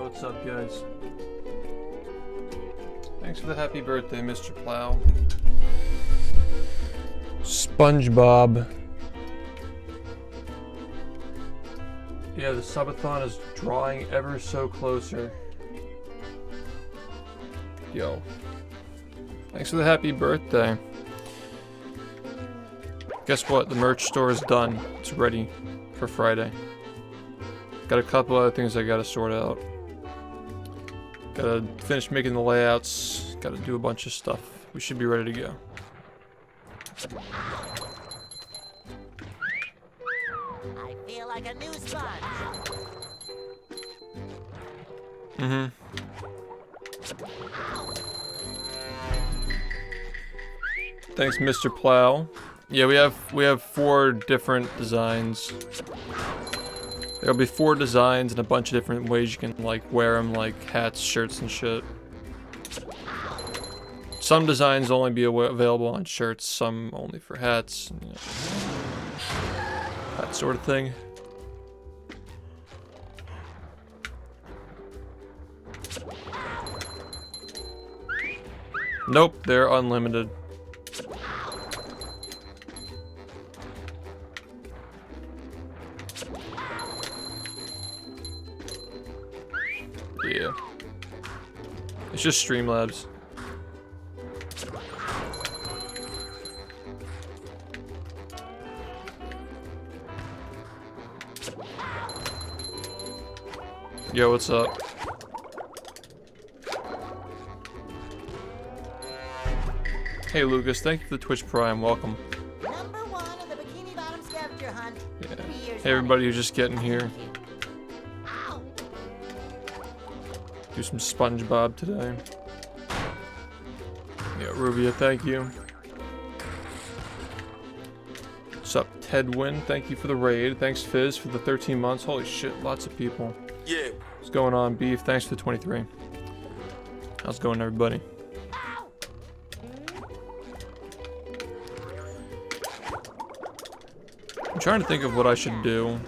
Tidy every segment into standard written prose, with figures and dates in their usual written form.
what's up, guys? Thanks for the happy birthday, Mr. Plow. SpongeBob. Yeah, the subathon is drawing ever so closer. Yo. Thanks for the happy birthday. Guess what? The merch store is done. It's ready for Friday. Got a couple other things I gotta sort out. Gotta finish making the layouts. Gotta do a bunch of stuff. We should be ready to go. I feel like a new sponge. Thanks, Mr. Plow. Yeah, we have 4 different designs. There'll be 4 designs and a bunch of different ways you can like wear them, like hats, shirts, and shit. Some designs only be available on shirts, some only for hats, and, you know, that sort of thing. Nope, they're unlimited. Yeah. It's just Streamlabs. Yo, what's up? Hey Lucas, thank you for the Twitch Prime, welcome. Number 1 in the Bikini Bottom scavenger hunt. Yeah. 3 years Hey everybody who's just getting here. Ow. Do some SpongeBob today. Yeah, Rubia, thank you. What's up, Tedwin? Thank you for the raid. Thanks, Fizz, for the 13 months. Holy shit, lots of people. Yeah. What's going on, Beef? Thanks for the 23. How's it going, everybody? I'm trying to think of what I should do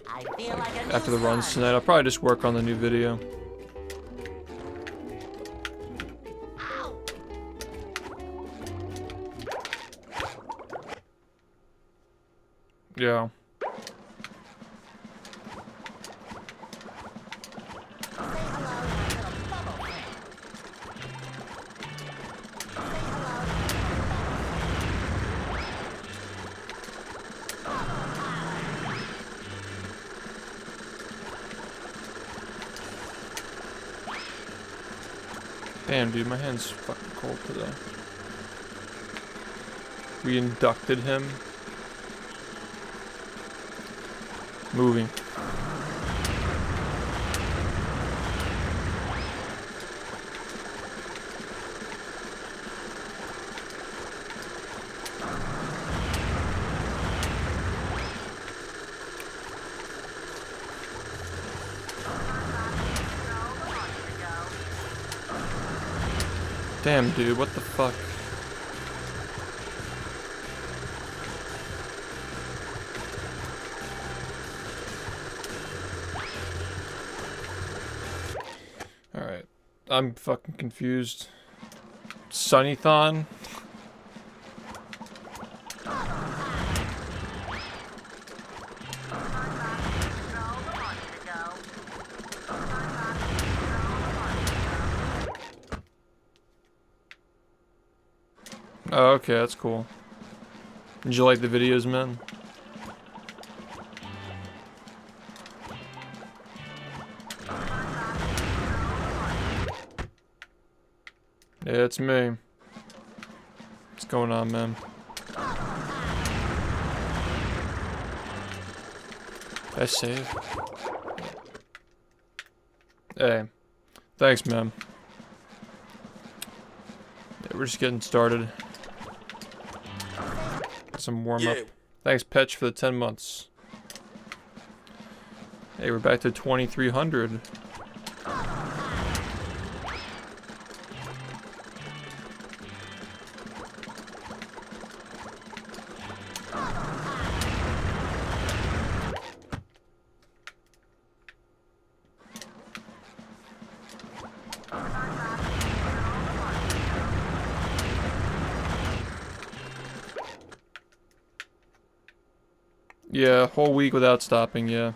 I feel like a after new the runs sponge. tonight. I'll probably just work on the new video. Ow. Yeah. Say hello to my little bubble friend. Say Damn, dude, my hand's fucking cold today. We inducted him. Moving. Damn, dude, what the fuck? Alright. I'm fucking confused. Sunnython? Oh, okay, that's cool. Did you like the videos, man? Yeah, it's me. What's going on, man? Did I save? Hey. Thanks, man. Yeah, we're just getting started. Some warm up. Yeah. Thanks, Petch, for the 10 months. Hey, we're back to 2,300. Yeah, whole week without stopping, yeah.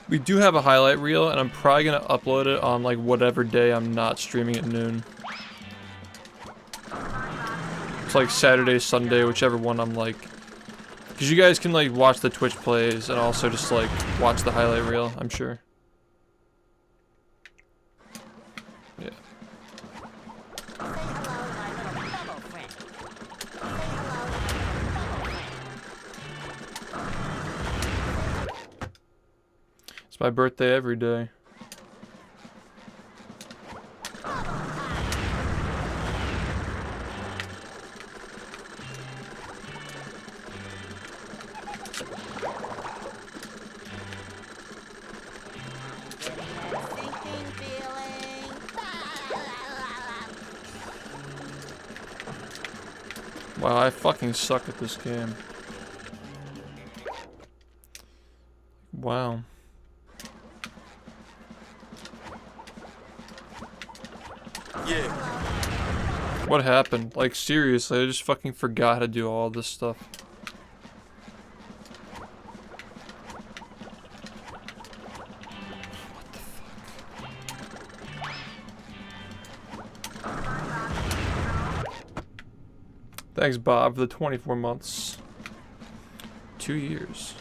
We do have a highlight reel, and I'm probably gonna upload it on like whatever day I'm not streaming at noon. It's like Saturday, Sunday, whichever one I'm like. Because you guys can like watch the Twitch plays and also just like watch the highlight reel, I'm sure. Yeah. It's my birthday every day. Wow, I fucking suck at this game. Wow. Yeah. What happened? Like, seriously, I just fucking forgot how to do all this stuff. Thanks, Bob, for the 24 months. 2 years.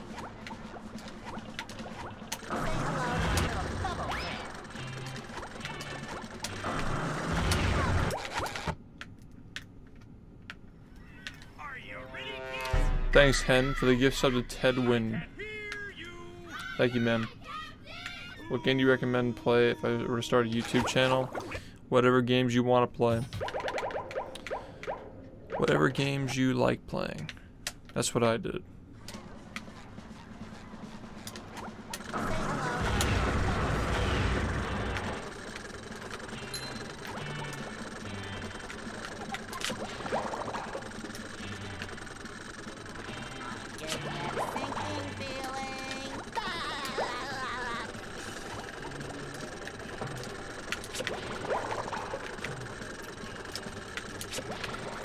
Thanks, Hen, for the gift sub to Ted Win. Thank you, man. What game do you recommend play if I were to start a YouTube channel? Whatever games you want to play. Whatever games you like playing. That's what I did.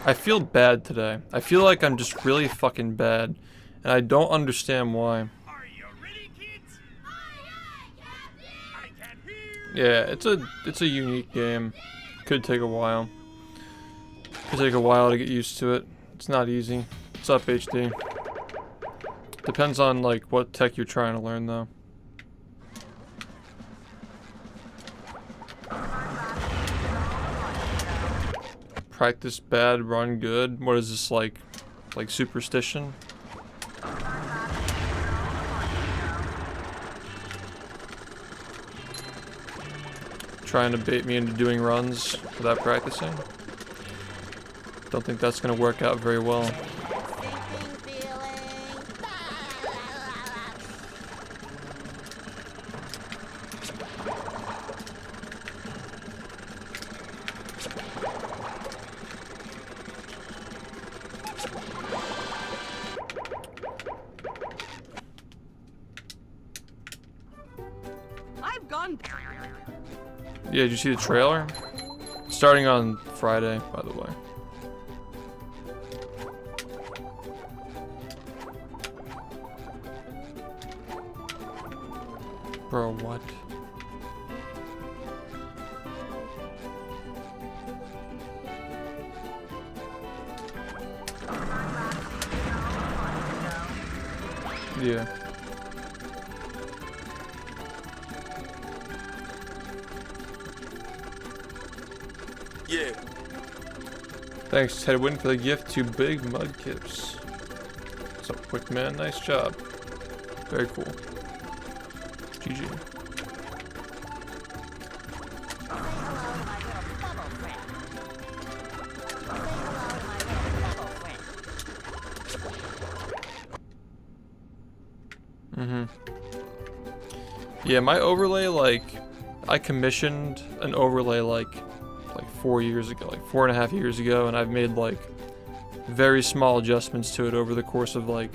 I feel bad today. I feel like I'm just really fucking bad, and I don't understand why. Are you ready, kids? I can't hear. Yeah, it's a unique game. Could take a while. Could take a while to get used to it. It's not easy. What's up, HD? Depends on like what tech you're trying to learn though. Practice bad, run good. What is this like superstition? Trying to bait me into doing runs without practicing? Don't think that's gonna work out very well. I've gone. Yeah, did you see the trailer? Starting on Friday, by the way. Bro, what? Yeah. Yeah. Thanks, Tedwin, for the gift to Big Mudkips. What's up, quick man? Nice job. Very cool. GG. Yeah, my overlay, like, I commissioned an overlay like 4 years ago, like 4.5 years ago, and I've made like very small adjustments to it over the course of like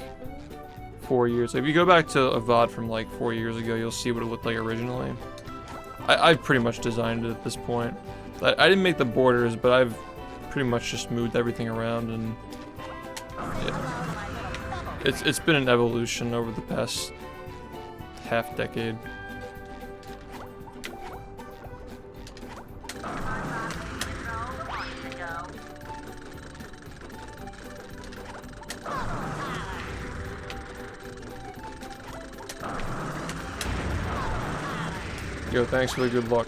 4 years. Like, if you go back to a VOD from like 4 years ago, you'll see what it looked like originally. I've pretty much designed it at this point. I didn't make the borders, but pretty much just moved everything around, and yeah, it's been an evolution over the past half decade. Yo, thanks for the good luck.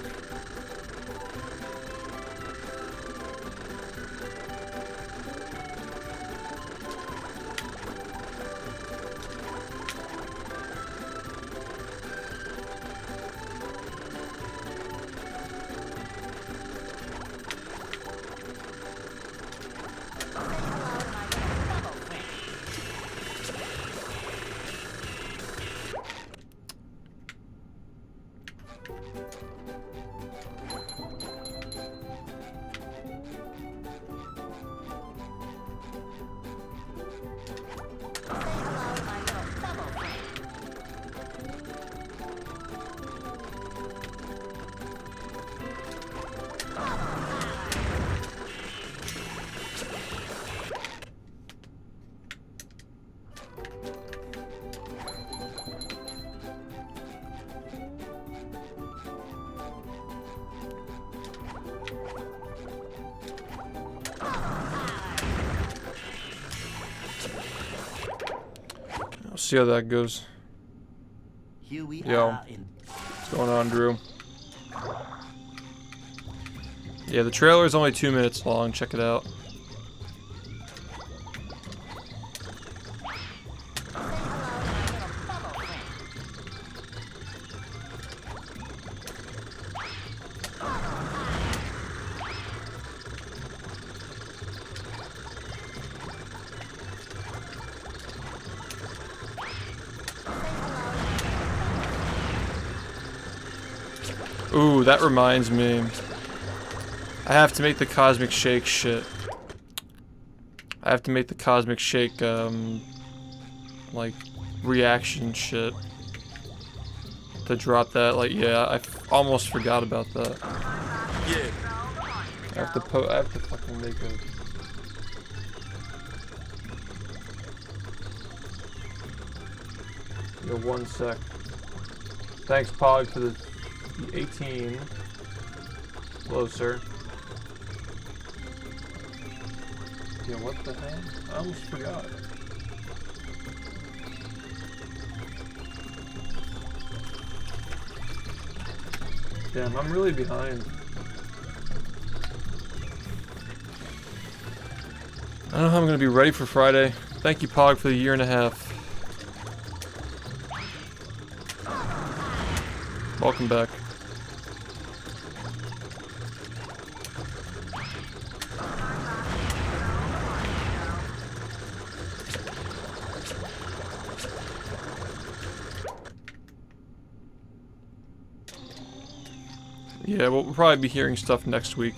See how that goes. Here we Yo. are in What's going on, Drew? Yeah, the trailer is only 2 minutes long. Check it out. Ooh, that reminds me. I have to make the Cosmic Shake shit. I have to make the Cosmic Shake, like, reaction shit. To drop that, like, yeah, I almost forgot about that. Yeah. I have to fucking make a... Yo, 1 sec. Thanks, Pog, for the 18. Hello, sir. Yeah, what the hell? I almost forgot. Damn, I'm really behind. I don't know how I'm gonna be ready for Friday. Thank you, Pog, for the 1.5 years. Welcome back. Yeah, we'll probably be hearing stuff next week.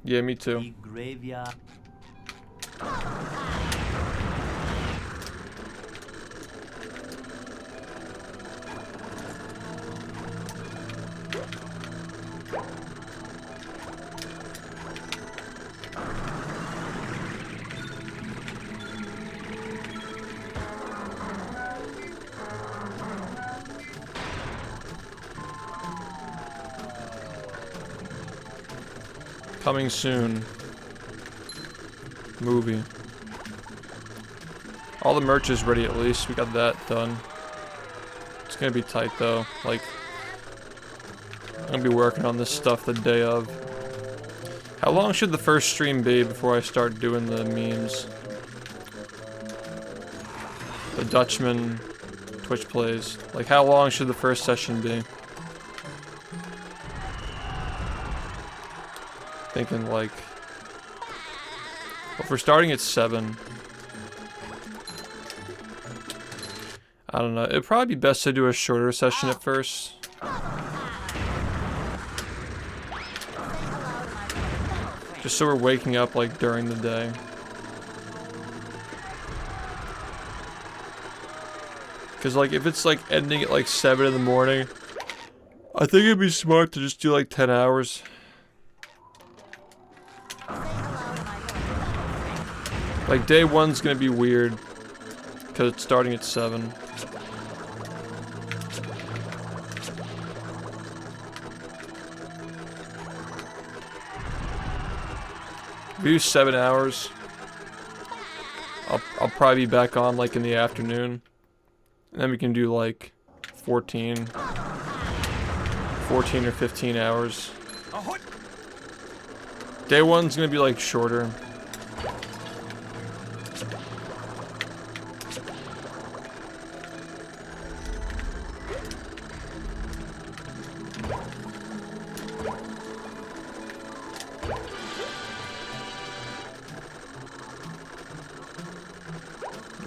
Yeah, me too. the graveyard. Coming soon. Movie. All the merch is ready at least. We got that done. It's gonna be tight though. Like, I'm gonna be working on this stuff the day of. How long should the first stream be before I start doing the memes? The Dutchman Twitch plays. Like, how long should the first session be? Thinking like, if we're starting at 7, I don't know. It'd probably be best to do a shorter session at first. Just so we're waking up like during the day. Cause like if it's like ending at like 7 in the morning, I think it'd be smart to just do like 10 hours. Like day one's gonna be weird. Cause it's starting at 7. If we do 7 hours, I'll probably be back on like in the afternoon. And then we can do like 14 or 15 hours. Day one's gonna be like shorter.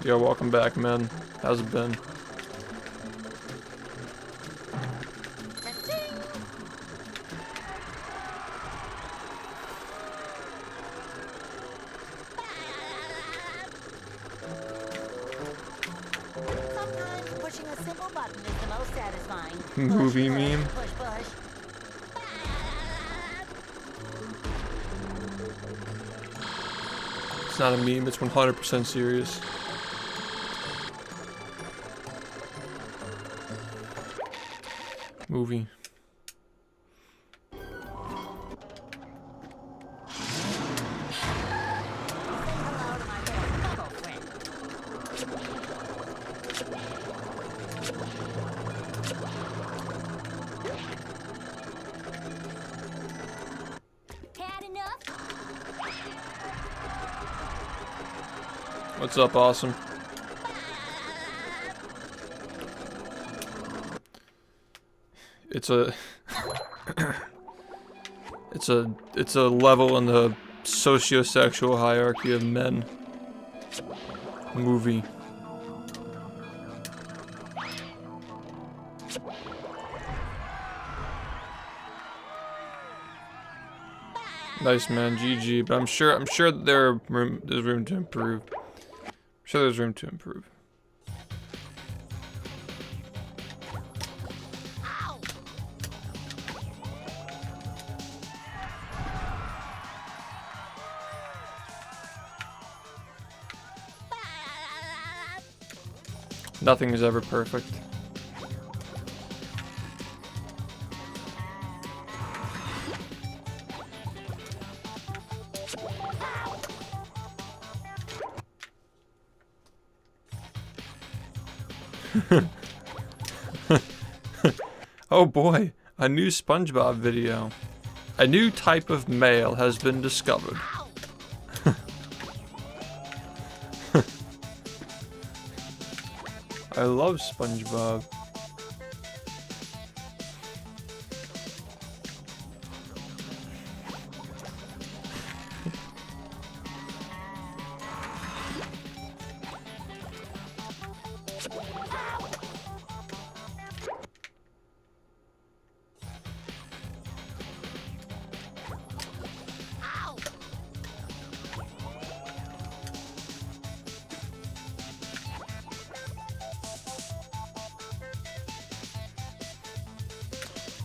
Yo, welcome back, man. How's it been? Sometimes pushing a simple button is the most satisfying. Movie Push, meme. push, push. It's not a meme, it's 100% serious. Movie. Hello to my little bubble friend. Had enough? What's up, awesome? It's a it's a level in the socio-sexual hierarchy of men. Movie. Nice, man, GG. But I'm sure that there's room to improve. I'm sure there's room to improve. Nothing is ever perfect. Oh boy, a new SpongeBob video. A new type of male has been discovered. I love SpongeBob.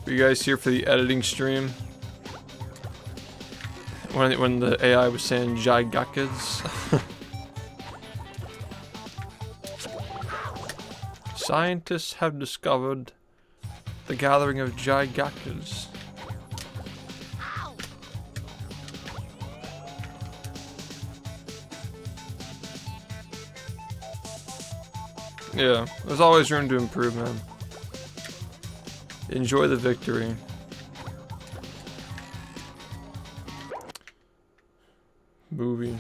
Are you guys here for the editing stream? When the AI was saying gigakas? Scientists have discovered the gathering of gigakas. Yeah, there's always room to improve, man. Enjoy the victory. Movie.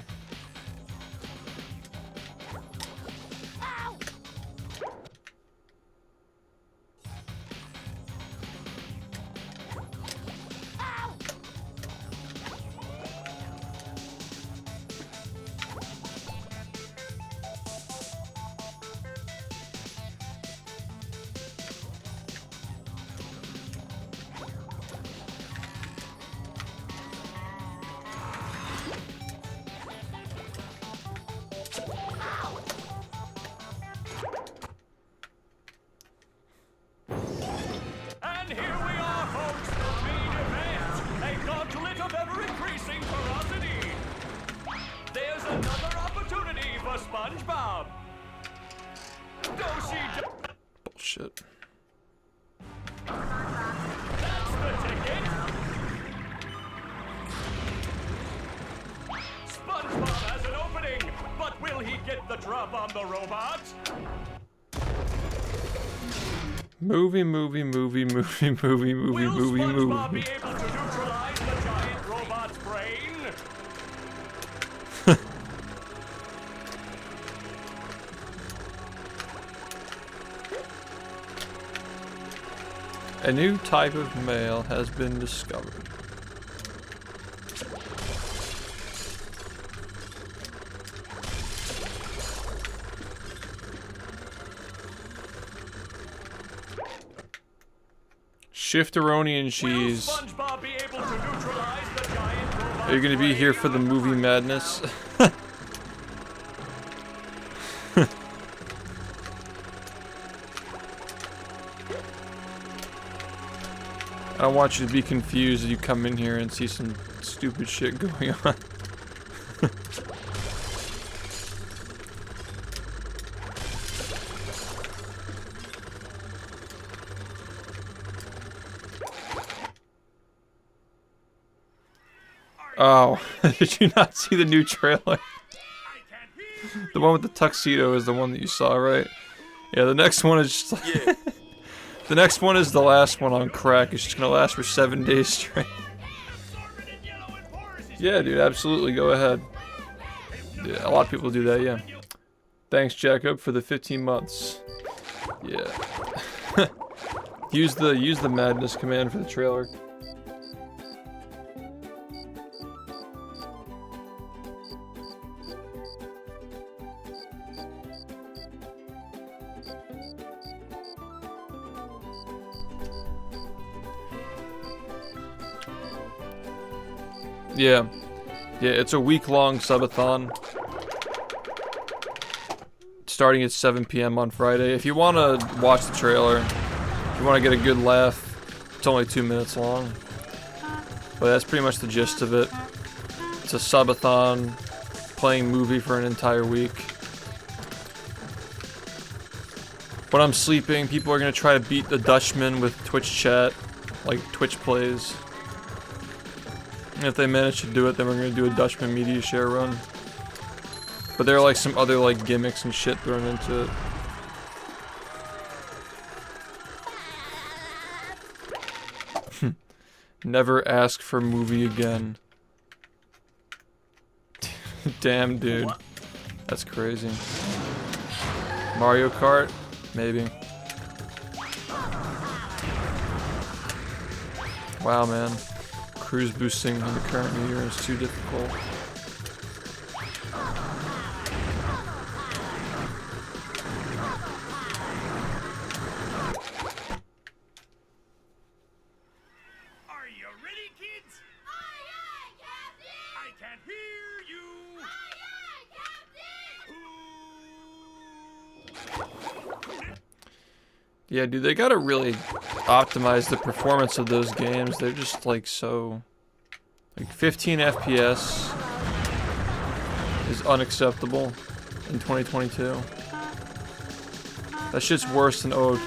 SpongeBob. Bullshit. That's the ticket. SpongeBob has an opening, but will he get the drop on the robot? Movie, movie, movie, movie, movie, movie, Will movie, SpongeBob movie. be able to neutralize the giant robot's brain? A new type of male has been discovered. Shifteroni and cheese. Will SpongeBob be able to neutralize the giant robot's Are you gonna be here for the movie madness? I don't want you to be confused as you come in here and see some stupid shit going on. Oh, did you not see the new trailer? The one with the tuxedo is the one that you saw, right? Yeah, the next one is just like Yeah. the next one is the last one on crack. It's just gonna last for 7 days straight. Yeah, dude, absolutely. Go ahead. Yeah, a lot of people do that. Yeah. Thanks, Jacob, for the 15 months. Yeah. use the madness command for the trailer. Yeah. Yeah, it's a week-long subathon. Starting at 7 p.m. on Friday. If you want to watch the trailer, if you want to get a good laugh, it's only 2 minutes long. But that's pretty much the gist of it. It's a subathon, playing movie for an entire week. When I'm sleeping, people are going to try to beat the Dutchman with Twitch chat, like Twitch plays. And if they manage to do it, then we're gonna do a Dutchman media share run. But there are like some other like gimmicks and shit thrown into it. Never ask for movie again. Damn, dude. That's crazy. Mario Kart? Maybe. Wow, man. Cruise boosting in the current year is too difficult. Are you ready, kids? Aye, aye, Captain! I can't hear you. Aye, aye, Captain! Yeah, dude, they gotta really optimize the performance of those games. They're just like so... Like 15 FPS is unacceptable in 2022. That shit's worse than OOP.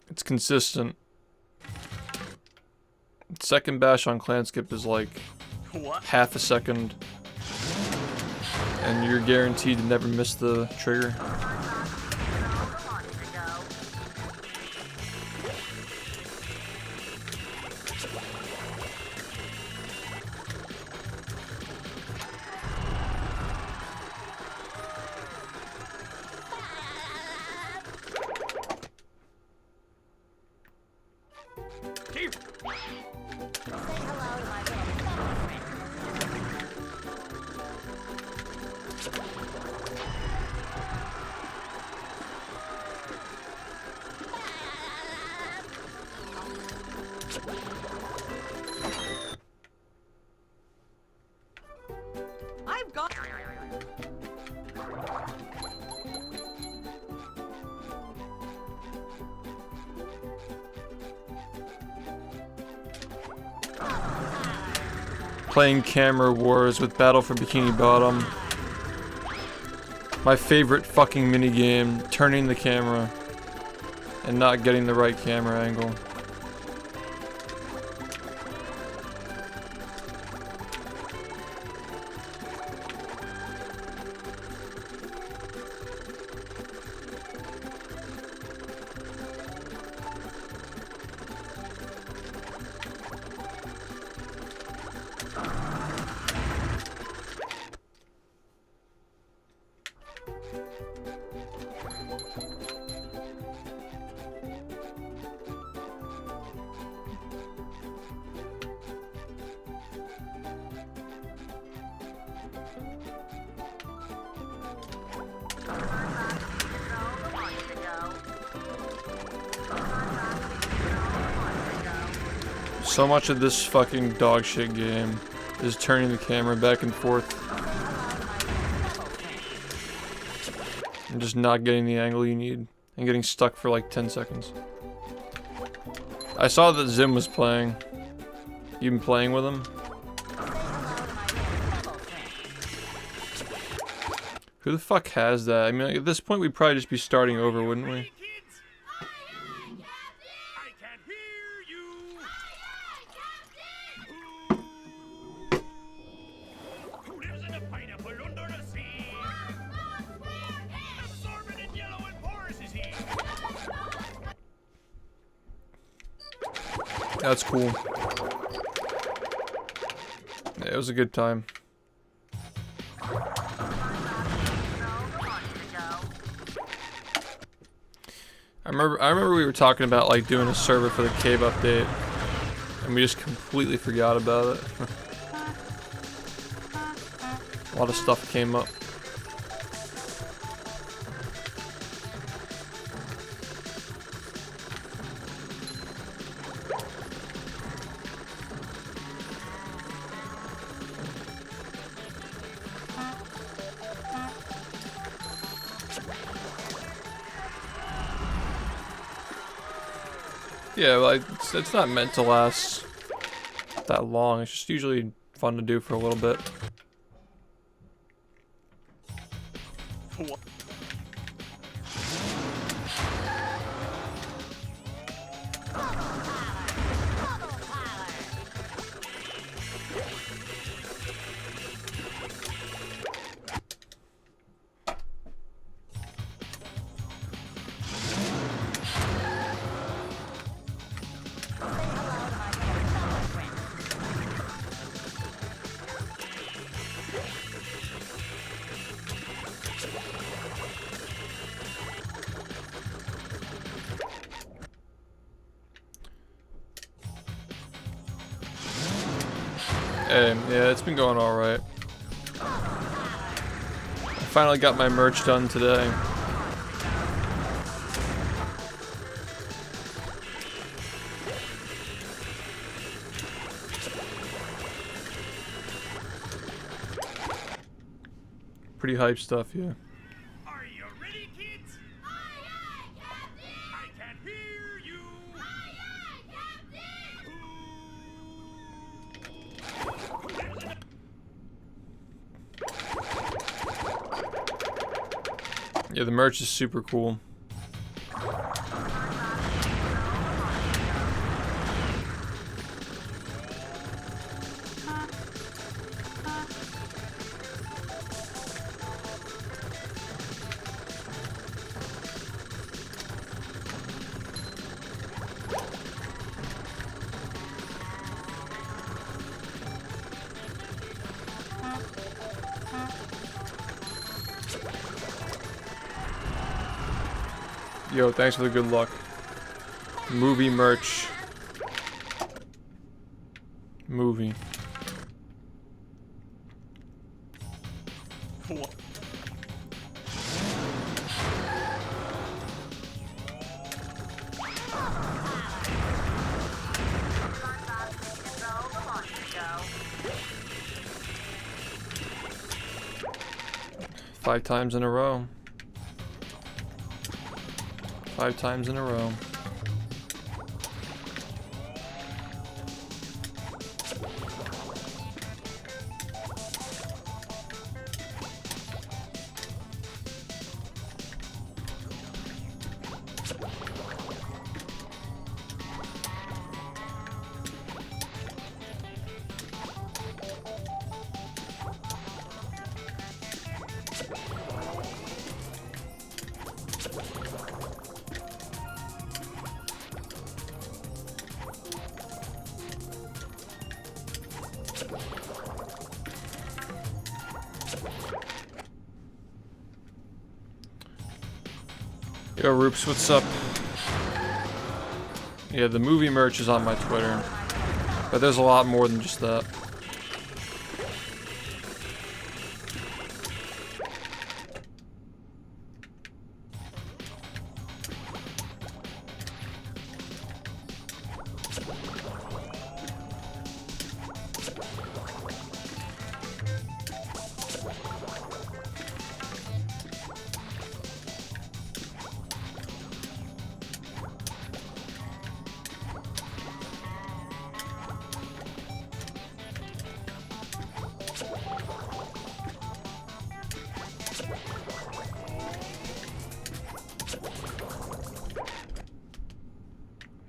It's consistent. Second bash on clan skip is like What? half a second. And you're guaranteed to never miss the trigger. Here. Say hello to my little friend. Playing Camera Wars with Battle for Bikini Bottom. My favorite fucking minigame, turning the camera and not getting the right camera angle. So much of this fucking dog shit game is turning the camera back and forth and just not getting the angle you need and getting stuck for like 10 seconds. I saw that Zim was playing. You been playing with him? Who the fuck has that? I mean, like, at this point we'd probably just be starting over, wouldn't we? Kids? I can't hear you. Who lives in a pineapple under the sea? Absorbent and yellow and porous is he. That's cool. Yeah, it was a good time. I remember we were talking about like doing a server for the cave update, and we just completely forgot about it. A lot of stuff came up. Yeah, like it's not meant to last that long. It's just usually fun to do for a little bit. Hey, yeah, it's been going alright. I finally got my merch done today. Pretty hype stuff, yeah. Are you ready, kids? I can't hear you. Yeah, the merch is super cool. Yo, thanks for the good luck. Movie merch. Movie. Five times in a row. 5 times in a row. Yo, Roops, what's up? Yeah, the movie merch is on my Twitter. But there's a lot more than just that.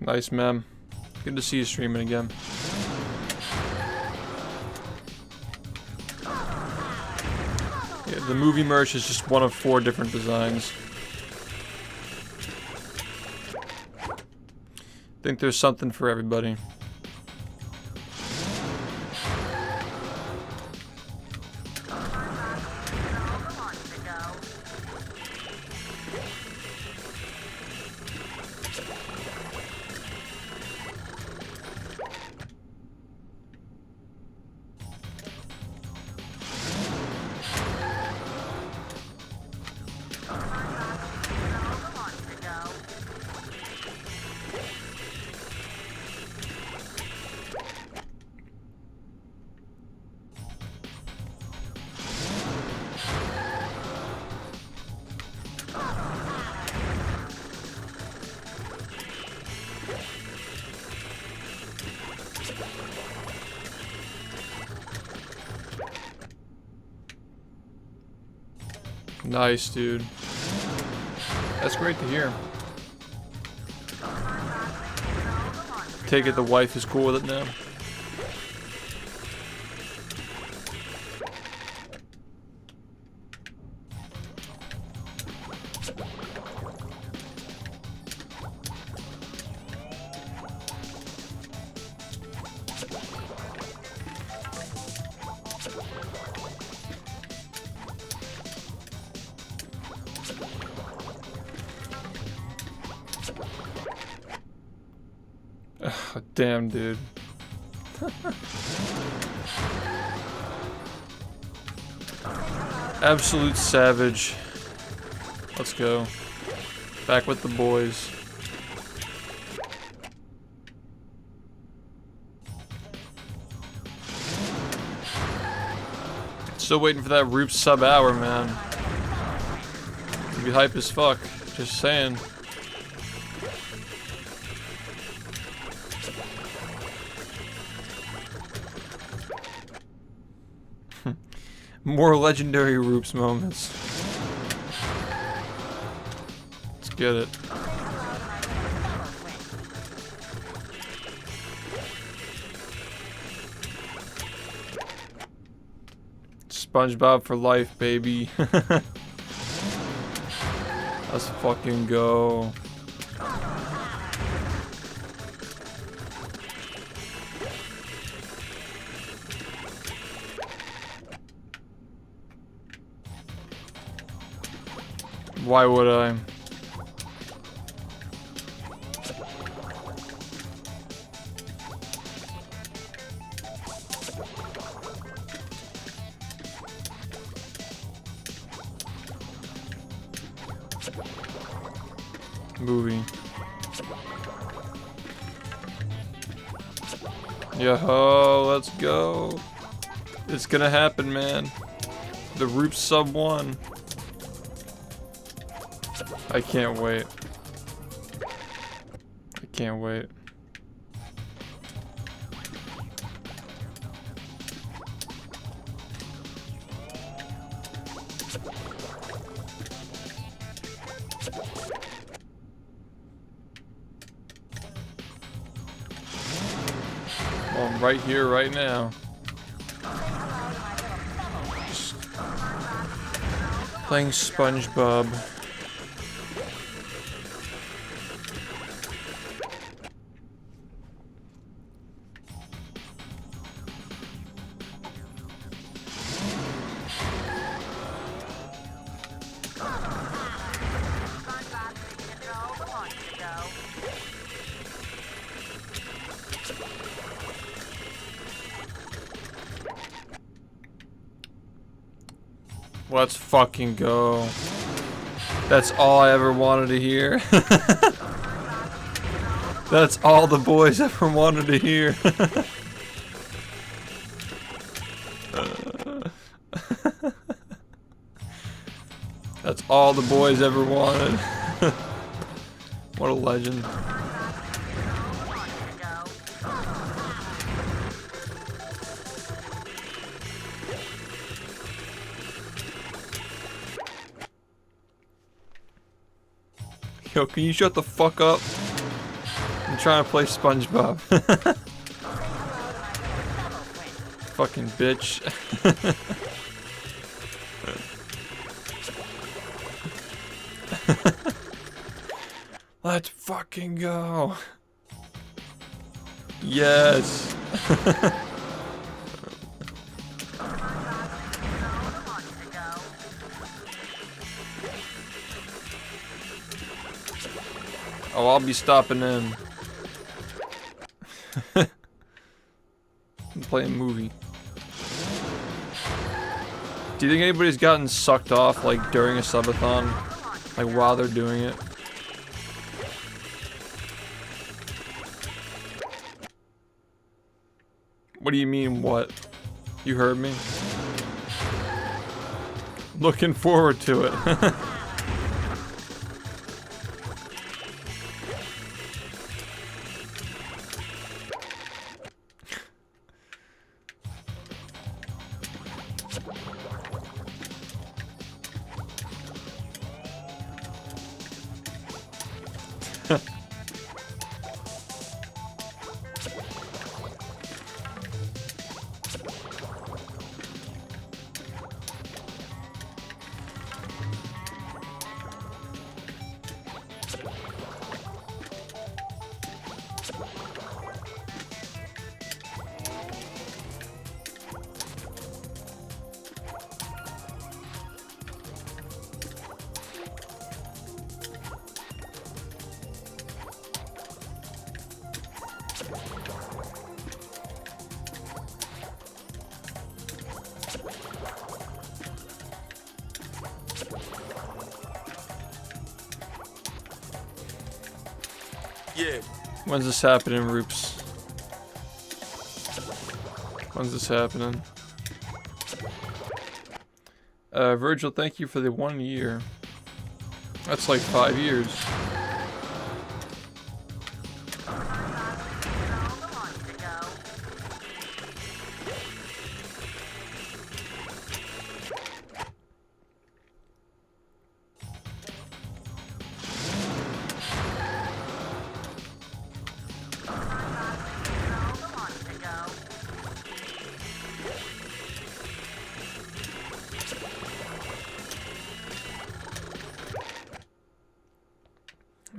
Nice, mem. Good to see you streaming again. Yeah, the movie merch is just one of 4 different designs. I think there's something for everybody. Nice, dude. That's great to hear. Take it the wife is cool with it now. Damn, dude. Absolute savage. Let's go. Back with the boys. Still waiting for that Roop sub hour, man. It'd be hype as fuck. Just saying. More legendary Roops moments. Let's get it. SpongeBob for life, baby. Let's fucking go. Why would I? Movie. Yo, let's go. It's gonna happen, man. The Roop sub 1. I can't wait. I can't wait. Well, I'm right here, right now. Just playing SpongeBob. Let's fucking go. That's all I ever wanted to hear. That's all the boys ever wanted to hear. That's all the boys ever wanted. What a legend. Yo, can you shut the fuck up? I'm trying to play SpongeBob. Fucking bitch. Let's fucking go. Yes. Oh, I'll be stopping in. I'm playing a movie. Do you think anybody's gotten sucked off like during a subathon? Like while they're doing it? What do you mean, what? You heard me? Looking forward to it. Yeah. When's this happening, Roops? When's this happening? Virgil, thank you for the 1 year. That's like 5 years.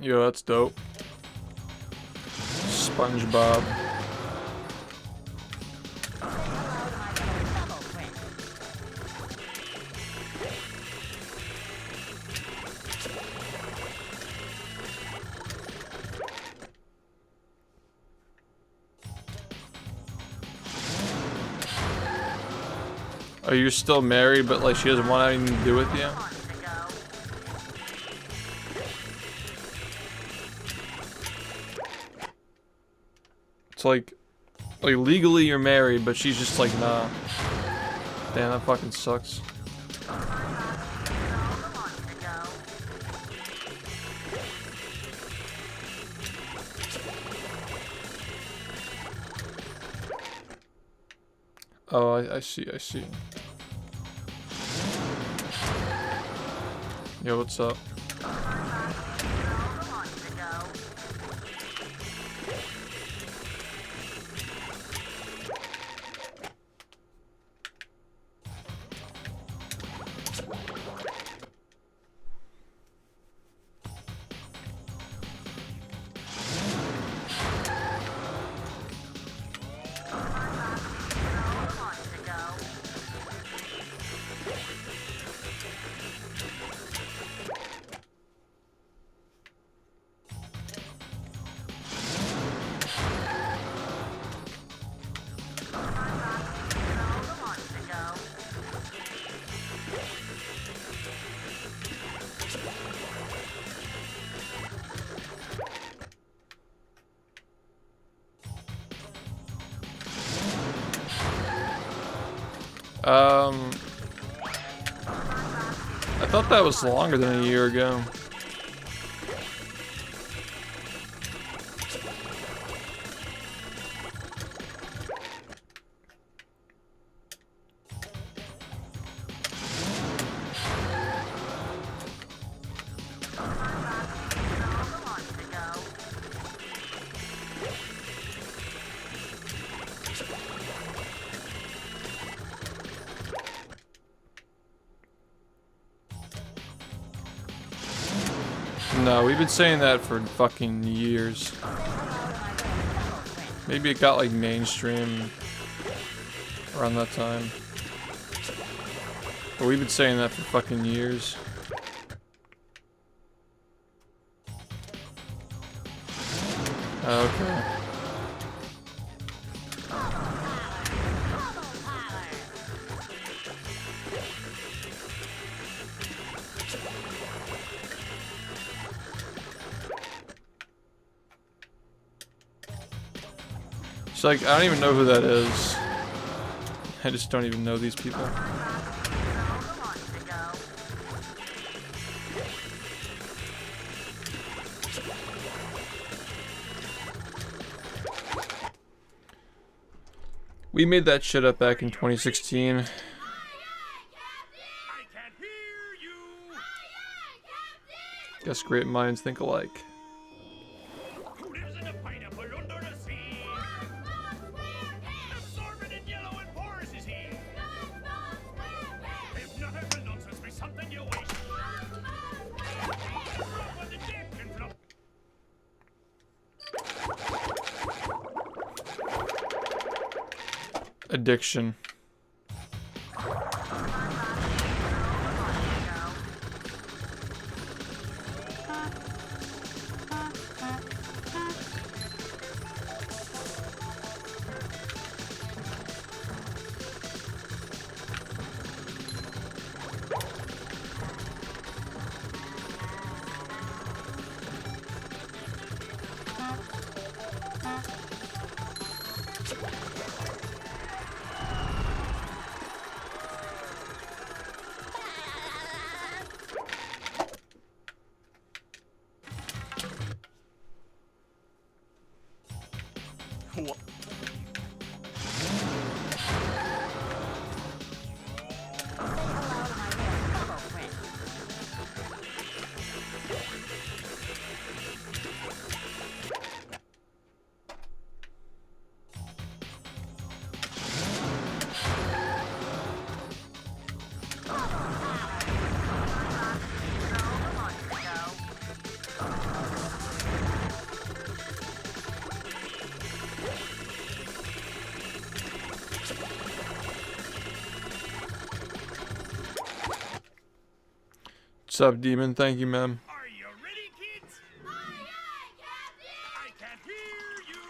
Yo, that's dope. SpongeBob. Oh, you're still married, but like she doesn't want anything to do with you? It's like legally you're married, but she's just like, nah. Damn, that fucking sucks. Oh, I see, I see. Yo, what's up? I thought that was longer than a year ago. No, we've been saying that for fucking years. Maybe it got like mainstream around that time. But we've been saying that for fucking years. Okay. It's like, I don't even know who that is. I just don't even know these people. We made that shit up back in 2016. I can't hear you. Guess great minds think alike. Who lives in a pineapple under the sea? Absorbent and yellow and porous is he. If not ever nonsense be something you wish. Drop on the deck and flop. Addiction. What's up, Demon? Thank you, ma'am. Are you ready, kids? I can't hear you.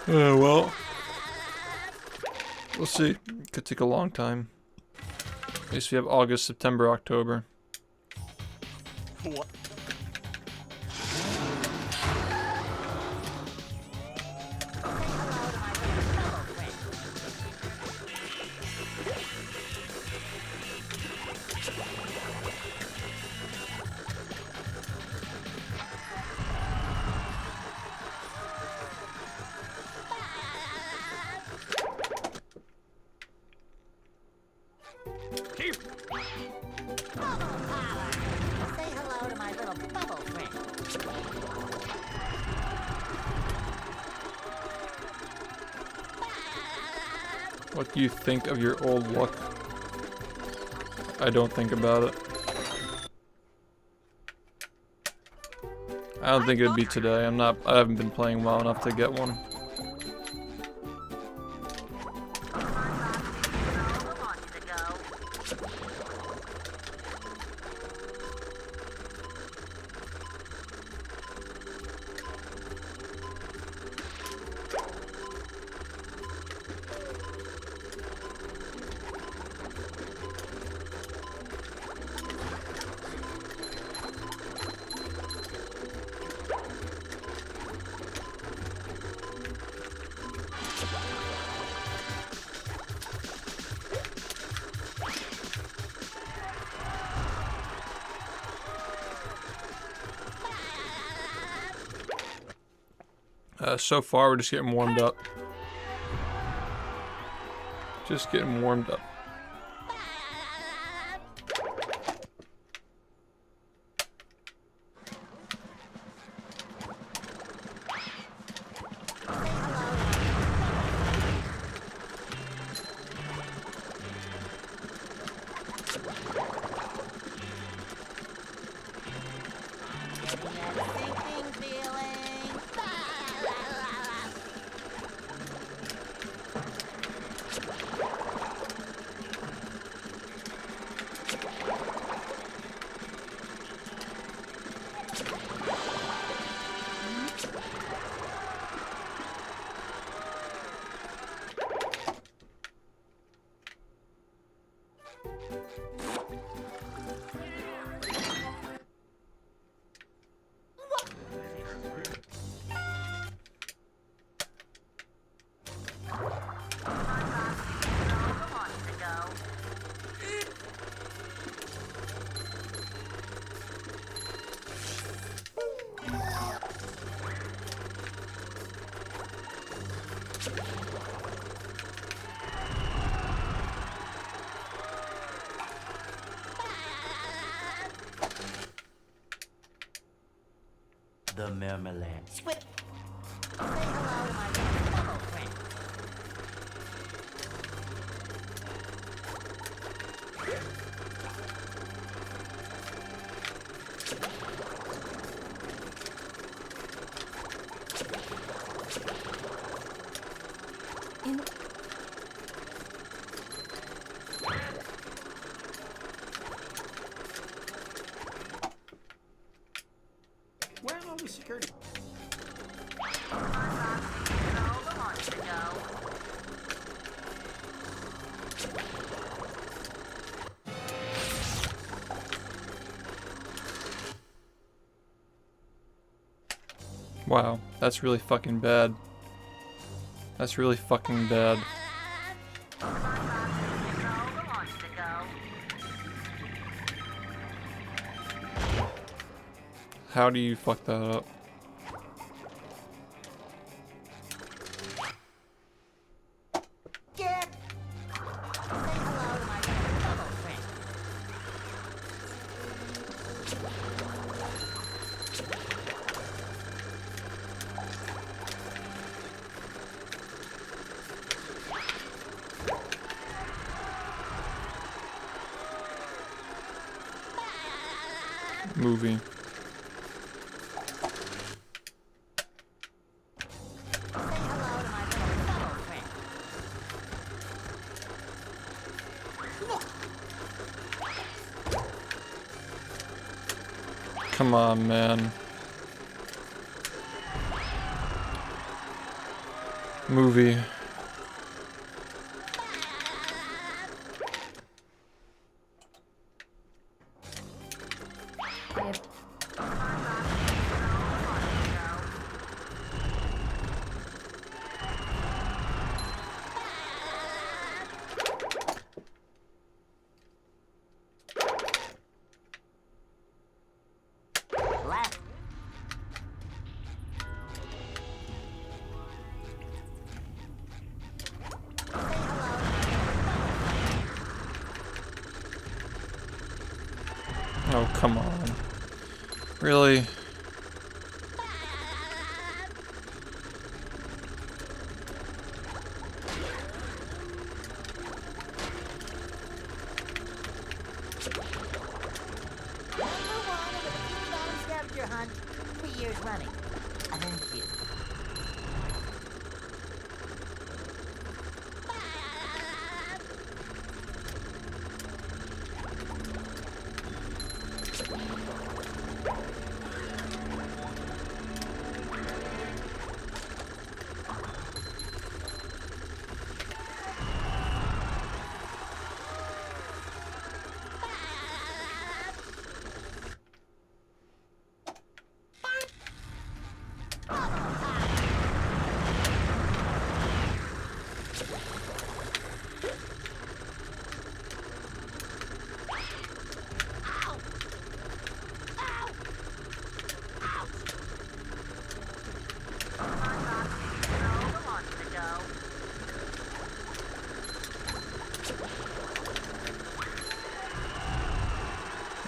Well, we'll see. Could take a long time. At least we have August, September, October. Keep. Say hello to my little bubble friend. What do you think of your old look? I don't think about it. I don't think it'd be today. I haven't been playing well enough to get one. So far, we're just getting warmed up. Just getting warmed up. The marmalade. Squid. Say hello to my fellow friend. Where are all the security? Wow, that's really fucking bad. That's really fucking bad. How do you fuck that up? Get. Say hello to my fellow friend. Movie. Come on, man. Movie. Left. Oh, come on. Really?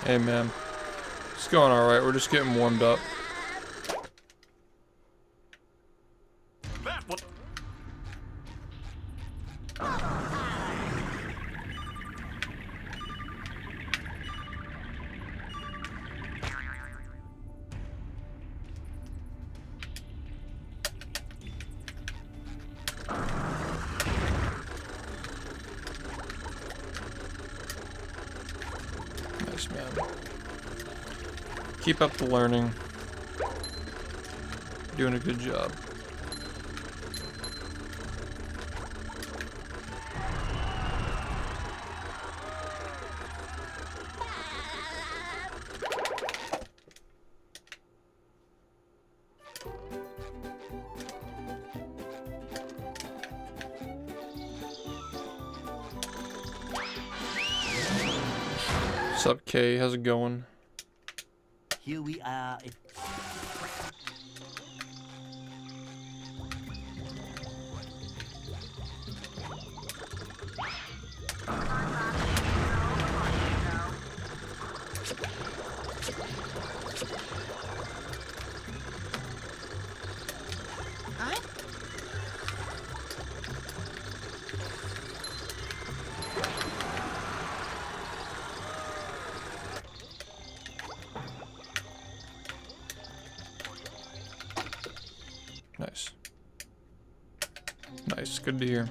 Hey, man. It's going alright. We're just getting warmed up. That was Nice, man. Keep up the learning. Doing a good job. What's up, Kay? How's it going? Here we are. Nice. Nice. Good to hear.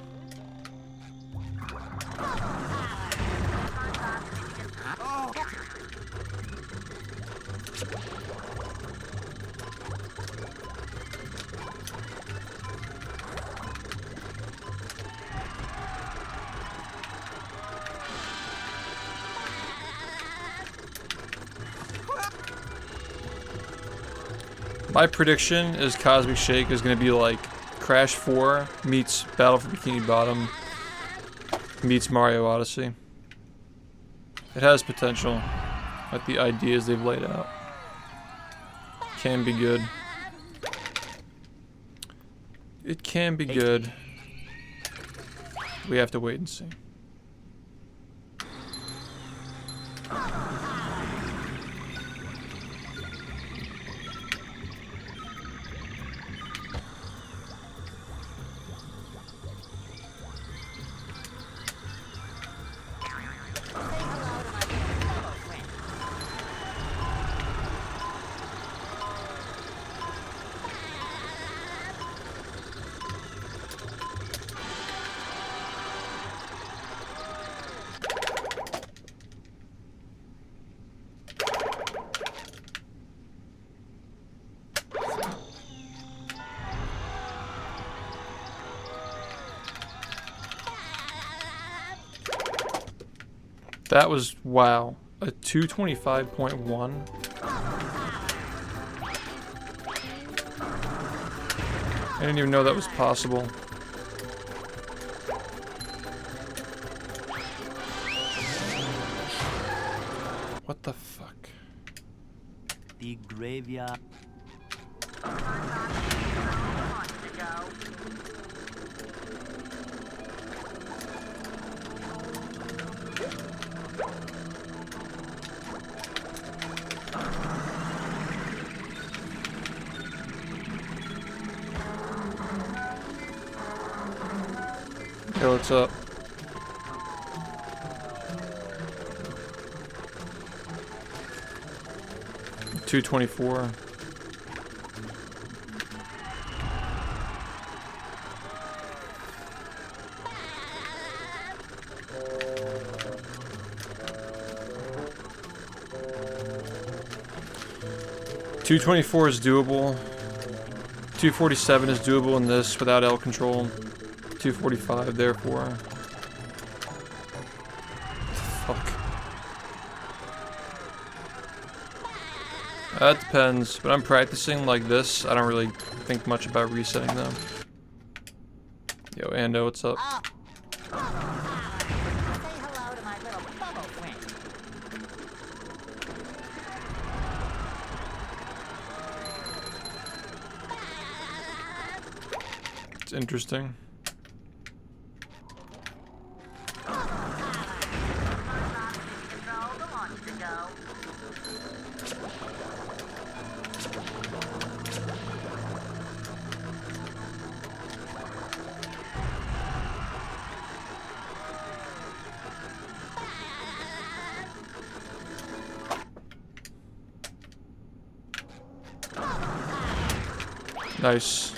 My prediction is Cosmic Shake is going to be like Crash 4 meets Battle for Bikini Bottom meets Mario Odyssey. It has potential, like the ideas they've laid out. Can be good. It can be good. We have to wait and see. That was, wow, a 225.1. I didn't even know that was possible. What the fuck? The graveyard. Hey, what's up? $224. $224 is doable. 247 is doable in this without L control. 245 therefore. Fuck. That depends. When I'm practicing like this, I don't really think much about resetting them. Yo, Ando, what's up? Say hello to my little bubble friend. It's interesting. Nice.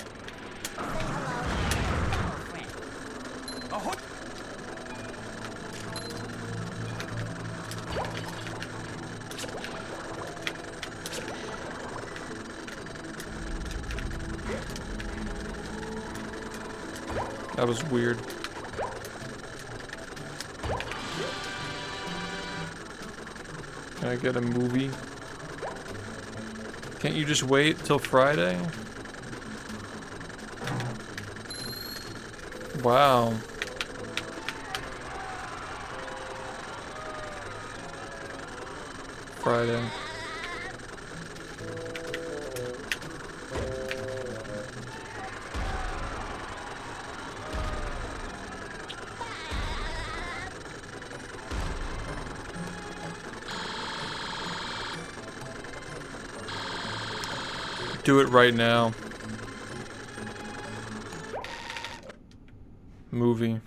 That was weird. Can I get a movie? Can't you just wait till Friday? Wow. Friday. Do it right now. Movie.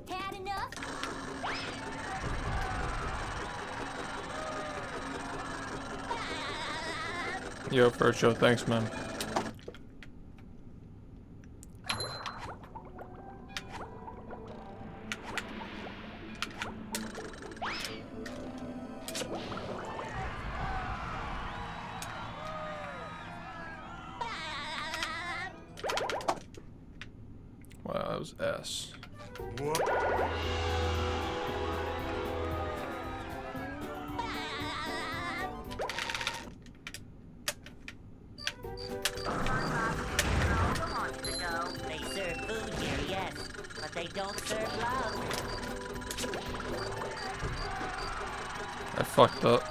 Had enough? Yo, first show, thanks, man. Wow, that was S. They serve food here, yes, but they don't serve love. I fucked up.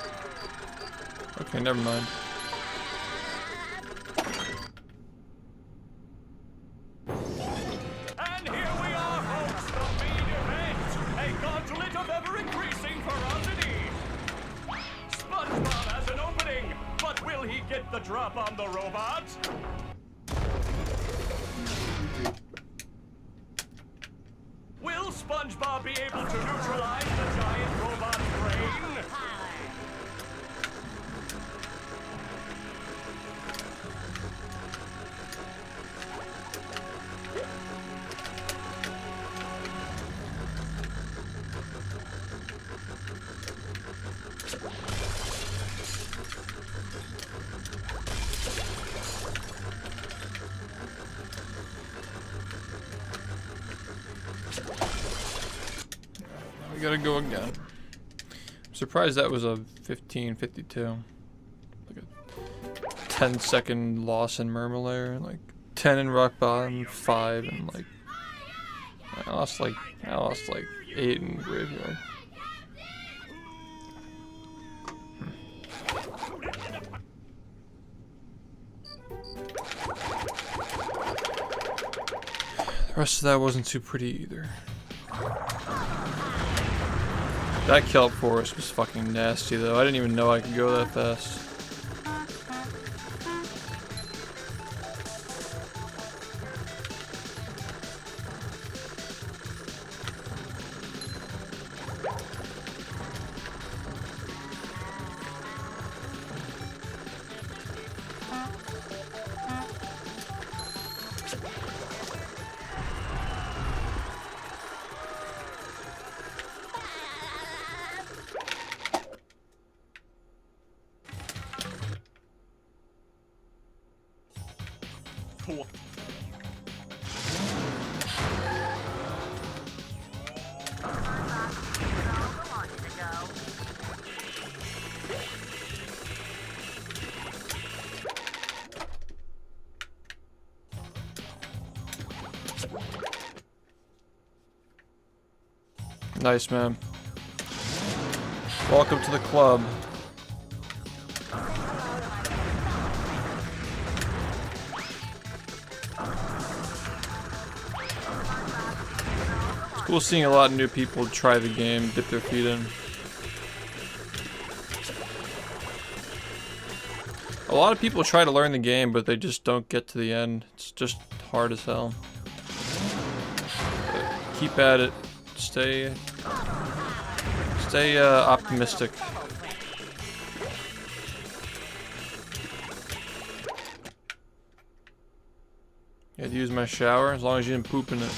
Okay, never mind. And here we are, folks, the main event. A gauntlet of ever-increasing ferocity. SpongeBob has an opening, but will he get the drop on the robot? Will SpongeBob be able to neutralize the giant robot's brain? We gotta go again. I'm surprised that was a 15:52. Like a 10-second loss in Murmelair, like 10 in Rock Bottom, 5 and like I lost like 8 in Graveyard. The rest of that wasn't too pretty either. That kelp forest was fucking nasty though. I didn't even know I could go that fast. Nice, man. Welcome to the club. It's cool seeing a lot of new people try the game, dip their feet in. A lot of people try to learn the game, but they just don't get to the end. It's just hard as hell. But keep at it. Stay optimistic. I had to use my shower as long as you didn't poop in it.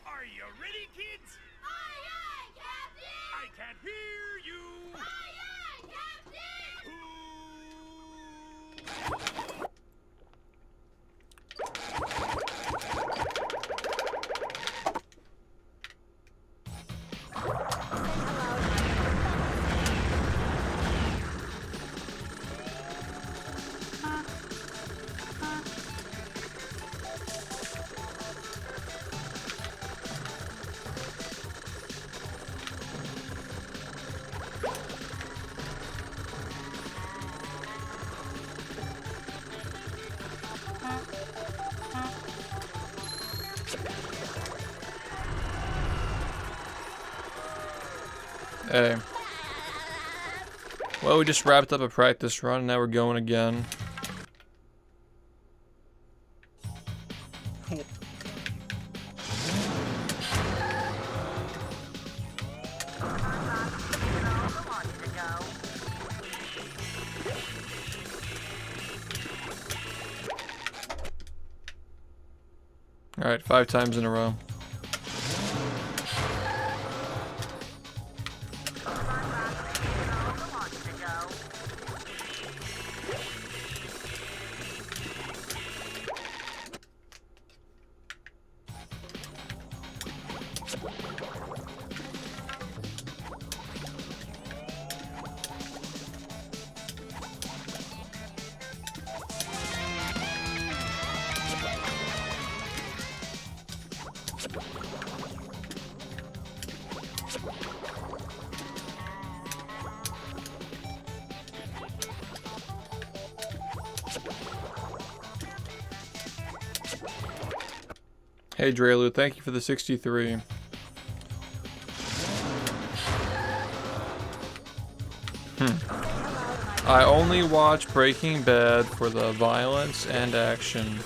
Are you ready, kids? Aye, aye, Captain! I can't hear you! Aye, aye, Captain! Hey. Well, we just wrapped up a practice run, now we're going again. Alright, 5 times in a row. Hey Drelu, thank you for the 63. I only watch Breaking Bad for the violence and action.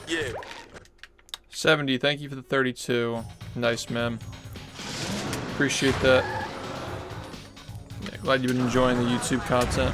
Yeah. 70, thank you for the 32. Nice, man. Appreciate that. Yeah, glad you've been enjoying the YouTube content.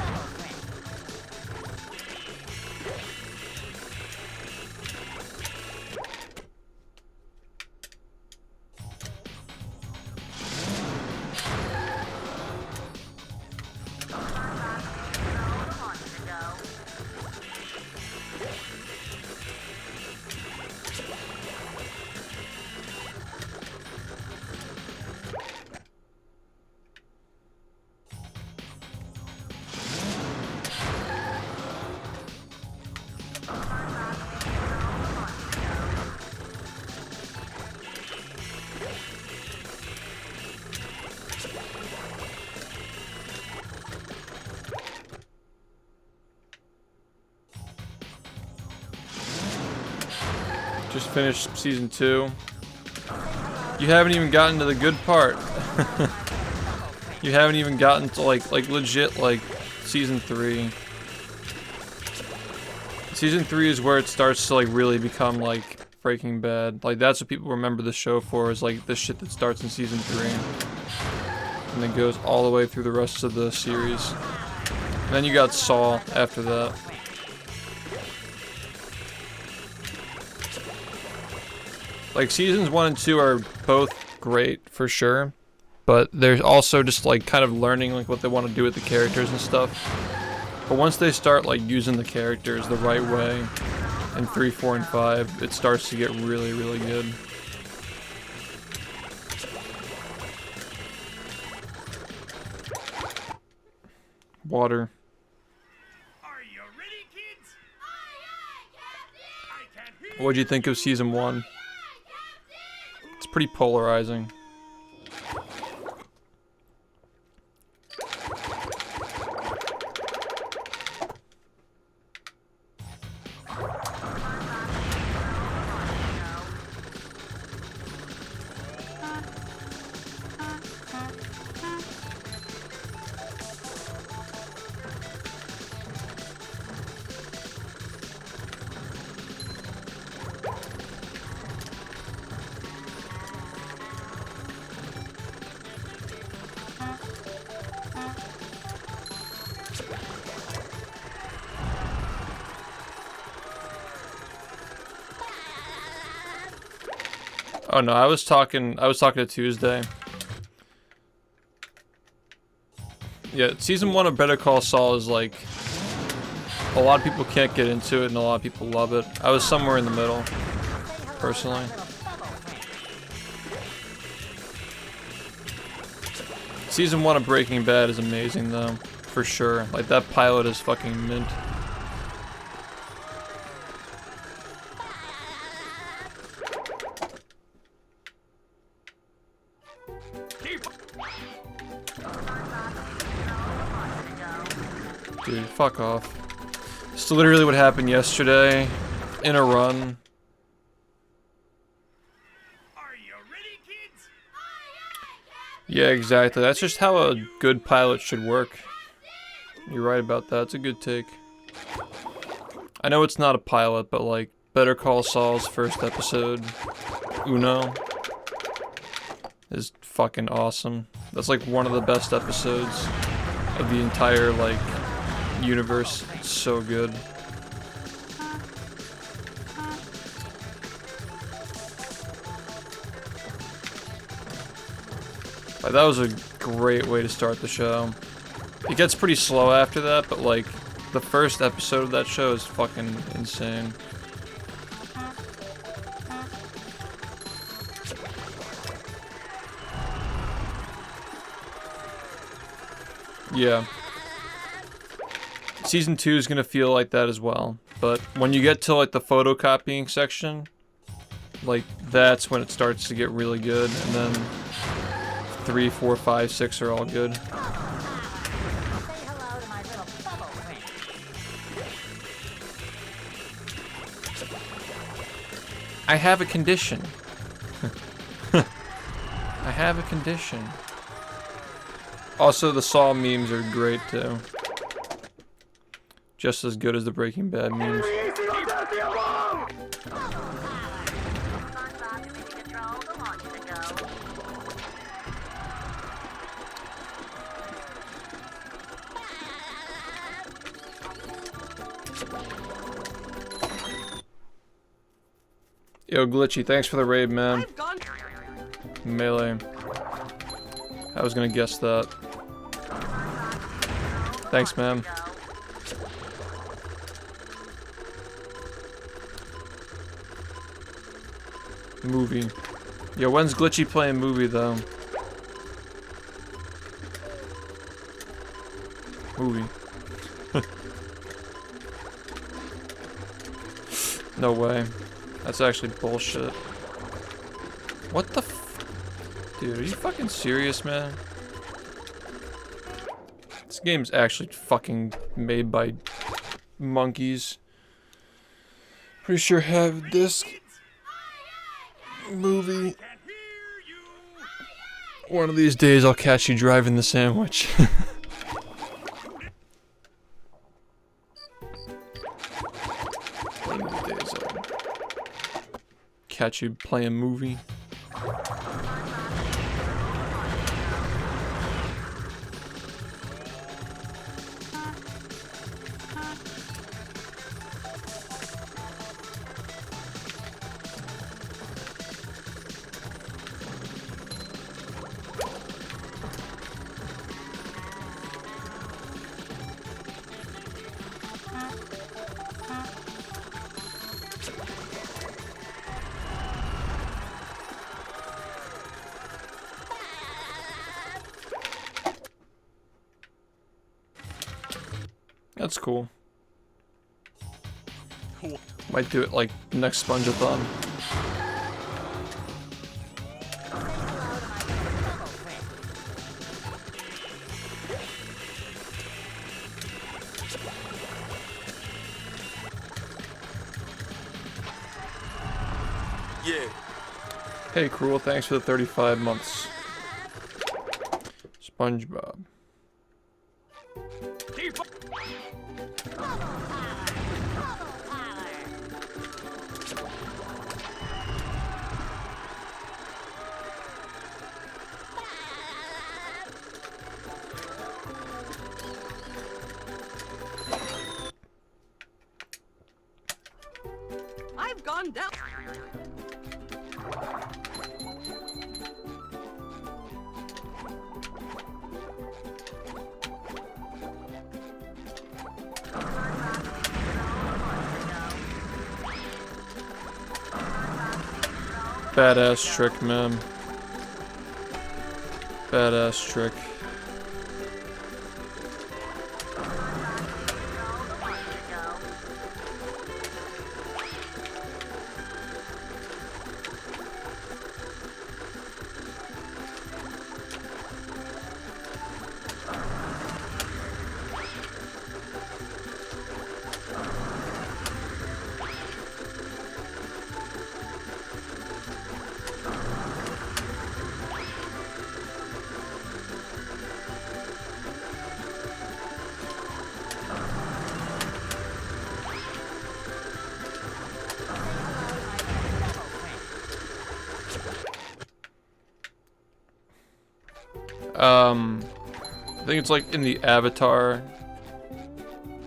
Just finished season 2. You haven't even gotten to the good part. You haven't even gotten to like legit like season 3. Season 3 is where it starts to like really become like Breaking Bad. Like that's what people remember the show for, is like the shit that starts in season 3 and then goes all the way through the rest of the series. And then you got Saul after that. Like seasons 1 and 2 are both great for sure, but they're also just like kind of learning like what they want to do with the characters and stuff. But once they start like using the characters the right way in 3, 4, and 5, it starts to get really, really good. Water. Are you ready, kids? Aye, aye, Captain! I can't hear What'd you think of season 1? It's pretty polarizing. Oh no, I was talking to Tuesday. Yeah, season 1 of Better Call Saul is like, a lot of people can't get into it and a lot of people love it. I was somewhere in the middle, personally. Season 1 of Breaking Bad is amazing though, for sure. Like that pilot is fucking mint. Dude, fuck off. It's literally what happened yesterday in a run. Are you ready, kids? Yeah, exactly. That's just how a good pilot should work. You're right about that. It's a good take. I know it's not a pilot, but like Better Call Saul's first episode, Uno, is fucking awesome. That's like one of the best episodes of the entire like universe. It's so good. Like, that was a great way to start the show. It gets pretty slow after that, but like the first episode of that show is fucking insane. Yeah. Season 2 is gonna feel like that as well, but when you get to like the photocopying section, like that's when it starts to get really good, and then 3, 4, 5, 6 are all good. Say hello to my little bubble friend. I have a condition. I have a condition. Also, the Saw memes are great too. Just as good as the Breaking Bad memes. Yo, Glitchy, thanks for the raid, man. Melee. I was gonna guess that. Thanks, man. Movie. Yo, when's Glitchy playing movie, though? Movie. No way. That's actually bullshit. What the f- Dude, are you fucking serious, man? This game's actually fucking made by monkeys. Pretty sure have this movie. One of these days I'll catch you driving the sandwich. One of these days I'll catch you playing movie. That's cool. Might do it like next Sponge-a-thon. Yeah. Hey, Cruel, thanks for the 35 months. SpongeBob. Keep up. I've gone down. Badass trick, man. Badass trick. I think it's like in the Avatar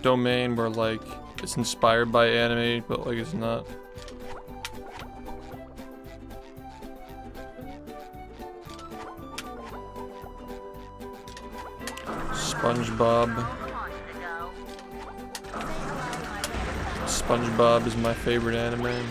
domain where like it's inspired by anime, but like it's not. SpongeBob. SpongeBob is my favorite anime.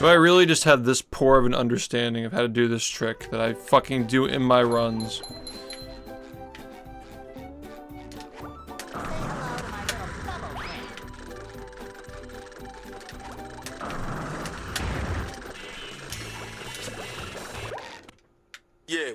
Do I really just have this poor of an understanding of how to do this trick that I fucking do in my runs? Yeah.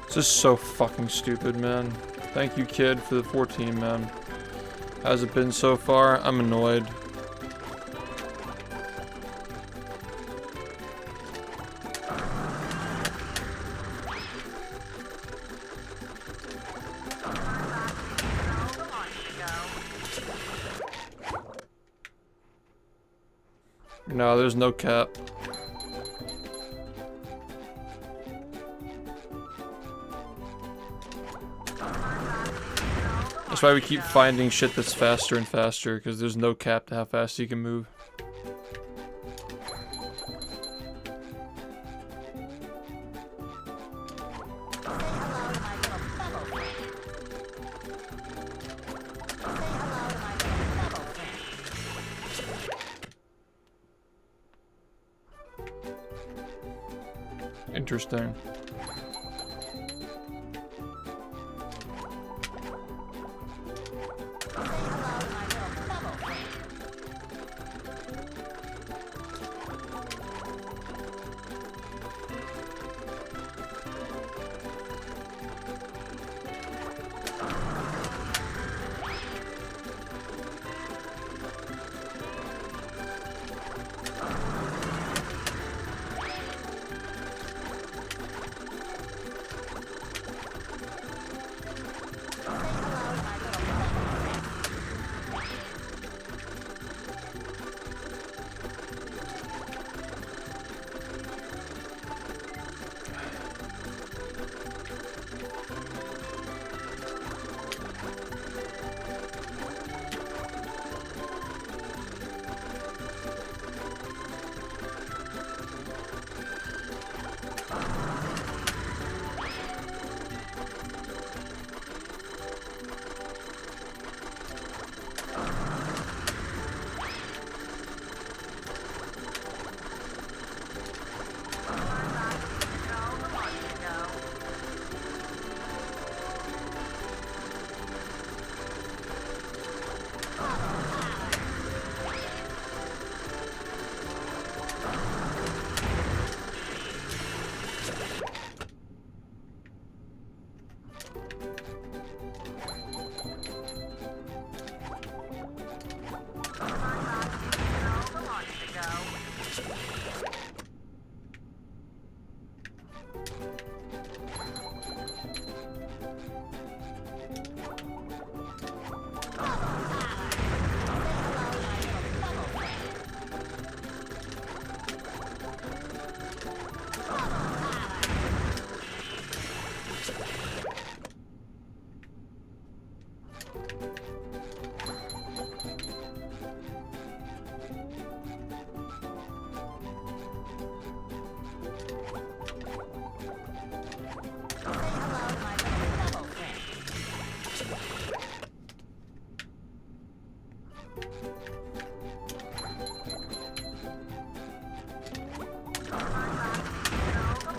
This is so fucking stupid, man. Thank you, kid, for the 14, man. How's it been so far? I'm annoyed. No, there's no cap. That's why we keep finding shit that's faster and faster, because there's no cap to how fast you can move. Interesting.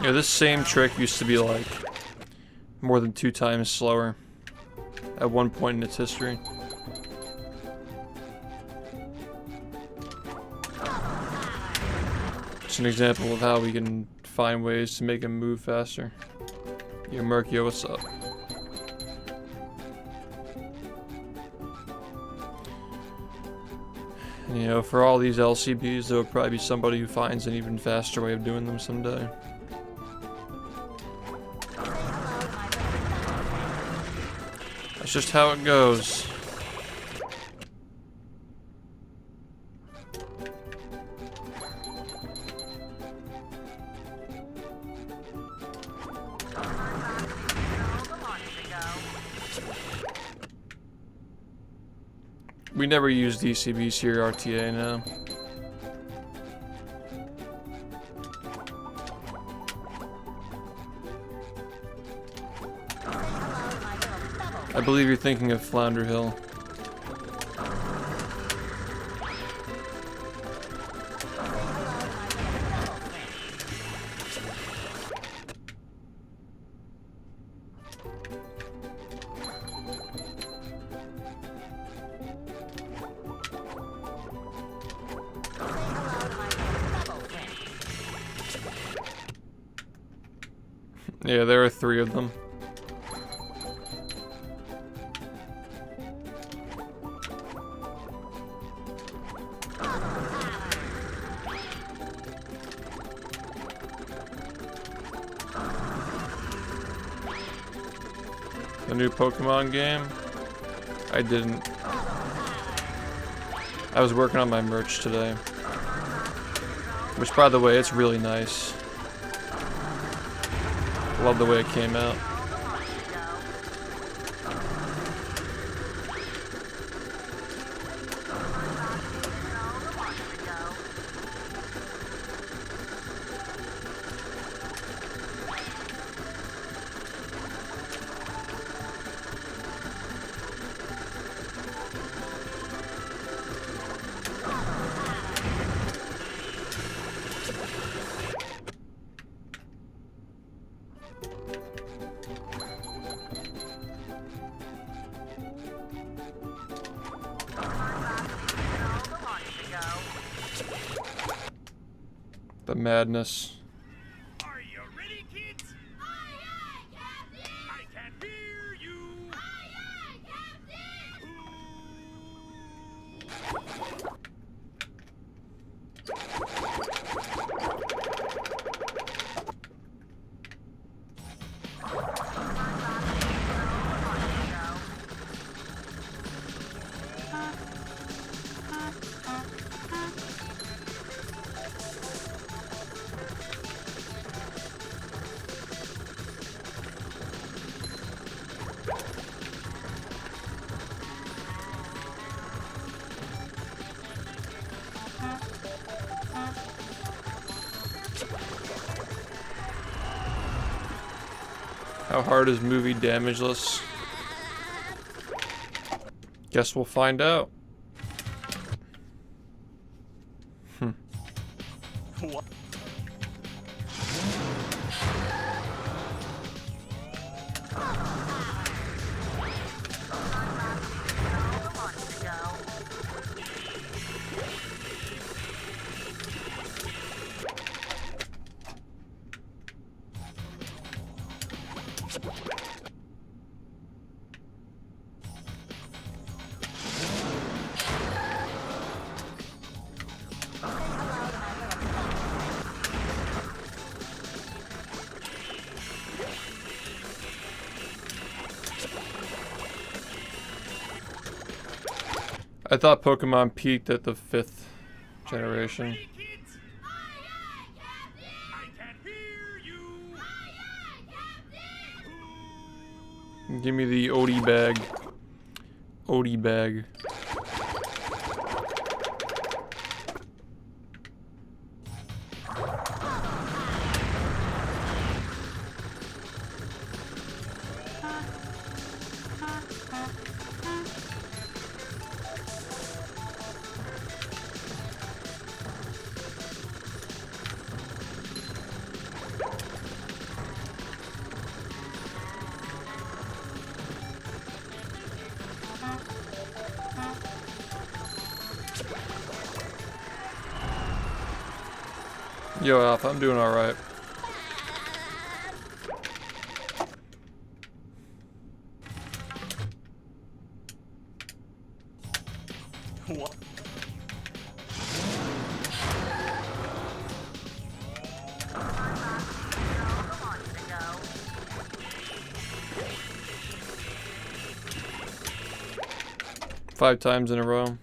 Yeah, this same trick used to be like more than 2 times slower at one point in its history. It's an example of how we can find ways to make him move faster. Yo, Merkio, what's up? And, you know, for all these LCBs, there will probably be somebody who finds an even faster way of doing them someday. That's just how it goes. We never use DCBs here, RTA now. I believe you're thinking of Flounder Hill. Yeah, there are 3 of them. The new Pokemon game? I didn't. I was working on my merch today. Which, by the way, it's really nice. Love the way it came out. The madness. Are you ready, kids? Aye, aye, Captain! I can hear you. Aye, aye, Captain! How hard is movie Damageless? Guess we'll find out. I thought Pokemon peaked at the 5th generation. Ready, kids? Aye, aye, Captain! I can hear you. Aye, aye, Captain! Give me the Odie bag. Odie bag. Yo, Alpha, I'm doing alright. What? Five times in a row.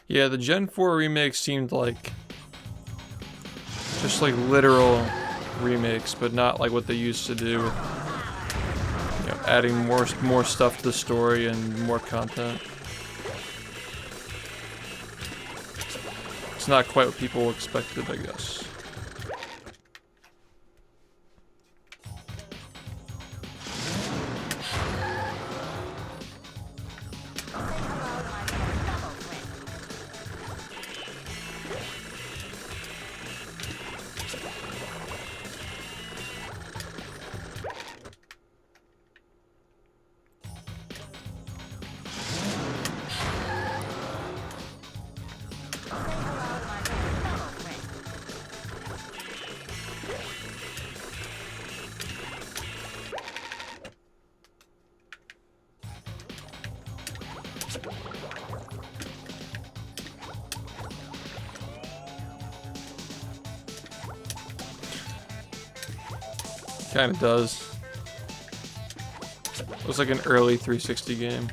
Yeah, the Gen 4 remakes seemed like just like literal remakes, but not like what they used to do with, you know, adding more stuff to the story and more content. It's not quite what people expected, I guess. Kinda does. Looks like an early 360 game.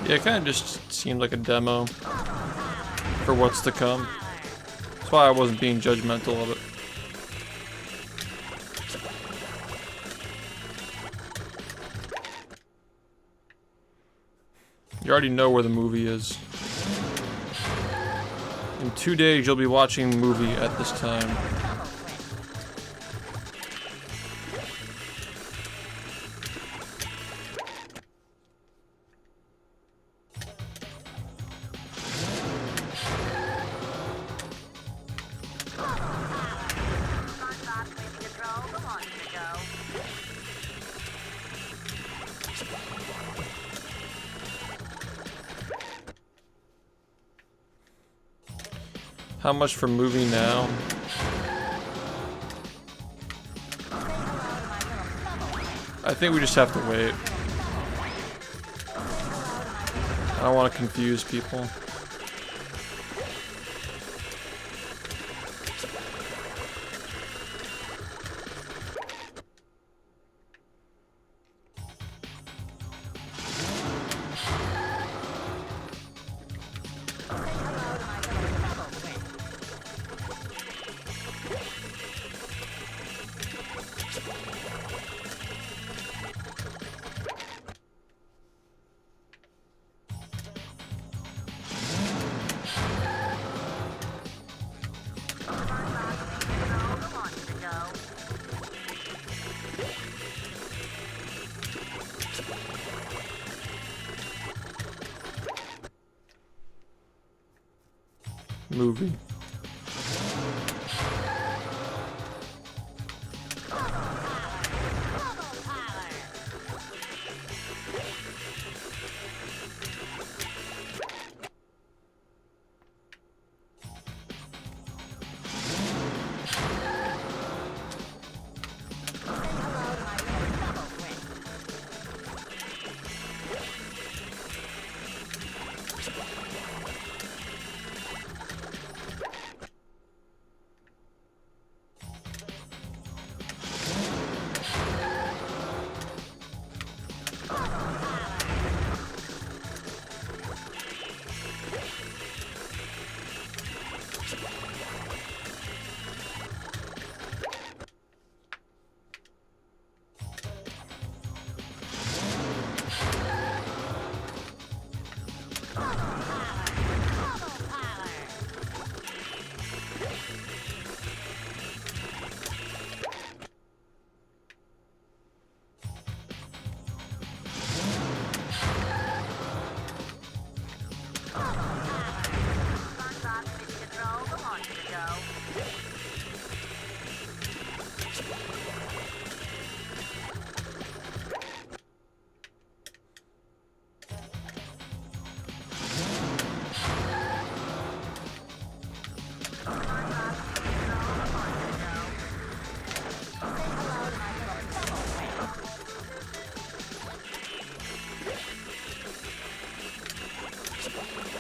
Yeah, it kind of just seemed like a demo for what's to come. That's why I wasn't being judgmental of it. You already know where the movie is. In 2 days, you'll be watching the movie at this time. How much for movie now? I think we just have to wait. I don't want to confuse people. movie.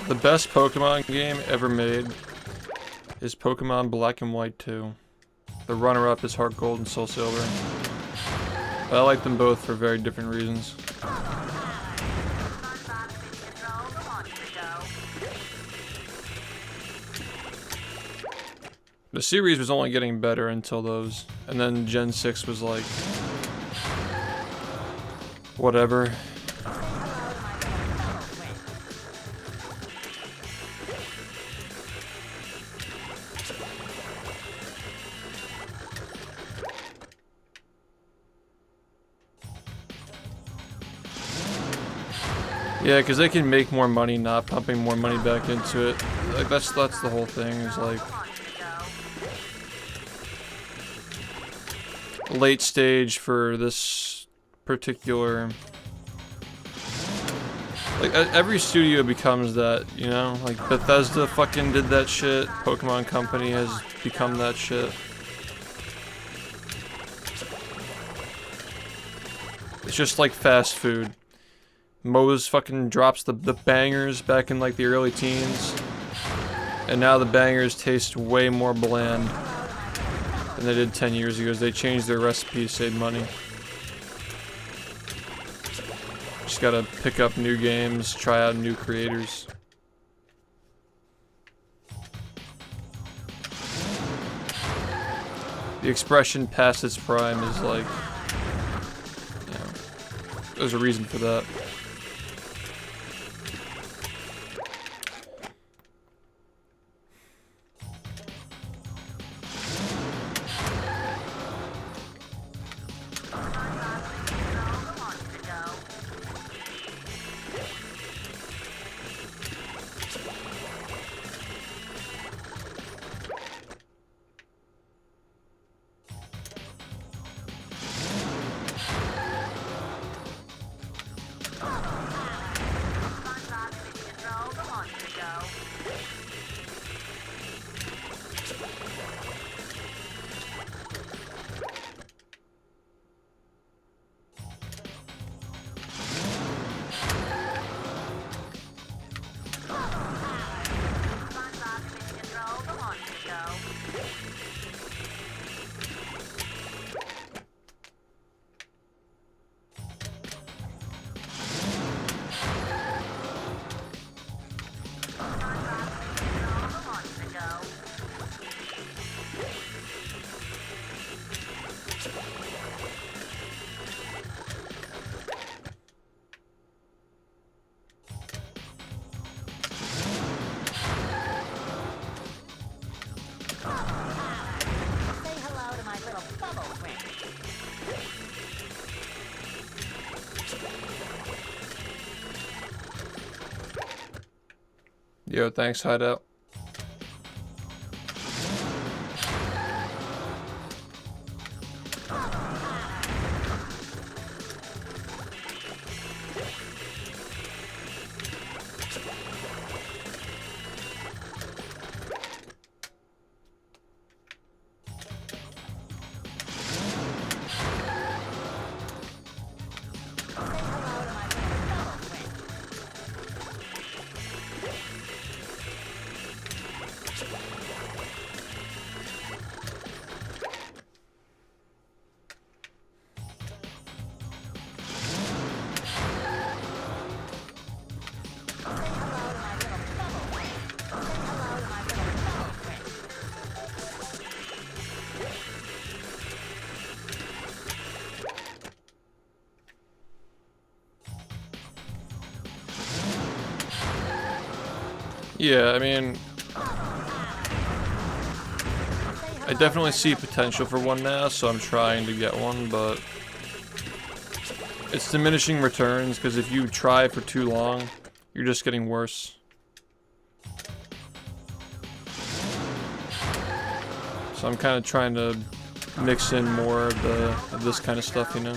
The best Pokemon game ever made is Pokemon Black and White 2. The runner-up is Heart Gold and Soul Silver. But I like them both for very different reasons. The series was only getting better until those, and then Gen 6 was like, whatever. Yeah, because they can make more money not pumping more money back into it. Like that's the whole thing, is like late stage for this particular, like every studio becomes that, you know? Like Bethesda fucking did that shit. Pokemon Company has become that shit. It's just like fast food. Moe's fucking drops the bangers back in like the early teens, and now the bangers taste way more bland than they did 10 years ago. They changed their recipe to save money. Just gotta pick up new games, try out new creators. The expression past its prime is like, you know, there's a reason for that. Yo, thanks, Hideout. Yeah, I mean, I definitely see potential for one now, so I'm trying to get one, but it's diminishing returns, because if you try for too long, you're just getting worse. So I'm kind of trying to mix in more of this kind of stuff, you know?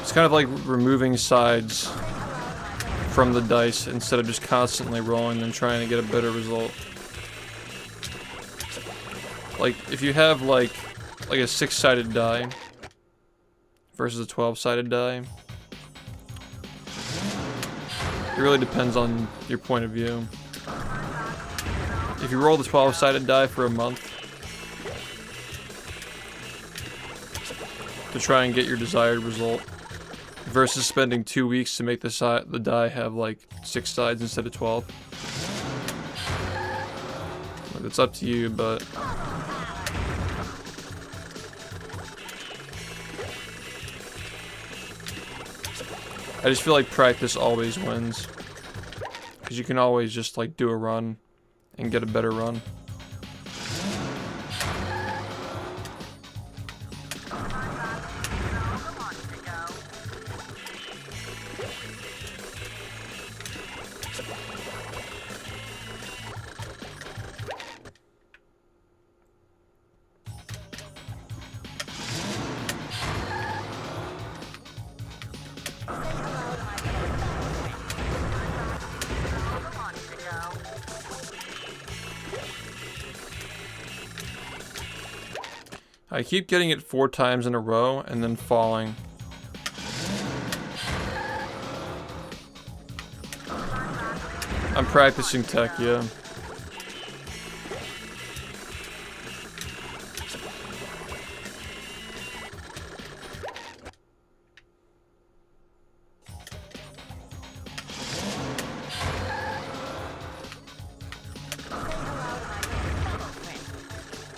It's kind of like removing sides from the dice instead of just constantly rolling and trying to get a better result. Like, if you have like a 6-sided die versus a 12-sided die, it really depends on your point of view. If you roll the 12-sided die for a month to try and get your desired result, versus spending 2 weeks to make the die have like 6 sides instead of 12. Like, it's up to you, but I just feel like practice always wins, because you can always just like do a run and get a better run. I keep getting it 4 times in a row and then falling. I'm practicing tech, yeah.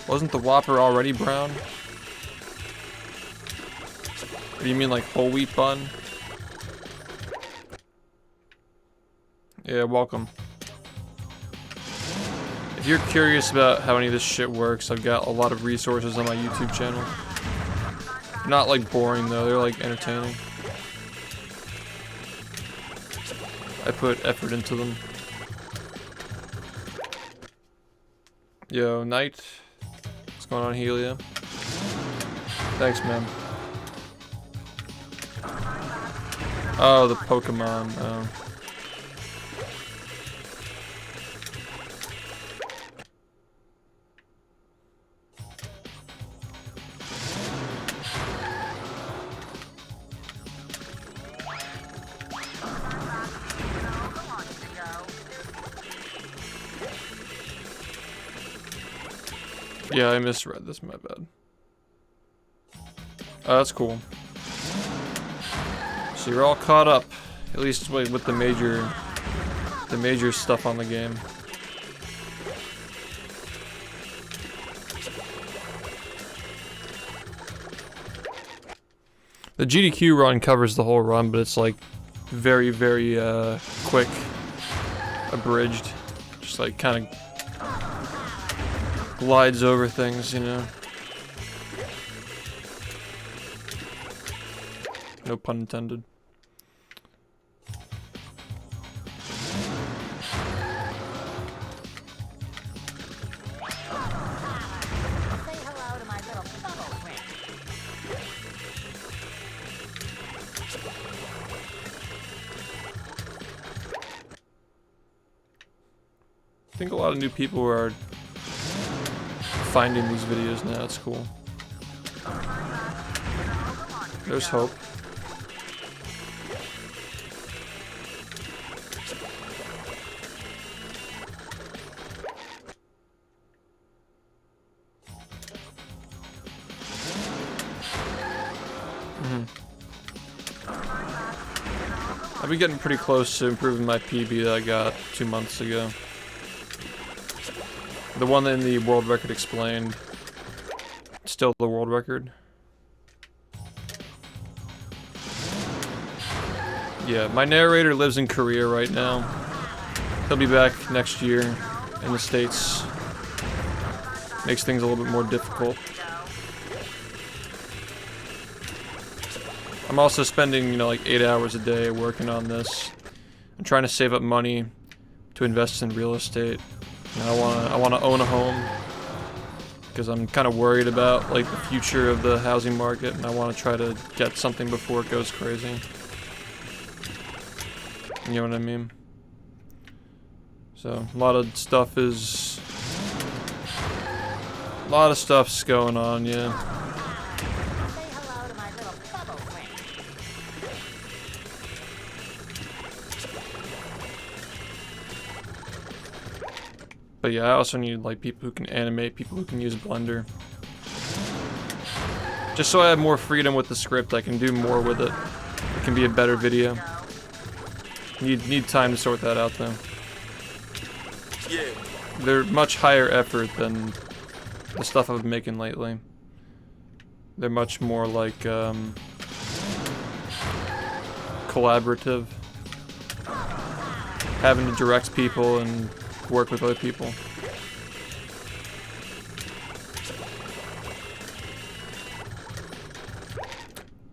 Wasn't the Whopper already brown? Or do you mean like whole wheat bun? Yeah, welcome. If you're curious about how any of this shit works, I've got a lot of resources on my YouTube channel. They're not like boring though, they're like entertaining. I put effort into them. Yo, Knight. What's going on, Helia? Thanks, man. Oh, the Pokemon. Oh. Yeah, I misread this, my bad. Oh, that's cool. So you're all caught up, at least with the major stuff on the game. The GDQ run covers the whole run, but it's like very, very quick, abridged, just like kind of glides over things, you know. No pun intended. Say hello to my little bubble friend. I think a lot of new people are finding these videos now. It's cool. There's hope. I've been getting pretty close to improving my PB that I got 2 months ago. The one in the world record explained. Still the world record. Yeah, my narrator lives in Korea right now. He'll be back next year in the States. Makes things a little bit more difficult. I'm also spending, you know, like 8 hours a day working on this. I'm trying to save up money to invest in real estate. And I wanna own a home because I'm kind of worried about like the future of the housing market, and I want to try to get something before it goes crazy. You know what I mean? So a lot of stuff's going on, yeah. Say hello to my little bubble friend. But yeah, I also need like people who can animate, people who can use Blender. Just so I have more freedom with the script, I can do more with it. It can be a better video. Need time to sort that out though. Yeah. They're much higher effort than the stuff I've been making lately. They're much more like collaborative. Having to direct people and work with other people.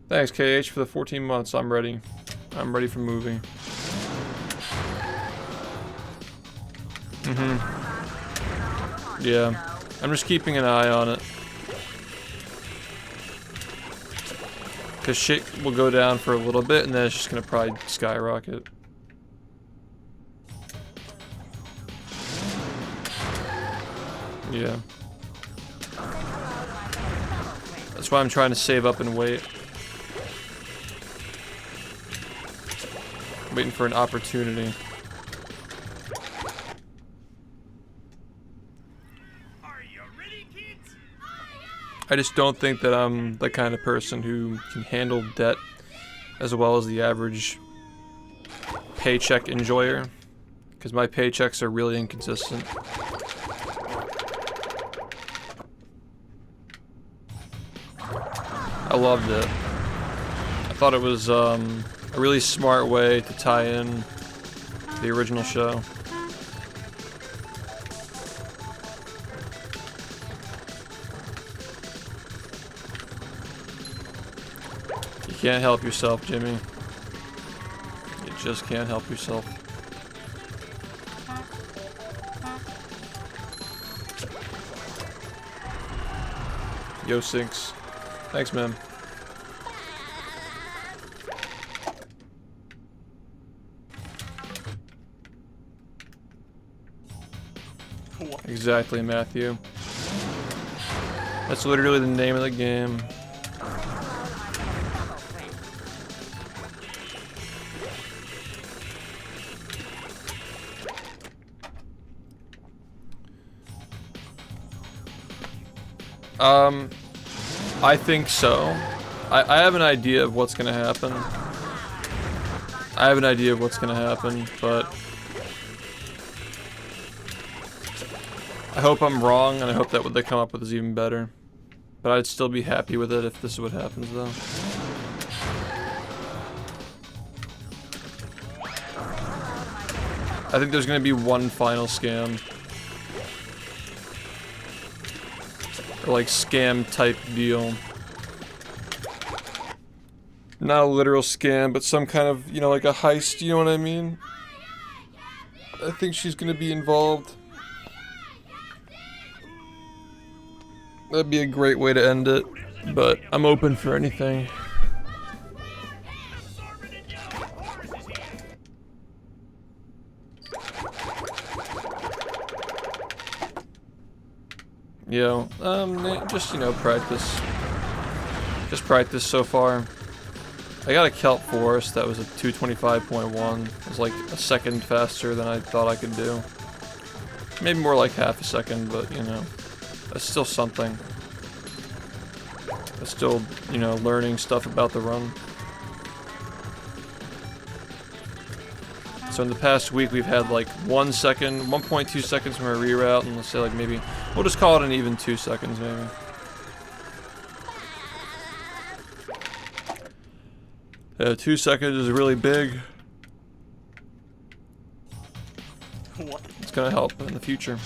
Thanks KH for the 14 months. I'm ready. I'm ready for movie. Yeah. I'm just keeping an eye on it. Cause shit will go down for a little bit and then it's just gonna probably skyrocket. Yeah. That's why I'm trying to save up and wait. Waiting for an opportunity. Are you ready, kids? I just don't think that I'm the kind of person who can handle debt as well as the average paycheck enjoyer. Because my paychecks are really inconsistent. I loved it. I thought it was a really smart way to tie in the original show. You can't help yourself, Jimmy. You just can't help yourself. Yo, Sinks. Thanks, man. Exactly, Matthew. That's literally the name of the game. I think so. I have an idea of what's gonna happen. But I hope I'm wrong, and I hope that what they come up with is even better. But I'd still be happy with it if this is what happens, though. I think there's gonna be one final scam. Or like scam type deal. Not a literal scam, but some kind of, you know, like a heist, you know what I mean? I think she's gonna be involved. That'd be a great way to end it, but I'm open for anything. Yo, just, you know, practice. Just practice so far. I got a Kelp Forest that was a 225.1. It was like a second faster than I thought I could do. Maybe more like half a second, but, you know, that's still something. That's still, you know, learning stuff about the run. So in the past week, we've had like 1 second, 1.2 seconds from a reroute, and let's say like maybe, we'll just call it an even 2 seconds maybe. Yeah, 2 seconds is really big. What? It's gonna help in the future.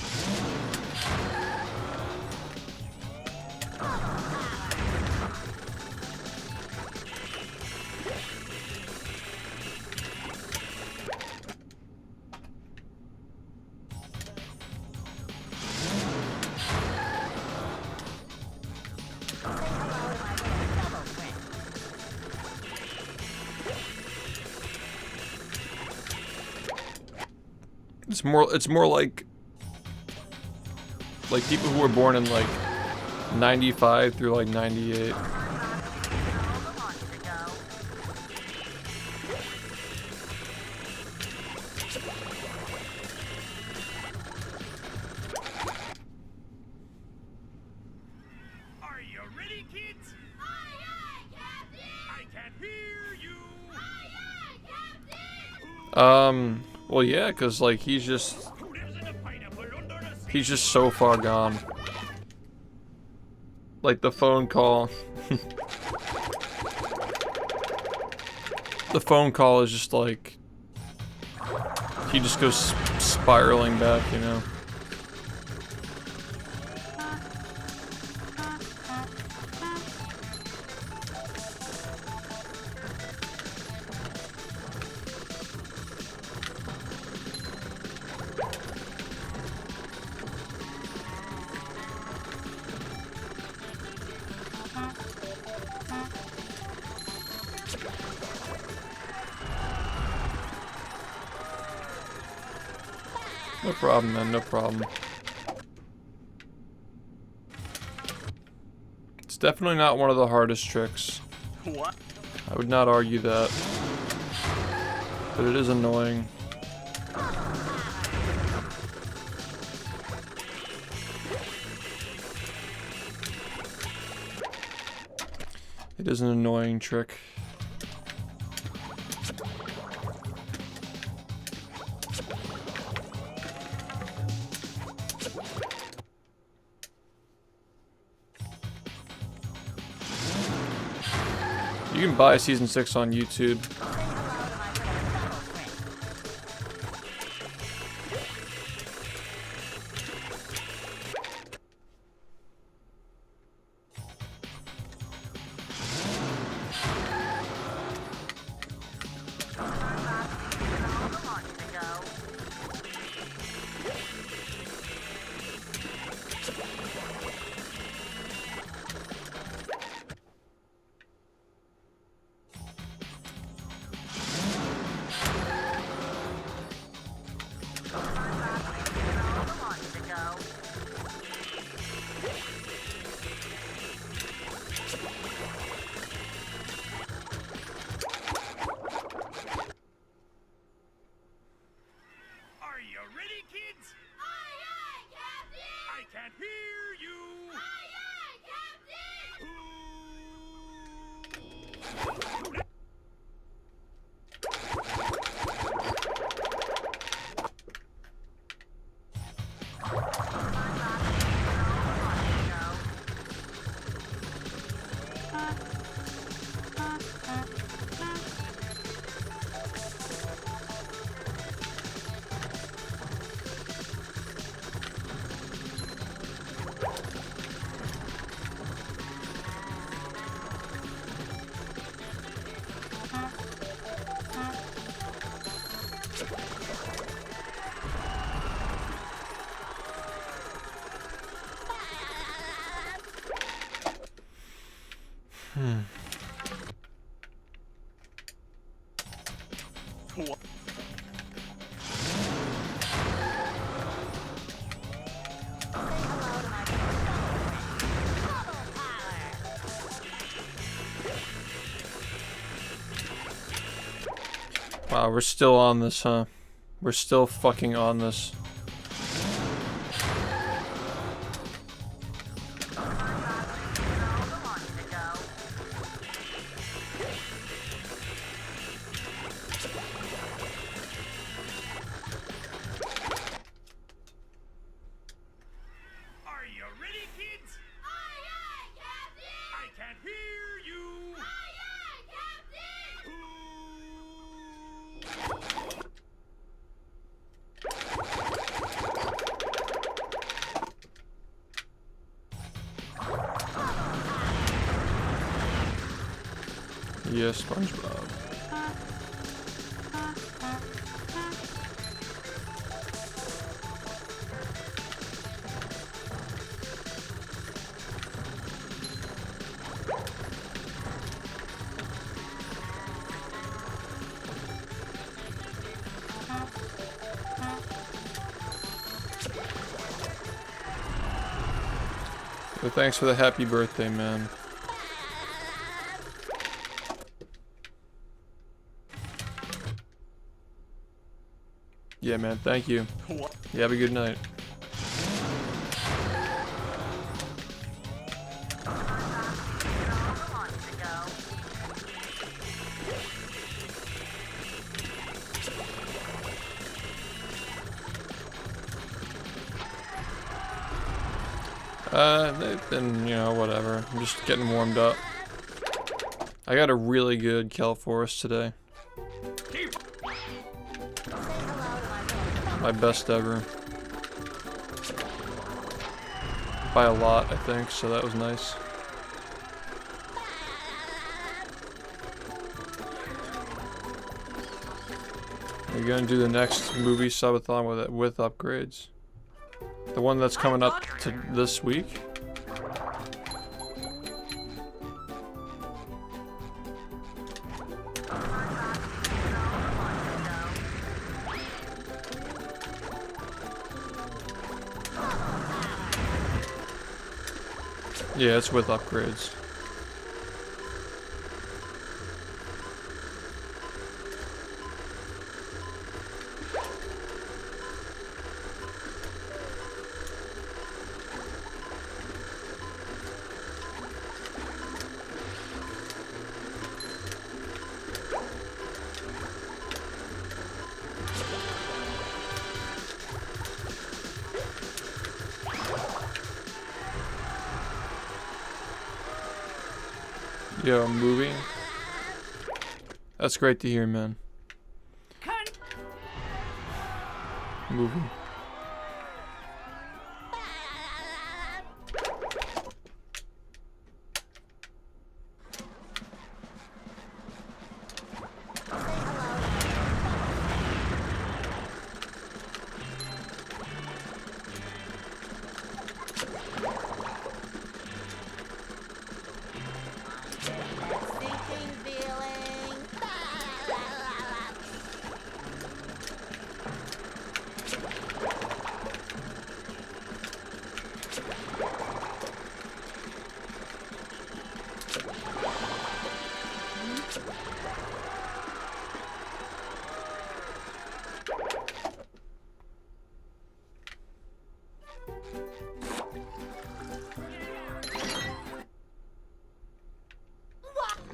It's more like people who were born in like 95 through like 98. Are you ready, kids? Aye, aye, Captain! I can hear you! Aye, aye, Captain! Well, yeah, cause like he's just Who lives in a pineapple under the sea? he's just so far gone. Like the phone call. The phone call is just like he just goes spiraling back, you know. No problem, man, no problem. It's definitely not one of the hardest tricks. What? I would not argue that. But it is annoying. It is an annoying trick. You can buy Season 6 on YouTube. Are you ready, kids? Aye, aye, Captain! I can hear you! Aye, aye, Captain! What? Wow, we're still on this, huh? We're still fucking on this. Yeah, SpongeBob. Well, thanks for the happy birthday, man. Yeah, man, thank you. You have a good night. They've been, you know, whatever. I'm just getting warmed up. I got a really good Cal Forest today. My best ever. By a lot, I think, so that was nice. We're gonna do the next movie subathon with upgrades. The one that's coming up to this week. Yeah, it's with upgrades. Yo, movie. That's great to hear, man. Movie.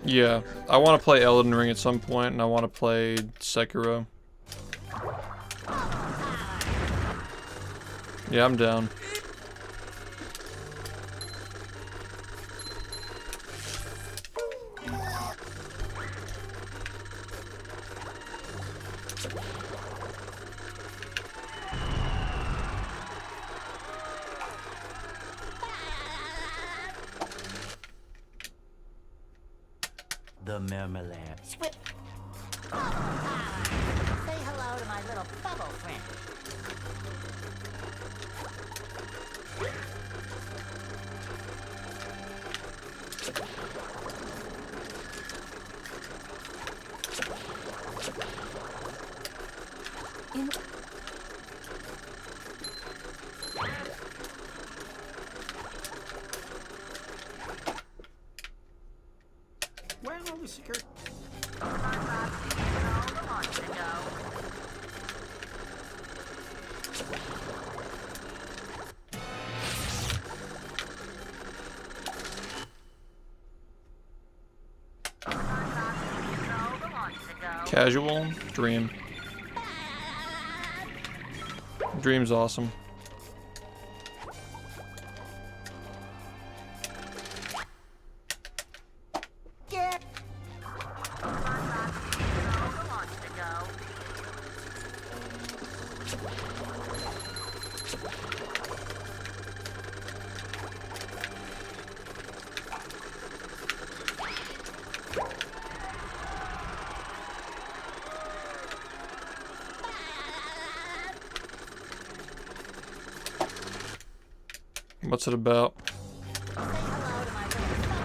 Yeah, I want to play Elden Ring at some point, and I want to play Sekiro. Yeah, I'm down. The marmalade. Say hello to my little bubble friend. Where are all the security? Casual? Dream. Dream's awesome. What's it about?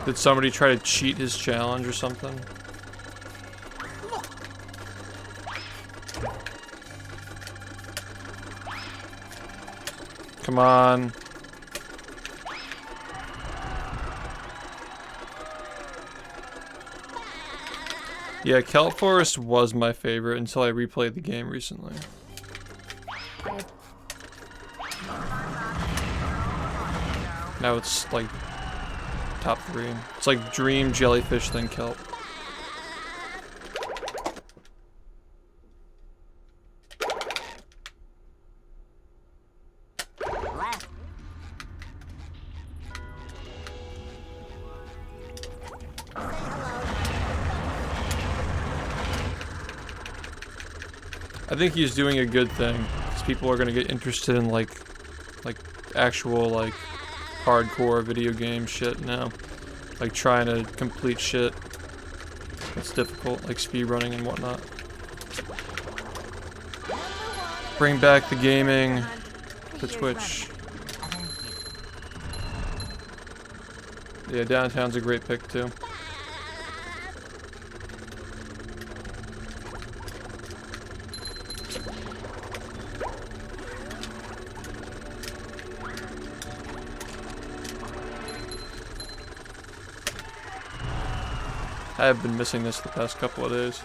Did somebody try to cheat his challenge or something? Come on. Yeah, Kelp Forest was my favorite until I replayed the game recently. Now it's like top 3. It's like Dream, Jellyfish, then Kelp. I think he's doing a good thing, because people are gonna get interested in like actual like hardcore video game shit now, like trying to complete shit that's difficult, like speedrunning and whatnot. Bring back the gaming to Twitch. Yeah, downtown's a great pick too. I have been missing this the past couple of days.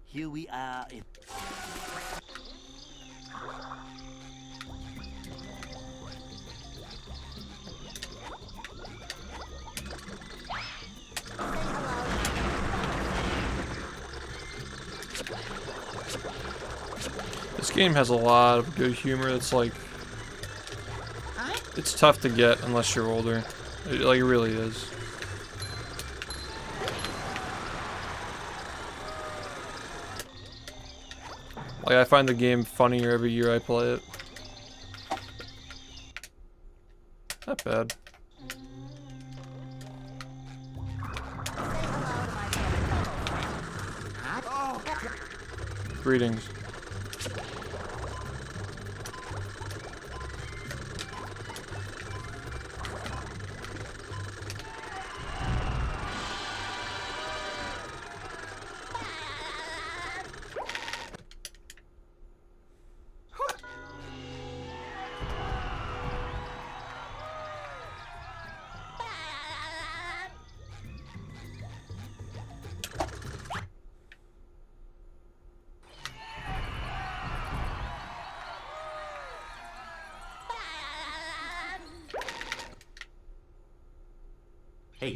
Here we are in This game has a lot of good humor. It's like, it's tough to get unless you're older. It really is. Like, I find the game funnier every year I play it. Not bad. Greetings. Hey.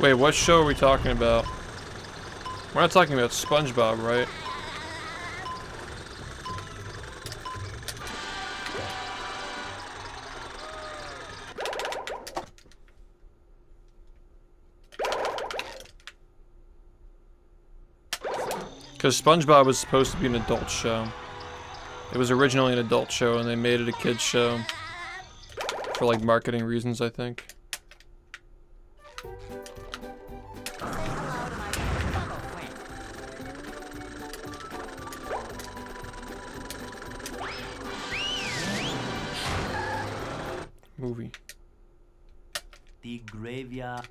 Wait, what show are we talking about? We're not talking about SpongeBob, right? Because SpongeBob was supposed to be an adult show. It was originally an adult show and they made it a kid's show. For like marketing reasons, I think. Movie. The graveyard.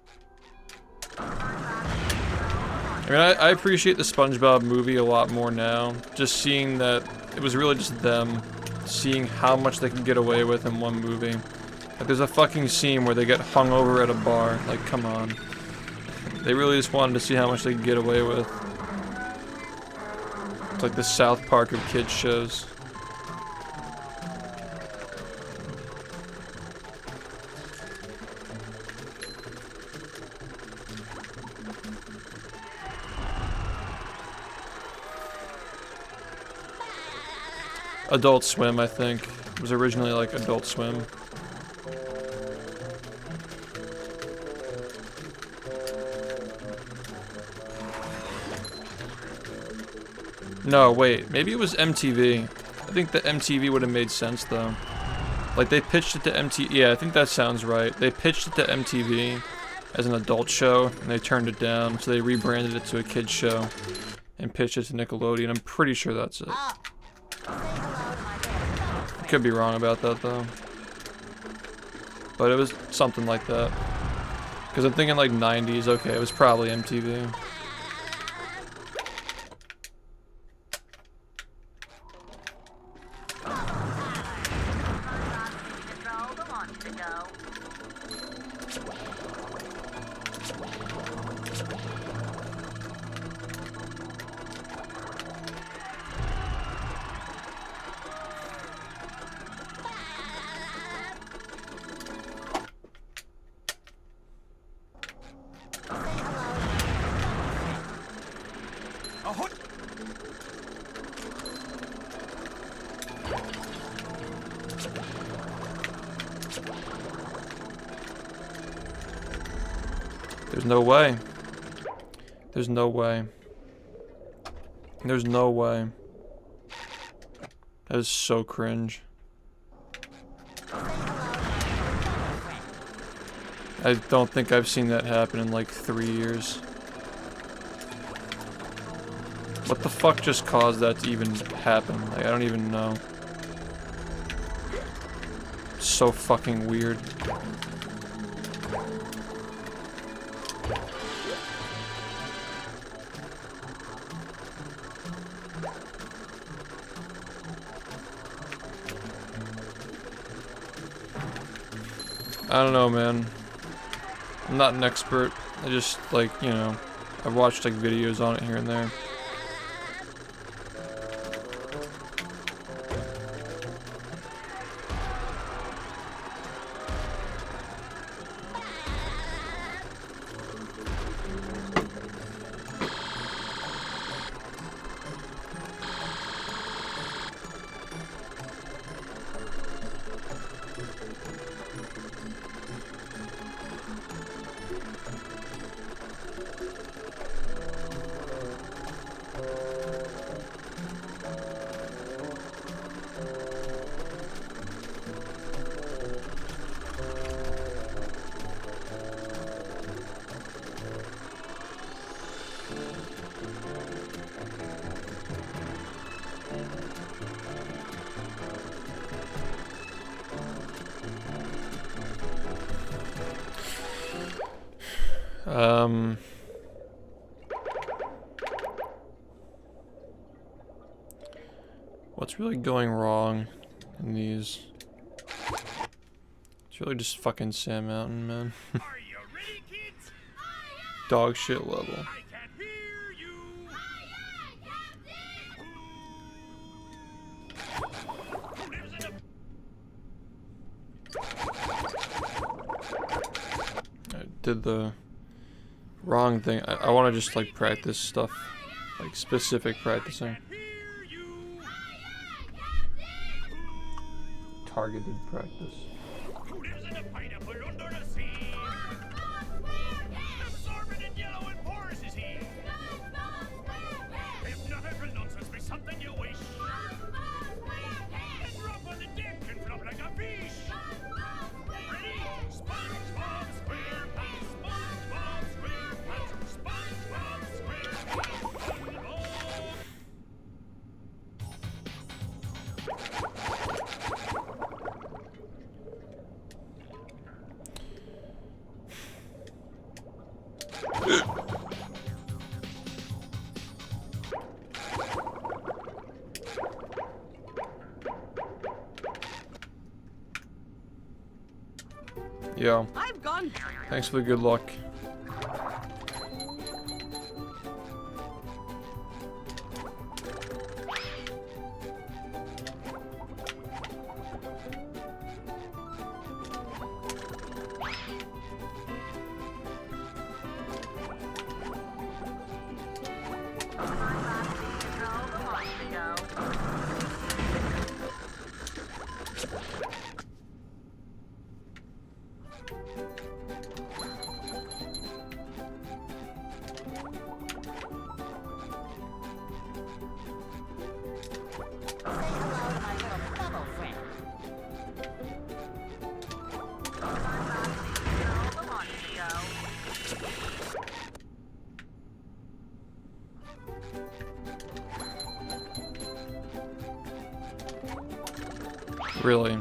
I mean, I appreciate the SpongeBob movie a lot more now. Just seeing that it was really just them seeing how much they can get away with in one movie. Like, there's a fucking scene where they get hung over at a bar. Like, come on. They really just wanted to see how much they could get away with. It's like the South Park of kids shows. Adult Swim, I think. It was originally like Adult Swim. No, wait. Maybe it was MTV. I think that MTV would have made sense, though. Like, they pitched it to MTV. Yeah, I think that sounds right. They pitched it to MTV as an adult show, and they turned it down, so they rebranded it to a kid's show and pitched it to Nickelodeon. I'm pretty sure that's it. Could be wrong about that, though. But it was something like that. Because I'm thinking, like, 90s. Okay, it was probably MTV. There's no way. There's no way. There's no way. That is so cringe. I don't think I've seen that happen in like 3 years. What the fuck just caused that to even happen? Like, I don't even know. So fucking weird. I don't know, man. I'm not an expert. I just, like, you know, I've watched, like, videos on it here and there. What's really going wrong in these? It's really just fucking Sand Mountain, man. Are you ready, kids? Dog shit level. I can hear you. Who lives in a I did the Wrong thing. I want to just like practice stuff, like specific practicing. Hear you. Targeted practice. Who lives in a pineapple under the sea? Absorbent and yellow and porous is he. Hypnotic nonsense be something you wish. And rub on the dick and flop like a fish. Ready? SpongeBob SquarePants. SpongeBob SquarePants. SpongeBob SquarePants. SpongeBob. Yo, I've gone. thanks for the good luck. Really?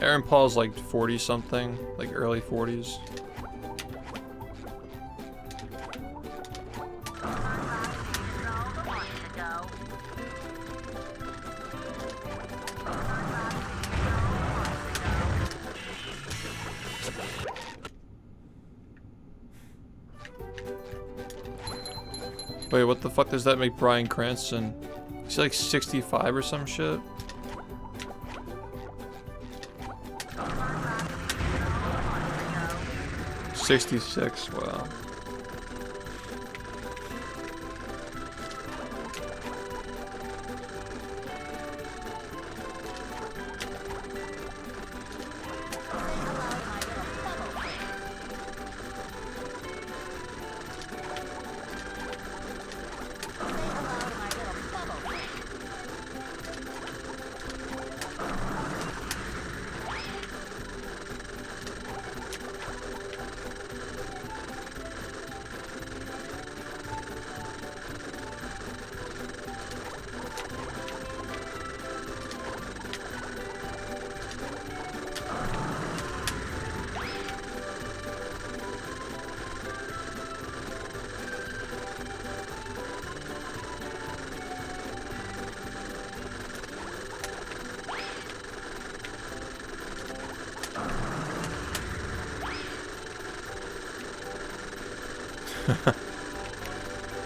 Aaron Paul's like 40 something, like early 40s. Wait, what the fuck does that make Bryan Cranston? Is he like 65 or some shit? $66, wow.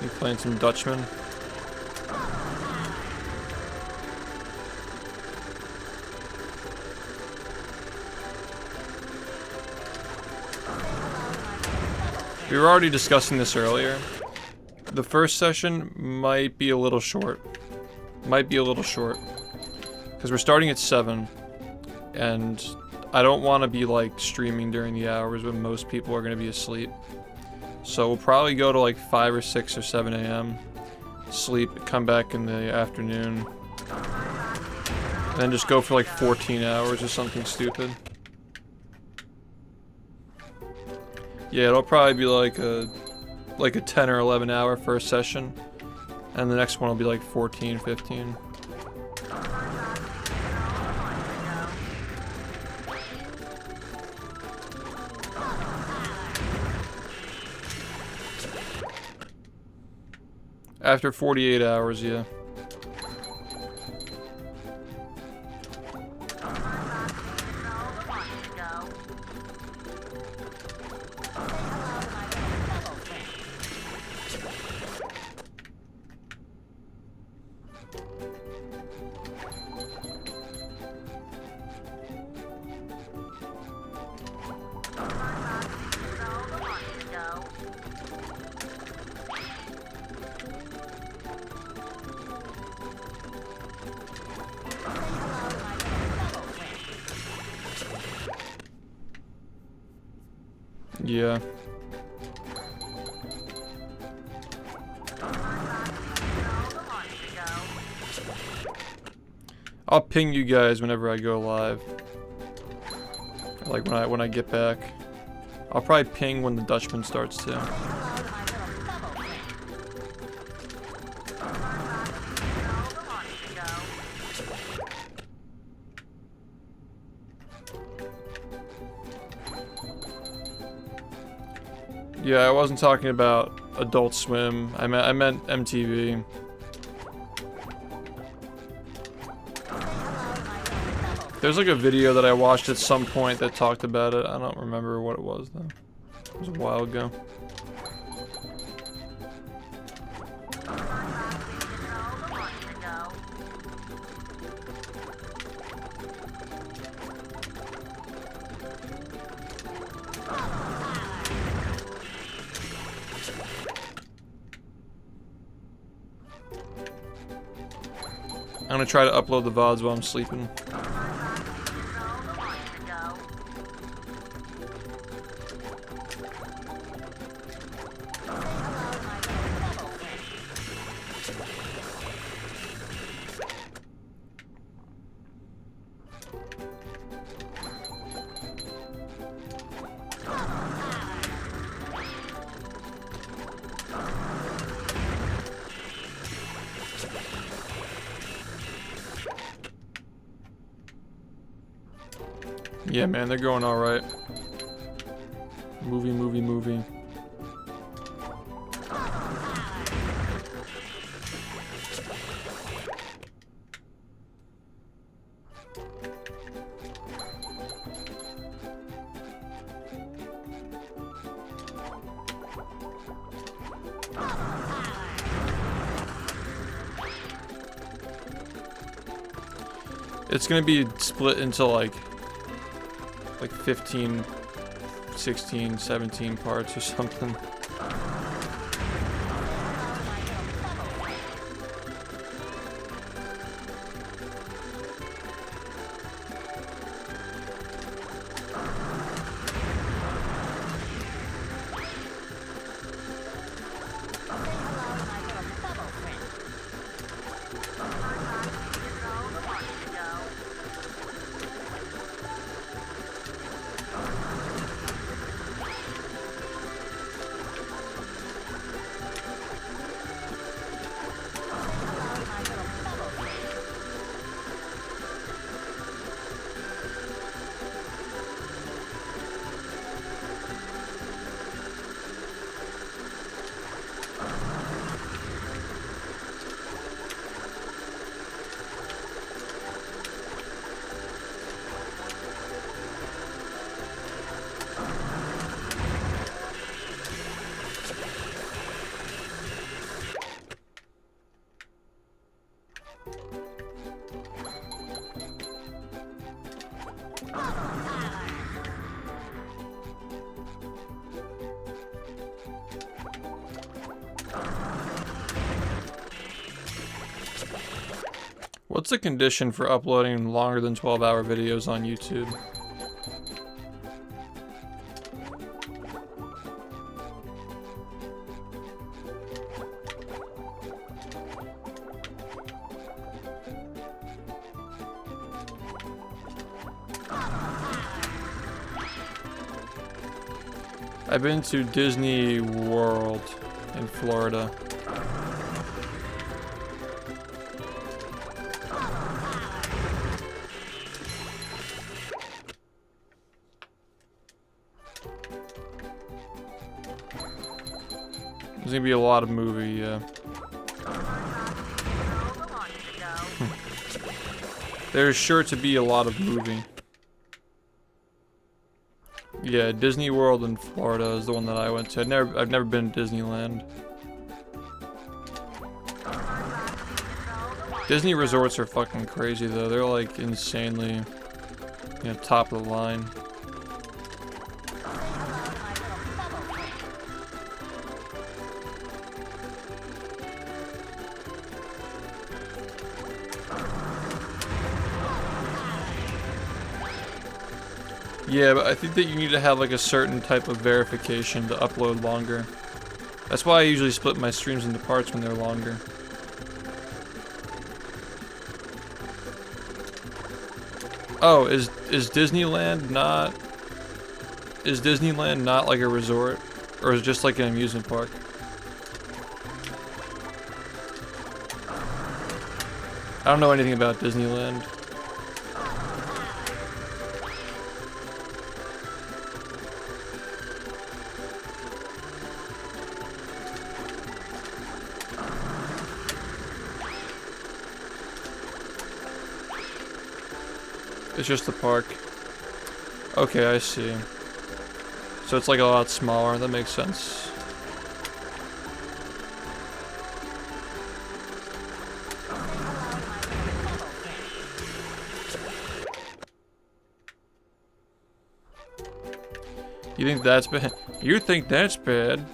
You playing some Dutchman? We were already discussing this earlier. The first session might be a little short. Because we're starting at 7. And I don't want to be like streaming during the hours when most people are going to be asleep. So we'll probably go to like 5 or 6 or 7 a.m. Sleep, come back in the afternoon. And then just go for like 14 hours or something stupid. Yeah, it'll probably be like a 10 or 11 hour first session. And the next one will be like 14, 15. After 48 hours, yeah. Yeah. I'll ping you guys whenever I go live. Like when I get back. I'll probably ping when the Dutchman starts too. Yeah, I wasn't talking about Adult Swim. I meant MTV. There's like a video that I watched at some point that talked about it. I don't remember what it was though. It was a while ago. I'm gonna try to upload the VODs while I'm sleeping. Yeah, man, they're going all right. Movie. It's gonna be split into like 15, 16, 17 parts or something. What's the condition for uploading longer than 12-hour videos on YouTube? I've been to Disney World in Florida. There's gonna be a lot of movie, yeah. There's sure to be a lot of movie. Yeah, Disney World in Florida is the one that I went to. I've never been to Disneyland. Disney resorts are fucking crazy though. They're like insanely, you know, top of the line. Yeah, but I think that you need to have like a certain type of verification to upload longer. That's why I usually split my streams into parts when they're longer. Oh, is Disneyland not... Is Disneyland not like a resort? Or is it just like an amusement park? I don't know anything about Disneyland. It's just the park. Okay, I see. So it's like a lot smaller, that makes sense. You think that's bad? You think that's bad?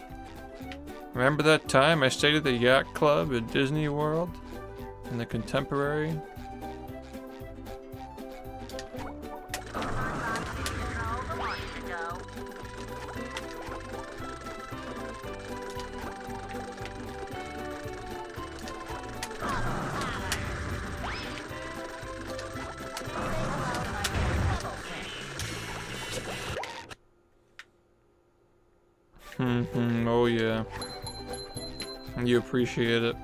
Remember that time I stayed at the yacht club at Disney World? In the Contemporary? Oh yeah. You appreciate it.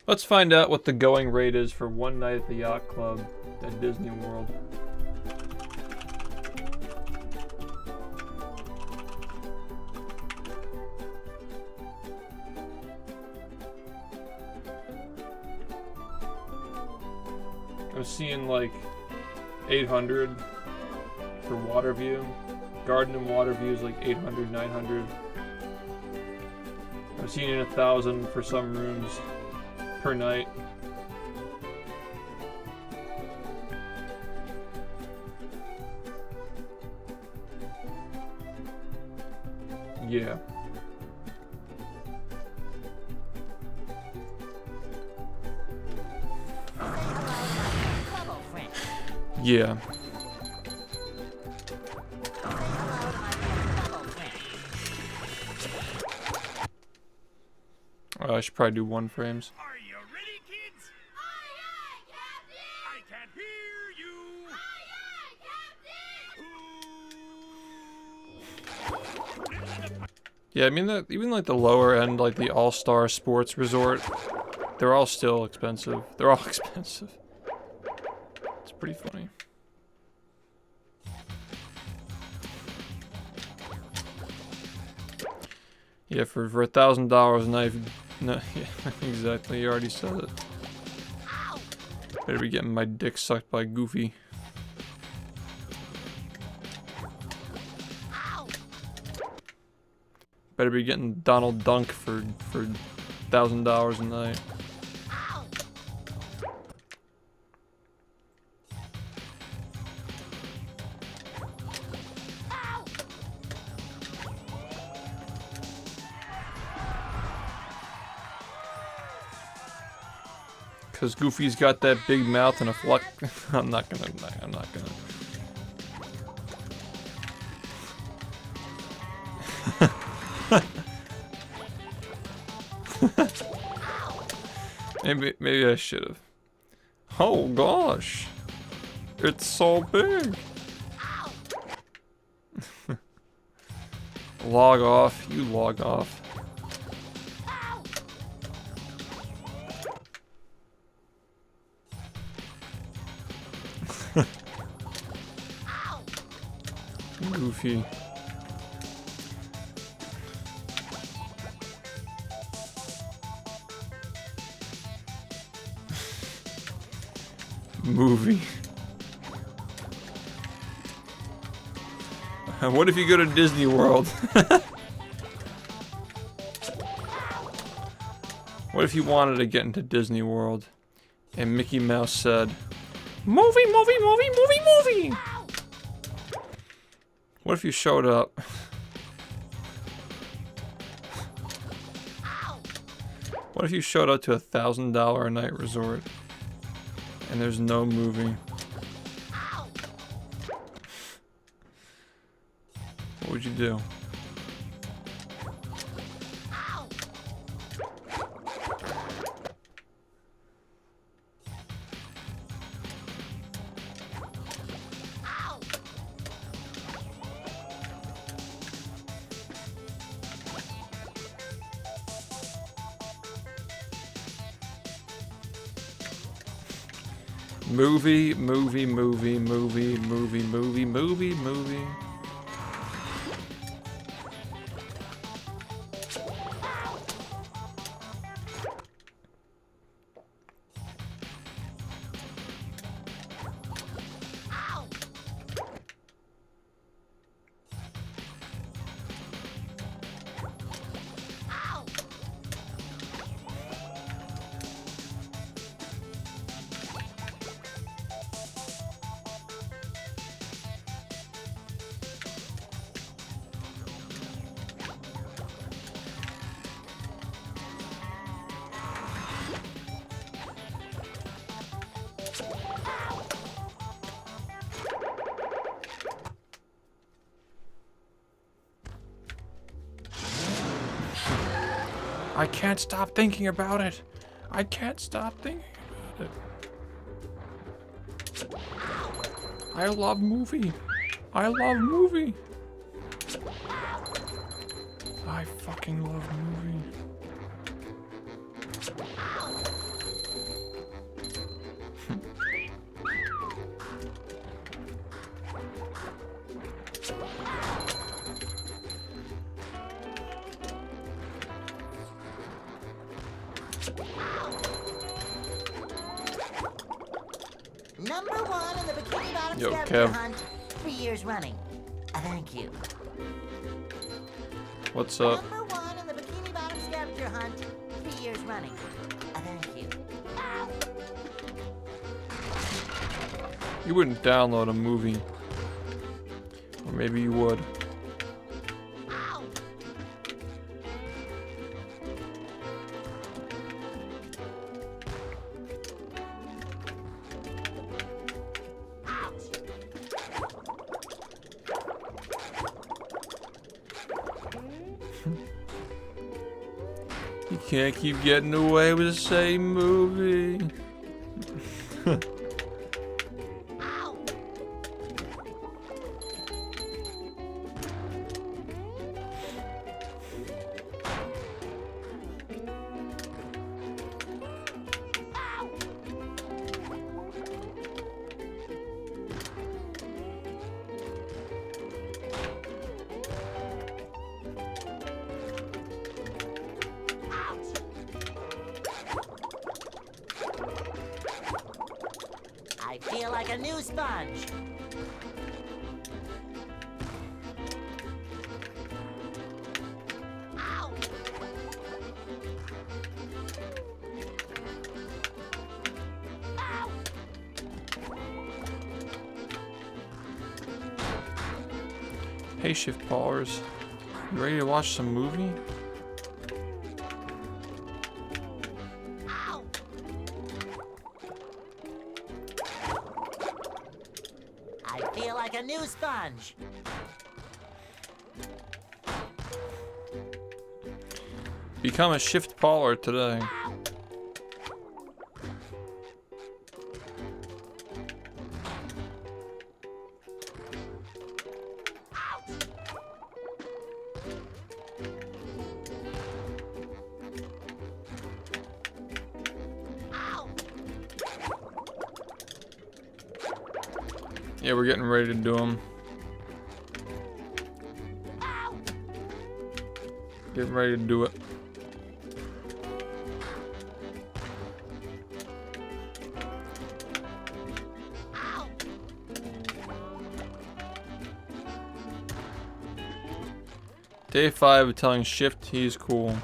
Let's find out what the going rate is for one night at the yacht club at Disney World. I'm seeing like 800 for Waterview. Garden and Waterview is like 800, 900. I'm seeing 1,000 for some rooms per night. Yeah. Yeah. Oh, I should probably do 1 frames. Are you ready, kids? I can't hear you. Yeah, I mean that even like the lower end, like the All-Star Sports Resort, they're all still expensive. They're all expensive. It's pretty funny. Yeah, for $1,000 a night. No, yeah, exactly. You already said it. Better be getting my dick sucked by Goofy. Better be getting Donald Dunk for $1,000 a night. Cause Goofy's got that big mouth and a fluck. I'm not gonna. Maybe I should have. Oh gosh, it's so big. Log off. You log off. Goofy. Movie. What if you go to Disney World? What if you wanted to get into Disney World and Mickey Mouse said, "Movie, movie, movie, movie, movie"? What if you showed up? What if you showed up to a $1,000 a night resort and there's no movie? What would you do? Movie. I can't stop thinking about it. I can't stop thinking about it. I love movie. I love movie. I fucking love movie. Number 1 in the Bikini Bottom Yo, scavenger Kev. hunt, 3 years running. Thank you. What's up? Number 1 in the Bikini Bottom scavenger hunt, 3 years running. Thank you. You wouldn't download a movie. Or maybe you would. You can't keep getting away with the same movie. I feel like a new sponge. Ow! Ow! Hey, shift ballers. You ready to watch some movie? Ow! I feel like a new sponge. Become a shift baller today. Yeah, we're getting ready to do them. Getting ready to do it. Day 5 of telling Shift he's cool.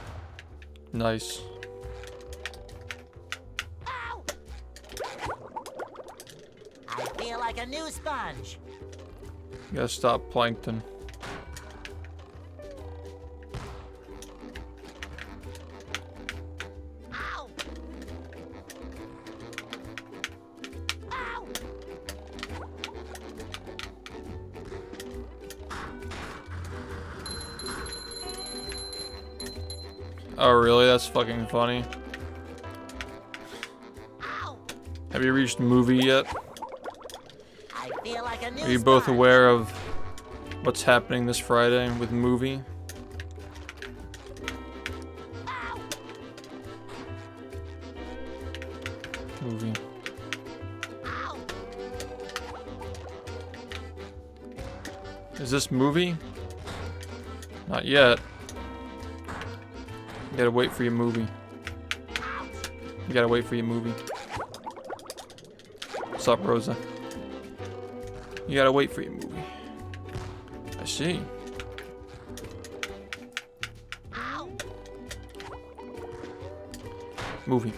Nice. I feel like a new sponge. You gotta stop plankton. Oh, really? That's fucking funny. Ow! Have you reached movie yet? I feel like a new Are you both sponge. aware of what's happening this Friday with movie? Ow! Movie. Ow! Is this movie? Not yet. You gotta wait for your movie. You gotta wait for your movie. What's up, Rosa? You gotta wait for your movie. I see. Ow! Movie.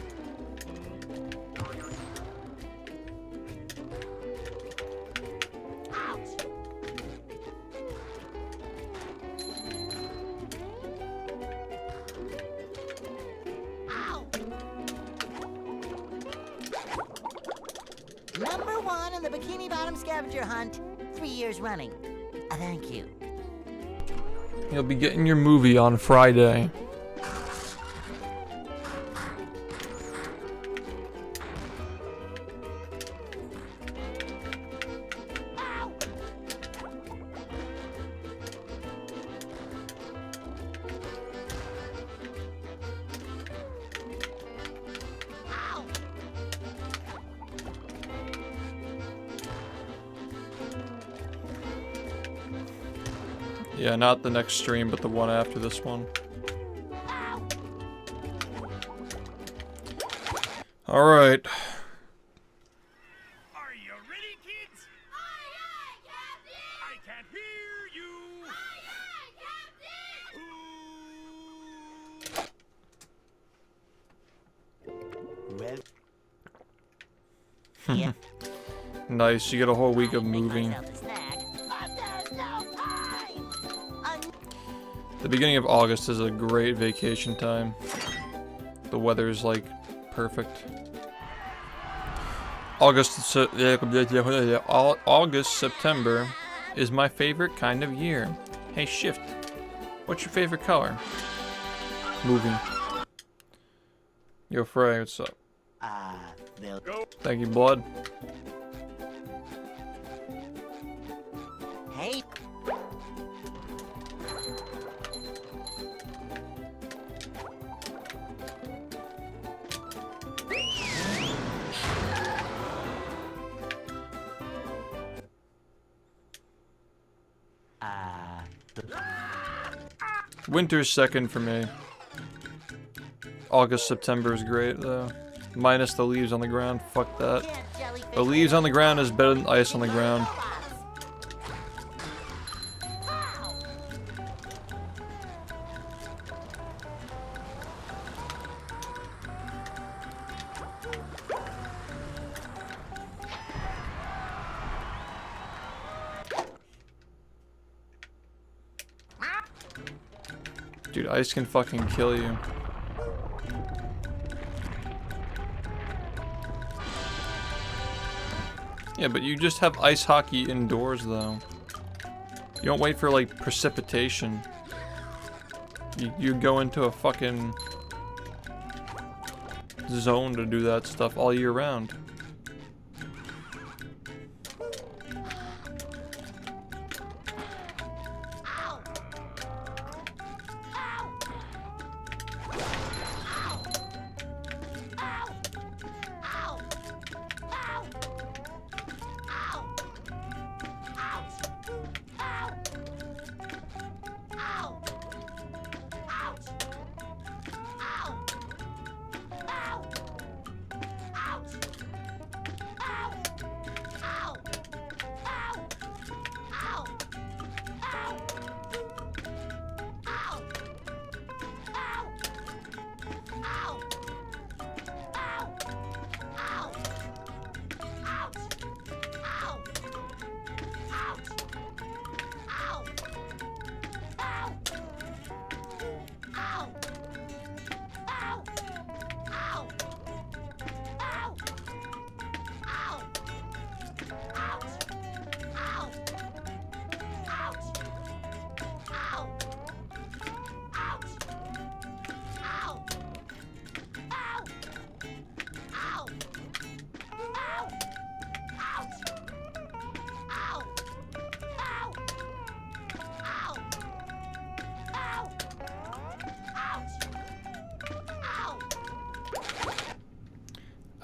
Ouch! Ow! Number 1 in the Bikini Bottom scavenger hunt, 3 years running. Thank you. You'll be getting your movie on Friday. Ow! Ow! Yeah, not the next stream, but the one after this one. Ow! Alright. Are you ready, kids? Aye, aye, Captain! I can't hear you! Aye, aye, Captain! Well, Nice, you get a whole week of Make moving. myself a snack, but there's no time. The beginning of August is a great vacation time. The weather's like perfect. August, September is my favorite kind of year. Hey, SHiFT, what's your favorite color? Moving. Yo, Frey, what's up? they'll Thank you, Blood. Hey, Winter's second for me. August, September is great though. Minus the leaves on the ground. Fuck that. can't jellyfish The leaves on the ground is better than ice on the ground. Ow! Dude, ice can fucking kill you. Yeah, but you just have ice hockey indoors though. You don't wait for like precipitation. You go into a fucking zone to do that stuff all year round. Ow! Ow! Ow! Ow! Ow! Ow! Ouch! Ow! Ow! Ouch! Ow! Ow! Ouch!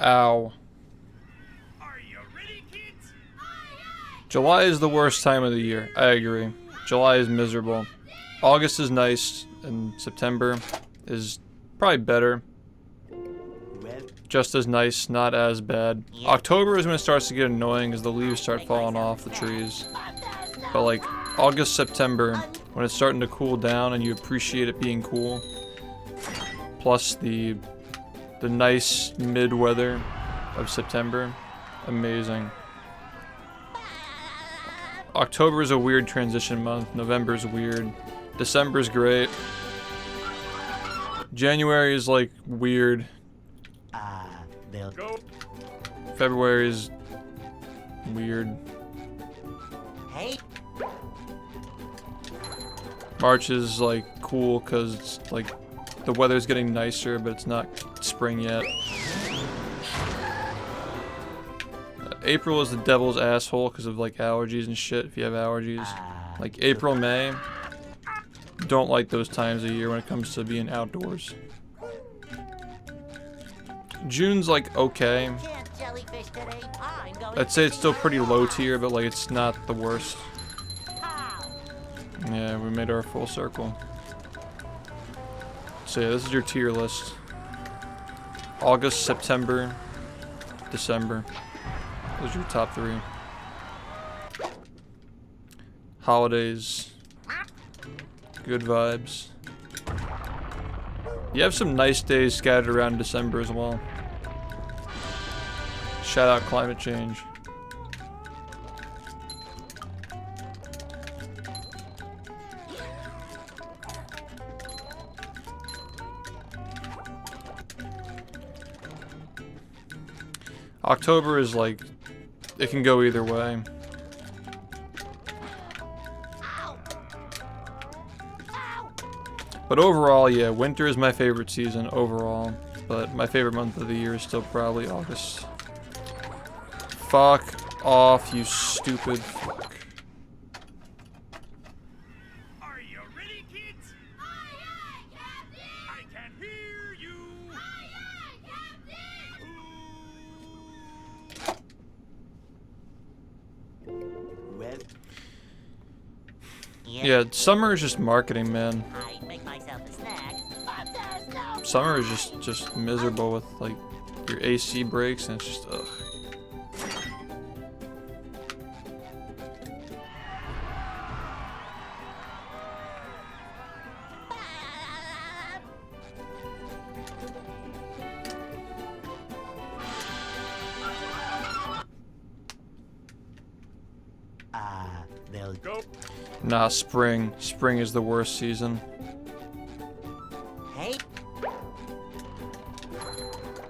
Ow. Are you ready, kids? July is the worst time of the year. I agree. July is miserable. August is nice, and September is probably better. Well, Just as nice, not as bad. October is when it starts to get annoying as the leaves start falling off the trees. But like August, September, when it's starting to cool down and you appreciate it being cool. Plus the nice mid-weather of September. Amazing. October is a weird transition month. November is weird. December is great. January is like weird. they'll Go. February is weird. Hey, March is like cool because it's like the weather's getting nicer, but it's not spring yet. April is the devil's asshole because of like allergies and shit. If you have allergies, like April, May, don't like those times of year when it comes to being outdoors. June's like okay. can't jellyfish today. I'm going I'd say it's still fishing pretty for low robots. tier, but like it's not the worst. How? Yeah, we made our full circle. So yeah, this is your tier list. August, September, December. Those are your top 3. Holidays. Good vibes. You have some nice days scattered around in December as well. Shout out climate change. October is like, it can go either way. But overall, yeah, winter is my favorite season overall. But my favorite month of the year is still probably August. Fuck off, you stupid fuck. Are you ready, kids? I can hear you. well, Yeah, summer is just marketing, man. I'd make myself a snack, but there's no Summer is just miserable with like your AC breaks and it's just ugh. they'll Go. Nah, spring. Spring is the worst season. Hey,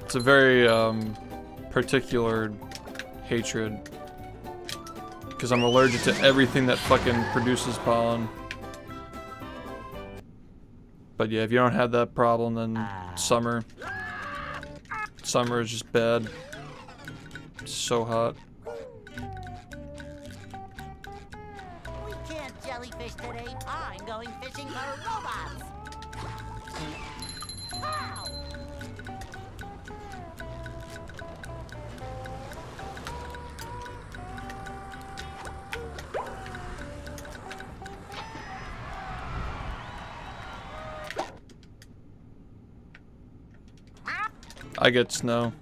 It's a very particular hatred. Because I'm allergic to everything that fucking produces pollen. But yeah, if you don't have that problem, then summer. Summer is just bad. It's so hot. we can't jellyfish today. I'm going fishing for robots. How? I get snow.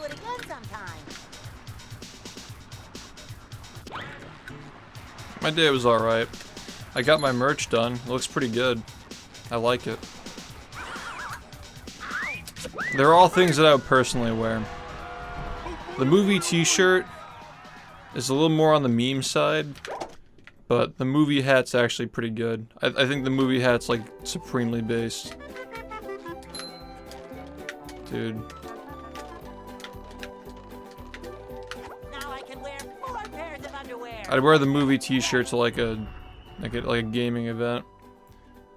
do it again sometime. My day was alright. I got my merch done. It looks pretty good. I like it. They're all things that I would personally wear. The movie t-shirt is a little more on the meme side, but the movie hat's actually pretty good. I think the movie hat's like supremely based. Dude. Now I can wear 4 pairs of underwear. I'd wear the movie t-shirt to like a gaming event.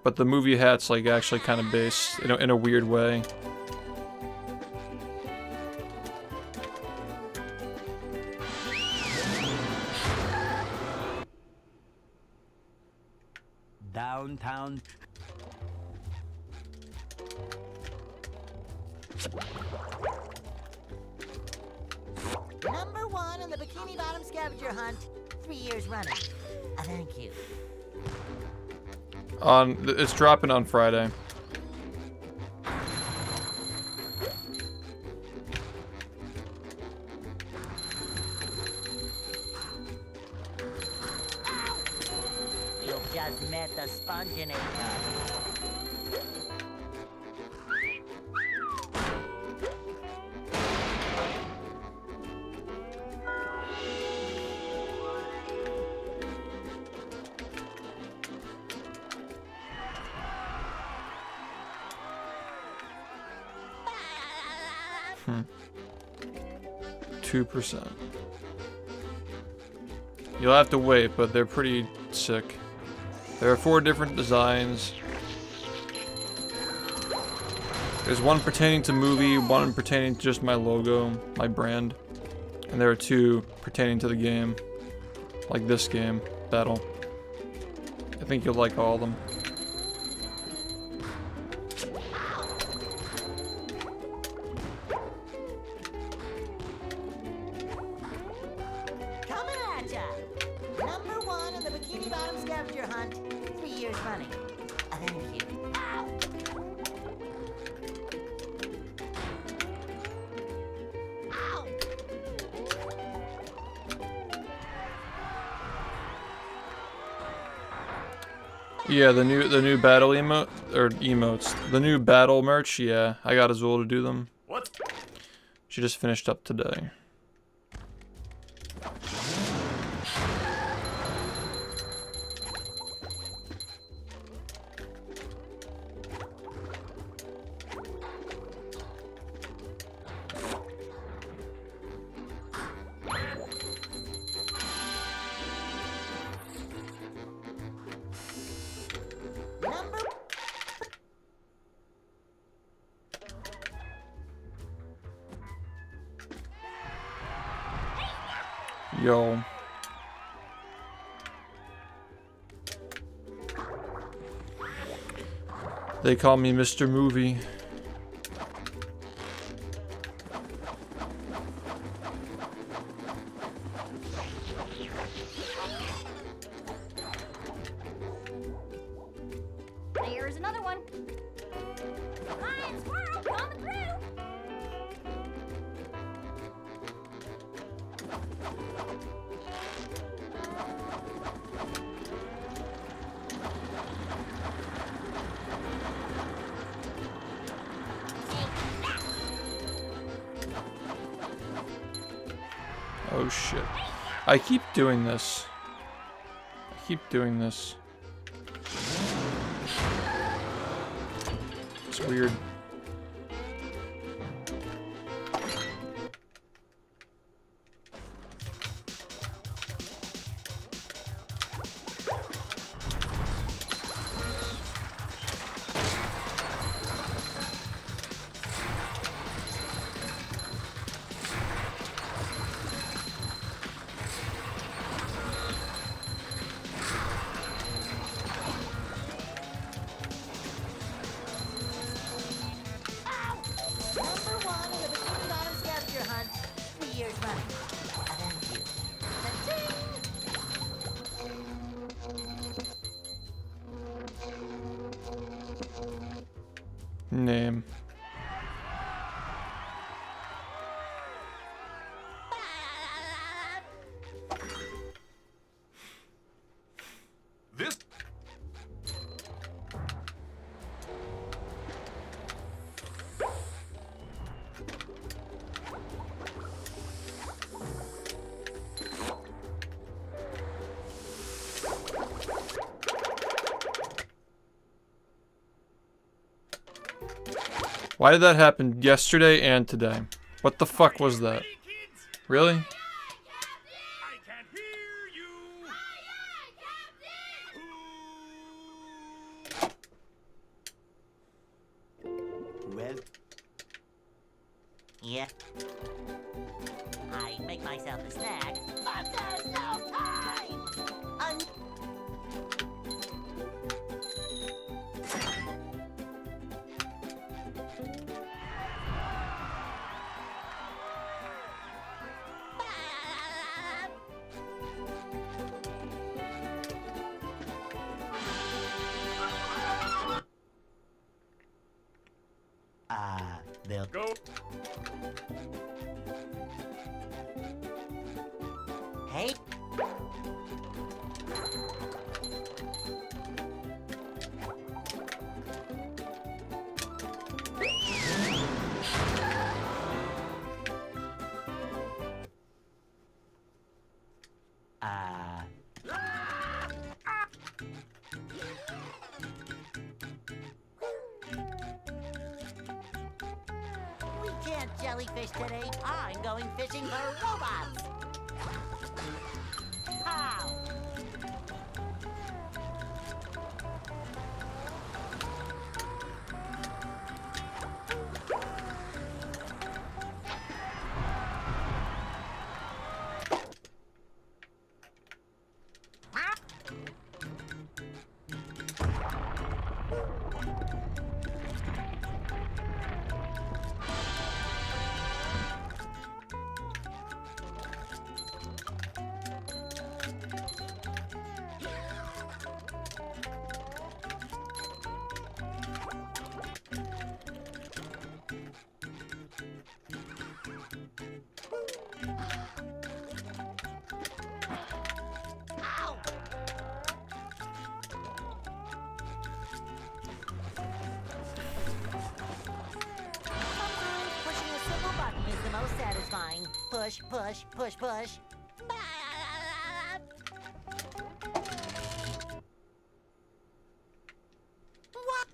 But the movie hat's like actually kind of based in a weird way. Downtown. Number 1 in the Bikini Bottom scavenger hunt, 3 years running. Thank you. It's dropping on Friday. You've just met the Sponginator. Hmm. 2%. You'll have to wait, but they're pretty sick. There are 4 different designs. There's one pertaining to movie, one pertaining to just my logo, my brand, and there are 2 pertaining to the game, like this game, Battle. I think you'll like all of them. Coming at ya! Number 1 in the Bikini Bottom scavenger hunt, 3 years running. Thank you. Ow! Ow! Yeah, the new battle emotes. The new battle merch, yeah. I got Azul to do them. What? She just finished up today. Number Yo. They call me Mr. Movie. There's another one. Lion squirrel coming through. Oh shit. I keep doing this. I keep doing this. It's weird. Number 1 in the Bikini Bottom scavenger hunt, 3 years running. Thank you. Ta-ting! Name. Why did that happen yesterday and today? What the fuck was that? Ready, kids? Really? I can't hear you. Well, Yeah. I make myself a snack, but there's no time. they'll Go. Hey. We can't jellyfish today. I'm going fishing for robots. Pow! Pushing a simple button is the most satisfying. Push, push, push, push. What?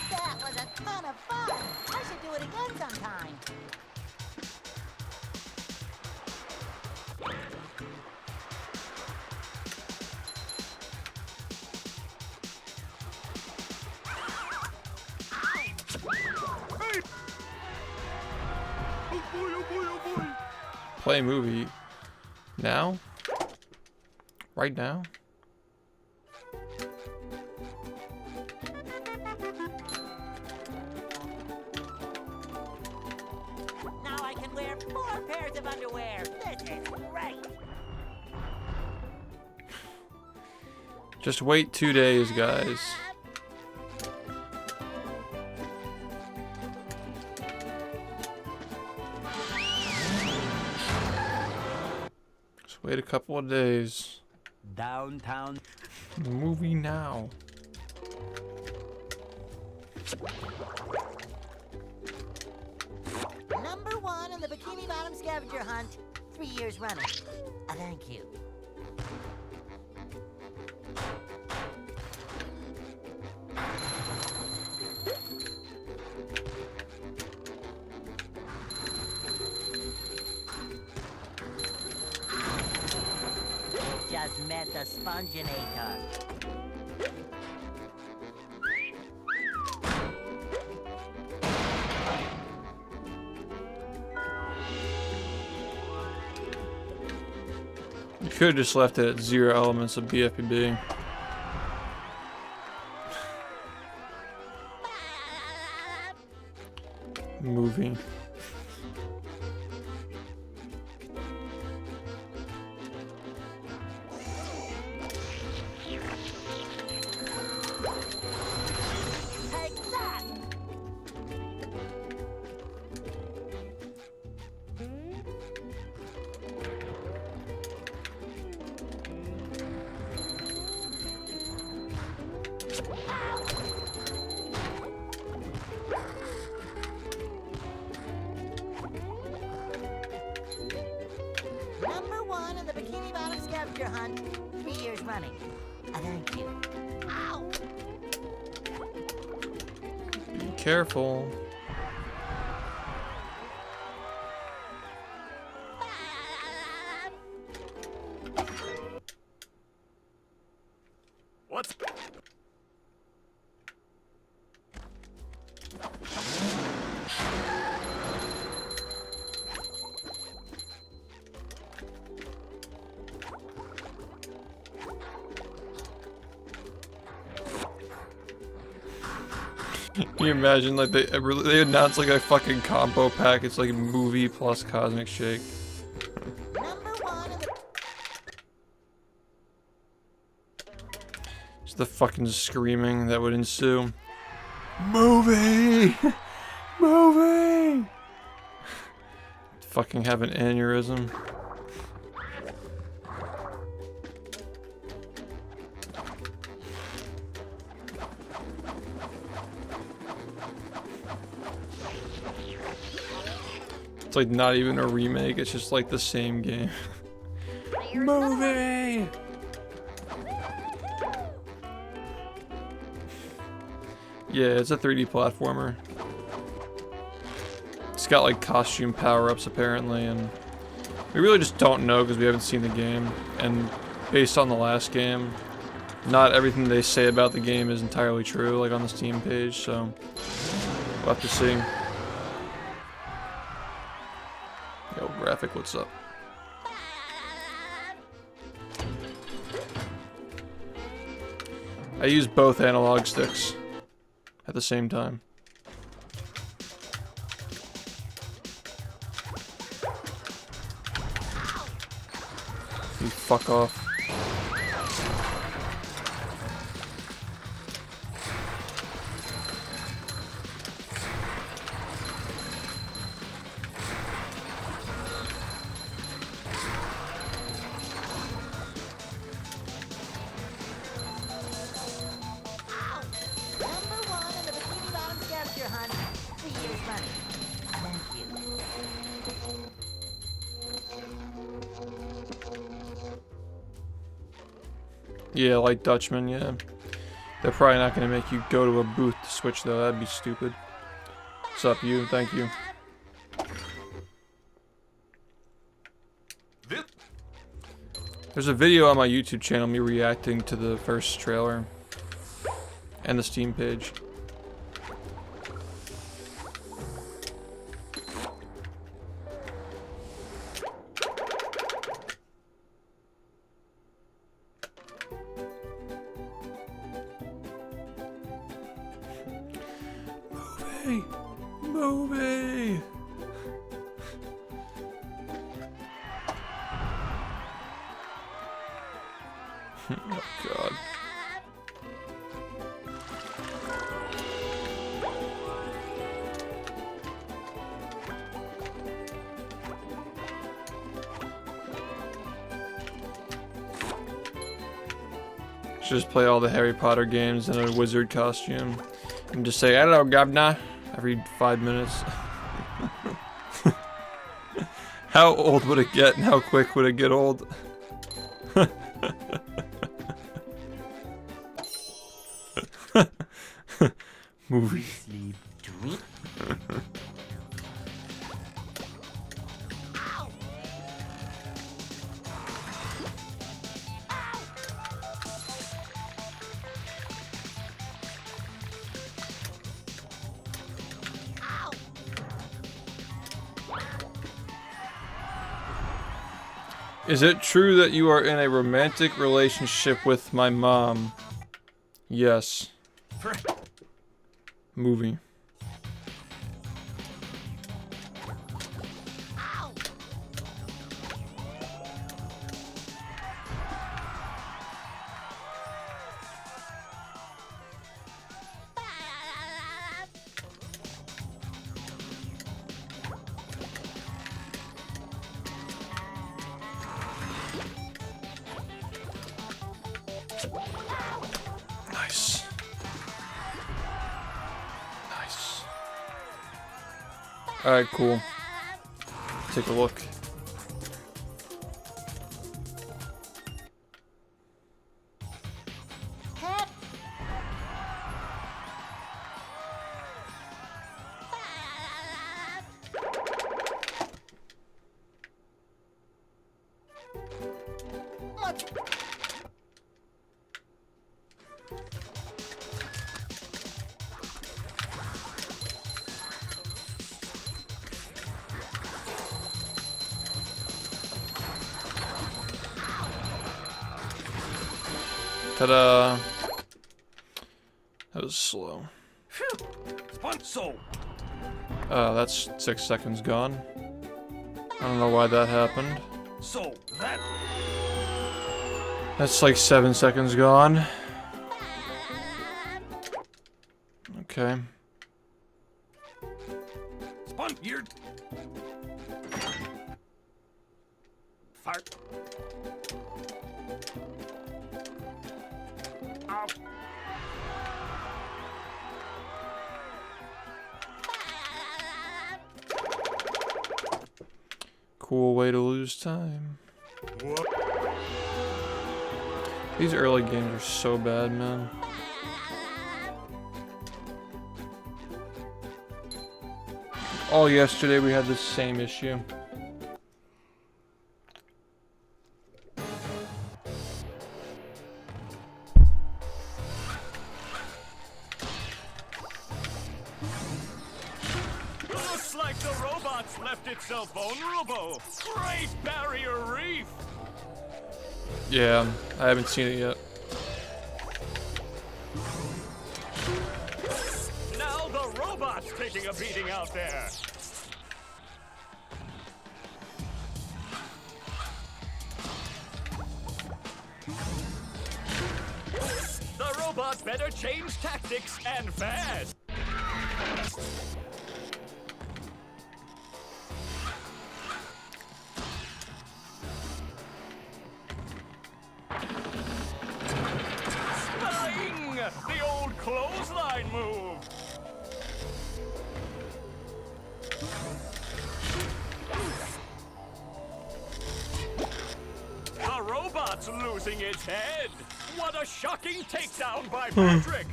That was a ton of fun. I should do it again sometime. Play a movie. Now? Right now? Now I can wear 4 pairs of underwear. This is great. Just wait 2 days, guys. Just wait a couple of days. downtown. Movie now. Number 1 on the Bikini Bottom scavenger hunt. 3 years running. Thank you. Just met the Sponginator. You could have just left it at 0 elements of BfBB. Movie. Take that! Ow! scavenger hunt. 3 years running. Thank you. Ow! Be careful. What's... Can you imagine, like, they announced like a fucking combo pack? It's like movie plus Cosmic Shake. Number 1 in the... Just the fucking screaming that would ensue. Movie! Movie! Fucking have an aneurysm. It's like not even a remake, it's just like the same game. Movie! Yeah, it's a 3D platformer. It's got like costume power-ups apparently, and we really just don't know because we haven't seen the game. And based on the last game, not everything they say about the game is entirely true, like on the Steam page, so we'll have to see. Yo, graphic, what's up? I use both analog sticks at the same time. You fuck off. Number 1 in the Bikini Bottom scavenger hunt. 3 years running. Thank you. Yeah, like Dutchman, yeah. They're probably not gonna make you go to a booth to switch though, that'd be stupid. What's up, you? Thank you. This... There's a video on my YouTube channel, me reacting to the first trailer. And the Steam page. Movie! Movie! Oh god. Should just play all the Harry Potter games in a wizard costume and just say, "Hello, Governor," every 5 minutes. How old would it get and how quick would it get old? Movie. Sleep, drink. Is it true that you are in a romantic relationship with my mom? Yes. Movie. Nice. Nice. Alright, cool. Take a look. Ta-da! That was slow. So, That's 6 seconds gone. I don't know why that happened. so that That's like 7 seconds gone. Okay. sponge you're fart. Ow. Cool way to lose time. These early games are so bad, man. All yesterday we had the same issue. Looks like the robot's left itself vulnerable. Great barrier reef. Yeah, I haven't seen it yet. Now the robot's taking a beating out there. The robot better change tactics and fast. Spying! The old clothesline move. The robot's losing its head. What a shocking takedown by Patrick.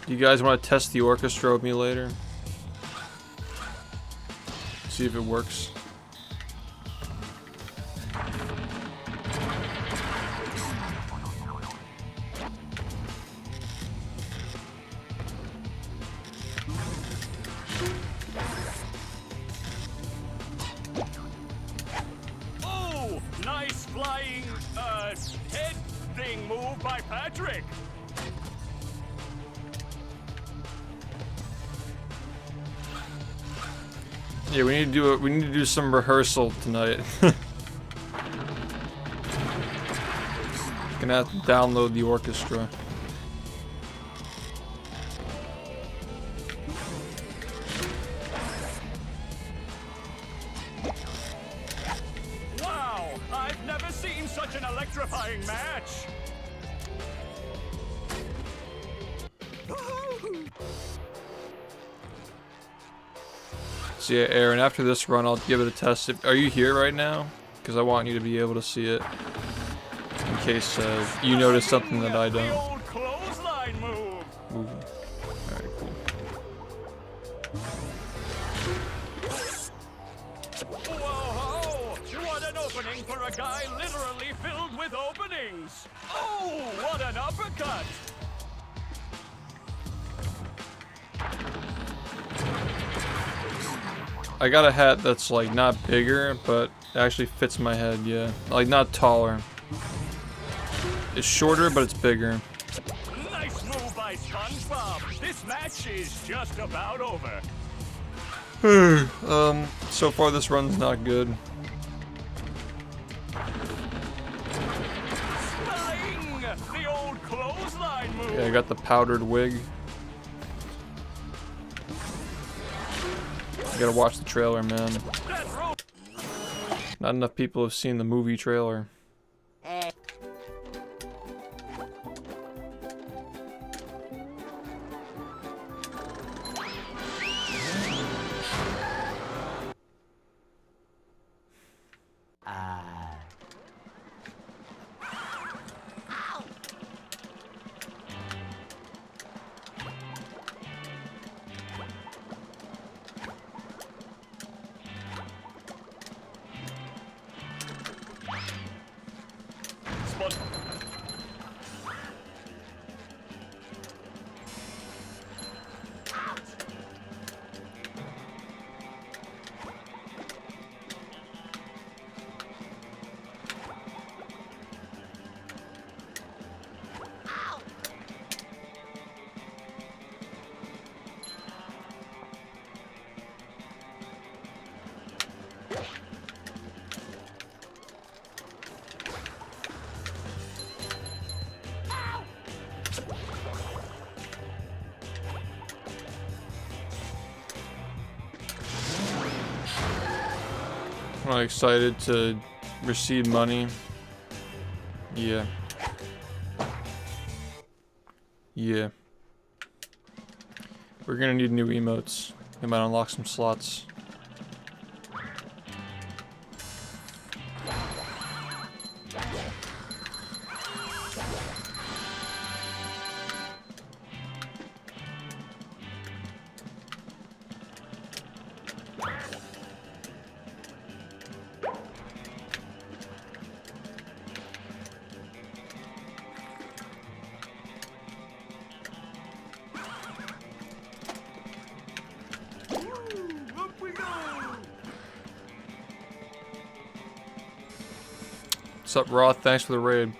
Do you guys want to test the orchestra with me later? See if it works. Oh, nice flying, head thing move by Patrick. Yeah, we need to do some rehearsal tonight. Gonna have to download the orchestra. Wow, I've never seen such an electrifying match. So yeah, Aaron, after this run, I'll give it a test. Are you here right now? Because I want you to be able to see it. In case you notice something that I The don't. old clothesline move. Ooh. Alright, cool. Whoa, what an opening for a guy literally filled with openings. Oh, what an uppercut. I got a hat that's like not bigger, but it actually fits my head, yeah. Like not taller. It's shorter, but it's bigger. Nice move by SpongeBob. This match is just about over. So far this run's not good. Spying! The old clothesline move. Yeah, I got the powdered wig. You gotta watch the trailer, man. That ro- Not enough people have seen the movie trailer. Am I excited to receive money? Yeah. Yeah. We're gonna need new emotes. We might unlock some slots. What's up, Roth? Thanks for the raid.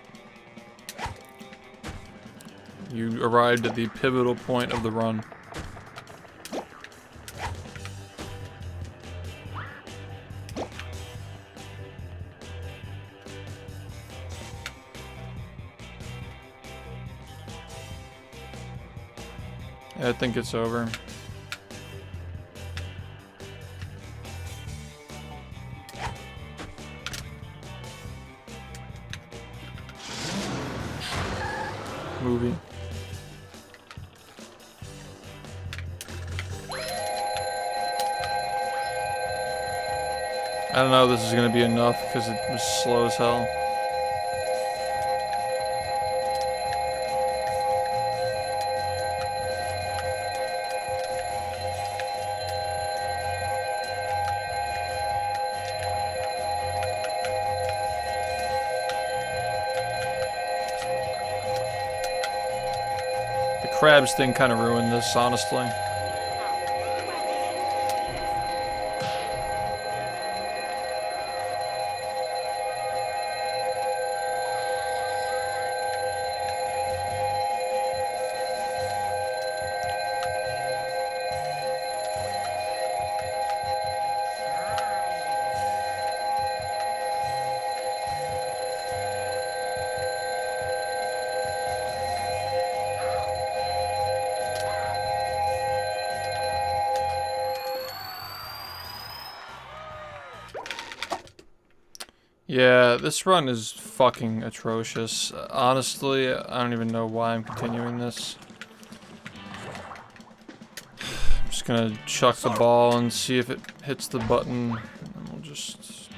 You arrived at the pivotal point of the run. Yeah, I think it's over. Movie. I don't know if this is gonna be enough because it was slow as hell. The crabs thing kind of ruined this, honestly. Yeah, this run is fucking atrocious. Honestly, I don't even know why I'm continuing this. I'm just gonna chuck the ball and see if it hits the button. And we'll just...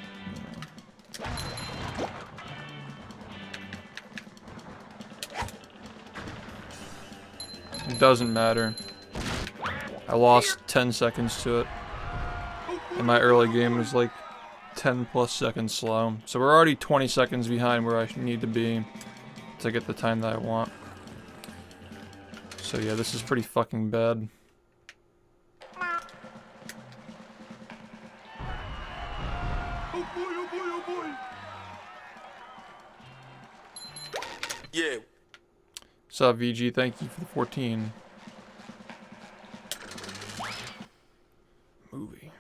It doesn't matter. I lost 10 seconds to it. And my early game was like 10 plus seconds slow. So we're already 20 seconds behind where I need to be to get the time that I want. So yeah, this is pretty fucking bad. Oh boy, oh boy, oh boy. Yeah. What's up, VG? Thank you for the 14. Movie.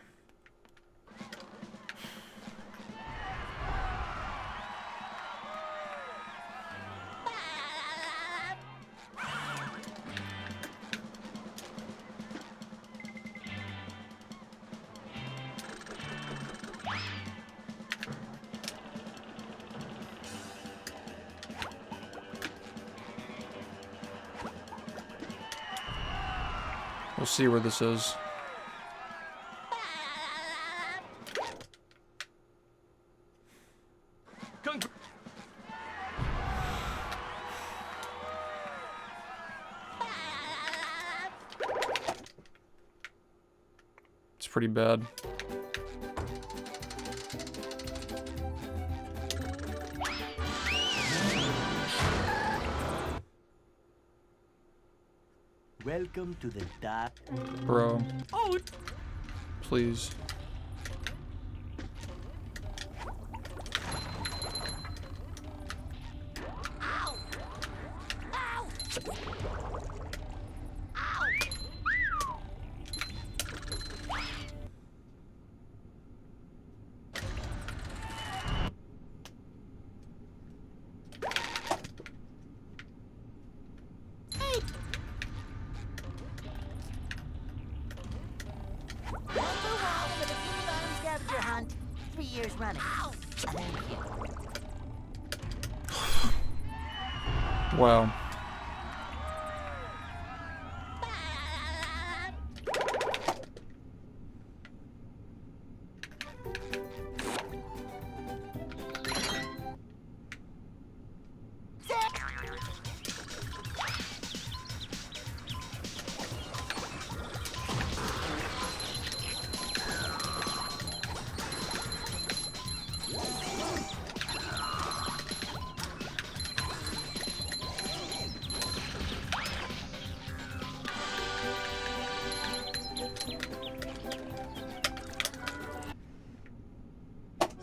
We'll see where this is. It's pretty bad. Welcome to the dark. Bro. Oh, Please. years running. Thank you. Wow.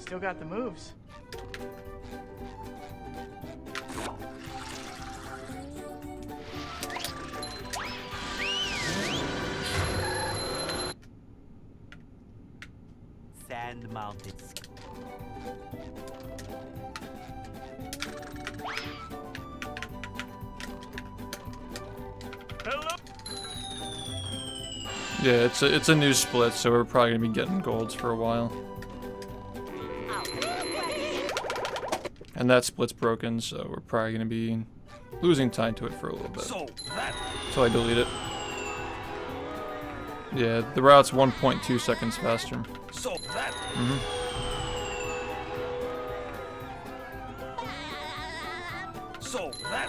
Still got the moves. Sand-mounted. Hello? Yeah, it's a new split, so we're probably gonna be getting golds for a while. And that split's broken, so we're probably gonna be losing time to it for a little bit. So that So I delete it. Yeah, the route's 1.2 seconds faster. so that so that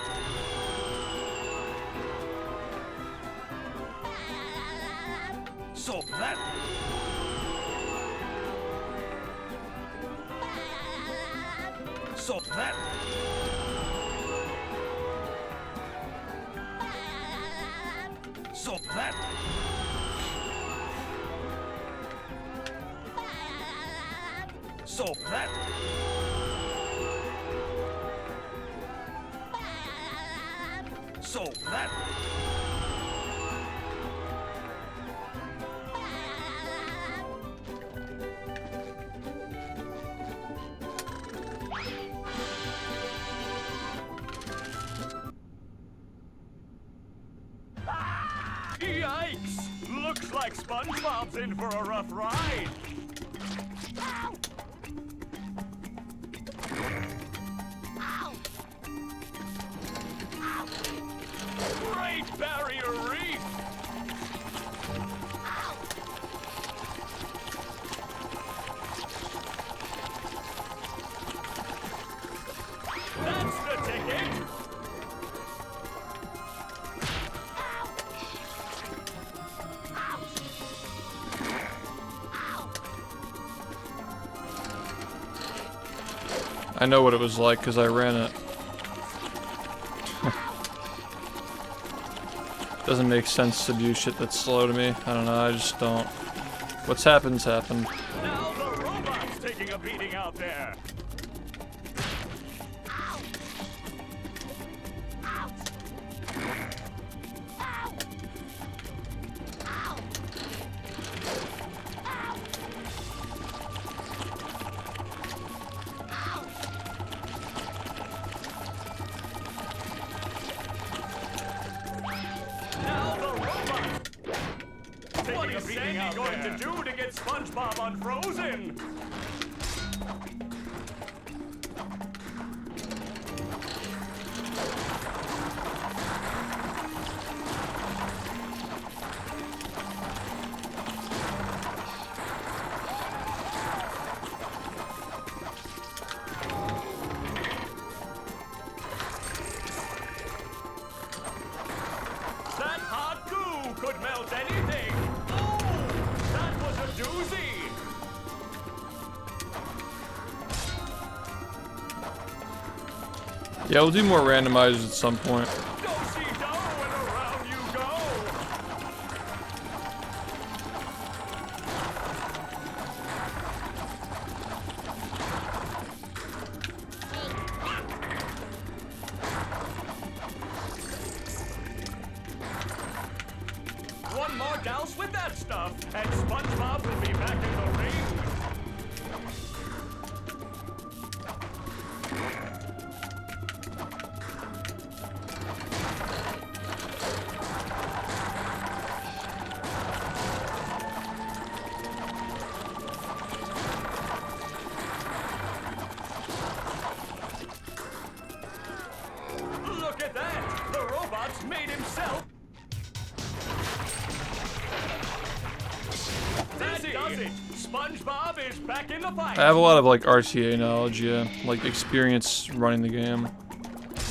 so that so that so that so that so that Yikes! Looks like SpongeBob's in for a rough ride. Great Barrier Reef! That's the ticket! I know what it was like because I ran it. Doesn't make sense to do shit that's slow to me. I don't know, I just don't. What's happened's happened. Now the robot's taking a beating out there. Now the robot. What is Sandy going to do to get SpongeBob unfrozen? That hot goo could melt anything. Oh, that was a doozy. Yeah, we'll do more randomizers at some point. Do-si-do and around you go. One more douse with that stuff, and SpongeBob will be back in the ring. has made himself. That does it. SpongeBob is back in the fight. I have a lot of like RTA knowledge, yeah. Like experience running the game.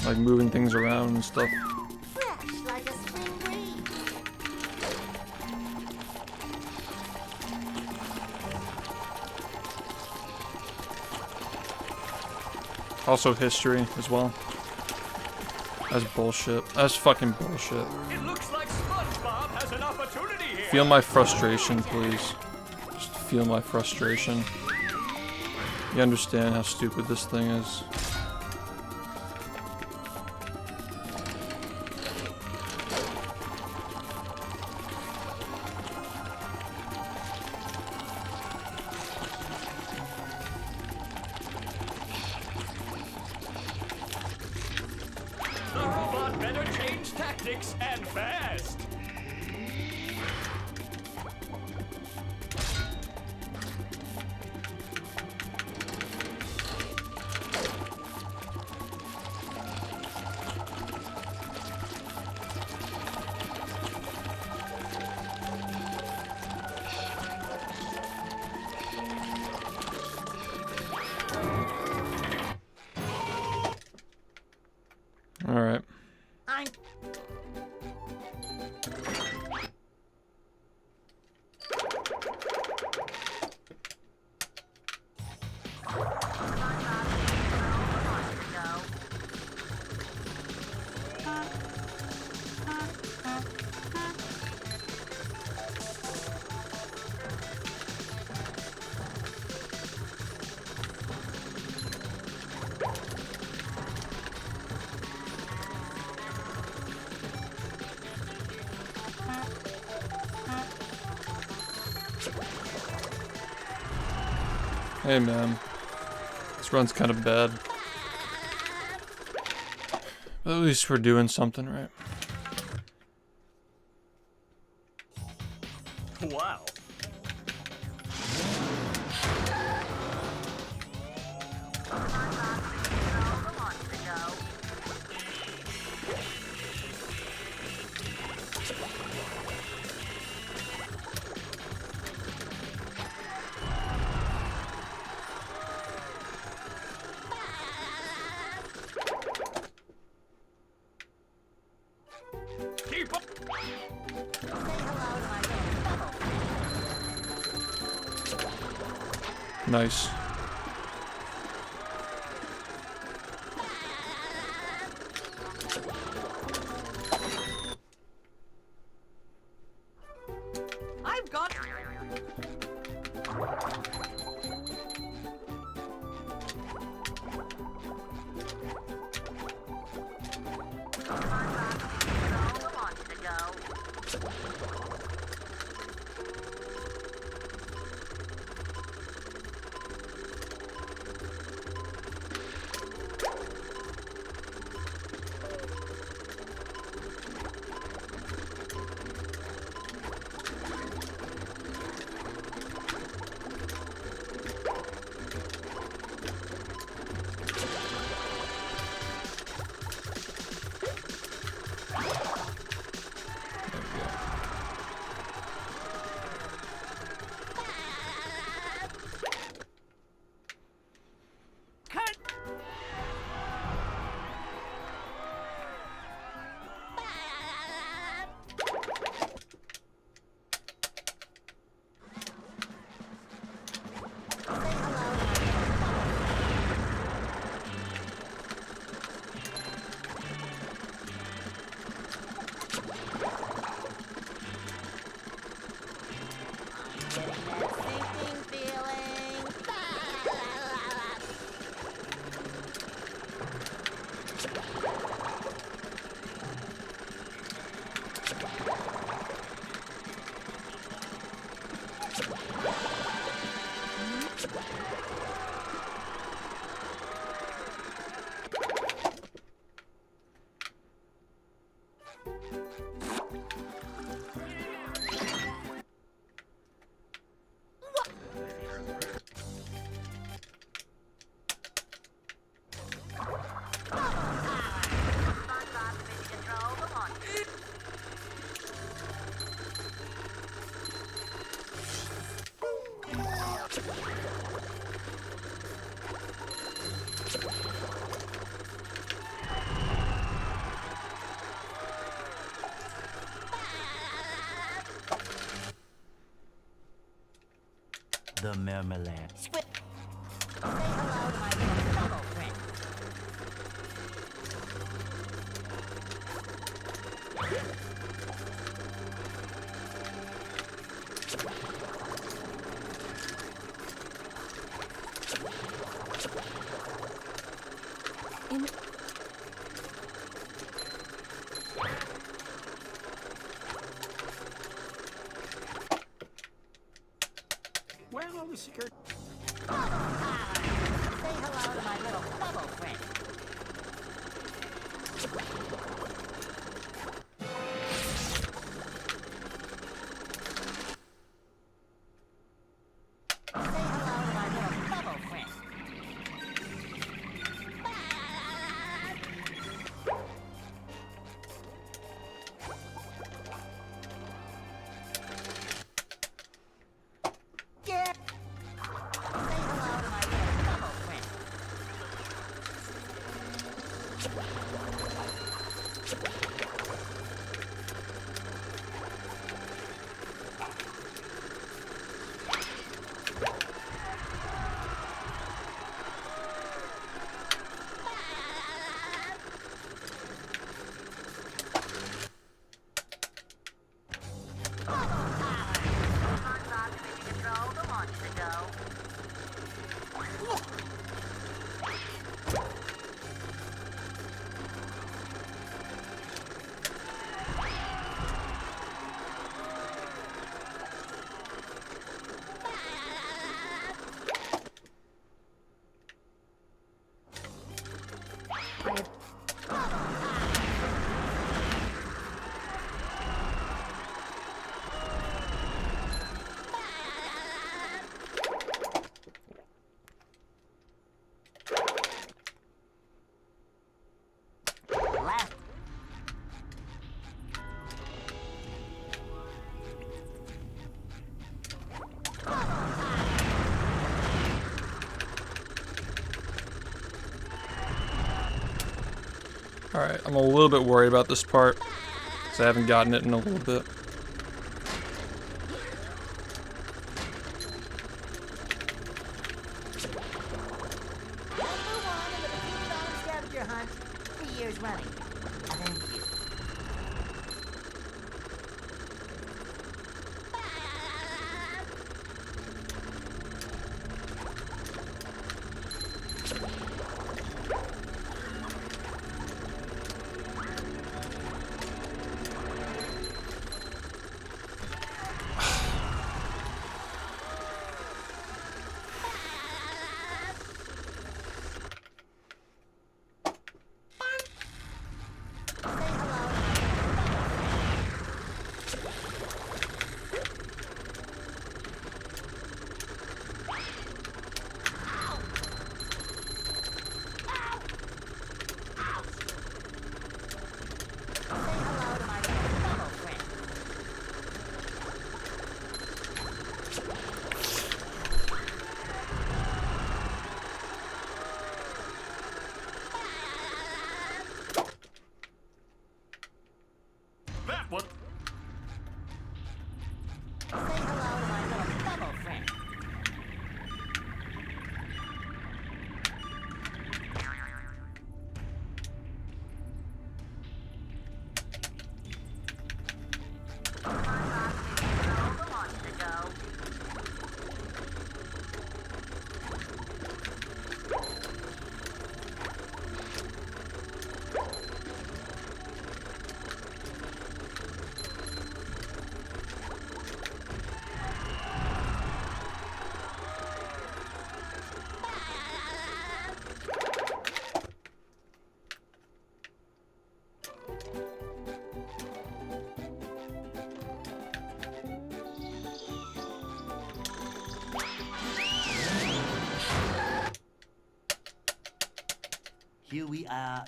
Like moving things around and stuff. Fresh like a spring breeze. Also history as well. That's bullshit. That's fucking bullshit. It looks like SpongeBob has an opportunity here. Feel my frustration, please. Just feel my frustration. You understand how stupid this thing is. The robot better change tactics and fast. All right. I'm Hey man. This run's kind of bad. But at least we're doing something right. Wow. Keep up. say hello to my little fellow. Nice. I've got. the marmalade. Say hello to my little bubble friend. Where are the secret? Say hello to my little bubble friend. Say hello to my little bubble friend. Yeah. Say hello to my little bubble friend. Left. Alright, I'm a little bit worried about this part, because I haven't gotten it in a little bit. Number one in the Bikini Bottom scavenger hunt, 3 years running. Thank you. Say hello to my little bubble friend. That one. Say hello to my little bubble friend. Here we are.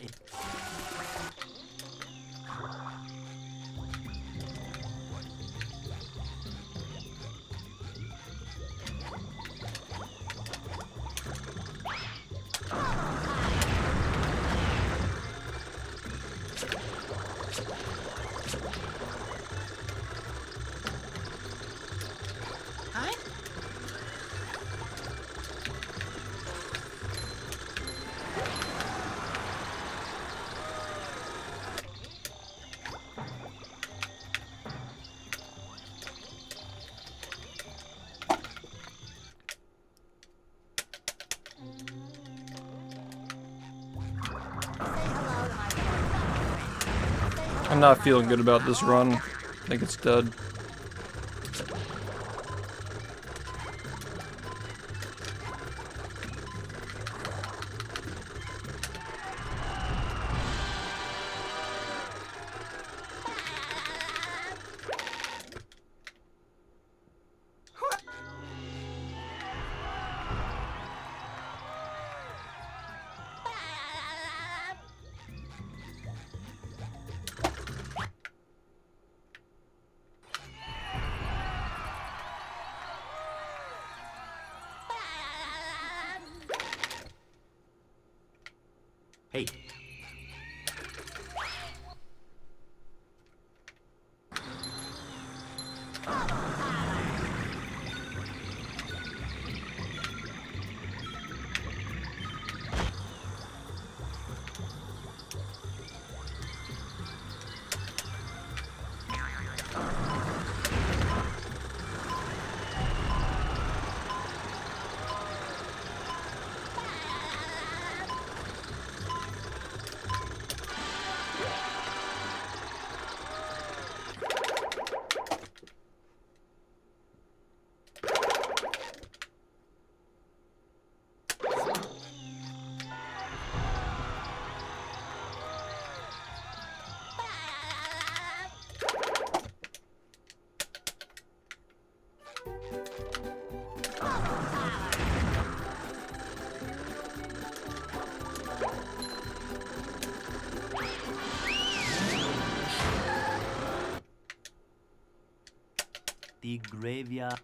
Hi. I'm not feeling good about this run. I think it's dead. Hey. The graveyard.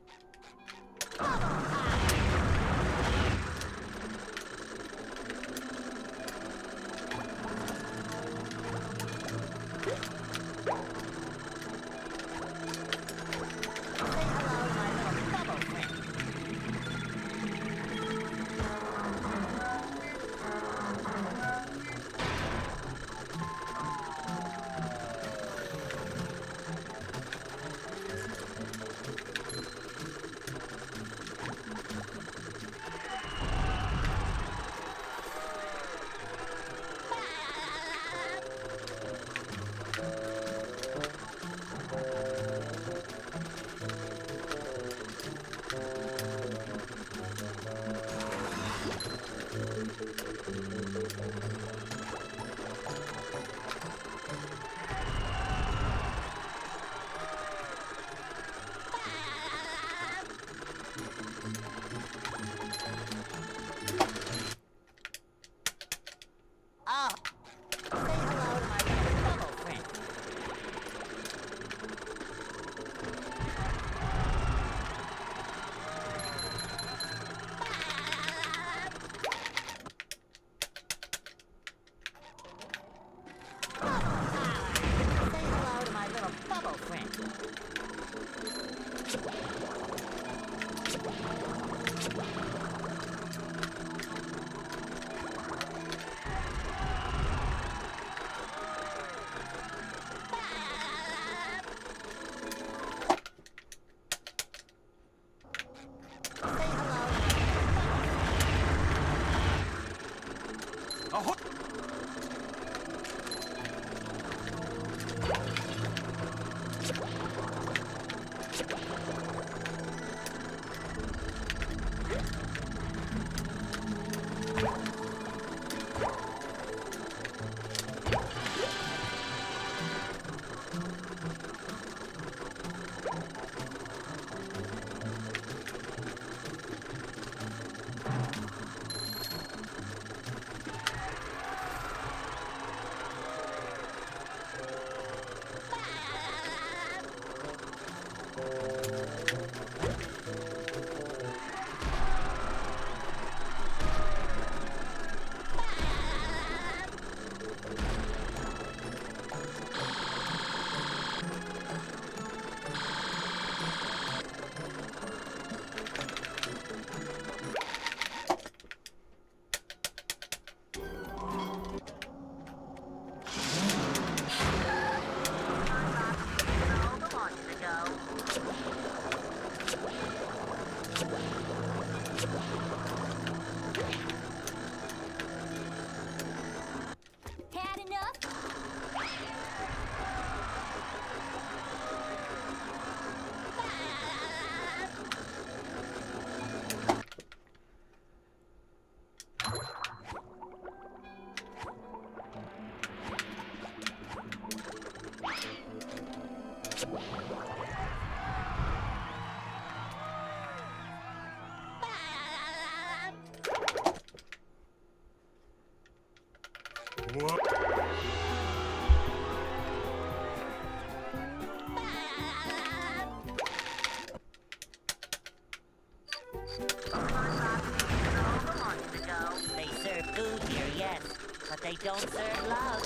They serve food here, yes, but they don't serve love.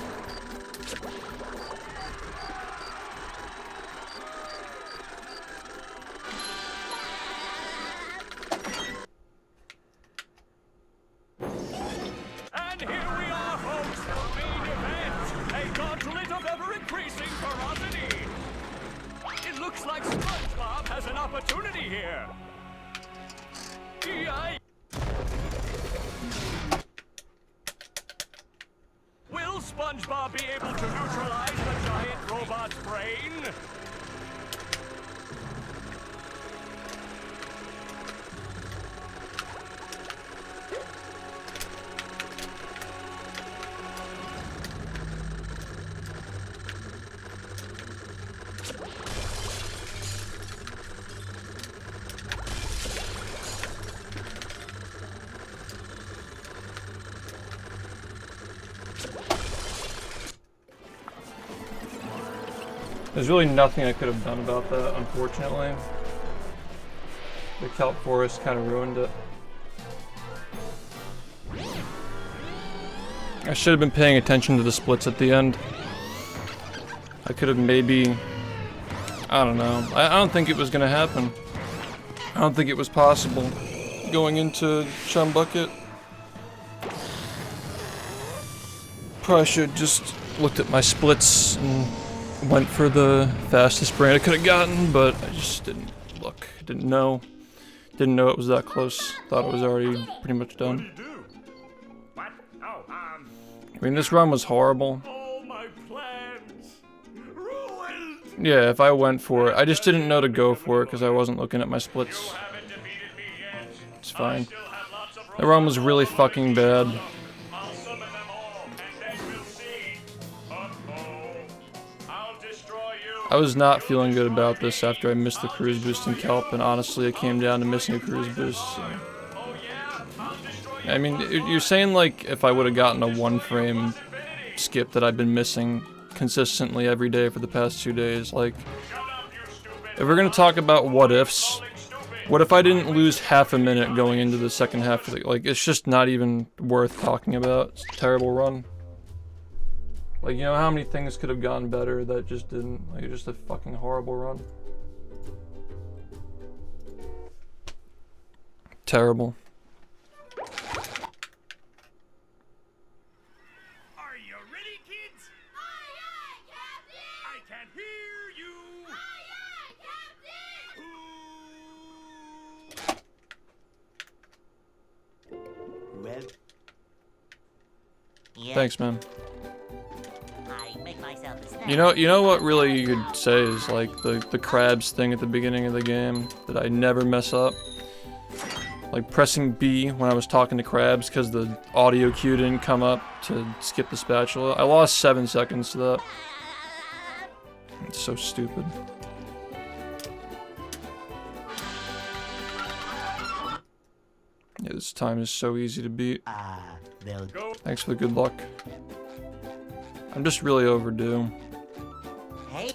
And here we are, folks, the main event. A gauntlet of ever-increasing ferocity. It looks like SpongeBob has an opportunity here. Yikes. Will SpongeBob be able to neutralize the giant robot's brain? There's really nothing I could have done about that, unfortunately. The kelp forest kind of ruined it. I should have been paying attention to the splits at the end. I could have maybe... I don't know. I don't think it was gonna happen. I don't think it was possible. Going into Chum Bucket. Probably should have just looked at my splits and went for the fastest brain I could have gotten, but I just didn't look. Didn't know. Didn't know it was that close. Thought it was already pretty much done. What? Oh, I mean, this run was horrible. All my plans ruined. Yeah, if I went for it. I just didn't know to go for it because I wasn't looking at my splits. Haven't defeated me yet. It's fine. Still have lots of The run was really fucking bad. I'll summon them all, and then we'll see. I'll destroy you. I was not feeling good about this after I missed the cruise boost in kelp, and honestly it came down to missing a cruise boost. So. Oh yeah, I'll destroy you. I mean, you're saying like if I would have gotten a 1-frame skip that I've been missing consistently every day for the past 2 days, like, if we're gonna talk about what ifs, what if I didn't lose half a minute going into the second half of the, like, it's just not even worth talking about. It's a terrible run. Like, you know how many things could have gone better that just didn't? Like, it's just a fucking horrible run. Terrible. are you ready, kids? Aye, aye, Captain! I can hear you. Aye, aye, Captain! Well, Yeah, Thanks, man. I make myself a snack. You know what really you could say is like the crabs thing at the beginning of the game that I never mess up. Like pressing B when I was talking to crabs because the audio cue didn't come up to skip the spatula. I lost 7 seconds to that. It's so stupid. Yeah, this time is so easy to beat. they'll Thanks for the good luck. I'm just really overdue. Hey,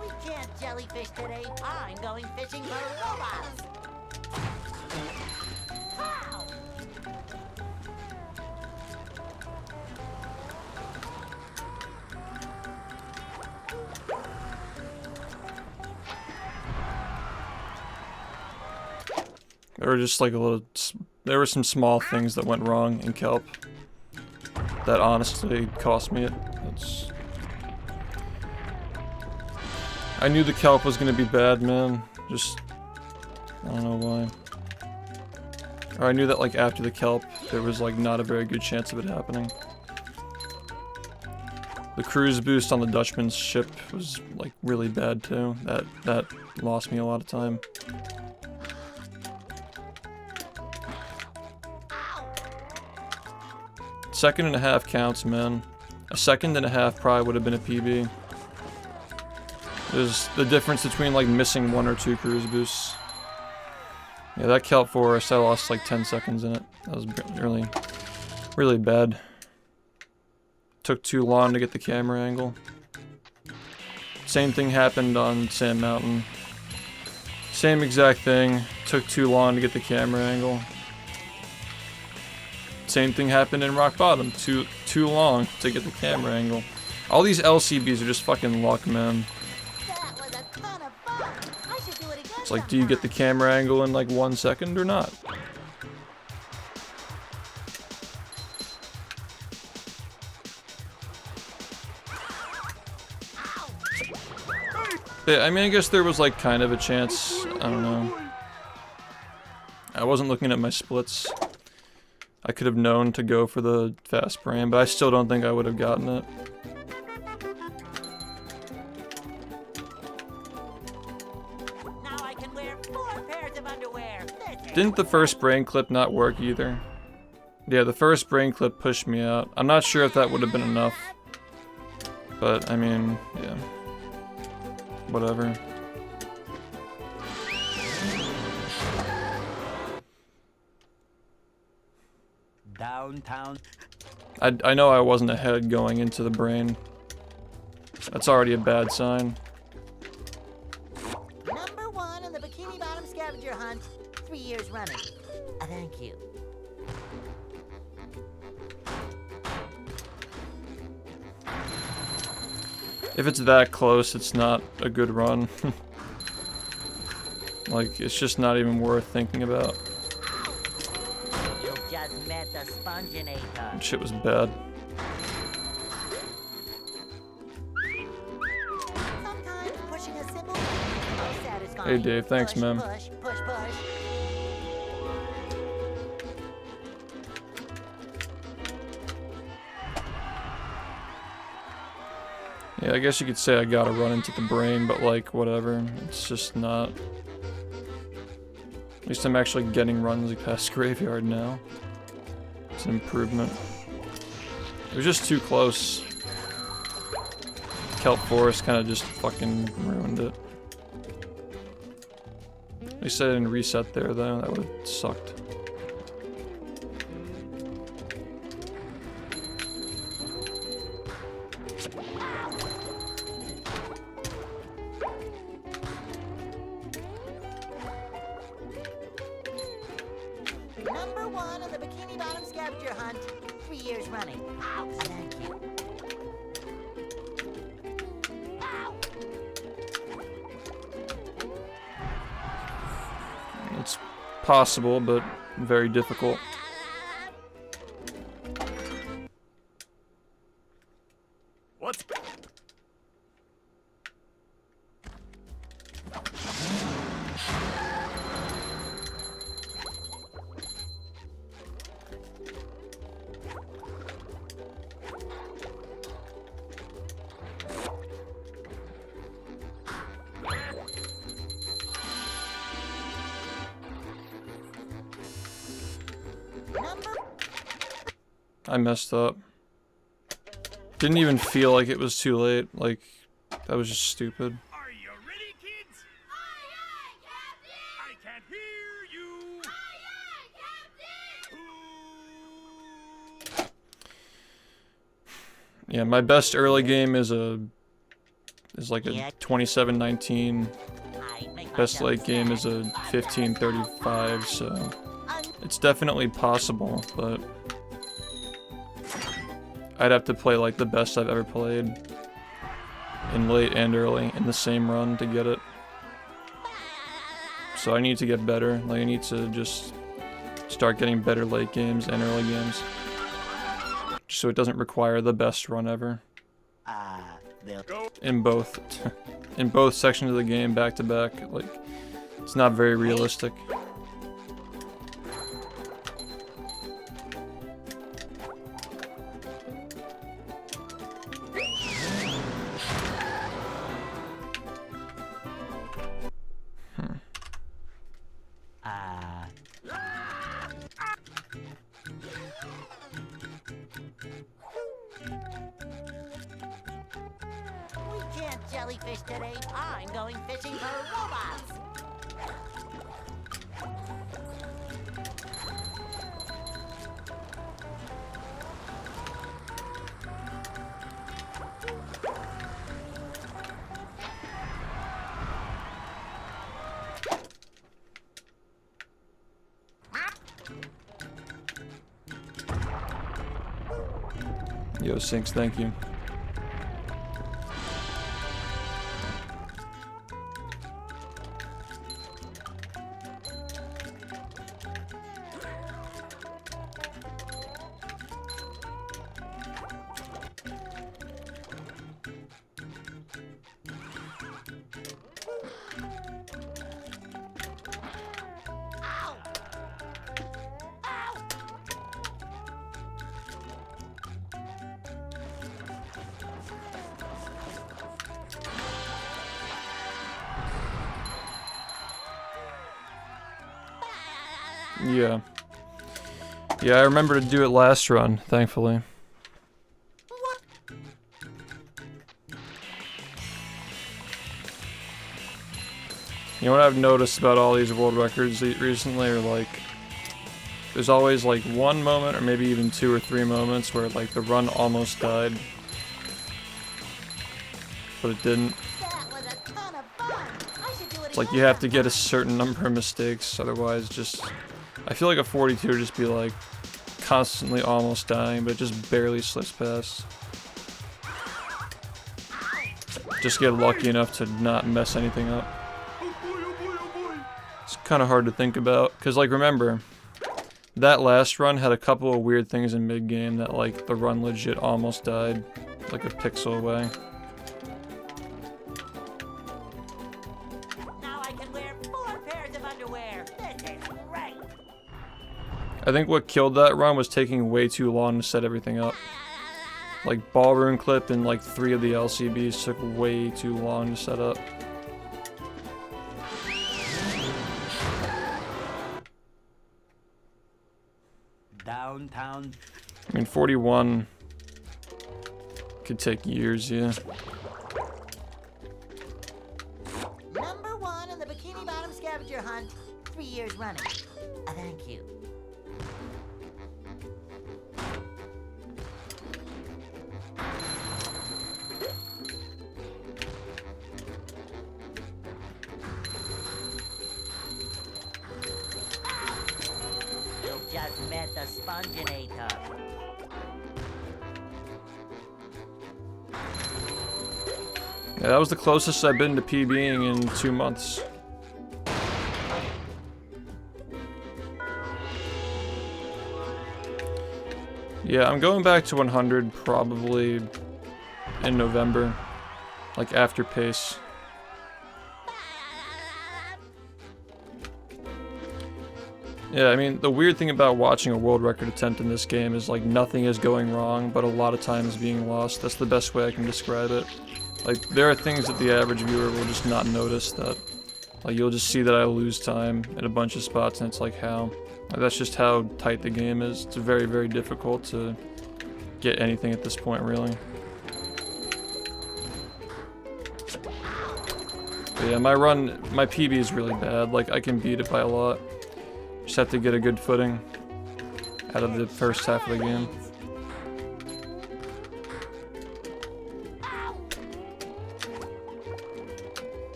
we can't jellyfish today. I'm going fishing for robots. Pow! There were just like there were some small things that went wrong in kelp that honestly cost me it. I knew the kelp was gonna be bad, man. Just, I don't know why. Or I knew that like after the kelp, there was like not a very good chance of it happening. The cruise boost on the Dutchman's ship was like really bad too. That lost me a lot of time. Second and a half counts, man. A second and a half probably would have been a PB. There's the difference between like missing 1 or 2 cruise boosts. Yeah, that Kelp Forest, I lost like 10 seconds in it. That was really, really bad. Took too long to get the camera angle. Same thing happened on Sand Mountain. Same exact thing. Took too long to get the camera angle. Same thing happened in Rock Bottom. Too long to get the camera angle. All these LCBs are just fucking luck, man. That was a ton of fun. I should do it again. It's like, do you get the camera angle in like 1 second or not? Yeah, I mean, I guess there was like kind of a chance. I don't know. I wasn't looking at my splits. I could have known to go for the fast brain, but I still don't think I would have gotten it. Now I can wear 4 pairs of underwear. Didn't the first brain clip not work either? Yeah, the first brain clip pushed me out. I'm not sure if that would have been enough. But, I mean, yeah. Whatever. Downtown. I know I wasn't ahead going into the brain. That's already a bad sign. Number 1 in the Bikini Bottom scavenger hunt. 3 years running. Thank you. If it's that close, it's not a good run. Like, it's just not even worth thinking about. You just met the Sponginator. That shit was bad. Sometimes pushing a simple is satisfying. Hey Dave, thanks, Push, man. Push, push, push. Yeah, I guess you could say I gotta run into the brain, but like, whatever. It's just not. At least I'm actually getting runs past Graveyard now. It's an improvement. It was just too close. Kelp Forest kind of just fucking ruined it. At least I didn't reset there though, that would have sucked. Number 1 in the Bikini Bottom scavenger hunt. 3 years running. Thank you. It's possible, but very difficult. What? I messed up. Didn't even feel like it was too late. Like, that was just stupid. Are you ready, kids? I can't hear you. Yeah, my best early game is like a 27-19. Best late game is a 15-35, so it's definitely possible, but I'd have to play like the best I've ever played in late and early in the same run to get it. So I need to get better. Like, I need to just start getting better late games and early games, just so it doesn't require the best run ever. In both in both sections of the game, back to back. Like, it's not very realistic. jellyfish today. I'm going fishing for robots. Yo, Sinks, thank you. Yeah. Yeah, I remember to do it last run, thankfully. You know what I've noticed about all these world records recently are like, there's always like one moment or maybe even 2 or 3 moments where like the run almost died, but it didn't. It's like you have to get a certain number of mistakes, otherwise just, I feel like a 42 would just be like constantly almost dying, but it just barely slips past. Just get lucky enough to not mess anything up. It's kind of hard to think about, because like remember, that last run had a couple of weird things in mid-game that like the run legit almost died, like a pixel away. I think what killed that run was taking way too long to set everything up. Like Ballroom Clip and like 3 of the LCBs took way too long to set up. Downtown. I mean 41 could take years, yeah. Number 1 in the Bikini Bottom scavenger hunt, 3 years running. Thank you. Just met the Sponginator. Yeah, that was the closest I've been to PBing in 2 months. Yeah, I'm going back to 100 probably in November, like after pace. Yeah, I mean, the weird thing about watching a world record attempt in this game is like nothing is going wrong, but a lot of time is being lost. That's the best way I can describe it. Like, there are things that the average viewer will just not notice that, like, you'll just see that I lose time in a bunch of spots and it's like, how? Like, that's just how tight the game is. It's very, very difficult to get anything at this point, really. But yeah, my PB is really bad. Like, I can beat it by a lot. Just have to get a good footing out of the first half of the game.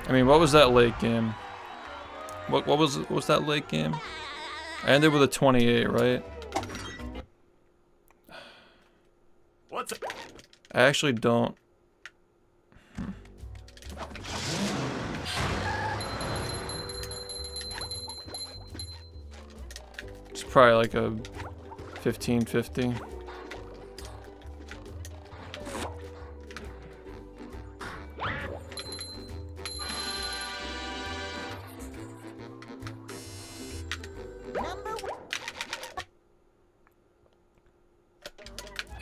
I mean, what was that late game? What was that late game? I ended with a 28, right? What's it? I actually don't. It's probably like a 1550.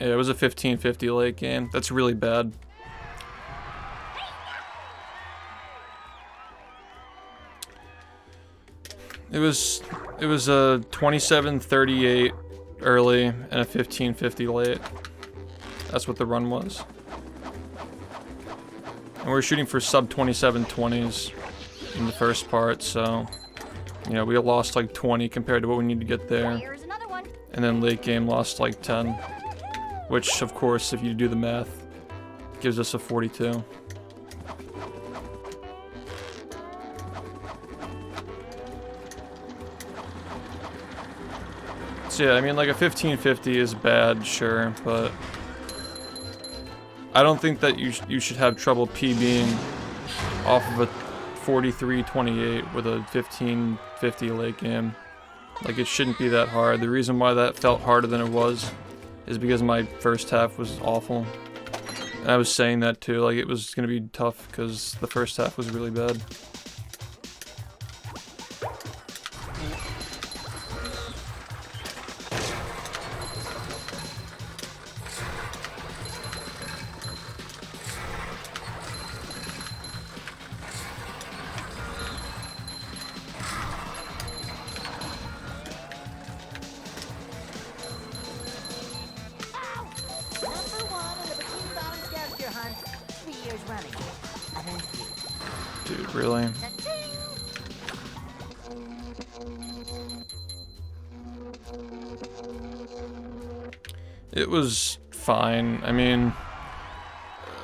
Yeah, it was a 1550 late game. That's really bad. It was a 27:38 early and a 15:50 late. That's what the run was. And we're shooting for sub 2720s in the first part, so you know, we lost like 20 compared to what we need to get there. Here's another one. And then late game lost like 10. Which, of course, if you do the math, gives us a 42. So yeah, I mean, like a 1550 is bad, sure, but I don't think that you should have trouble PBing off of a 43-28 with a 1550 late game. Like, it shouldn't be that hard. The reason why that felt harder than it was is because my first half was awful. And I was saying that too, like it was gonna be tough because the first half was really bad. Dude, really? It was fine. I mean,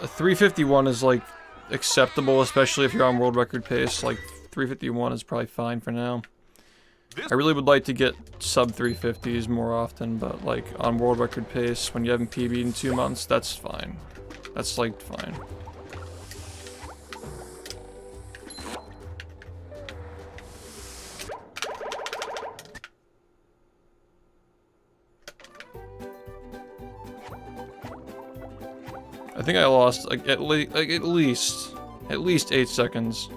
a 351 is like acceptable, especially if you're on world record pace. Like 351 is probably fine for now. I really would like to get sub 350s more often, but like on world record pace, when you haven't PB'd in 2 months, that's fine. That's like fine. I think I lost like at least 8 seconds,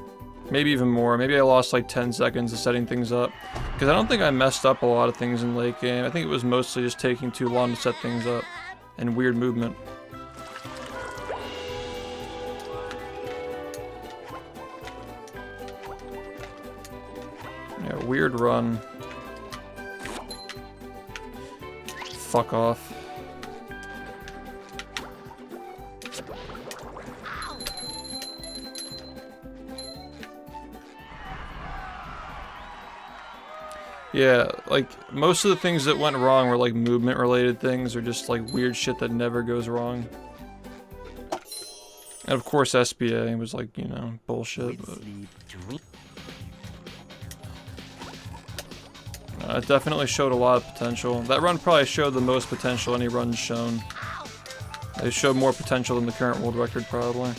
maybe even more. Maybe I lost like 10 seconds of setting things up, because I don't think I messed up a lot of things in late game. I think it was mostly just taking too long to set things up and weird movement. Yeah, weird run. Fuck off. Yeah, like, most of the things that went wrong were like movement related things, or just like weird shit that never goes wrong. And of course SBA was like, you know, bullshit, but it definitely showed a lot of potential. That run probably showed the most potential any run's shown. They showed more potential than the current world record, probably.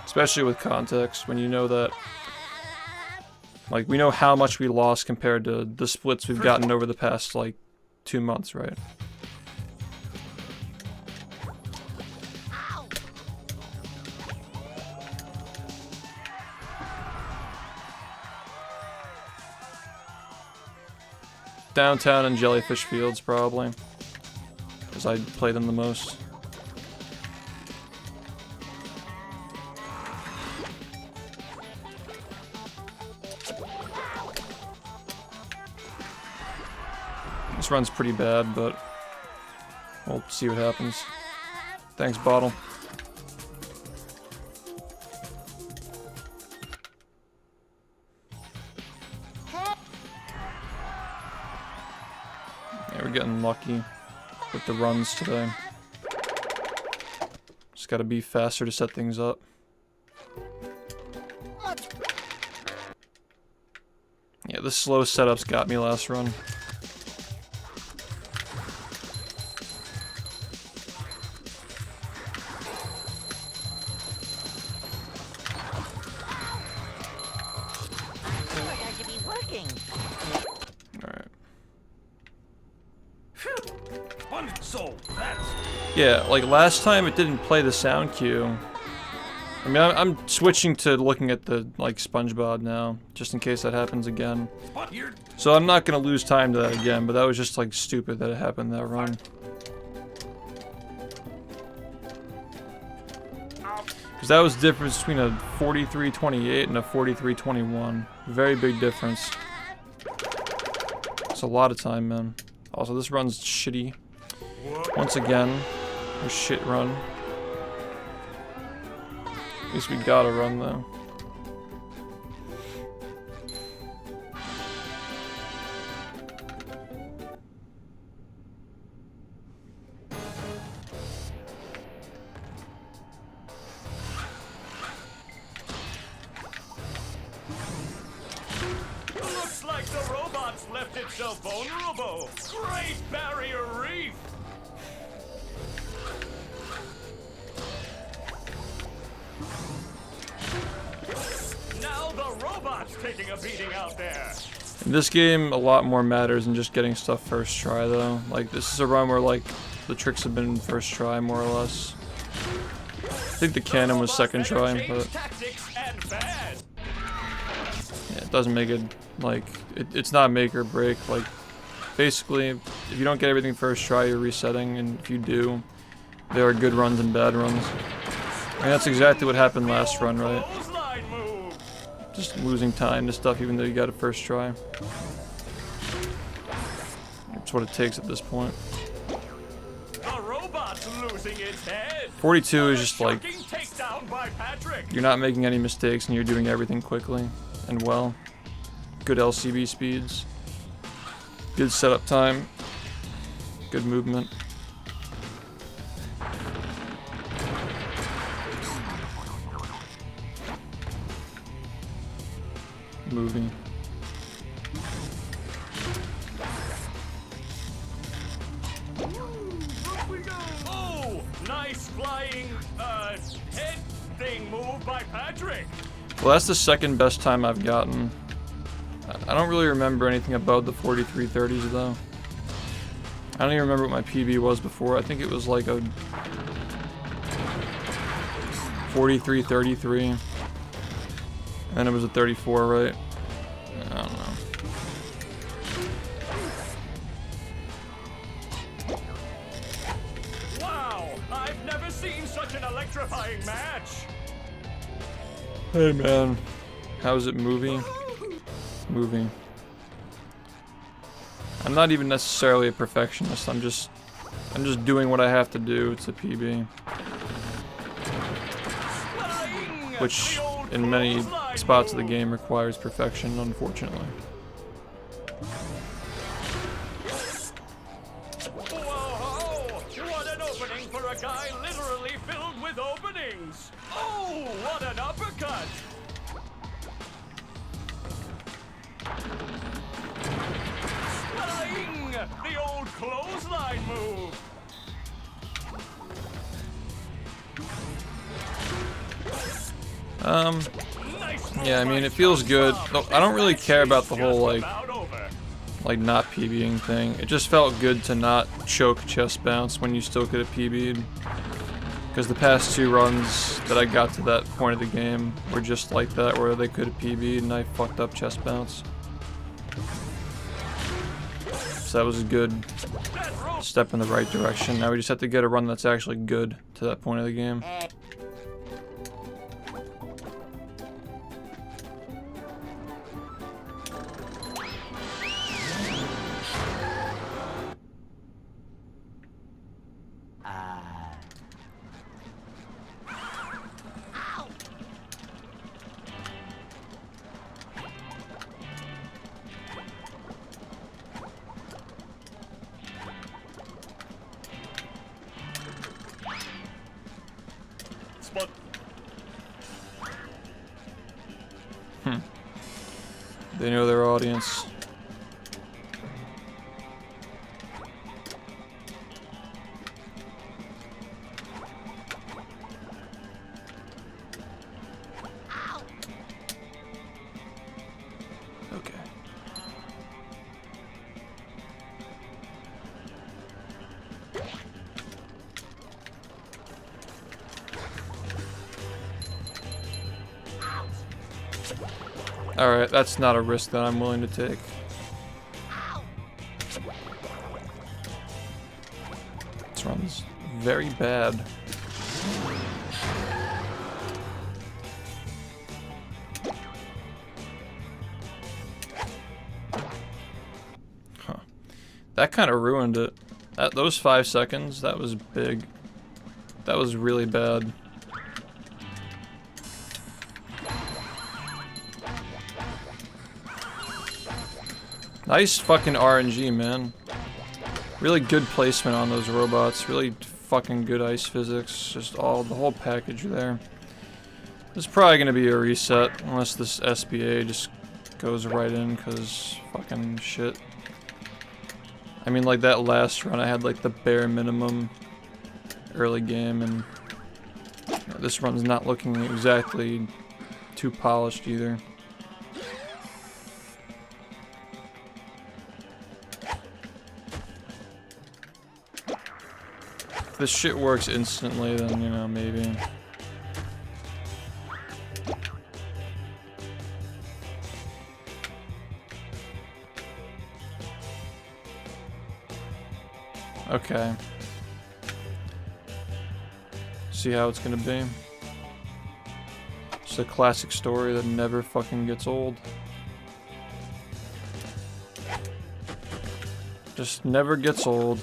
Especially with context, when you know that, like, we know how much we lost compared to the splits we've gotten over the past, like, 2 months, right? Downtown and Jellyfish Fields, probably, because I play them the most. This run's pretty bad, but we'll see what happens. Thanks, Bottle. Yeah, we're getting lucky with the runs today. Just gotta be faster to set things up. Yeah, the slow setups got me last run. Yeah, like last time it didn't play the sound cue. I mean, I'm switching to looking at the, like, SpongeBob now, just in case that happens again. So I'm not gonna lose time to that again, but that was just, like, stupid that it happened that run. Because that was the difference between a 43-28 and a 43-21. Very big difference. a lot of time, man. Also, this run's shitty. Once again, a shit run. At least we got a run, though. Looks like the robots left itself vulnerable. Great barrier reef. Now the robot's taking a beating out there. In this game, a lot more matters than just getting stuff first try, though. Like, this is a run where, like, the tricks have been first try, more or less. I think the cannon was second try, but yeah, it doesn't make it, like, it's not make or break. Like, basically, if you don't get everything first try, you're resetting, and if you do, there are good runs and bad runs. And that's exactly what happened last run, right? Just losing time to stuff even though you got it first try. That's what it takes at this point. 42 is just like, you're not making any mistakes and you're doing everything quickly and well. Good LCB speeds. Good setup time. Good movement. Moving. Oh, nice flying head thing move by Patrick. Well, that's the second best time I've gotten. I don't really remember anything above the 4330s though. I don't even remember what my PB was before. I think it was like a 4333. And then it was a 34, right? I don't know. Wow, I've never seen such an electrifying match. Hey man, how's it moving? Moving. I'm not even necessarily a perfectionist. I'm just doing what I have to do. It's a PB. Which in many spots of the game requires perfection, unfortunately. Whoa, what an opening for a guy literally filled with openings. Oh, what an uppercut. Flying, the old clothesline move. Yeah, I mean, it feels good. I don't really care about the whole, like not PBing thing. It just felt good to not choke chest bounce when you still get a PB'd. Because the past two runs that I got to that point of the game were just like that, where they could have PB'd and I fucked up chest bounce. So that was a good step in the right direction. Now we just have to get a run that's actually good to that point of the game. They know their audience. Okay. Alright, that's not a risk that I'm willing to take. This run's very bad. Huh. That kind of ruined it. Those 5 seconds, that was big. That was really bad. Nice fucking RNG, man. Really good placement on those robots. Really fucking good ice physics. Just the whole package there. This is probably gonna be a reset unless this SBA just goes right in, cause fucking shit. I mean, like that last run I had like the bare minimum early game, and this run's not looking exactly too polished either. If this shit works instantly, then, you know, maybe. Okay. See how it's gonna be. Just a classic story that never fucking gets old. Just never gets old.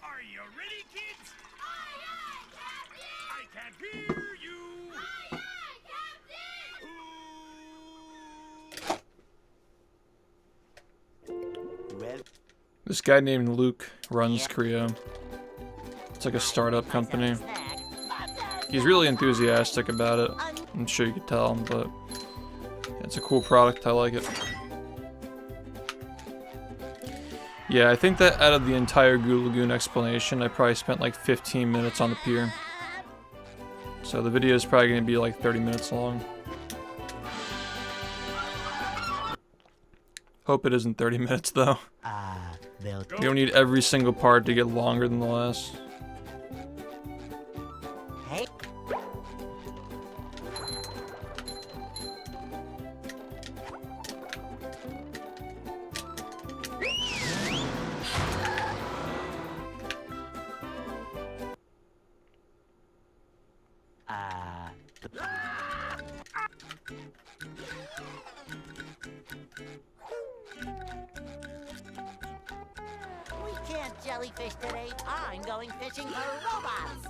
Are you ready, kids? I can't hear you. Well, This guy named Luke runs Creo. It's like a startup company. He's really enthusiastic about it. I'm sure you could tell, but it's a cool product. I like it. Yeah, I think that out of the entire Goo Lagoon explanation, I probably spent like 15 minutes on the pier. So the video is probably going to be like 30 minutes long. Hope it isn't 30 minutes though. they'll You don't need every single part to get longer than the last. Hey. We can't jellyfish today. I'm going fishing for robots.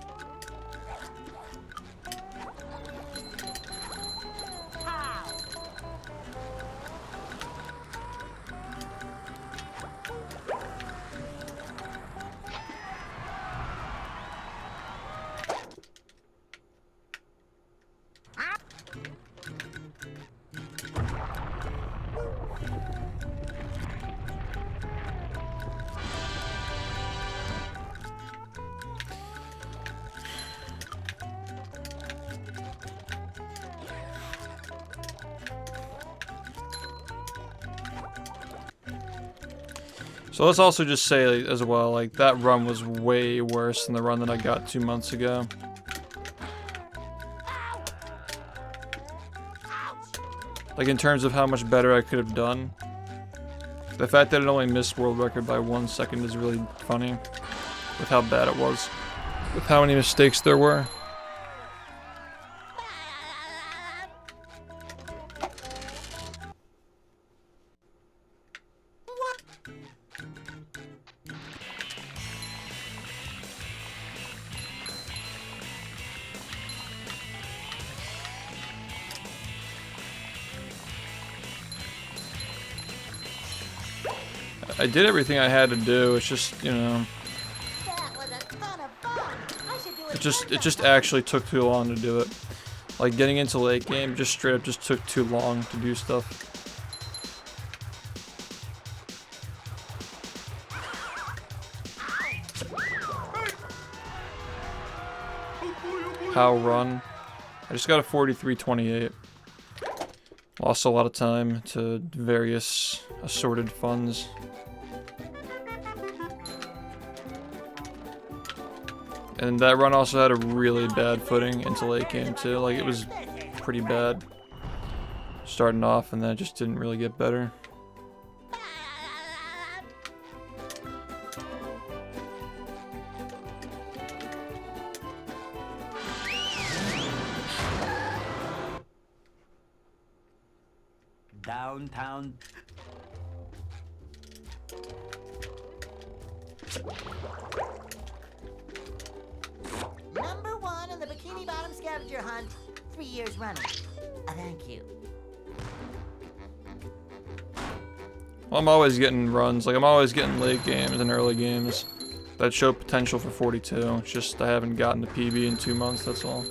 Pow! So let's also just say as well, like that run was way worse than the run that I got 2 months ago. Like in terms of how much better I could have done. The fact that it only missed world record by 1 second is really funny. With how bad it was. With how many mistakes there were. I did everything I had to do. It's just, you know, That was a ton of fun. I should do it just actually took too long to do it. Like getting into late game just straight up just took too long to do stuff. How run? I just got a 43.28. Lost a lot of time to various assorted funds. And that run also had a really bad footing into late game too. Like, it was pretty bad starting off, and then it just didn't really get better. Downtown. Number 1 in the Bikini Bottom scavenger hunt, 3 years running. Thank you. Well, I'm always getting runs. Like, I'm always getting late games and early games that show potential for 42. It's just I haven't gotten the PB in 2 months, that's all.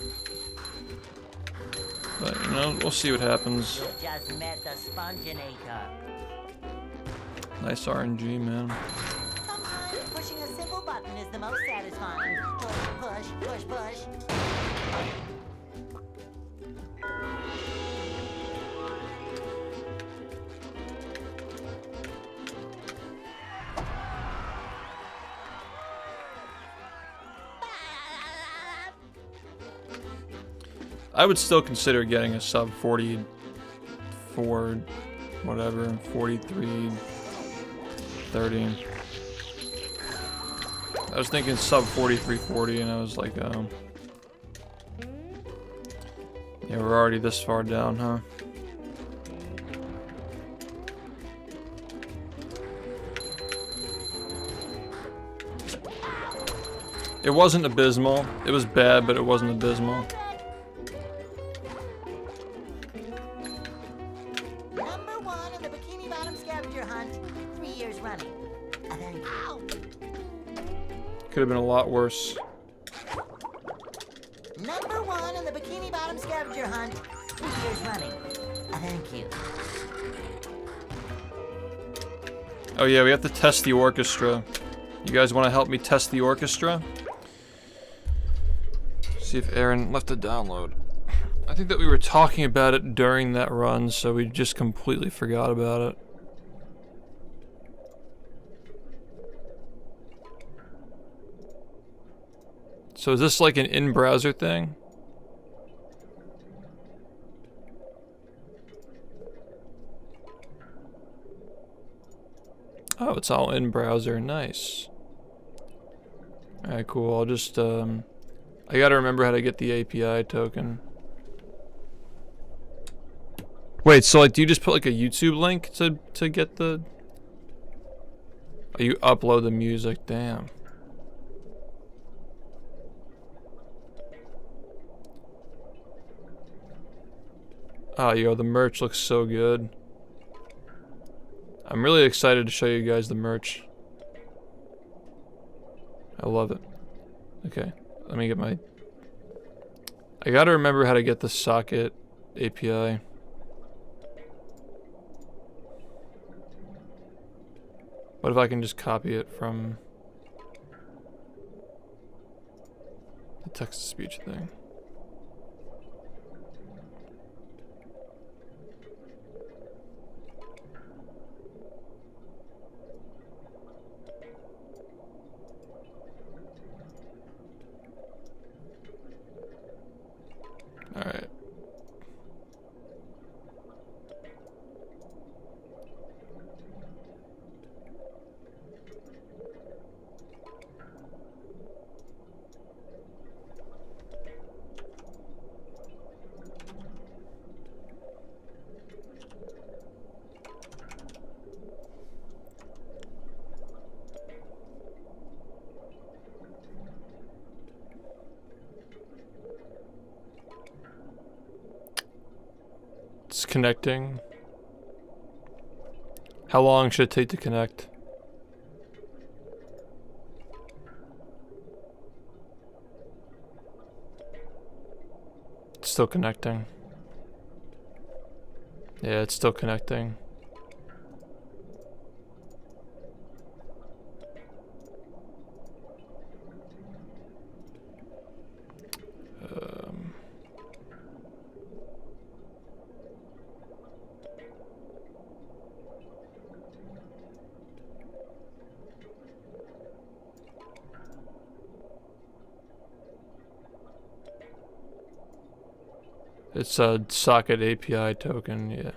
But, you know, we'll see what happens. You just met the Sponginator. Nice RNG, man. Sometimes pushing a simple button is the most satisfying. Push, push, push, push. I would still consider getting a sub 44, whatever, 43, 30. I was thinking sub 43.40, and I was like, yeah, we're already this far down, huh? It wasn't abysmal. It was bad, but it wasn't abysmal. Number 1 in the Bikini Bottom scavenger hunt, 3 years running. Thank you. Could have been a lot worse. Number 1 in the Bikini Bottom scavenger hunt, 3 years running. Thank you. Oh yeah, we have to test the orchestra. You guys want to help me test the orchestra? See if Aaron left a download. I think that we were talking about it during that run, so we just completely forgot about it. So is this like an in-browser thing? Oh, it's all in-browser. Nice. Alright, cool. I'll just, I gotta remember how to get the API token. Wait, so like, do you just put like a YouTube link to get the... Oh, you upload the music, damn. Oh, yo, the merch looks so good. I'm really excited to show you guys the merch. I love it. Okay, let me get my... I gotta remember how to get the socket API. What if I can just copy it from the text-to-speech thing? Alright. It's connecting. How long should it take to connect? It's still connecting. Yeah, it's still connecting. It's a socket API token, yeah.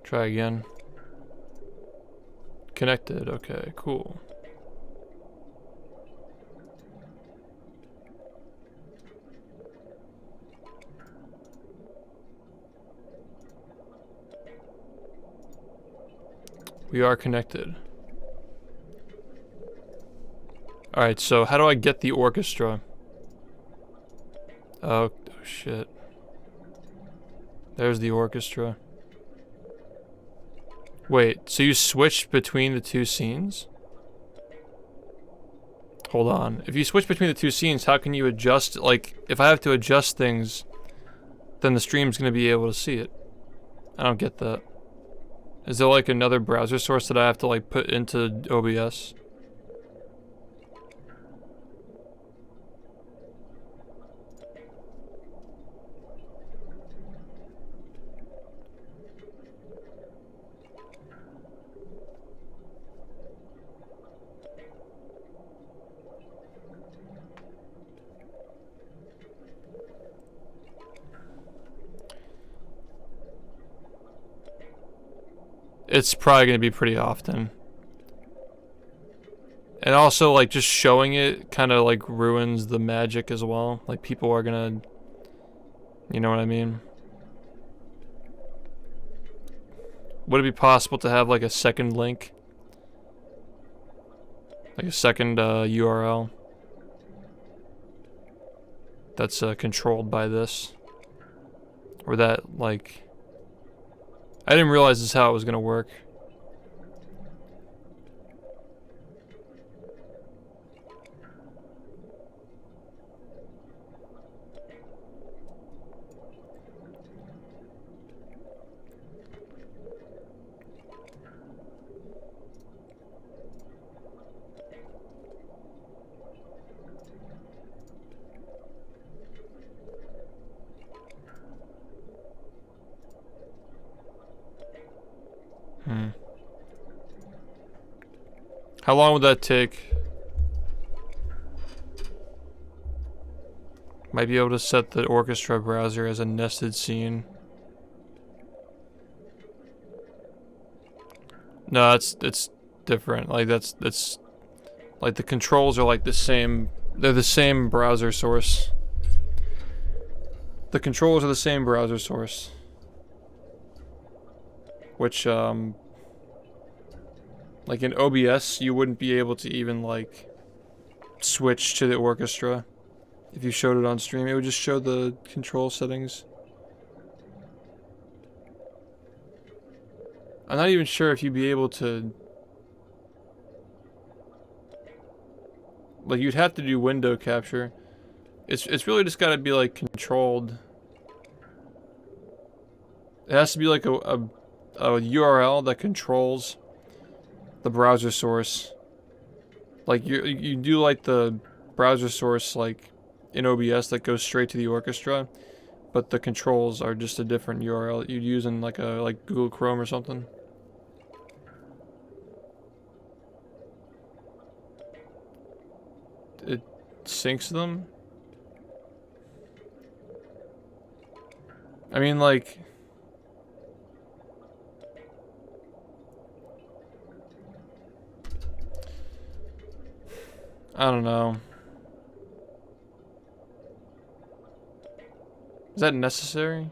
Try again. Connected, okay, cool. We are connected. Alright, so how do I get the orchestra? Oh shit. There's the orchestra. Wait, so you switched between the two scenes? Hold on. If you switch between the two scenes, how can you adjust, like, if I have to adjust things, then the stream's gonna be able to see it. I don't get that. Is there like another browser source that I have to like put into OBS? It's probably going to be pretty often. And also, like, just showing it kind of, like, ruins the magic as well. Like, people are going to... You know what I mean? Would it be possible to have, like, a second link? Like, a second URL? That's controlled by this? Or that, like... I didn't realize this is how it was gonna work. How long would that take? Might be able to set the orchestra browser as a nested scene. No, it's different. Like that's like the controls are like the same. They're the same browser source. The controls are the same browser source. Which like in OBS, you wouldn't be able to even like switch to the orchestra if you showed it on stream. It would just show the control settings. I'm not even sure if you'd be able to... Like, you'd have to do window capture. It's really just gotta be like controlled. It has to be like a URL that controls the browser source. Like you do like the browser source like in OBS that goes straight to the orchestra, but the controls are just a different URL you'd use in like Google Chrome or something. It syncs them. I mean, like, I don't know. Is that necessary?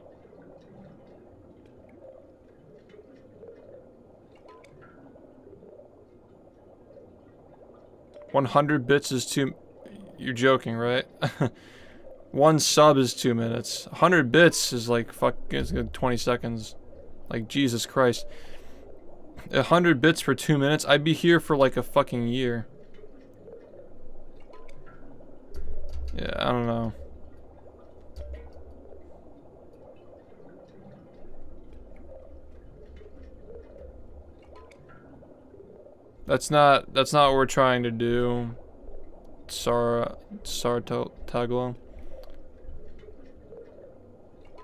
$100 bits is too... You're joking, right? 1 sub is 2 minutes. 100 bits is like fucking 20 seconds. Like, Jesus Christ. 100 bits for 2 minutes? I'd be here for like a fucking year. Yeah, I don't know. That's not what we're trying to do. Sartaglo.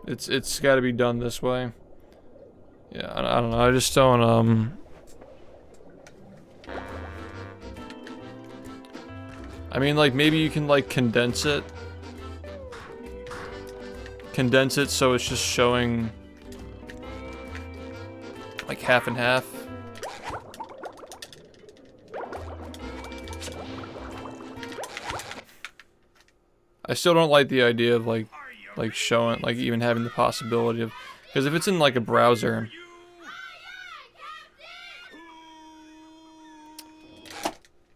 It's got to be done this way. Yeah, I don't know. I just don't I mean, like, maybe you can like condense it condense it so it's just showing like half and half. I still don't like the idea of like showing, like even having the possibility of, because if it's in like a browser,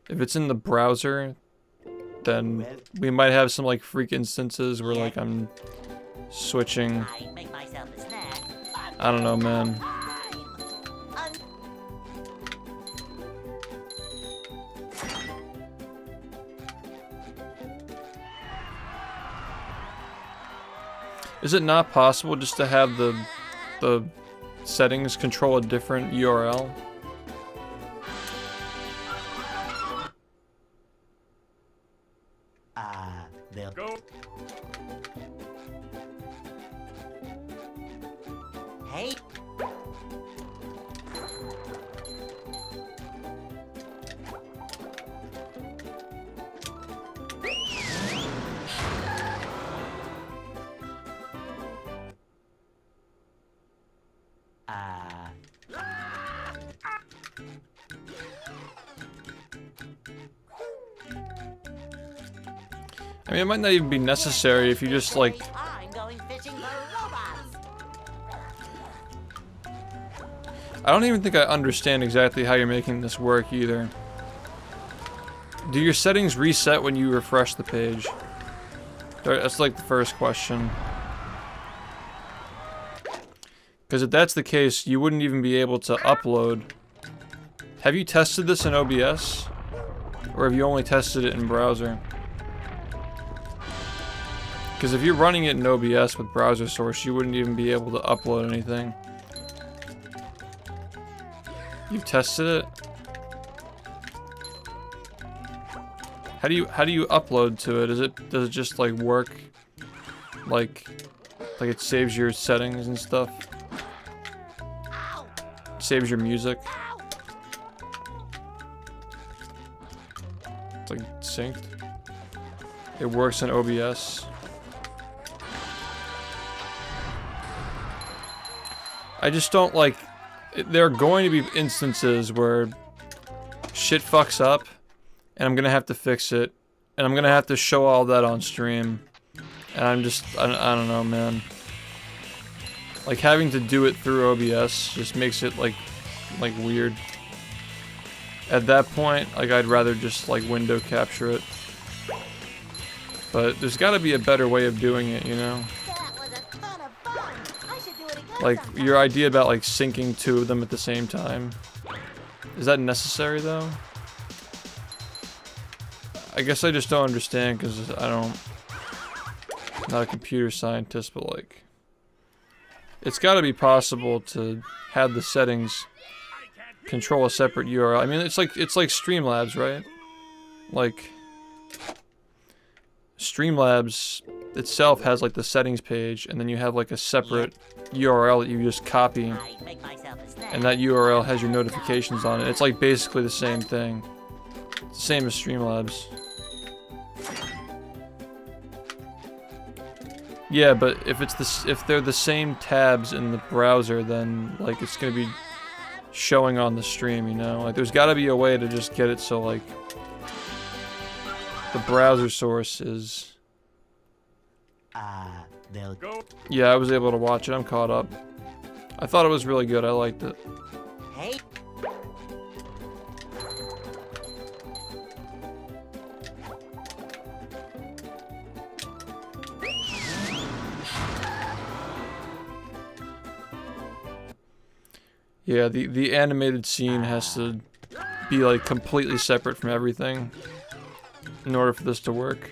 if it's in the browser, then we might have some like freak instances where like I'm switching. I don't know, man. Is it not possible just to have the settings control a different URL? They'll Go. Hey. I mean, it might not even be necessary if you just like. I'm going fishing for robots. I don't even think I understand exactly how you're making this work either. Do your settings reset when you refresh the page? That's like the first question. Because if that's the case, you wouldn't even be able to upload. Have you tested this in OBS? Or have you only tested it in browser? Because if you're running it in OBS with browser source, you wouldn't even be able to upload anything. You've tested it? How do you upload to it? Does it just like work like it saves your settings and stuff? Saves your music? It's like synced. It works in OBS. I just don't like. There are going to be instances where shit fucks up, and I'm gonna have to fix it, and I'm gonna have to show all that on stream, and I don't know, man. Like having to do it through OBS just makes it like weird. At that point, like I'd rather just like window capture it. But there's got to be a better way of doing it, you know. Like, your idea about, like, syncing two of them at the same time. Is that necessary, though? I guess I just don't understand, because I'm not a computer scientist, but, like... It's gotta be possible to have the settings control a separate URL. I mean, it's like Streamlabs, right? Like... Streamlabs itself has, like, the settings page, and then you have, like, a separate URL that you just copy, and that URL has your notifications on it. It's like basically the same thing. It's the same as Streamlabs. Yeah, but if they're the same tabs in the browser, then like it's gonna be showing on the stream, you know? Like there's gotta be a way to just get it so like the browser source is... they'll go. Yeah, I was able to watch it. I'm caught up. I thought it was really good. I liked it. Hey. Yeah, the animated scene has to be like completely separate from everything in order for this to work.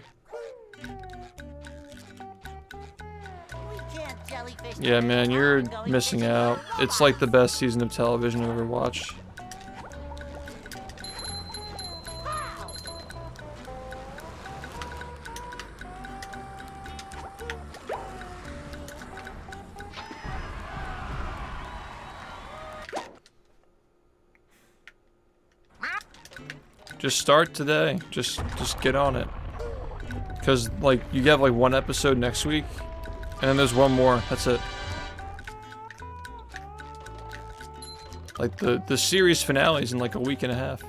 Yeah, man, you're missing out. It's like the best season of television I've ever watched. Just start today. Just get on it. Cause like you have like one episode next week. And then there's one more. That's it. Like the series finale's in like a week and a half.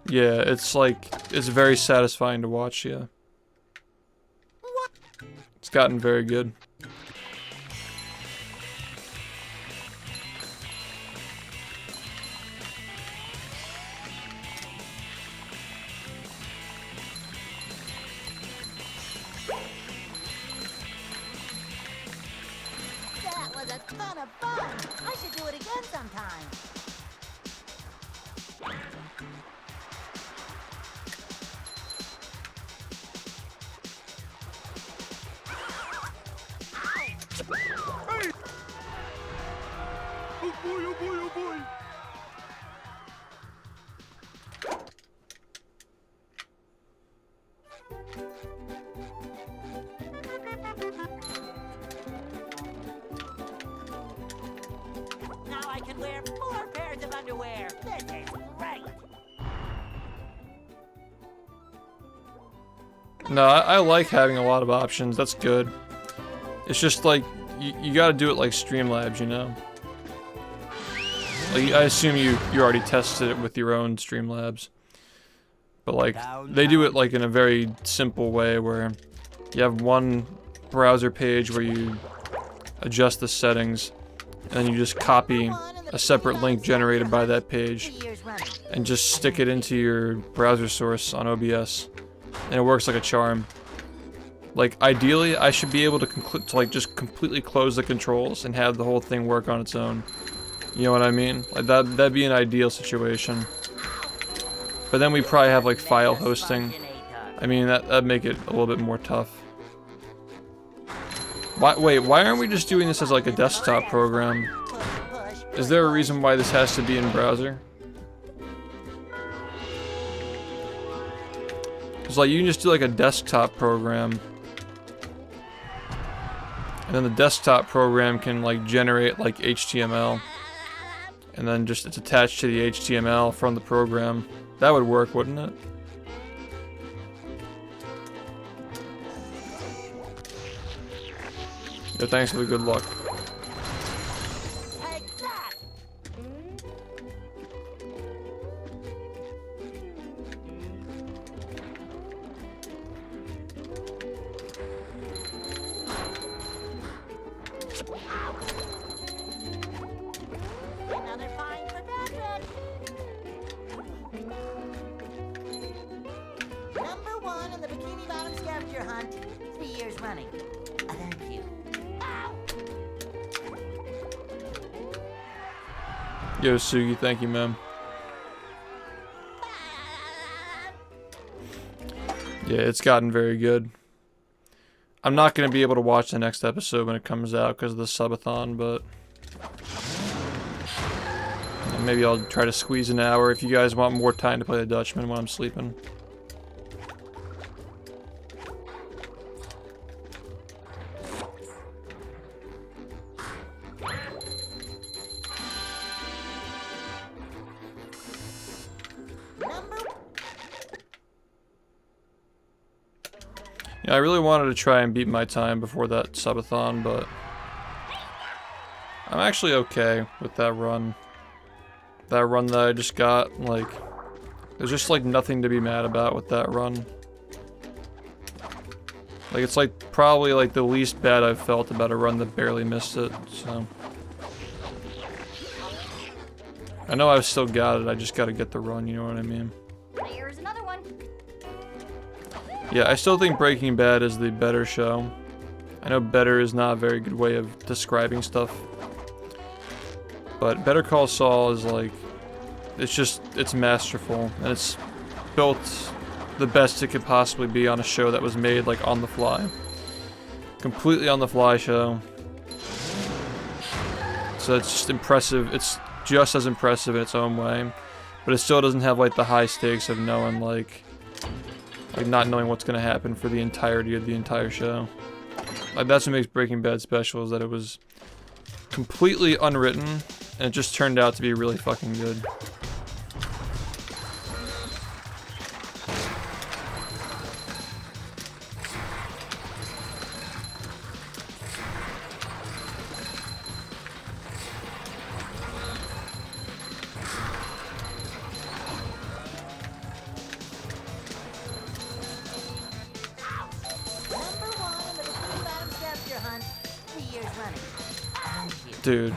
Yeah, it's like, it's very satisfying to watch, yeah. It's gotten very good. That was a ton of fun. I should do it again sometime. Oh boy, oh boy, oh boy! Now I can wear 4 pairs of underwear. This is great. No, I like having a lot of options. That's good. It's just like, you gotta do it like Streamlabs, you know? Like, I assume you already tested it with your own Streamlabs. But like, they do it like in a very simple way where you have one browser page where you adjust the settings, and then you just copy a separate link generated by that page and just stick it into your browser source on OBS, and it works like a charm. Like, ideally, I should be able to like just completely close the controls and have the whole thing work on its own. You know what I mean? Like, that'd be an ideal situation. But then we probably have like file hosting. I mean, that'd make it a little bit more tough. Wait, why aren't we just doing this as like a desktop program? Is there a reason why this has to be in browser? It's like you can just do like a desktop program, and then the desktop program can like generate like HTML, and then just it's attached to the HTML from the program. That would work, wouldn't it? Yeah, thanks for the good luck. Another fine for Patrick. Number 1 in the Bikini Bottom scavenger hunt, 3 years running. Thank you. Yo, Sugi, thank you, man. Yeah, it's gotten very good. I'm not going to be able to watch the next episode when it comes out because of the subathon, but maybe I'll try to squeeze an hour if you guys want more time to play the Dutchman when I'm sleeping. Yeah, I really wanted to try and beat my time before that subathon, but I'm actually okay with that run. That run that I just got, like, there's just like nothing to be mad about with that run. Like, it's like probably like the least bad I've felt about a run that barely missed it, so. I know I've still got it, I just gotta get the run, you know what I mean? There's another one. Yeah, I still think Breaking Bad is the better show. I know better is not a very good way of describing stuff. But Better Call Saul is like, it's masterful. And it's built the best it could possibly be on a show that was made like on the fly. Completely on the fly show. So it's just impressive. It's just as impressive in its own way, but it still doesn't have like the high stakes of knowing like not knowing what's gonna happen for the entirety of the entire show. Like, that's what makes Breaking Bad special, is that it was completely unwritten and it just turned out to be really fucking good. Dude.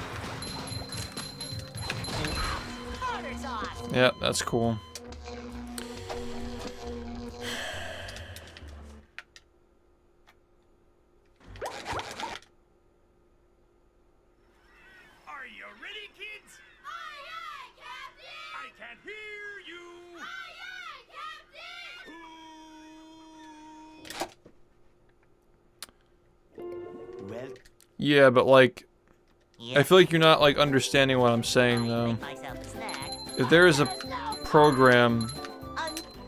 Yeah, that's cool. Are you ready, kids? Aye, aye, Captain! I can't hear you! Aye, aye, Captain! Well, Yeah, but like, I feel like you're not like understanding what I'm saying though. If there is a program,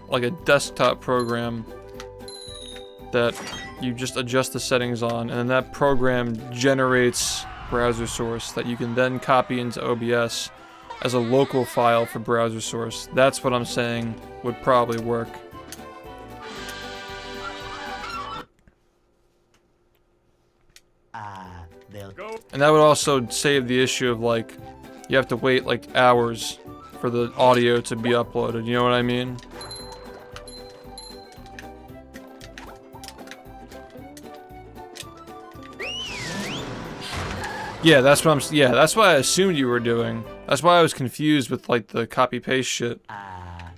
like a desktop program, that you just adjust the settings on, and then that program generates browser source that you can then copy into OBS as a local file for browser source, that's what I'm saying would probably work. And that would also save the issue of like, you have to wait like hours for the audio to be uploaded, you know what I mean? Yeah, that's what that's what I assumed you were doing. That's why I was confused with like the copy paste shit.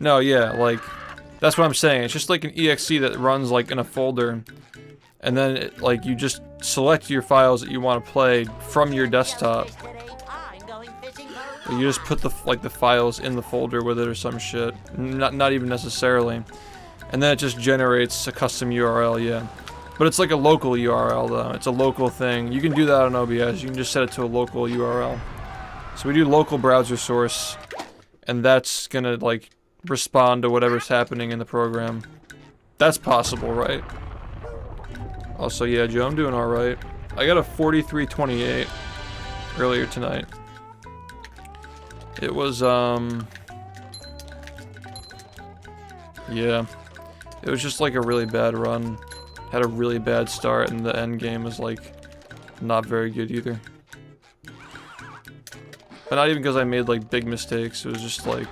No, yeah, like, that's what I'm saying. It's just like an exe that runs like in a folder. And then, it, like, you just select your files that you want to play from your desktop. Or you just put the files in the folder with it or some shit. Not even necessarily. And then it just generates a custom URL, yeah. But it's like a local URL though. It's a local thing. You can do that on OBS. You can just set it to a local URL. So we do local browser source, and that's gonna like respond to whatever's happening in the program. That's possible, right? Also, yeah, Joe, I'm doing alright. I got a 43.28 earlier tonight. It was, yeah. It was just like a really bad run. Had a really bad start, and the end game was like, not very good either. But not even because I made like big mistakes, it was just like,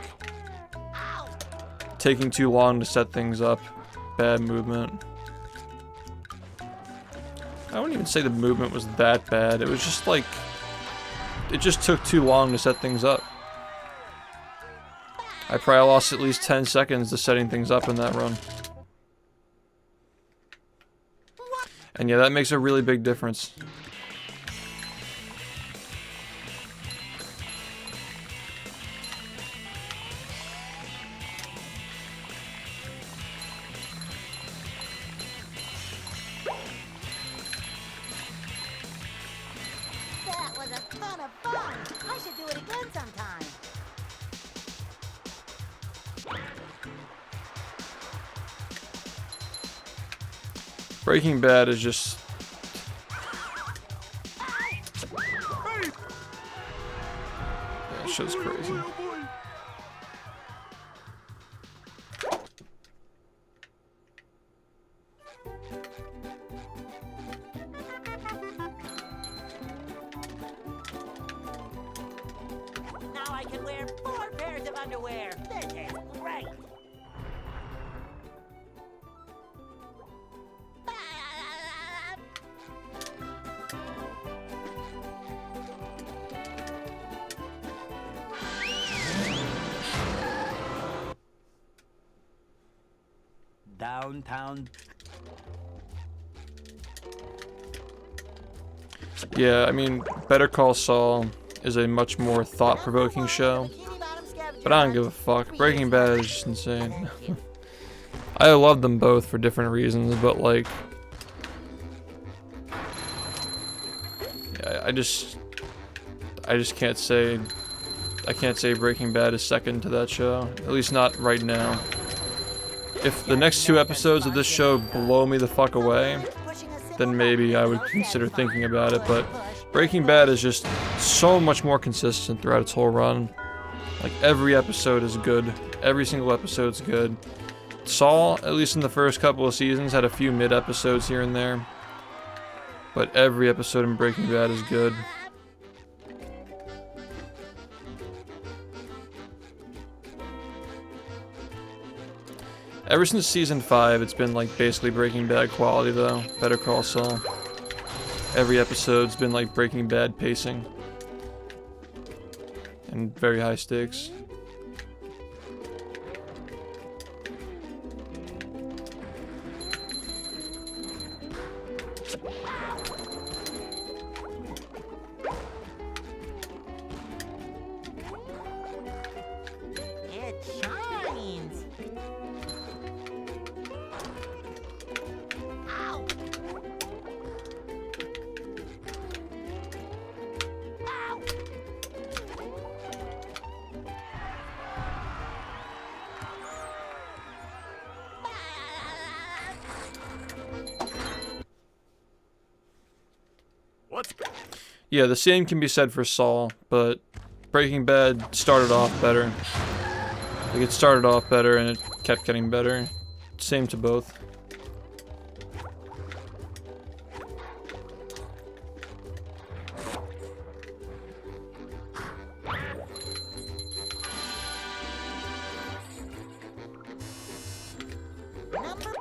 taking too long to set things up. Bad movement. I wouldn't even say the movement was that bad. It was just like, it just took too long to set things up. I probably lost at least 10 seconds to setting things up in that run. And yeah, that makes a really big difference. That was a ton of fun. I should do it again sometime. Breaking Bad is just... That shit's crazy. Now I can wear 4 pairs of underwear. This is great. Downtown. Yeah, I mean, Better Call Saul is a much more thought-provoking show, but I don't give a fuck. Breaking Bad is just insane. I love them both for different reasons, but like, yeah, I just can't say. I can't say Breaking Bad is second to that show. At least not right now. If the next 2 episodes of this show blow me the fuck away, then maybe I would consider thinking about it. But Breaking Bad is just so much more consistent throughout its whole run. Like, every episode is good. Every single episode's good. Saul, at least in the first couple of seasons, had a few mid-episodes here and there. But every episode in Breaking Bad is good. Ever since season 5, it's been like basically Breaking Bad quality though. Better Call Saul. Every episode's been like Breaking Bad pacing. And very high stakes. It shines. Ow. Ow. What's Yeah, the same can be said for Saul, but Breaking Bad started off better. Like, it started off better and it kept getting better. Same to both. Number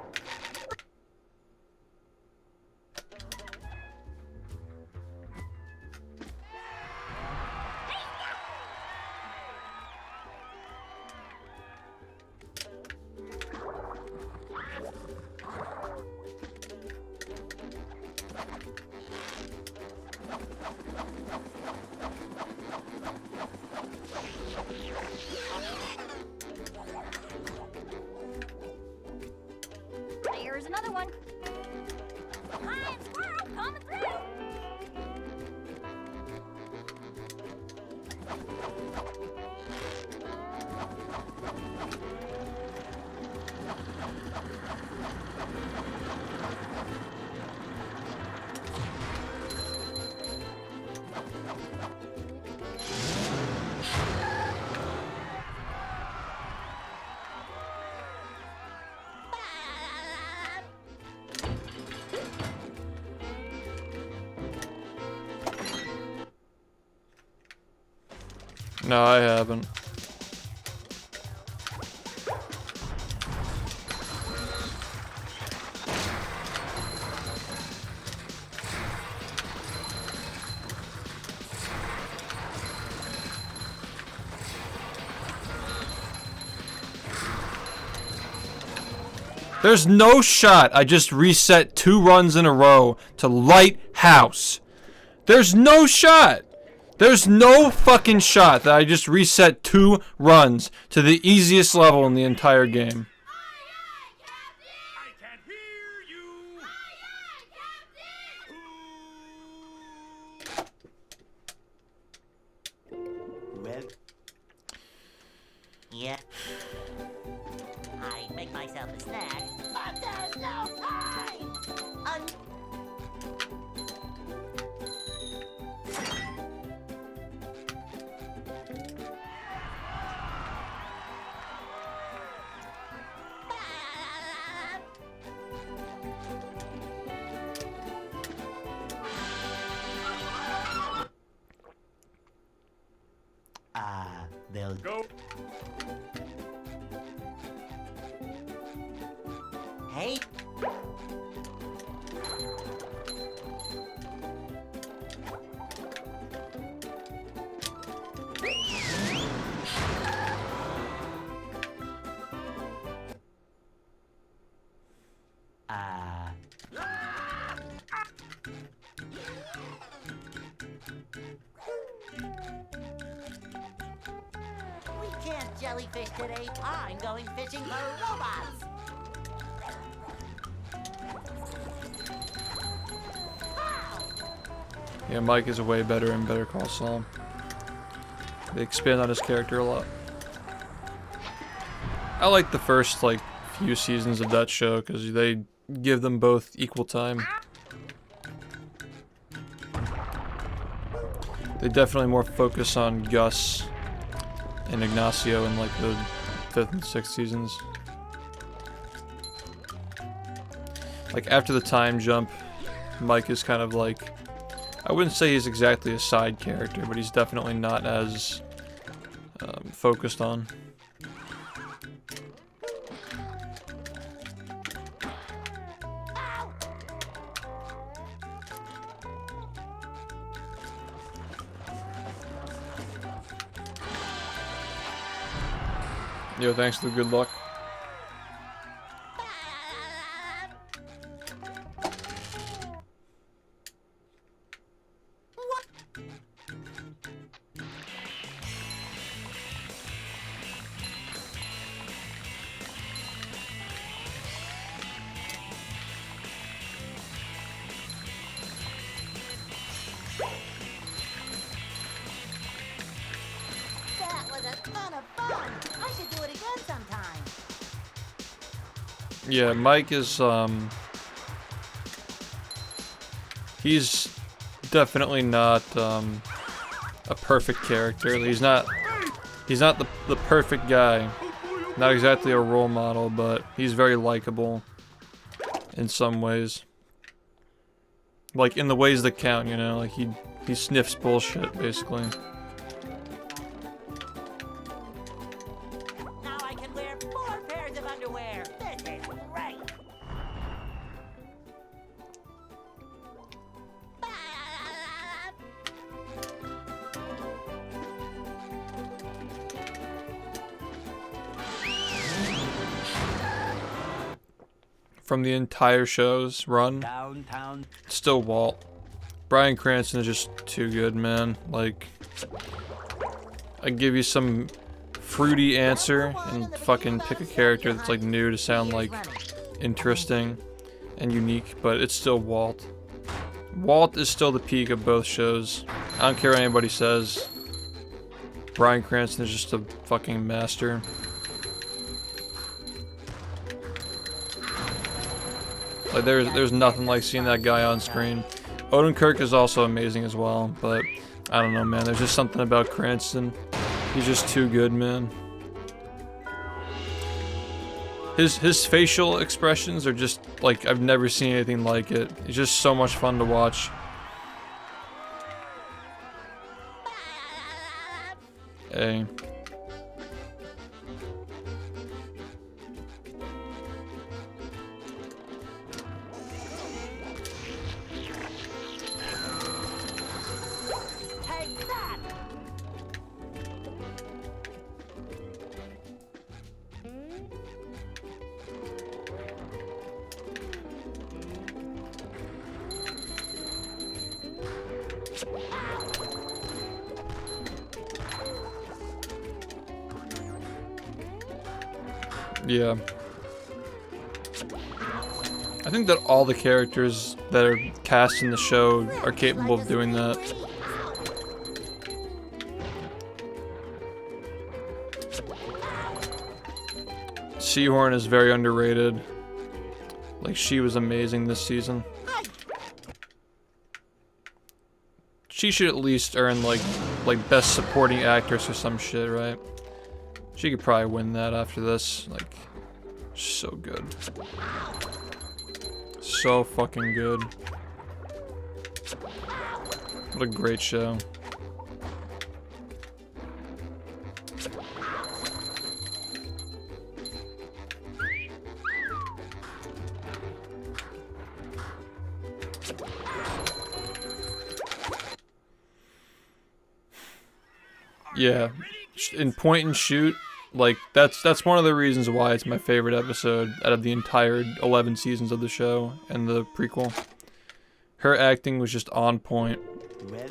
There's another one. Hi, squirrel coming through. No, I haven't. There's no shot I just reset 2 runs in a row to Lighthouse. There's no shot. There's no fucking shot that I just reset 2 runs to the easiest level in the entire game. I can't hear you. Well, Yeah. I make myself a snack, but there's no time. they'll Go. Hey. We can't jellyfish today. I'm going fishing for robots. Yeah, Mike is way better and Better Call Saul. They expand on his character a lot. I like the first like few seasons of that show because they give them both equal time. They definitely more focus on Gus and Ignacio in like the 5th and 6th seasons. Like after the time jump, Mike is kind of like, I wouldn't say he's exactly a side character, but he's definitely not as focused on. Yo, thanks for the good luck. That was a ton of fun. I should do it again sometime. Yeah, Mike is, he's definitely not, a perfect character. He's not the perfect guy. Not exactly a role model, but he's very likable in some ways. Like, in the ways that count, you know? Like, he sniffs bullshit, basically. Now I can wear 4 pairs of underwear. This is great. From the entire show's run, Downtown. still Walt. Bryan Cranston is just too good, man. Like, I give you some fruity answer and fucking pick a character that's like new to sound like interesting and unique, but it's still Walt. Walt is still the peak of both shows. I don't care what anybody says. Bryan Cranston is just a fucking master. Like there's nothing like seeing that guy on screen. Odenkirk is also amazing as well, but I don't know, man. There's just something about Cranston. He's just too good, man. His facial expressions are just like I've never seen anything like it. It's just so much fun to watch. Hey. Take that. Yeah. I think that all the characters that are cast in the show are capable of doing that. Seahorn is very underrated. Like, she was amazing this season. She should at least earn like best supporting actress or some shit, right? She could probably win that after this. Like, so good. So fucking good. What a great show. Yeah, in point and shoot, like that's one of the reasons why it's my favorite episode out of the entire 11 seasons of the show and the prequel. Her acting was just on point.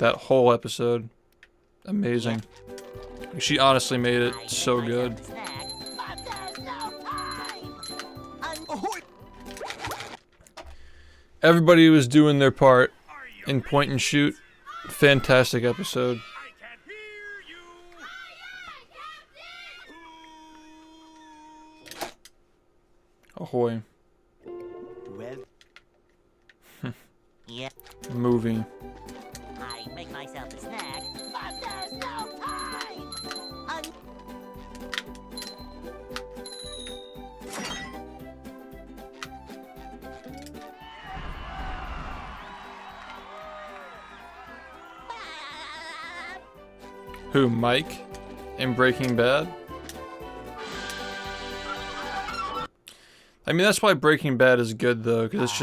That whole episode, amazing. She honestly made it so good. Everybody was doing their part in point and shoot. Fantastic episode. I can't hear you. Ahoy. Well. Yeah. Movie. I make myself a snack, but there's no time! Who, Mike? In Breaking Bad? I mean, that's why Breaking Bad is good though, because it's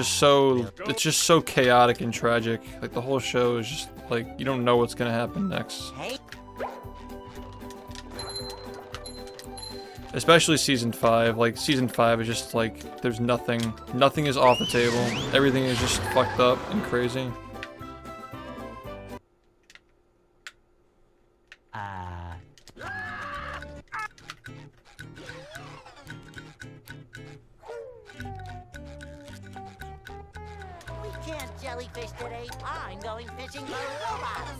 just so chaotic and tragic. Like the whole show is just like you don't know what's gonna happen next. Hey. Especially season 5. Like season 5 is just like there's nothing is off the table. Everything is just fucked up and crazy. We can't jellyfish today. I'm going fishing for robots.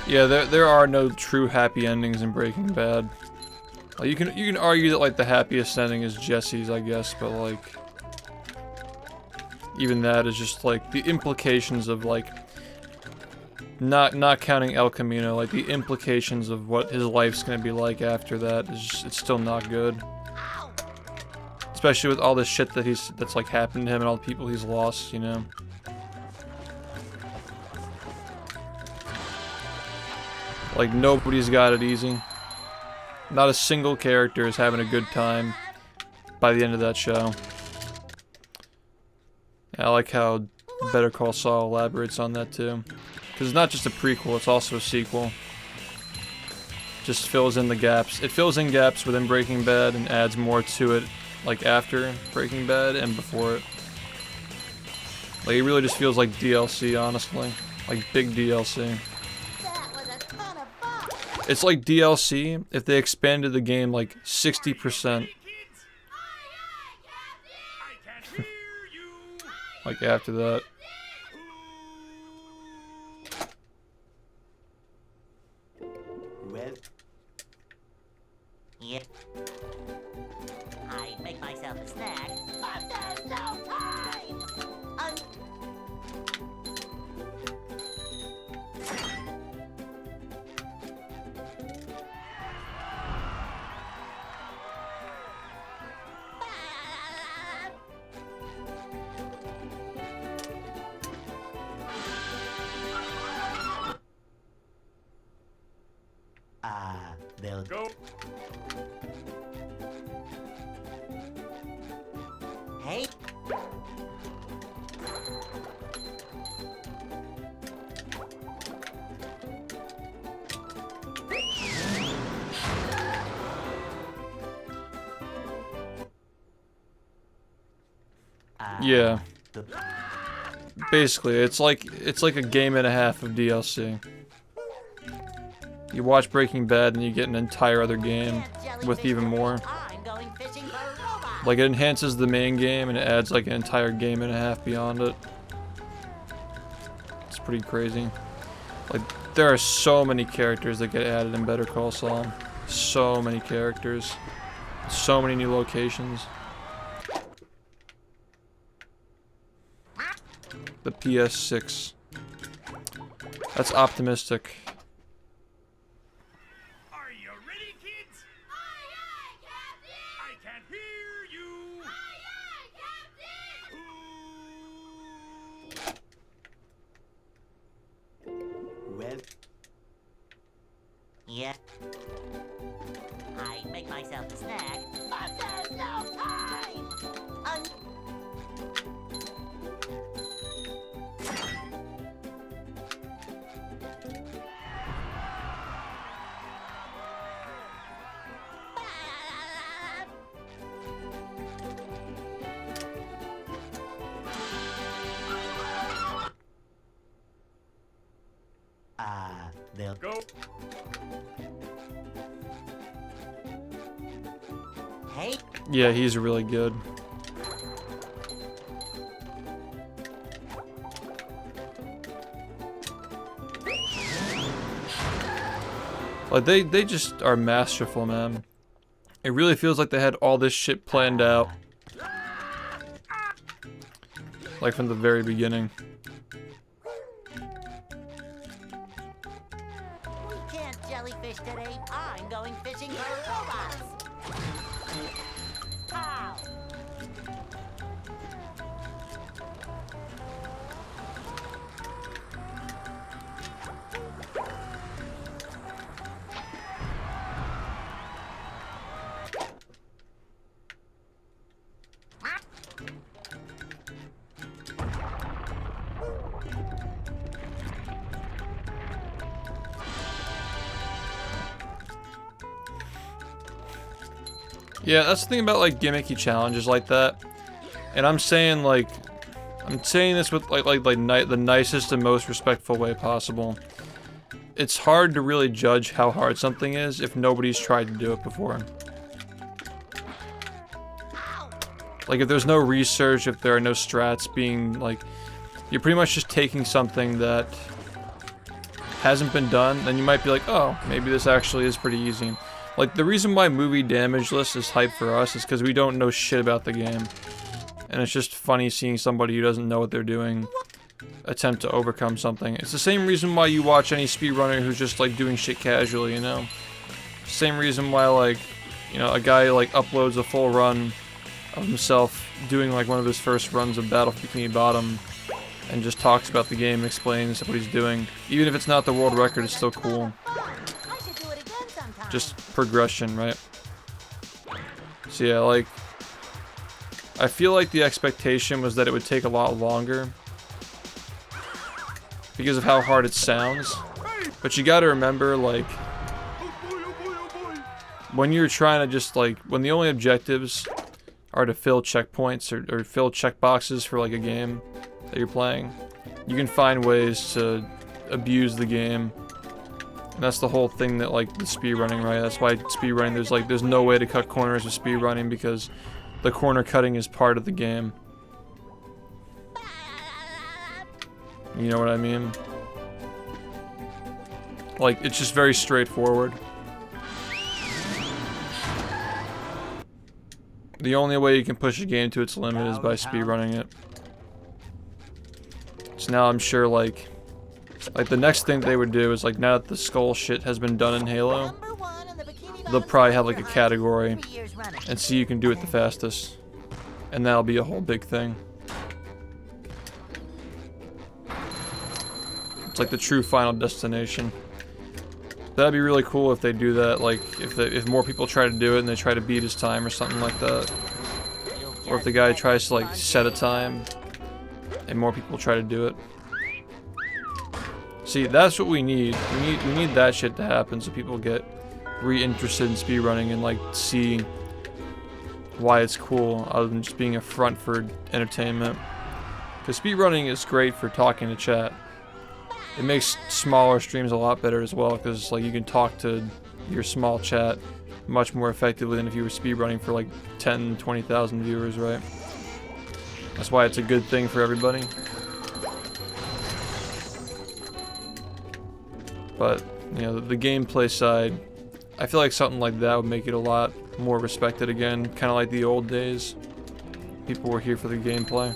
Yeah, there are no true happy endings in Breaking Bad. Like, you can argue that like the happiest ending is Jesse's, I guess, but like even that is just like the implications of like not counting El Camino, like the implications of what his life's gonna be like after that is just, it's still not good. Especially with all this shit that's like happened to him and all the people he's lost, you know. Like, nobody's got it easy. Not a single character is having a good time by the end of that show. And I like how Better Call Saul elaborates on that too. Because it's not just a prequel, it's also a sequel. Just fills in the gaps. It fills in gaps within Breaking Bad and adds more to it, like after Breaking Bad and before it. Like, it really just feels like DLC, honestly. Like, big DLC. It's like DLC if they expanded the game like 60%. Like after that. Well. Yep. I make myself a snack, but there's no time! They'll Go. Hey. Yeah. Basically, it's like a game and a half of DLC. You watch Breaking Bad and you get an entire other game with even more. Like, it enhances the main game and it adds like an entire game and a half beyond it. It's pretty crazy. Like, there are so many characters that get added in Better Call Saul. So many characters. So many new locations. The PS6. That's optimistic. Are you ready, kids? Aye, aye, Captain! I can't hear you. Aye, aye, Captain! well. Yeah. I make myself a snack, but there's no time! they'll Go. Hey, Yeah, he's really good. Like they just are masterful, man. It really feels like they had all this shit planned out. Like from the very beginning. we can't jellyfish today. I'm going fishing for robots. Pow! Yeah, that's the thing about like gimmicky challenges like that. And I'm saying this with the nicest and most respectful way possible. It's hard to really judge how hard something is if nobody's tried to do it before. Like if there's no research, if there are no strats being like, you're pretty much just taking something that hasn't been done, then you might be like, oh, maybe this actually is pretty easy. Like, the reason why movie damage list is hype for us is because we don't know shit about the game. And it's just funny seeing somebody who doesn't know what they're doing attempt to overcome something. It's the same reason why you watch any speedrunner who's just, like, doing shit casually, you know? Same reason why, like, you know, a guy, like, uploads a full run of himself doing, like, one of his first runs of Battle for Bikini Bottom and just talks about the game, explains what he's doing. Even if it's not the world record, it's still cool. I should do it again sometime. Just progression, right? So yeah, like, I feel like the expectation was that it would take a lot longer because of how hard it sounds. But you gotta remember, like, when you're trying to just, like, when the only objectives are to fill checkpoints or fill checkboxes for, like, a game that you're playing, you can find ways to abuse the game. And that's the whole thing that, like, the speedrunning, right? That's why speedrunning, there's no way to cut corners with speedrunning because the corner cutting is part of the game. You know what I mean? Like, it's just very straightforward. The only way you can push a game to its limit is by speedrunning it. So now I'm sure, like the next thing they would do is, like, now that the skull shit has been done in Halo, they'll probably have, like, a category and see who can do it the fastest. And that'll be a whole big thing. It's like the true final destination. That'd be really cool if they do that, like, if more people try to do it and they try to beat his time or something like that. Or if the guy tries to, like, set a time and more people try to do it. See, that's what we need. We need that shit to happen so people get re-interested in speedrunning and, like, see why it's cool other than just being a front for entertainment. Because speedrunning is great for talking to chat. It makes smaller streams a lot better as well because, like, you can talk to your small chat much more effectively than if you were speedrunning for, like, 10, 20,000 viewers, right? That's why it's a good thing for everybody. But, you know, the gameplay side, I feel like something like that would make it a lot more respected again, kind of like the old days. People were here for the gameplay.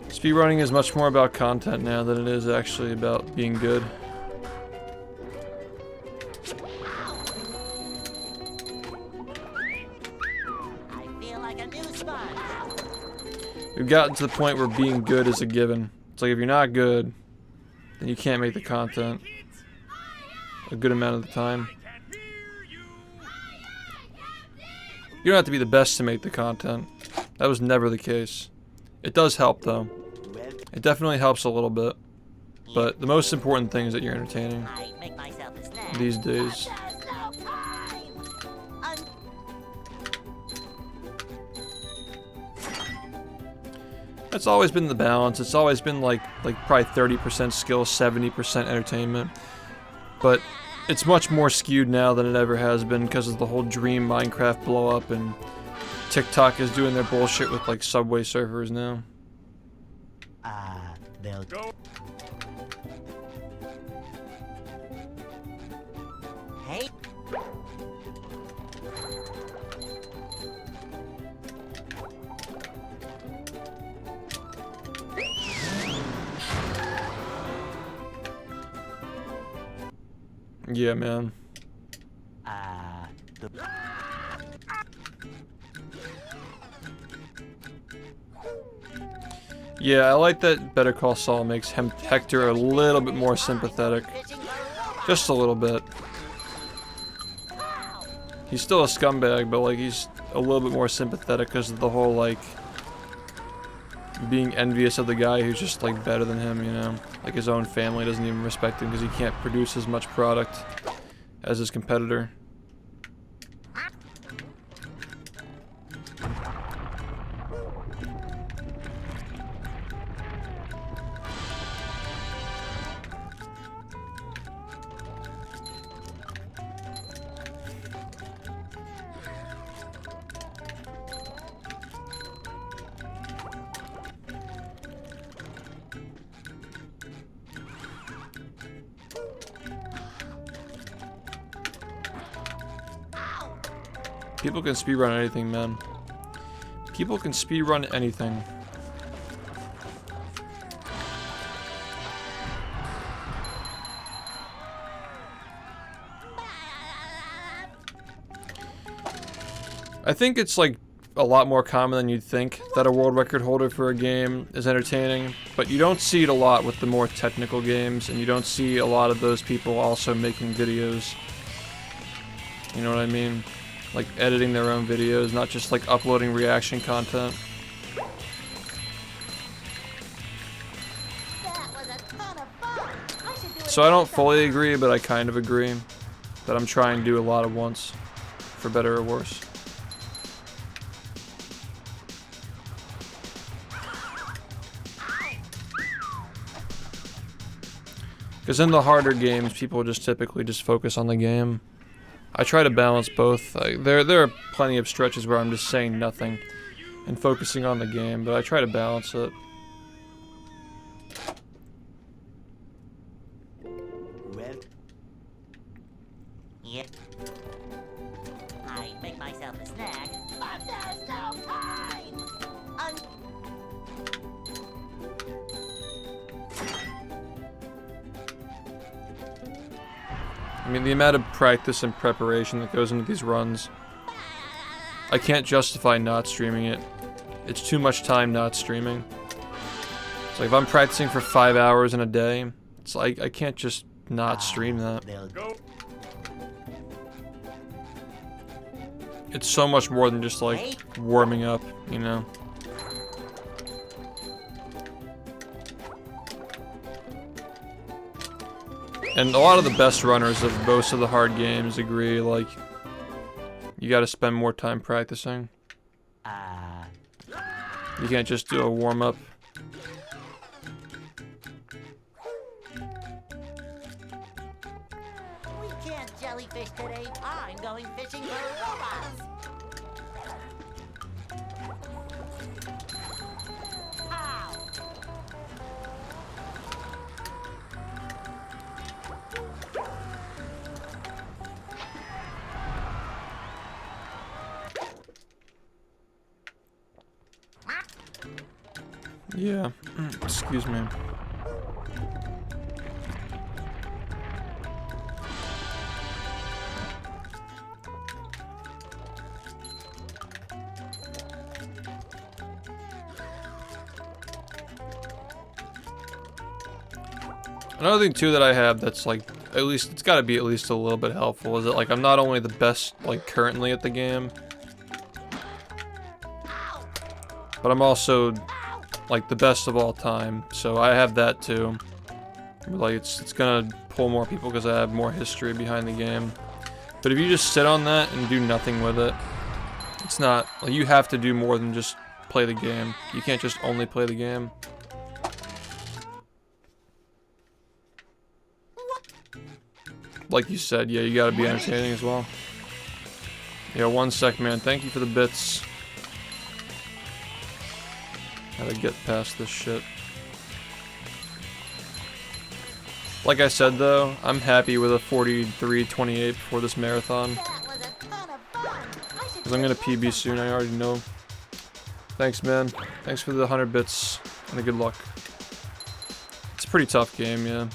Speedrunning is much more about content now than it is actually about being good. I feel like a new sponge. We've gotten to the point where being good is a given. It's like if you're not good, then you can't make the content a good amount of the time. You don't have to be the best to make the content. That was never the case. It does help though. It definitely helps a little bit. But the most important thing is that you're entertaining I make myself a snack. these days. There's no time. That's always been the balance. It's always been like probably 30% skill, 70% entertainment. But it's much more skewed now than it ever has been because of the whole Dream Minecraft blow up, and TikTok is doing their bullshit with like Subway Surfers now. They'll Go. Hey. Yeah, man. Yeah, I like that Better Call Saul makes Hector a little bit more sympathetic. Just a little bit. He's still a scumbag, but like he's a little bit more sympathetic because of the whole like being envious of the guy who's just like better than him, you know? Like his own family doesn't even respect him because he can't produce as much product as his competitor. People can speedrun anything, man. People can speedrun anything. I think it's like a lot more common than you'd think that a world record holder for a game is entertaining, but you don't see it a lot with the more technical games, and you don't see a lot of those people also making videos. You know what I mean? Like editing their own videos, not just like uploading reaction content. So I don't fully agree, but I kind of agree that I'm trying to do a lot at once, for better or worse. Because in the harder games, people just typically just focus on the game. I try to balance both. There are plenty of stretches where I'm just saying nothing and focusing on the game, but I try to balance it. Yep. I make myself a snack, but there's no time. I mean, the amount of practice and preparation that goes into these runs, I can't justify not streaming it. It's too much time not streaming. It's like if I'm practicing for 5 hours in a day, it's like I can't just not stream that. Go. It's so much more than just like warming up, you know? And a lot of the best runners of most of the hard games agree, like, you gotta spend more time practicing. You can't just do a warm-up. We can't jellyfish today. I'm going fishing for robots. Ow. Yeah, excuse me. Another thing too that I have that's like, at least, it's gotta be at least a little bit helpful, is that like I'm not only the best like currently at the game, but I'm also like the best of all time, so I have that too. Like it's gonna pull more people because I have more history behind the game. But if you just sit on that and do nothing with it, it's not, like, you have to do more than just play the game. You can't just only play the game. Like you said, yeah, you gotta be entertaining as well. Yeah, 1 sec, man. Thank you for the bits. Gotta get past this shit. Like I said, though, I'm happy with a 43:28 before this marathon. That was a ton of fun. I should Because I'm gonna PB soon, I already know. Thanks, man. Thanks for the 100 bits and the good luck. It's a pretty tough game, yeah.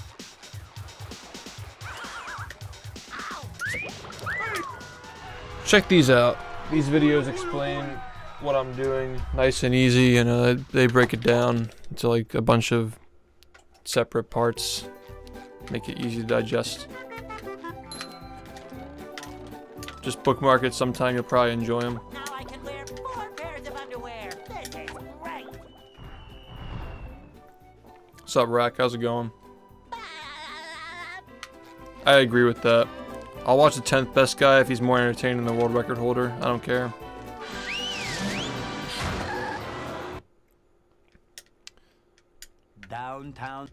Check these out. These videos explain what I'm doing nice and easy, and they break it down into like a bunch of separate parts. Make it easy to digest. Just bookmark it sometime, you'll probably enjoy them. Now I can wear 4 pairs of underwear. This is great. What's up, Rack? How's it going? I agree with that. I'll watch the 10th best guy if he's more entertaining than the world record holder. I don't care. Downtown.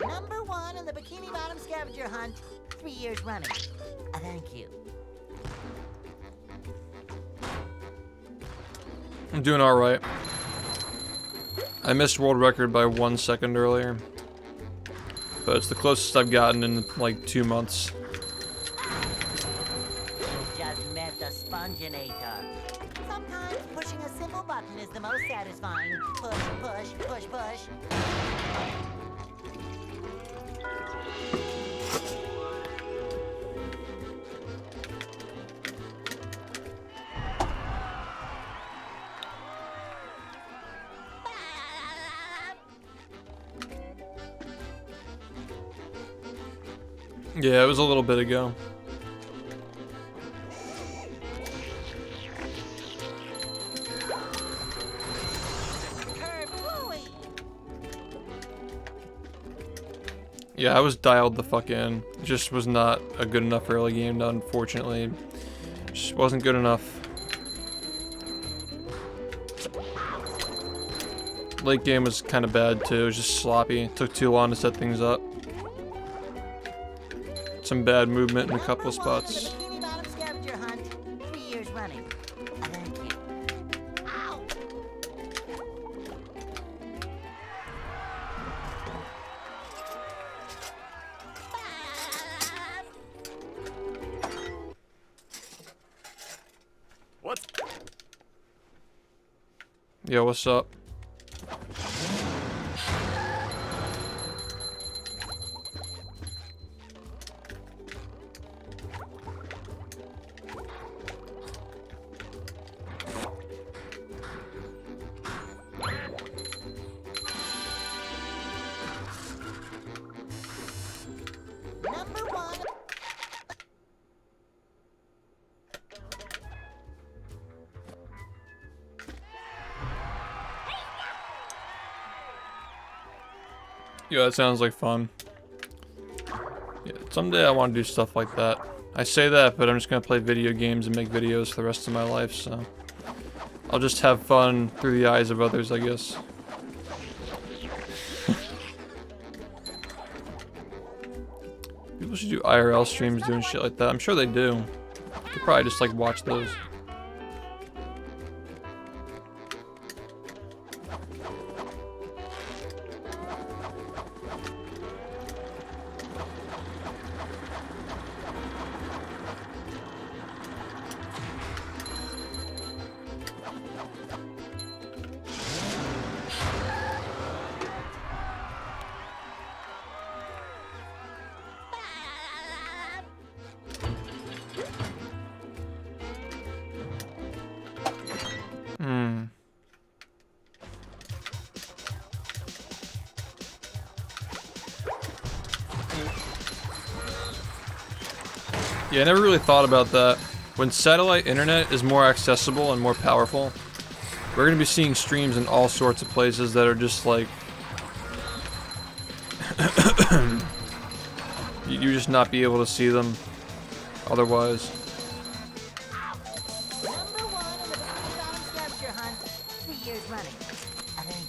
Number 1 in the Bikini Bottom scavenger hunt, 3 years running. Thank you. I'm doing alright. I missed world record by 1 second earlier. But it's the closest I've gotten in like 2 months. You just met the Sponginator. Sometimes pushing a simple button is the most satisfying. Push, push, push, push. Yeah, it was a little bit ago. Yeah, I was dialed the fuck in. Just was not a good enough early game, unfortunately. Just wasn't good enough. Late game was kind of bad too. It was just sloppy. It took too long to set things up. Some bad movement in a couple of spots. Bikini Bottom scavenger hunt, 3 years running. Thank you. Ow! What? Yo, what's up? Number 1. Yeah, that sounds like fun. Yeah, someday I want to do stuff like that. I say that, but I'm just gonna play video games and make videos for the rest of my life, so I'll just have fun through the eyes of others, I guess. People should do IRL streams doing shit like that. I'm sure they do. You could probably just like watch those. Yeah, I never really thought about that. When satellite internet is more accessible and more powerful, we're gonna be seeing streams in all sorts of places that are just like you just not be able to see them otherwise. Number 1 in the Speedrun scavenger hunt, 3 years running. Thank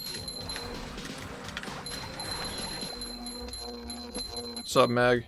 you. What's up, Mag?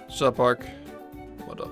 What's up, Ark? What up?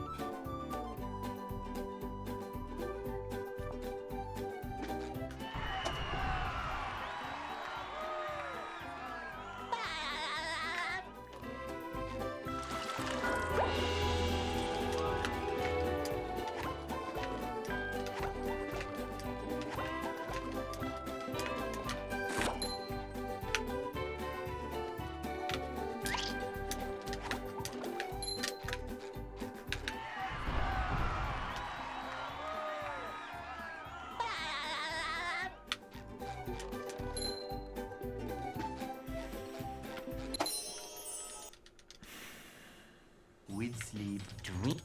With sleep. Dream.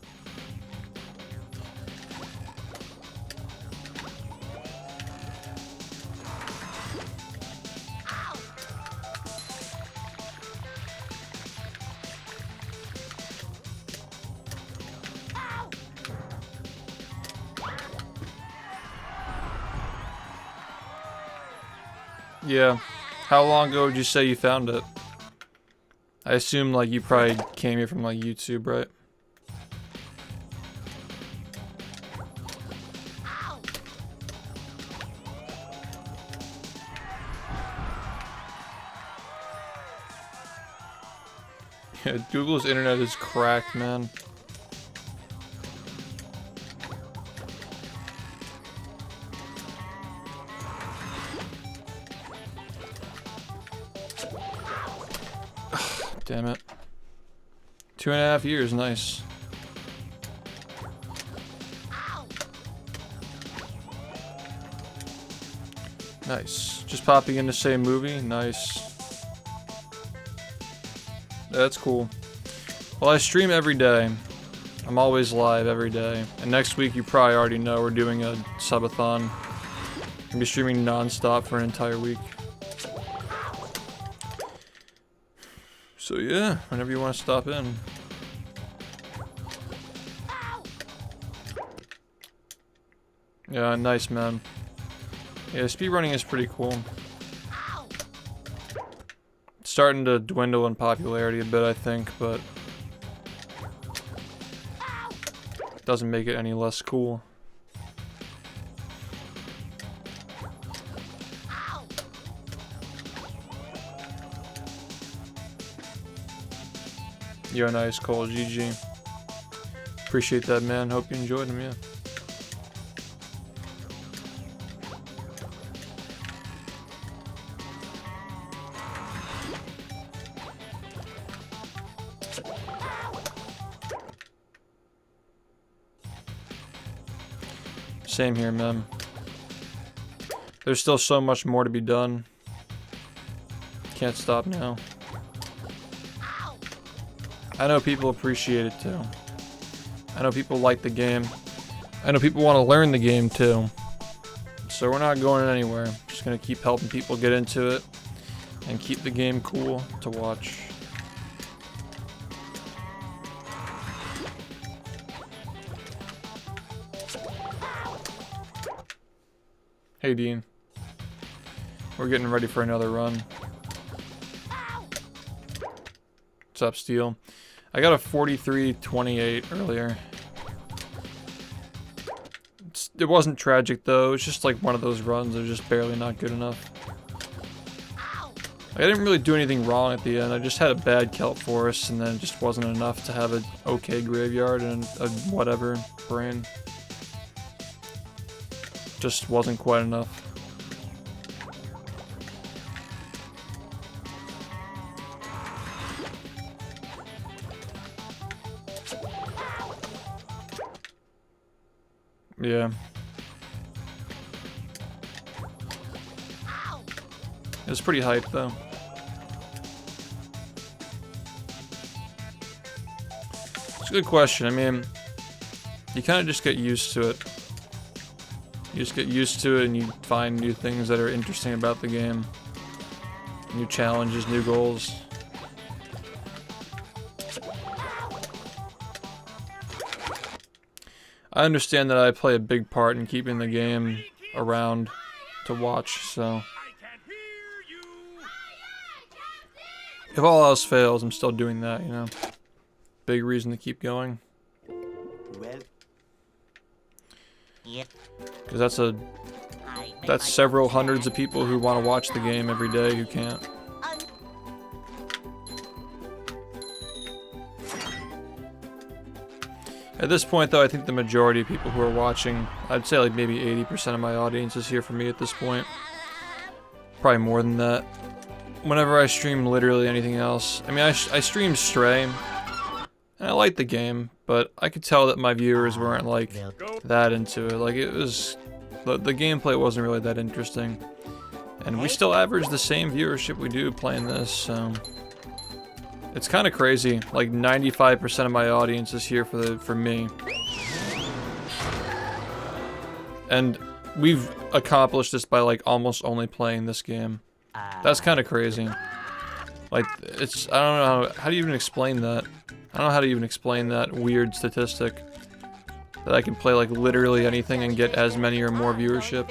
Yeah. How long ago would you say you found it? I assume like you probably came here from like YouTube, right? Yeah, Google's internet is cracked, man. Damn it. 2.5 years, nice. Nice. Just popping in the same movie, nice. That's cool. Well, I stream every day. I'm always live every day. And next week, you probably already know we're doing a subathon. I'm gonna be streaming non-stop for an entire week. So yeah, whenever you want to stop in. Yeah, nice, man. Yeah, speedrunning is pretty cool. It's starting to dwindle in popularity a bit, I think, but it doesn't make it any less cool. You're nice, Cole. GG. Appreciate that, man. Hope you enjoyed them, yeah. Same here, man. There's still so much more to be done. Can't stop now. I know people appreciate it too. I know people like the game. I know people want to learn the game too. So we're not going anywhere. Just gonna keep helping people get into it and keep the game cool to watch. Hey Dean. We're getting ready for another run. What's up, Steel? I got a 43-28 earlier. It wasn't tragic though, it's just like one of those runs that are just barely not good enough. I didn't really do anything wrong at the end, I just had a bad kelp forest and then it just wasn't enough to have an okay graveyard and a whatever brain. Just wasn't quite enough. Yeah. It's pretty hyped though. It's a good question. I mean, you kind of just get used to it. You just get used to it and you find new things that are interesting about the game. New challenges, new goals. I understand that I play a big part in keeping the game around to watch, so if all else fails, I'm still doing that, you know. Big reason to keep going. Well. Yep. Because that's several hundreds of people who want to watch the game every day who can't. At this point, though, I think the majority of people who are watching, I'd say like maybe 80% of my audience is here for me at this point. Probably more than that. Whenever I stream literally anything else, I mean, I stream Stray, and I like the game, but I could tell that my viewers weren't like that into it. Like it was, the gameplay wasn't really that interesting, and we still average the same viewership we do playing this, so. It's kind of crazy. Like 95% of my audience is here for me. And we've accomplished this by like almost only playing this game. That's kind of crazy. Like it's, I don't know how do you even explain that? I don't know how to even explain that weird statistic. That I can play like literally anything and get as many or more viewership.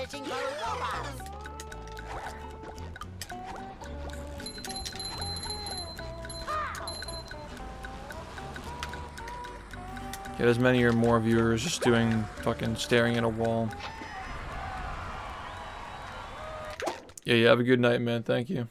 Get as many or more viewers just doing fucking staring at a wall. Yeah, you have a good night, man. Thank you.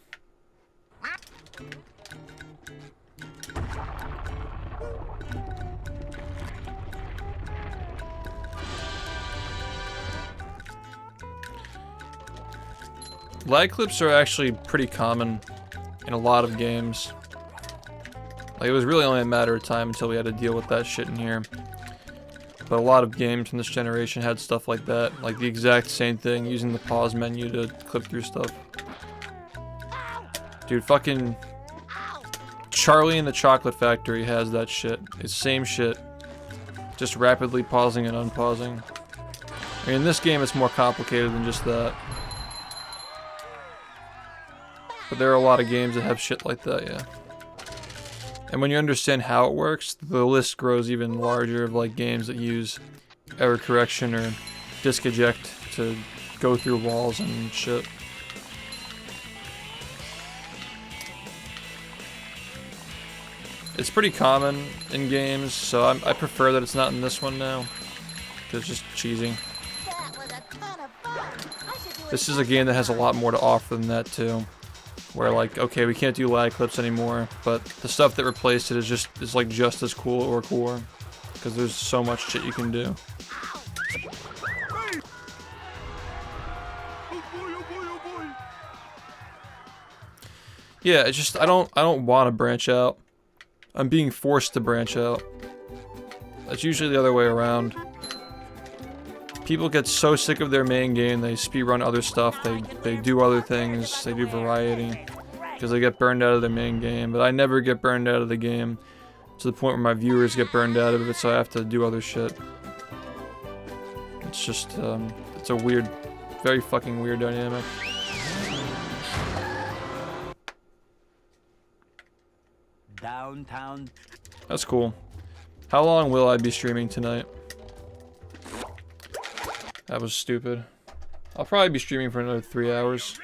Lag clips are actually pretty common in a lot of games. Like, it was really only a matter of time until we had to deal with that shit in here. But a lot of games from this generation had stuff like that. Like the exact same thing, using the pause menu to clip through stuff. Dude, fucking Charlie and the Chocolate Factory has that shit. It's same shit. Just rapidly pausing and unpausing. I mean, in this game it's more complicated than just that. But there are a lot of games that have shit like that, yeah. And when you understand how it works, the list grows even larger of like games that use error correction or disk eject to go through walls and shit. It's pretty common in games, so I prefer that it's not in this one now. Cause it's just cheesy. This is a game that has a lot more to offer than that too. Where like, okay, we can't do lag clips anymore, but the stuff that replaced it is like just as cool or cooler, because there's so much shit you can do. Yeah, it's just I don't want to branch out. I'm being forced to branch out. That's usually the other way around. People get so sick of their main game, they speedrun other stuff, they do other things, they do variety, because they get burned out of their main game. But I never get burned out of the game, to the point where my viewers get burned out of it, so I have to do other shit. It's just, it's a weird, very fucking weird dynamic. Downtown. That's cool. How long will I be streaming tonight? That was stupid. I'll probably be streaming for another 3 hours.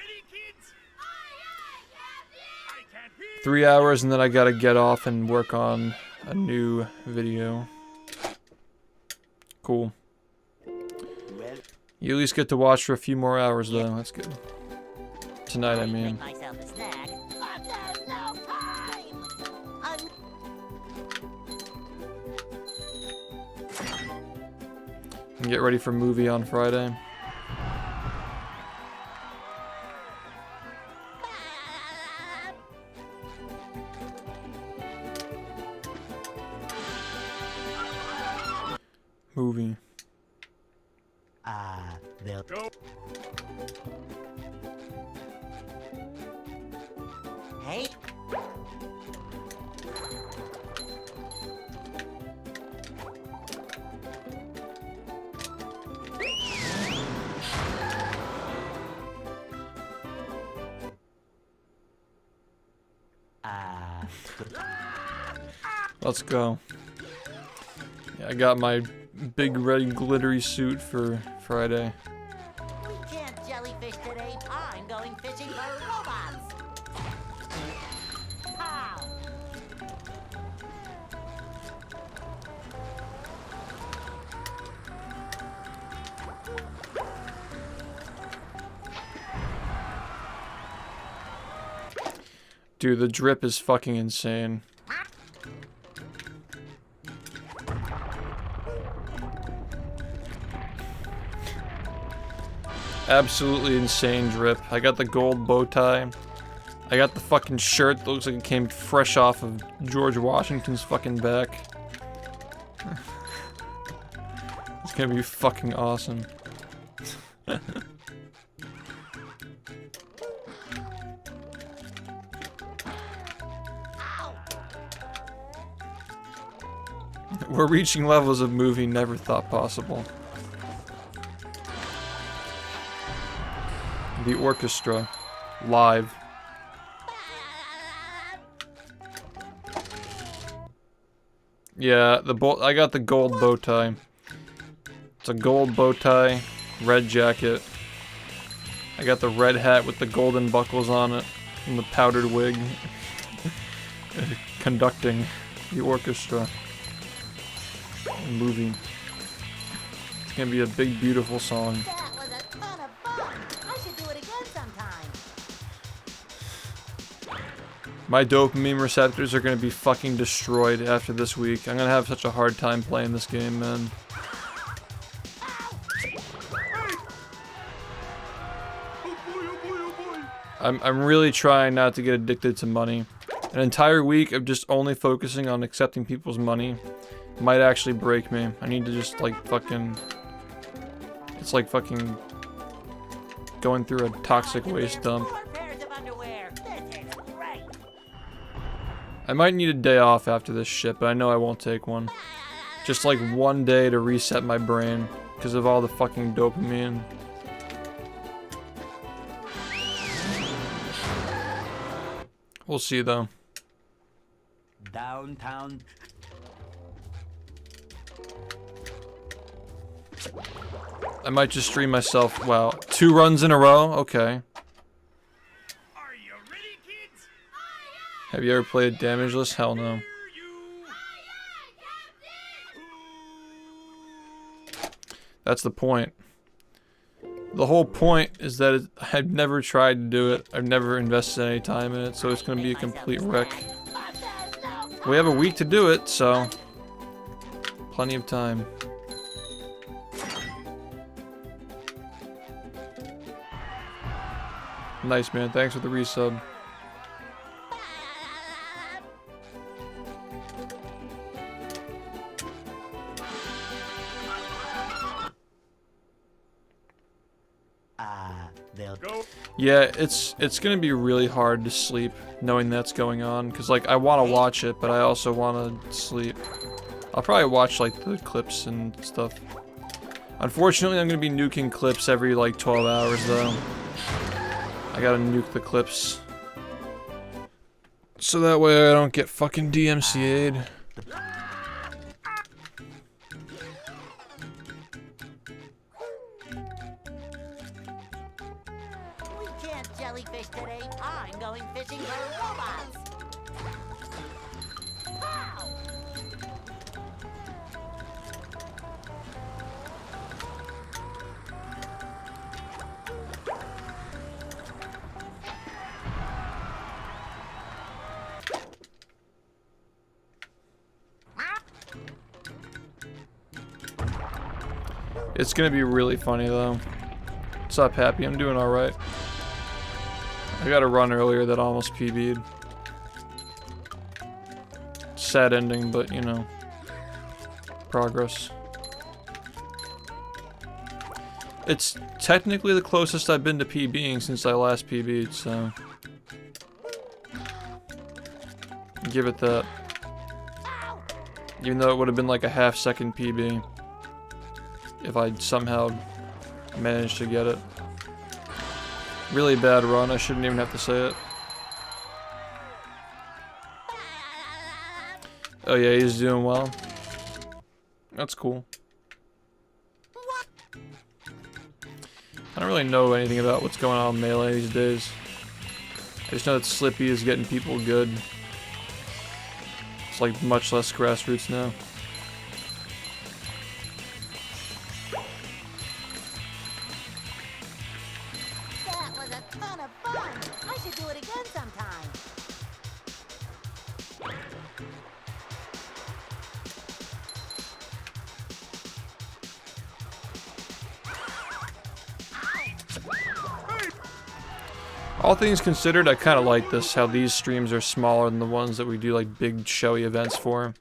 3 hours, and then I gotta get off and work on a new video. Cool. You at least get to watch for a few more hours, though. That's good. Tonight, I mean. And get ready for movie on Friday. Movie. They'll Go. Hey, Let's go. Yeah, I got my big red glittery suit for Friday. we can't jellyfish today. I'm going fishing for robots. How? Dude, the drip is fucking insane. Absolutely insane drip. I got the gold bow tie. I got the fucking shirt that looks like it came fresh off of George Washington's fucking back. It's gonna be fucking awesome. We're reaching levels of movie never thought possible. The orchestra, live. Yeah, I got the gold bow tie. It's a gold bow tie, red jacket. I got the red hat with the golden buckles on it, and the powdered wig. Conducting the orchestra. Movie. It's gonna be a big, beautiful song. That was a ton of fun. I should do it again sometime. My dopamine receptors are gonna be fucking destroyed after this week. I'm gonna have such a hard time playing this game, man. I'm really trying not to get addicted to money. An entire week of just only focusing on accepting people's money might actually break me. I need to just like fucking... It's like fucking going through a toxic waste dump. 4 pairs of underwear. This is great. I might need a day off after this shit, but I know I won't take one. Just like one day to reset my brain because of all the fucking dopamine. We'll see though. downtown. I might just stream myself. Wow, 2 runs in a row? Okay. Are you ready, kids? Have you ever played Damageless? Hell no. Here you. That's the point. The whole point is that I've never tried to do it. I've never invested any time in it, so it's going to be a complete wreck. We have a week to do it, so plenty of time. Nice, man. Thanks for the resub. They'll Go. Yeah, it's gonna be really hard to sleep knowing that's going on, cause like I want to watch it, but I also want to sleep. I'll probably watch like the clips and stuff. Unfortunately, I'm gonna be nuking clips every like 12 hours though. I gotta nuke the clips, so that way I don't get fucking DMCA'd. We can't jellyfish today. I'm going fishing for robots. How? It's gonna be really funny though. What's up, Happy? I'm doing alright. I got a run earlier that almost PB'd. Sad ending, but you know. Progress. It's technically the closest I've been to PBing since I last PB'd, so give it that. Even though it would have been like a half-second PB if I somehow managed to get it. Really bad run, I shouldn't even have to say it. Oh yeah, he's doing well. That's cool. I don't really know anything about what's going on in Melee these days. I just know that Slippy is getting people good. It's like much less grassroots now. That was a ton of fun. I should do it again sometime. All things considered, I kind of like this, how these streams are smaller than the ones that we do like big showy events for.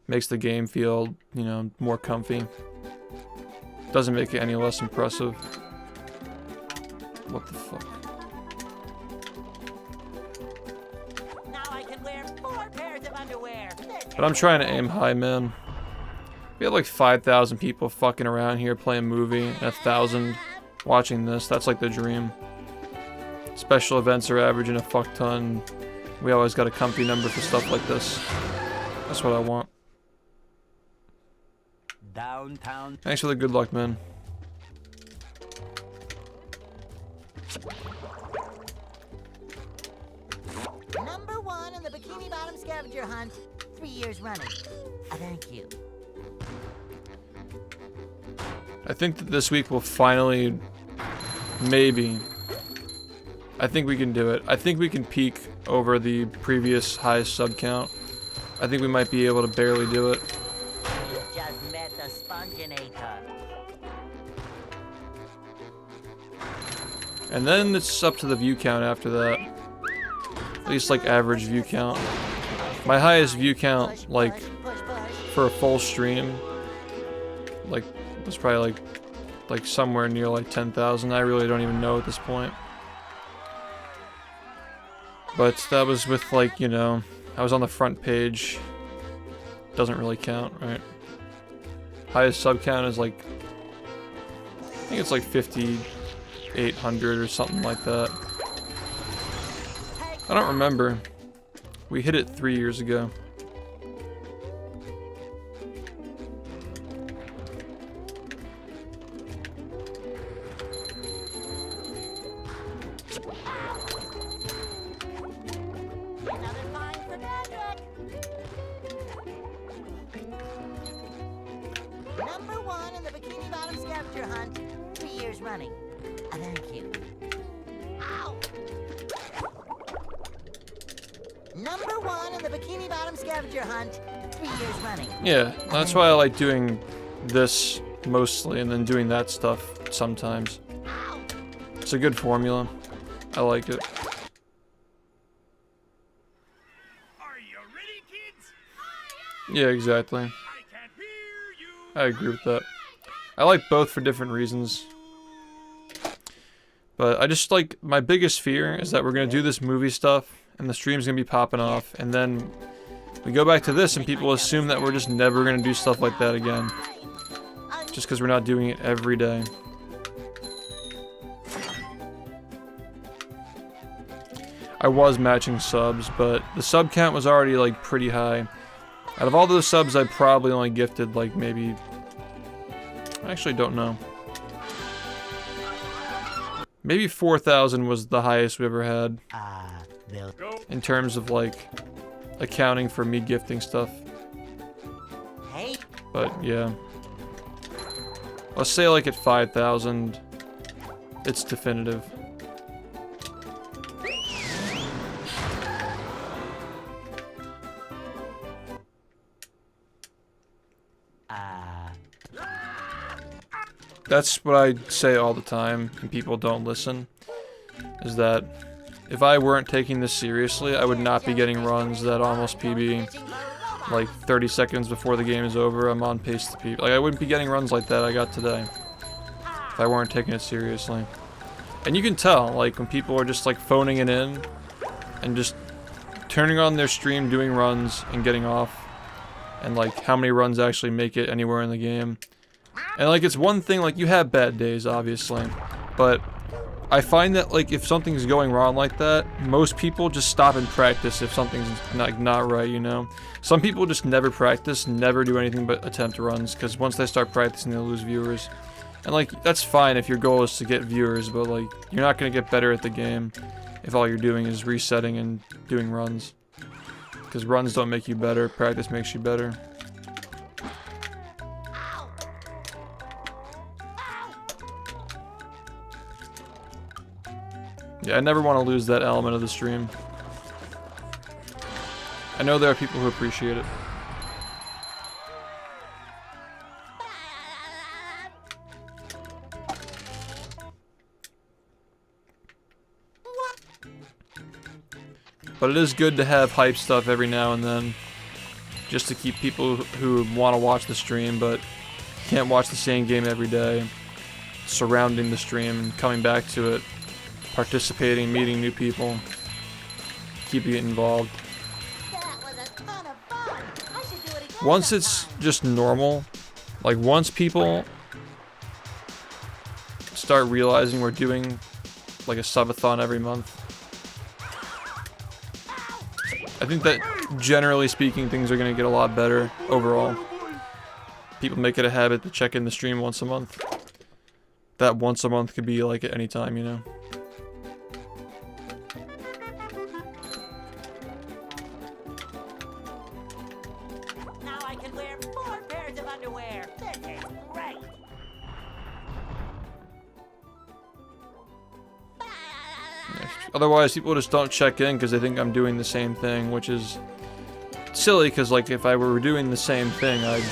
Makes the game feel, you know, more comfy. Doesn't make it any less impressive. What the fuck? Now I can wear 4 pairs of underwear. But I'm trying to aim high, man. We have like 5,000 people fucking around here playing movie, and 1,000 watching this. That's like the dream. Special events are averaging a fuck ton. We always got a comfy number for stuff like this. That's what I want. Downtown. Thanks for the good luck, man. Number 1 in the Bikini Bottom scavenger hunt, 3 years running. Thank you. I think that this week will finally, maybe, I think we can do it. I think we can peak over the previous highest sub count. I think we might be able to barely do it. You just met the Sponginator. And then it's up to the view count after that. At least like average view count. My highest view count, like, for a full stream, like, was probably like somewhere near like 10,000. I really don't even know at this point. But that was with like, you know, I was on the front page. Doesn't really count, right? Highest sub count is like, I think it's like 5,800 or something like that. I don't remember. We hit it 3 years ago. Another find for Patrick. Number 1 in the Bikini Bottom scavenger hunt, 3 years running. Thank you. Ow! Number 1 in the Bikini Bottom scavenger hunt, 3 years running. Yeah, that's why I like doing this mostly and then doing that stuff sometimes. It's a good formula. I like it. Are you ready, kids? Yeah, exactly. I can't hear you. I agree with that. I like both for different reasons. But I just like, my biggest fear is that we're gonna do this movie stuff and the stream's gonna be popping off, and then we go back to this and people assume that we're just never gonna do stuff like that again. Just because we're not doing it every day. I was matching subs, but the sub count was already like pretty high. Out of all those subs, I probably only gifted like maybe, I actually don't know. Maybe 4,000 was the highest we ever had. In terms of like accounting for me gifting stuff. Hey. But yeah. Let's say like at 5,000, it's definitive. That's what I say all the time, and people don't listen, is that if I weren't taking this seriously, I would not be getting runs that almost PB like 30 seconds before the game is over. I'm on pace to PB. Like, I wouldn't be getting runs like that I got today. if I weren't taking it seriously. And you can tell, like, when people are just, like, phoning it in and just turning on their stream, doing runs, and getting off. And, like, how many runs actually make it anywhere in the game. And, like, it's one thing, like, you have bad days, obviously. But I find that, like, if something's going wrong like that, most people just stop and practice if something's, like, not right, you know? Some people just never practice, never do anything but attempt runs, because once they start practicing, they lose viewers. And, like, that's fine if your goal is to get viewers, but, like, you're not going to get better at the game if all you're doing is resetting and doing runs. Because runs don't make you better, practice makes you better. Yeah, I never want to lose that element of the stream. I know there are people who appreciate it. But it is good to have hype stuff every now and then, just to keep people who want to watch the stream but can't watch the same game every day, surrounding the stream, coming back to it, participating, meeting new people, keeping it involved. Once it's just normal, like once people start realizing we're doing like a subathon every month, I think that generally speaking things are going to get a lot better overall. People make it a habit to check in the stream once a month. That once a month could be like at any time, you know. Now I can wear 4 pairs of underwear. This is great. Otherwise, people just don't check in because they think I'm doing the same thing, which is silly because, like, if I were doing the same thing, I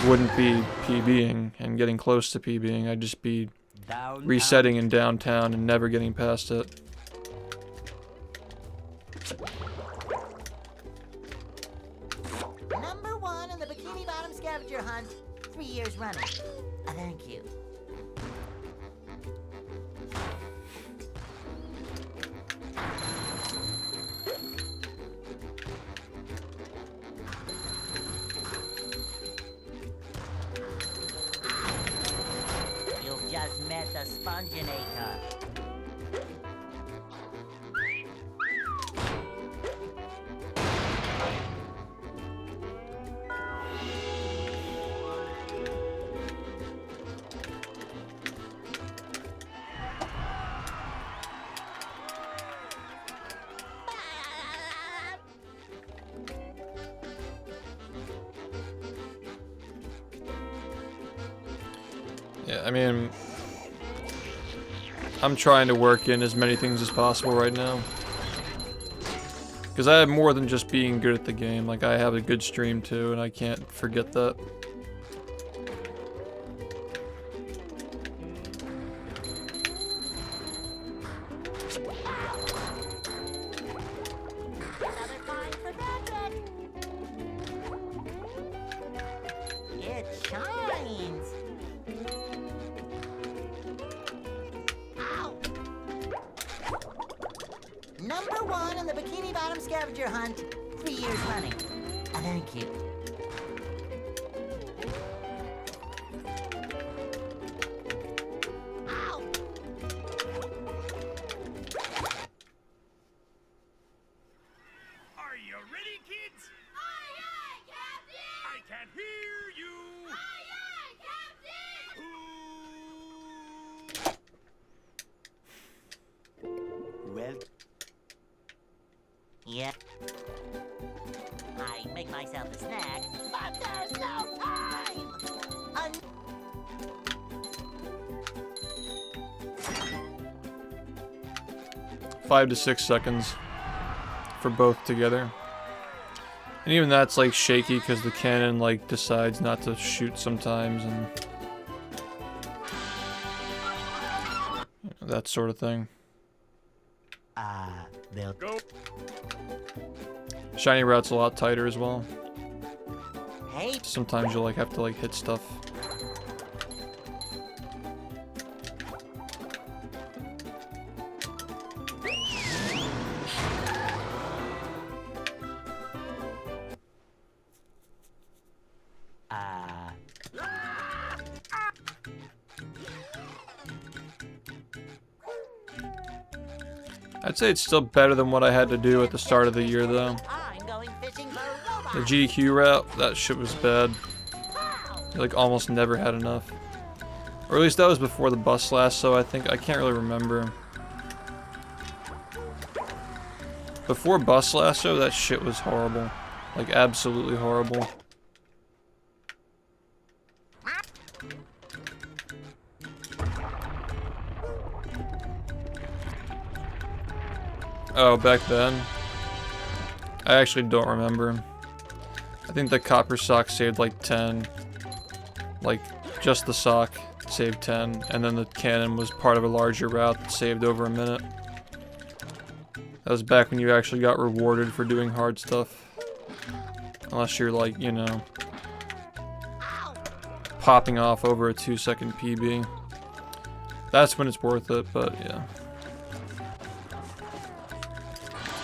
wouldn't be PBing and getting close to PBing. I'd just be resetting in downtown and never getting past it. Number 1 in the Bikini Bottom scavenger hunt, 3 years running. Thank you. You've just met the Sponginator. Yeah, I mean, I'm trying to work in as many things as possible right now. Because I have more than just being good at the game. Like, I have a good stream too, and I can't forget that. Another find for Patrick. It shines. Ow! Number 1 in the Bikini Bottom scavenger hunt, 3 years running. Thank you. Ow! Are you ready, kids? Aye, aye, Captain! I can't hear you. Aye, aye, Captain! Well, Yep. I make myself a snack, but there's no time! 5 to 6 seconds for both together. And even that's like shaky because the cannon like decides not to shoot sometimes and you know, that sort of thing. they'll Go. Shiny route's a lot tighter as well. Hey, Sometimes you'll like have to like hit stuff. I'd say it's still better than what I had to do at the start of the year, though. I'm going fishing for The robots. GQ route, that shit was bad. I, like, almost never had enough. Or at least that was before the bus lasso, I think. I can't really remember. Before bus lasso, that shit was horrible. Like, absolutely horrible. Oh, back then? I actually don't remember. I think the copper sock saved like 10. Like, just the sock saved 10. And then the cannon was part of a larger route that saved over a minute. That was back when you actually got rewarded for doing hard stuff. Unless you're like, you know, popping off over a 2-second PB. That's when it's worth it, but yeah.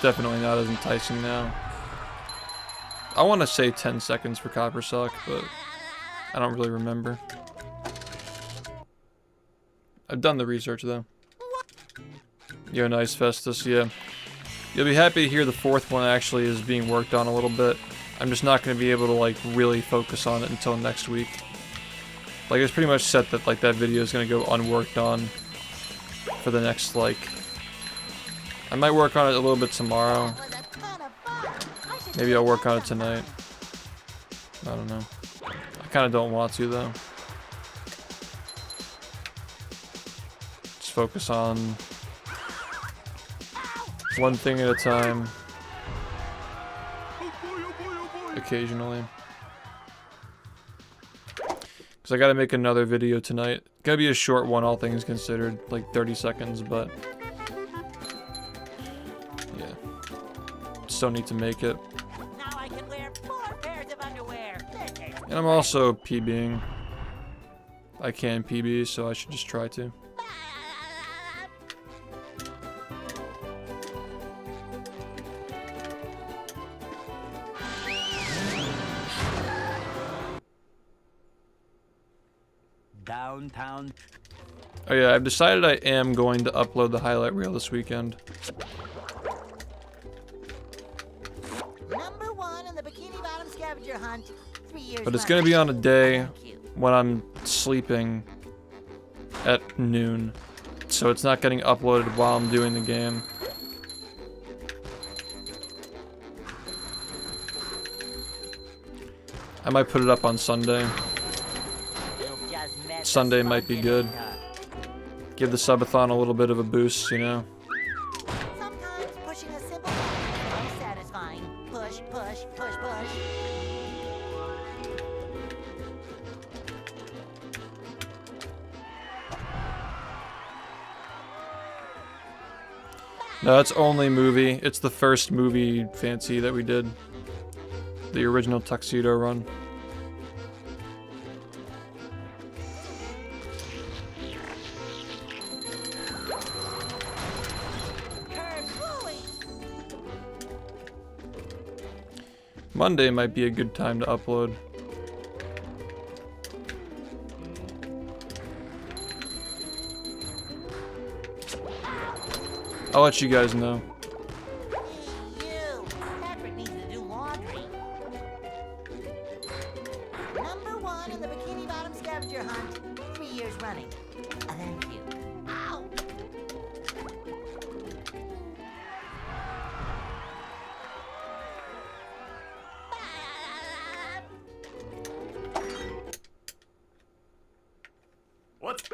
Definitely not as enticing now. I want to say 10 seconds for copper sock, but I don't really remember. I've done the research though. Yo, nice Festus, yeah. You'll be happy to hear the fourth one actually is being worked on a little bit. I'm just not going to be able to like really focus on it until next week. Like it's pretty much set that like that video is going to go unworked on for the next like... I might work on it a little bit tomorrow. Maybe I'll work on it tonight. I don't know. I kind of don't want to though. Just focus on one thing at a time. Occasionally. Because I gotta make another video tonight. Gotta be a short one, all things considered. Like 30 seconds, but... yeah. Still need to make it. Now I can wear 4 pairs of underwear. And I'm also PBing. I can PB, so I should just try to. Downtown. Oh yeah, I've decided I am going to upload the highlight reel this weekend. Number 1 in the Bikini Bottom scavenger hunt. 3 years But it's gonna be on a day when I'm sleeping at noon. So it's not getting uploaded while I'm doing the game. I might put it up on Sunday. Sunday might be good. Give the subathon a little bit of a boost, you know? Sometimes pushing a simple button is most satisfying. Push, push, push, push. No, it's only movie. It's the first movie fancy that we did. The original tuxedo run. Monday might be a good time to upload. I'll let you guys know. You. Patrick needs to do laundry. Number 1 in the Bikini Bottom scavenger hunt. 3 years running. Thank you. Ow! What?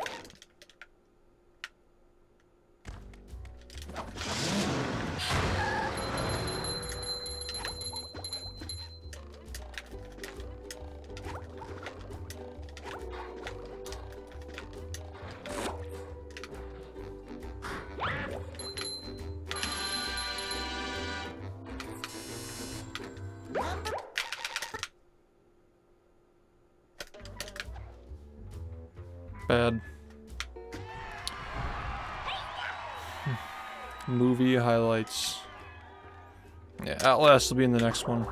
Bad. Movie highlights. Yeah, Outlast will be in the next one.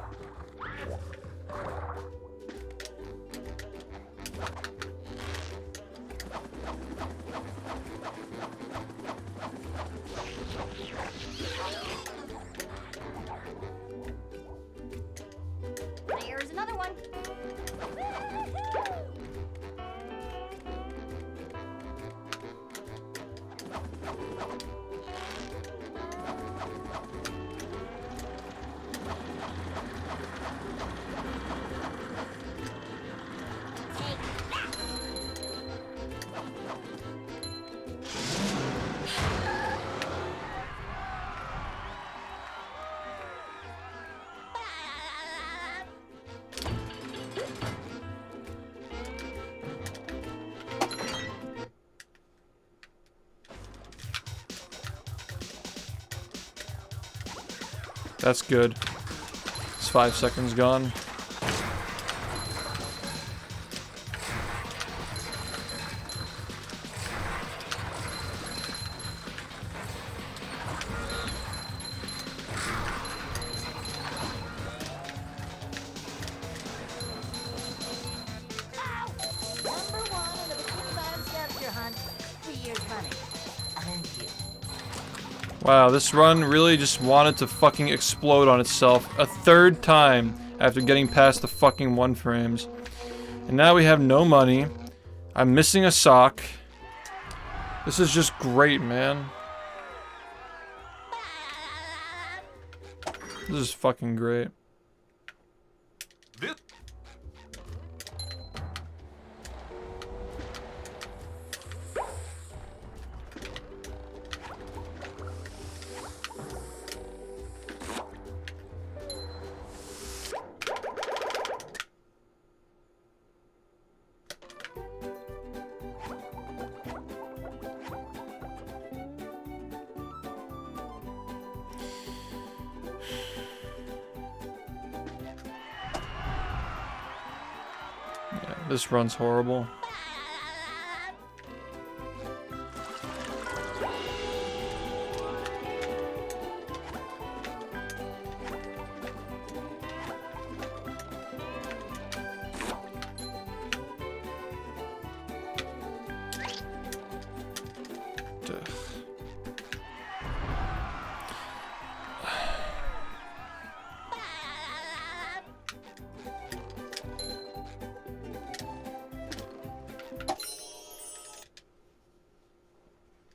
That's good. It's 5 seconds gone. Number 1 on the Bikini Bottom scavenger hunt. 3 years running. Thank you. Wow, this run really just wanted to fucking explode on itself a 3rd time after getting past the fucking 1 frames. And now we have no money. I'm missing a sock. This is just great, man. This is fucking great. This run's horrible.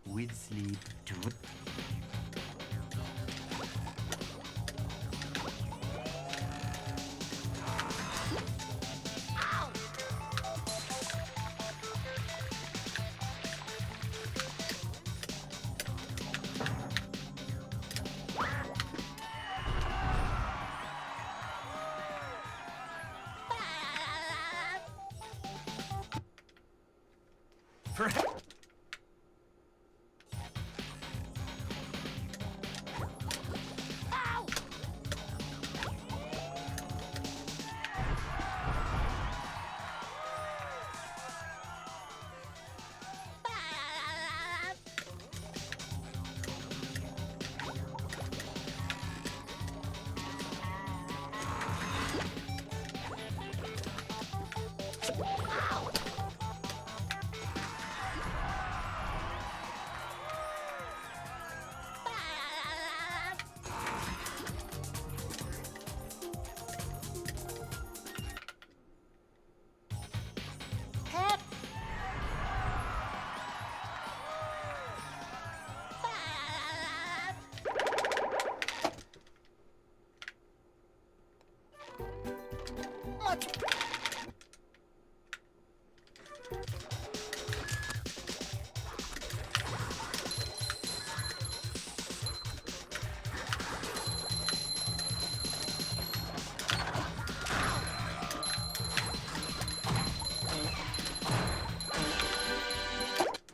With sleep.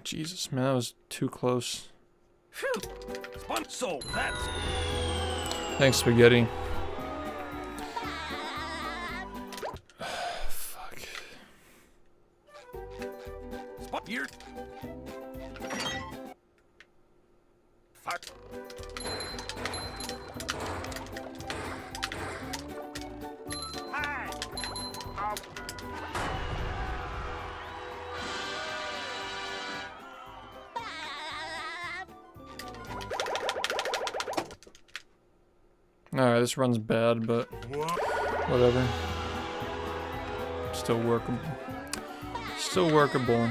Jesus, man, that was too close. Phew. So that's... Thanks, Spaghetti. Fuck. Spot here. Fuck. Hi. Alright, this run's bad, but whatever. Still workable. Still workable.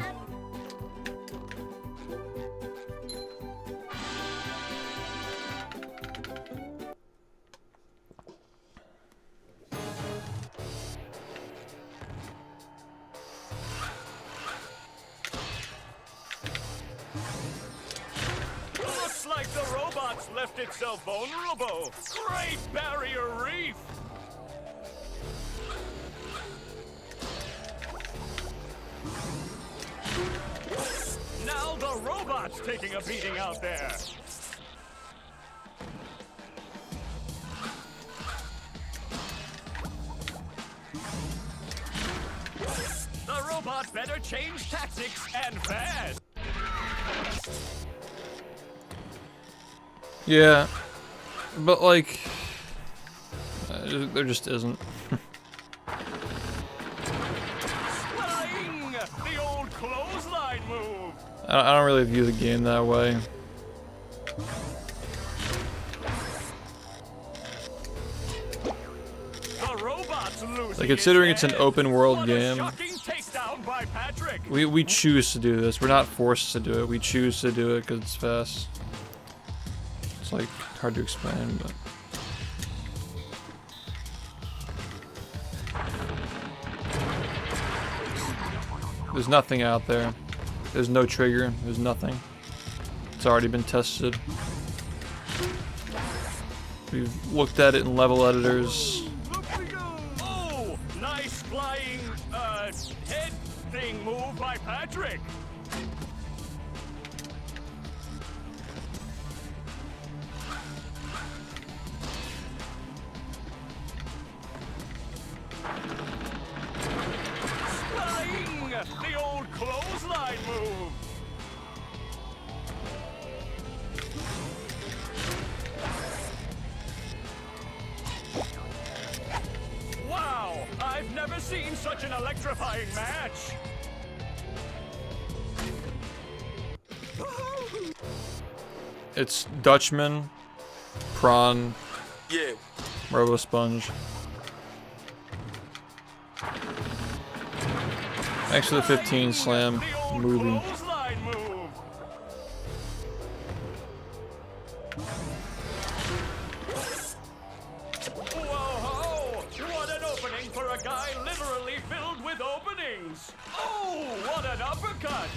Looks like the robots left itself vulnerable. Great Barrier Reef! Now the robot's taking a beating out there. robot better change tactics and fast. Yeah, but like, there just isn't. Swelling! The old clothesline move. I don't really view the game that way. The robot's losing. Like, considering it's an his open world head. What a game, shocking takedown by Patrick. we choose to do this. We're not forced to do it. We choose to do it because it's fast. It's like hard to explain, but there's nothing out there. There's no trigger. There's nothing. It's already been tested. We've looked at it in level editors. Oh, nice flying, head thing move by Patrick. Swelling! The old clothesline move. Wow! I've never seen such an electrifying match! It's Dutchman, Prawn, Yeah. Robo Sponge. Thanks for the 15 slam The old movie. clothesline move! Whoa-ho! What an opening for a guy literally filled with openings! Oh, what an uppercut!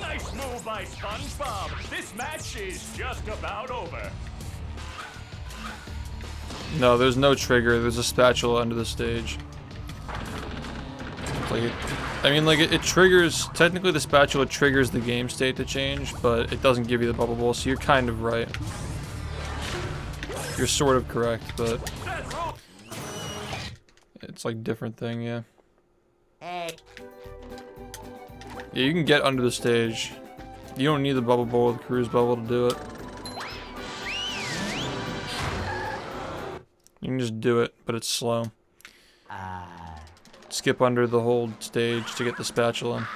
Nice move by SpongeBob! This match is just about over. No, there's no trigger. There's a spatula under the stage. Like it triggers. Technically, the spatula triggers the game state to change, but it doesn't give you the bubble bowl. So you're kind of right. You're sort of correct, but it's like a different thing, yeah. Hey, Yeah, you can get under the stage. You don't need the bubble bowl or the cruise bubble to do it. You can just do it, but it's slow. Skip under the whole stage to get the spatula.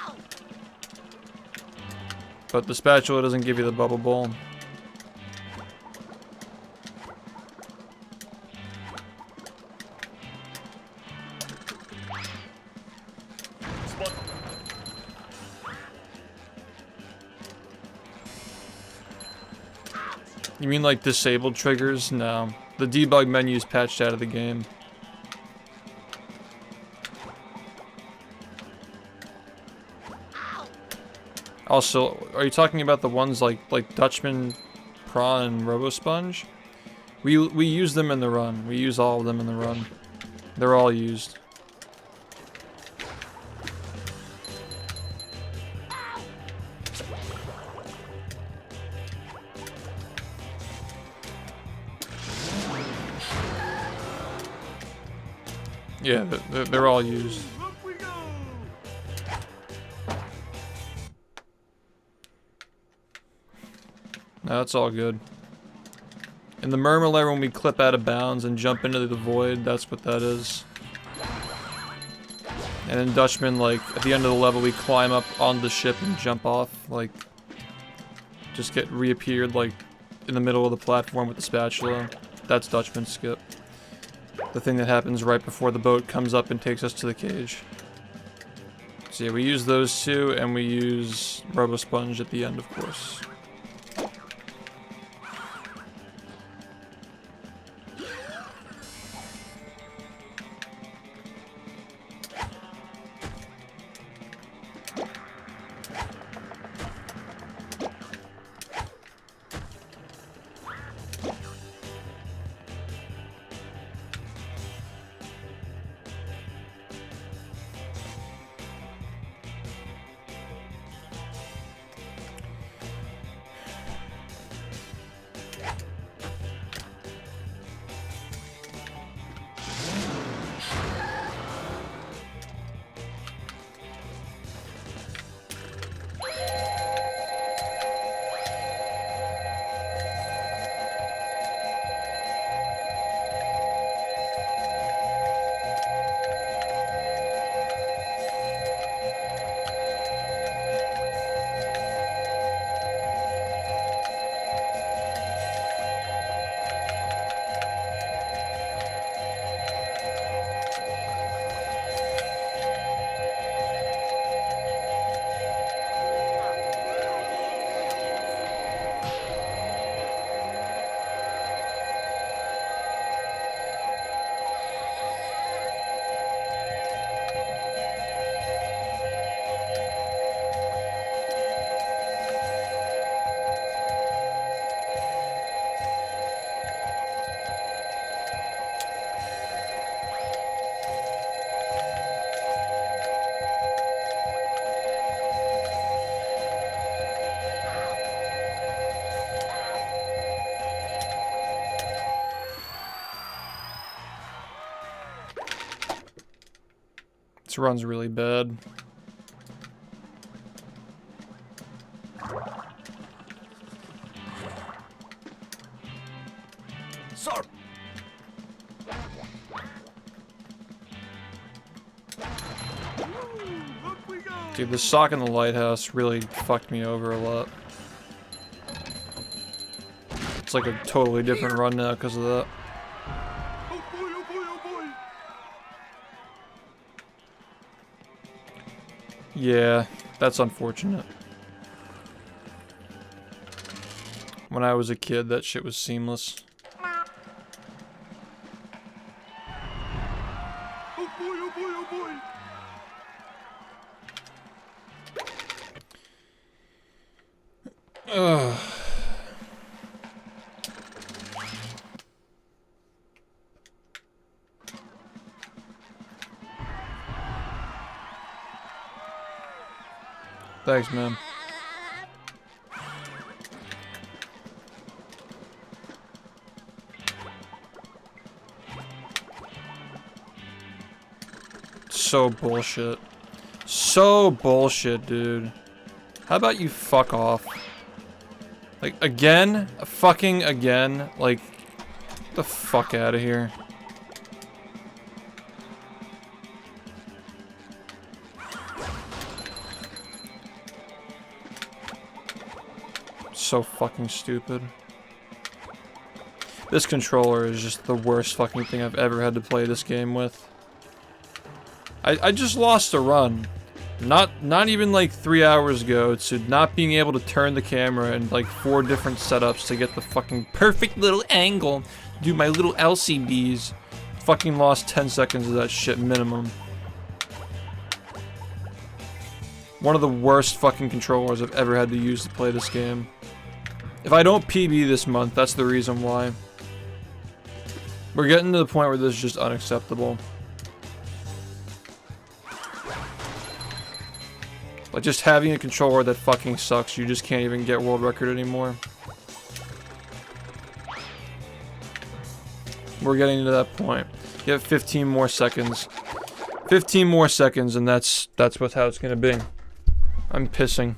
But the spatula doesn't give you the bubble bowl. You mean like disabled triggers? No. The debug menu is patched out of the game. Also, are you talking about the ones like Dutchman, Prawn, and Robo Sponge? We use them in the run. We use all of them in the run. They're all used. Yeah, they're all used. No, that's all good. In the Murmur, when we clip out of bounds and jump into the void, that's what that is. And in Dutchman, like, at the end of the level, we climb up on the ship and jump off, like, just get reappeared, like, in the middle of the platform with the spatula. That's Dutchman skip. The thing that happens right before the boat comes up and takes us to the cage. So yeah, we use those two, and we use Robo Sponge at the end, of course. This run's really bad. Sir! Dude, the sock in the lighthouse really fucked me over a lot. It's like a totally different run now because of that. Oh boy, oh boy, oh boy. Yeah, that's unfortunate. When I was a kid, that shit was seamless. Oh boy, oh boy, oh boy. Ugh. Thanks, man. So bullshit. So bullshit, dude. How about you fuck off? Like, again? Fucking again? Like, get the fuck out of here. So fucking stupid. This controller is just the worst fucking thing I've ever had to play this game with. I just lost a run. Not even like 3 hours ago to not being able to turn the camera in like 4 different setups to get the fucking perfect little angle. Do my little LCBs. Fucking lost 10 seconds of that shit minimum. One of the worst fucking controllers I've ever had to use to play this game. If I don't PB this month, that's the reason why. We're getting to the point where this is just unacceptable. Like, just having a controller that fucking sucks, you just can't even get world record anymore. We're getting to that point. You have 15 more seconds. 15 more seconds, and that's how it's gonna be. I'm pissing.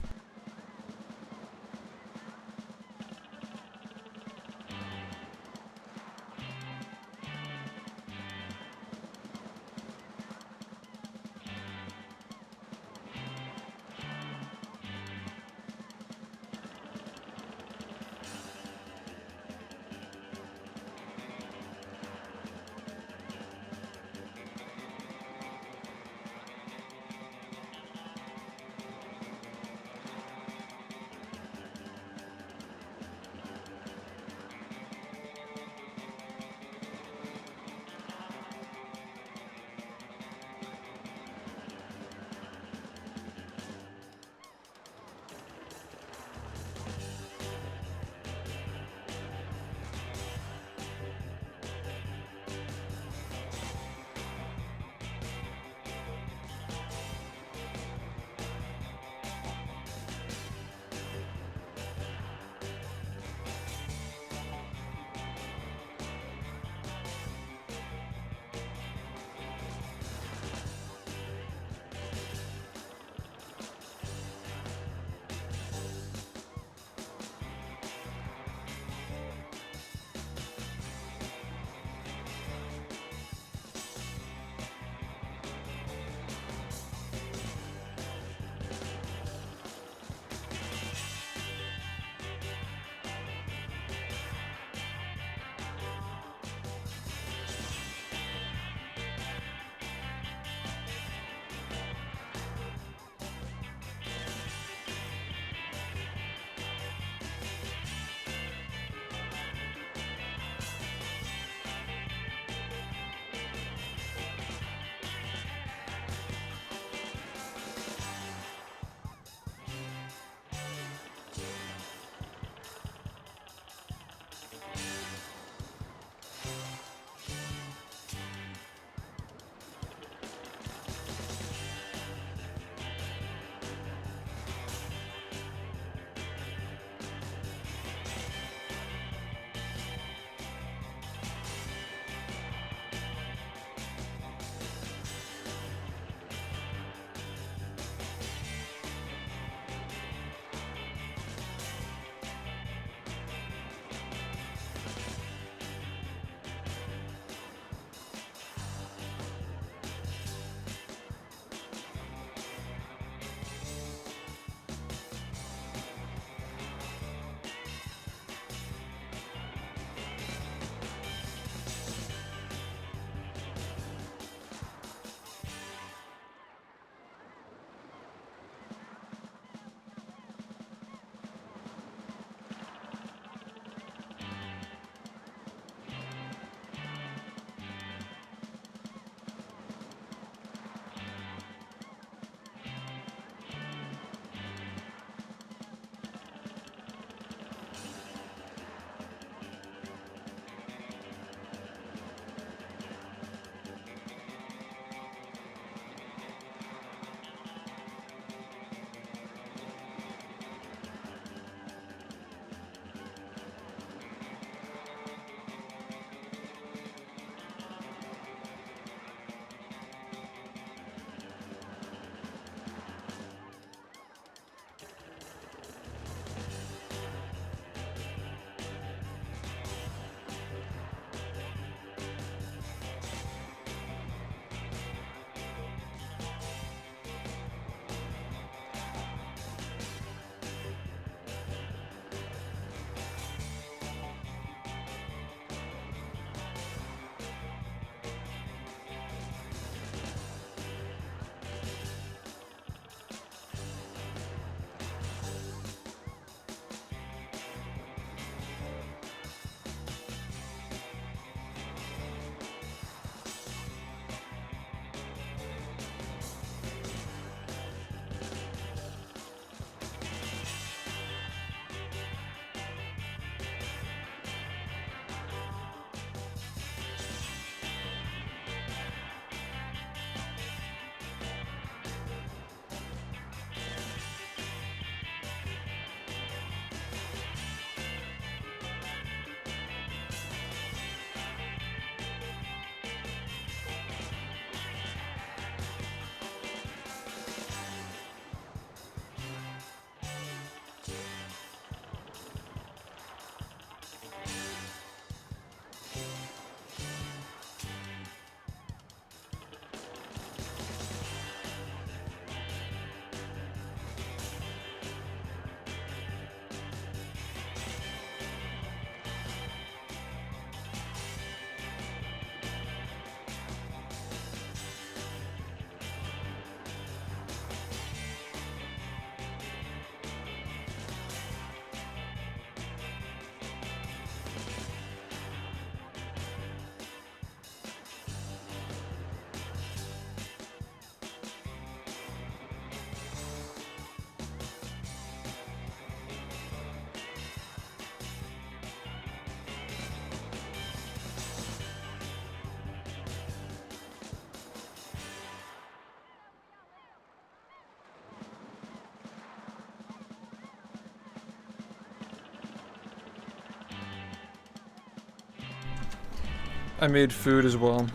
I made food as well.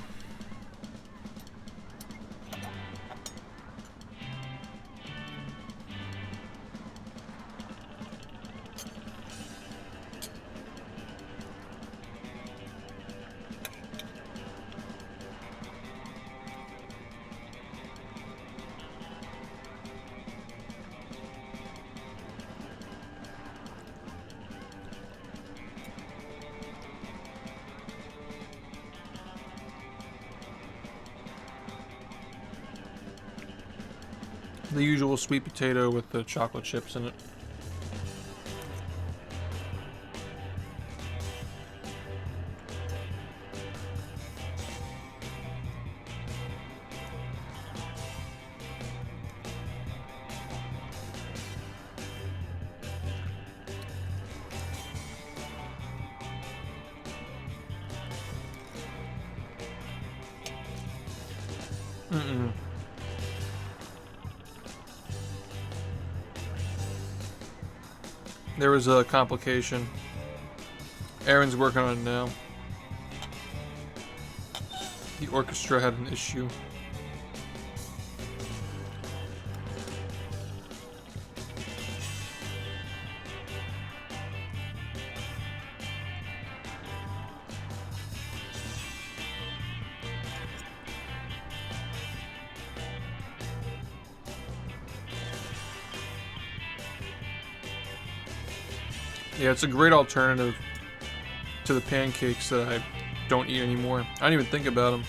The usual sweet potato with the chocolate chips in it. There was a complication. Aaron's working on it now. The orchestra had an issue. Yeah, it's a great alternative to the pancakes that I don't eat anymore. I don't even think about them.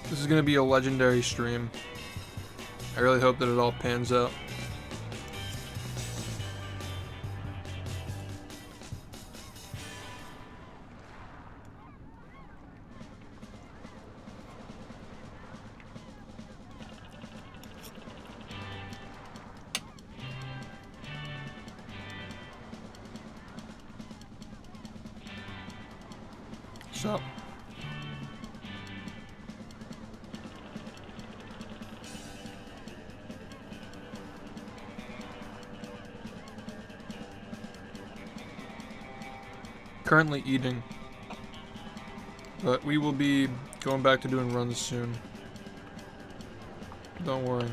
This is gonna be a legendary stream. I really hope that it all pans out. So. Currently eating, but we will be going back to doing runs soon. Don't worry.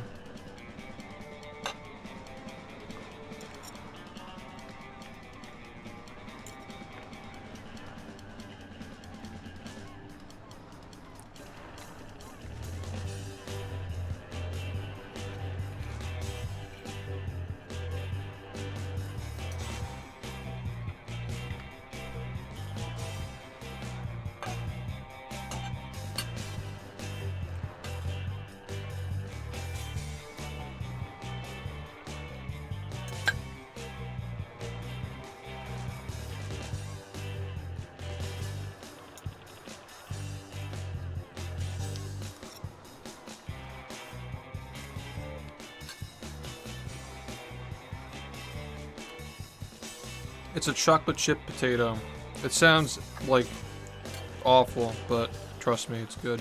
It's a chocolate chip potato. It sounds like awful, but trust me, it's good.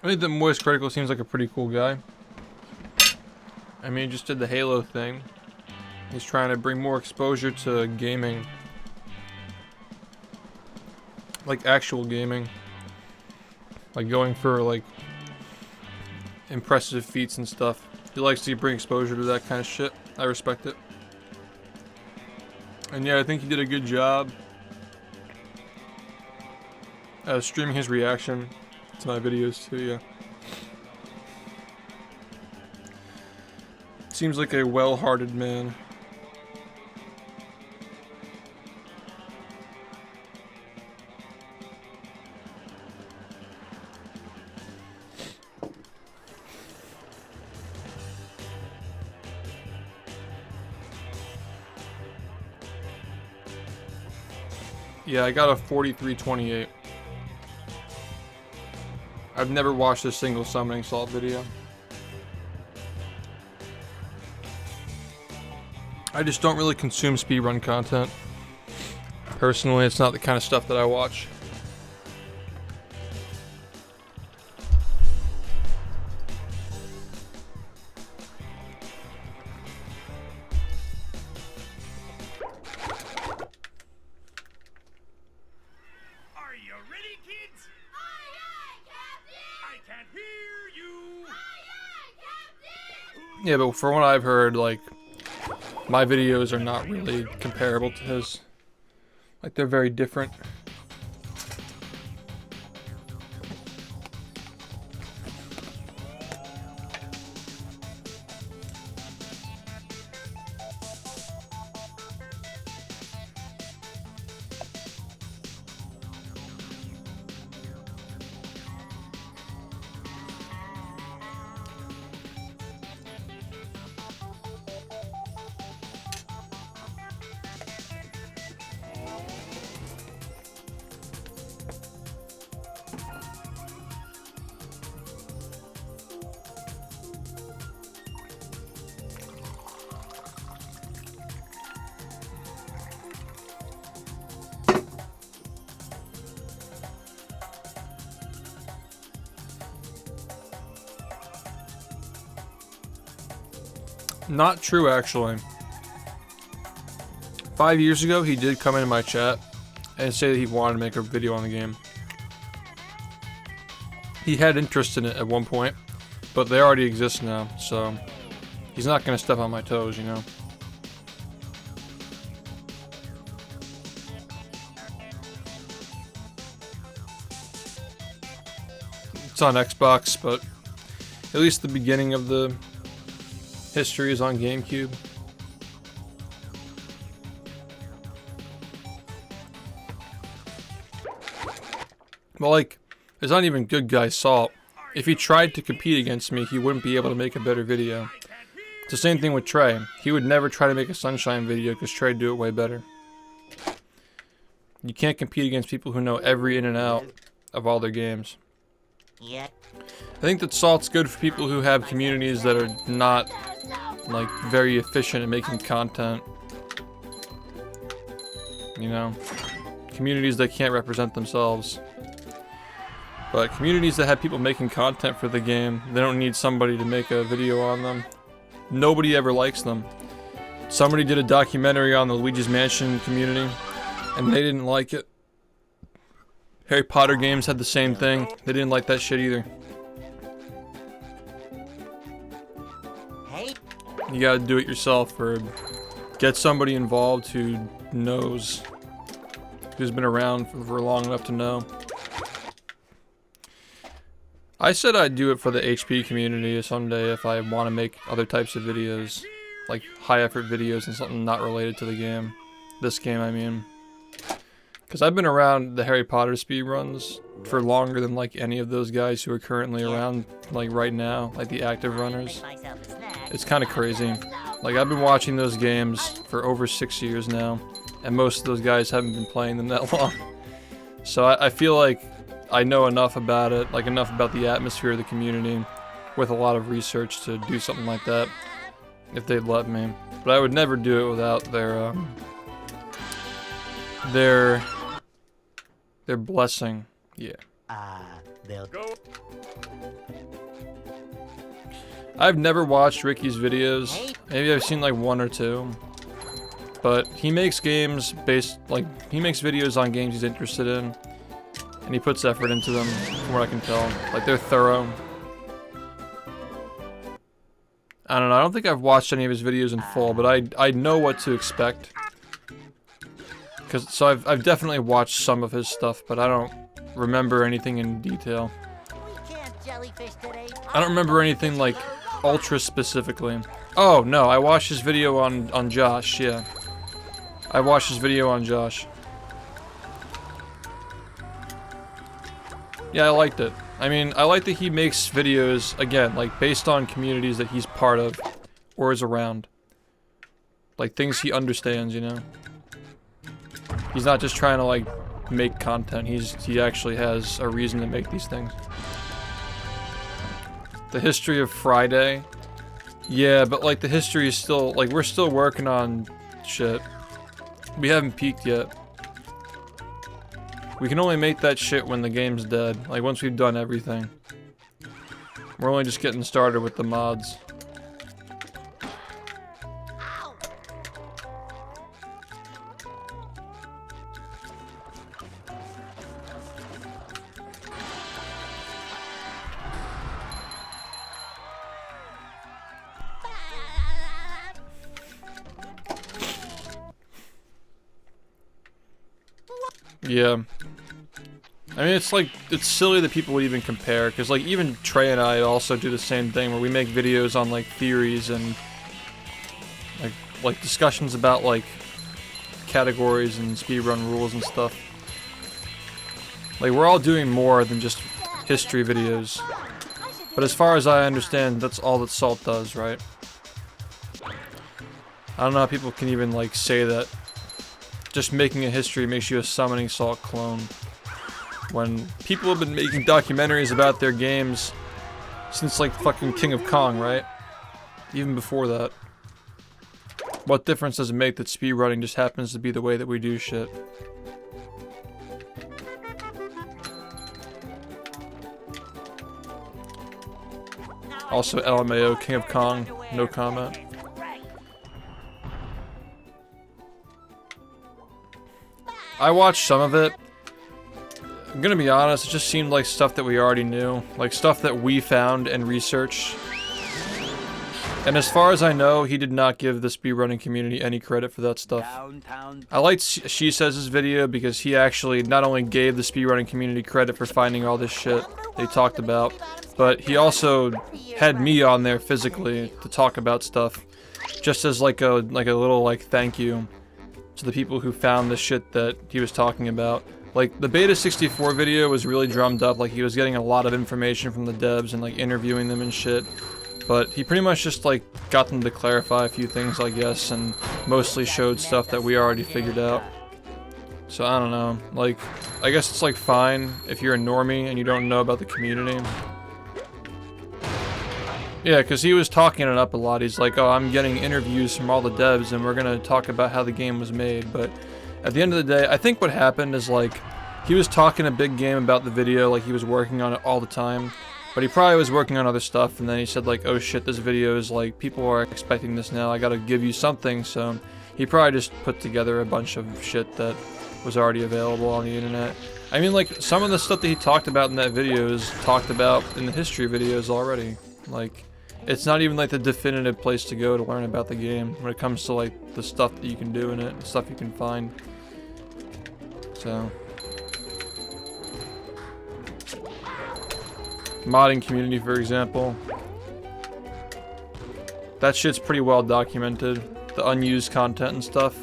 I think that Moist Critical seems like a pretty cool guy. I mean, he just did the Halo thing. He's trying to bring more exposure to gaming. Like actual gaming. Like going for like impressive feats and stuff. He likes to bring exposure to that kind of shit. I respect it. And yeah, I think he did a good job streaming his reaction to my videos too, yeah. Seems like a well-hearted man. Yeah, I got a 4328. I've never watched a single Summoning Salt video. I just don't really consume speedrun content. Personally, it's not the kind of stuff that I watch. Are you ready, kids? Aye, aye, Captain! I can't hear you! Aye, aye, Captain! Yeah, but from what I've heard, like, my videos are not really comparable to his. Like, they're very different. Not true, actually. 5 years ago, he did come into my chat and say that he wanted to make a video on the game. He had interest in it at one point, but they already exist now, so he's not going to step on my toes, you know? It's on Xbox, but at least the beginning of the history is on GameCube. Well, like, it's not even Good Guy Salt. If he tried to compete against me, he wouldn't be able to make a better video. It's the same thing with Trey. He would never try to make a Sunshine video because Trey'd do it way better. You can't compete against people who know every in and out of all their games. Yeah. I think that Salt's good for people who have communities that are not, like, very efficient at making content. You know? Communities that can't represent themselves. But communities that have people making content for the game, they don't need somebody to make a video on them. Nobody ever likes them. Somebody did a documentary on the Luigi's Mansion community, and they didn't like it. Harry Potter games had the same thing. They didn't like that shit either. Hey. You gotta do it yourself, or get somebody involved who knows, who's been around for long enough to know. I said I'd do it for the HP community someday if I want to make other types of videos, like high effort videos and something not related to the game. This game, I mean. Because I've been around the Harry Potter speedruns for longer than like any of those guys who are currently around like right now, like the active runners. It's kind of crazy. Like I've been watching those games for over 6 years now, and most of those guys haven't been playing them that long. So I feel like I know enough about it, like enough about the atmosphere of the community, with a lot of research to do something like that, if they'd let me. But I would never do it without their blessing. Yeah. They'll Go. I've never watched Ricky's videos. Maybe I've seen like one or two. But he makes games based, like, he makes videos on games he's interested in. And he puts effort into them, from what I can tell. Like, they're thorough. I don't know, I don't think I've watched any of his videos in full, but I know what to expect. So I've definitely watched some of his stuff, but I don't remember anything in detail. We can't jellyfish today. I don't remember anything, like, ultra specifically. Oh, no, I watched his video on Josh, yeah. I watched his video on Josh. Yeah, I liked it. I mean, I like that he makes videos, again, like, based on communities that he's part of, or is around. Like, things he understands, you know? He's not just trying to, like, make content. He actually has a reason to make these things. The history of Friday. Yeah, but, like, the history is still, like, we're still working on shit. We haven't peaked yet. We can only make that shit when the game's dead. Like, once we've done everything. We're only just getting started with the mods. Yeah. I mean, it's like, it's silly that people would even compare, because, like, even Trey and I also do the same thing, where we make videos on, like, theories and, like discussions about, like, categories and speedrun rules and stuff. Like, we're all doing more than just history videos. But as far as I understand, that's all that Salt does, right? I don't know how people can even, like, say that just making a history makes you a Summoning Salt clone. When people have been making documentaries about their games since, like, fucking King of Kong, right? Even before that. What difference does it make that speedrunning just happens to be the way that we do shit? Also, LMAO, King of Kong, no comment. I watched some of it. I'm gonna be honest, it just seemed like stuff that we already knew. Like, stuff that we found and researched. And as far as I know, he did not give the speedrunning community any credit for that stuff. I liked She Says' video because he actually not only gave the speedrunning community credit for finding all this shit they talked about, but he also had me on there physically to talk about stuff. Just as like a little, like, thank you to the people who found the shit that he was talking about. Like, the Beta 64 video was really drummed up, like he was getting a lot of information from the devs and, like, interviewing them and shit. But he pretty much just, like, got them to clarify a few things, I guess, and mostly showed stuff that we already figured out. So, I don't know. Like, I guess it's, like, fine if you're a normie and you don't know about the community. Yeah, because he was talking it up a lot. He's like, oh, I'm getting interviews from all the devs and we're gonna talk about how the game was made. But at the end of the day, I think what happened is, like, he was talking a big game about the video, like he was working on it all the time. But he probably was working on other stuff, and then he said, like, oh shit, this video is, like, people are expecting this now, I gotta give you something, so he probably just put together a bunch of shit that was already available on the internet. I mean, like, some of the stuff that he talked about in that video is talked about in the history videos already. Like, it's not even, like, the definitive place to go to learn about the game when it comes to, like, the stuff that you can do in it, the stuff you can find. So... modding community, for example. That shit's pretty well documented. The unused content and stuff.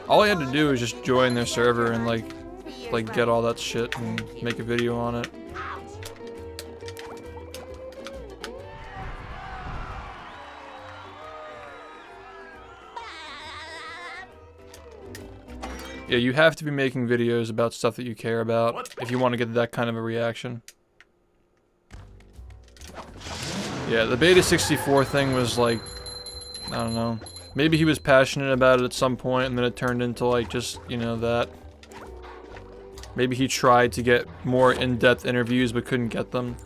All I had to do was just join their server and like get all that shit and make a video on it. Yeah, you have to be making videos about stuff that you care about if you want to get that kind of a reaction. Yeah, the Beta 64 thing was like, I don't know. Maybe he was passionate about it at some point and then it turned into like just, you know, that. Maybe he tried to get more in-depth interviews but couldn't get them.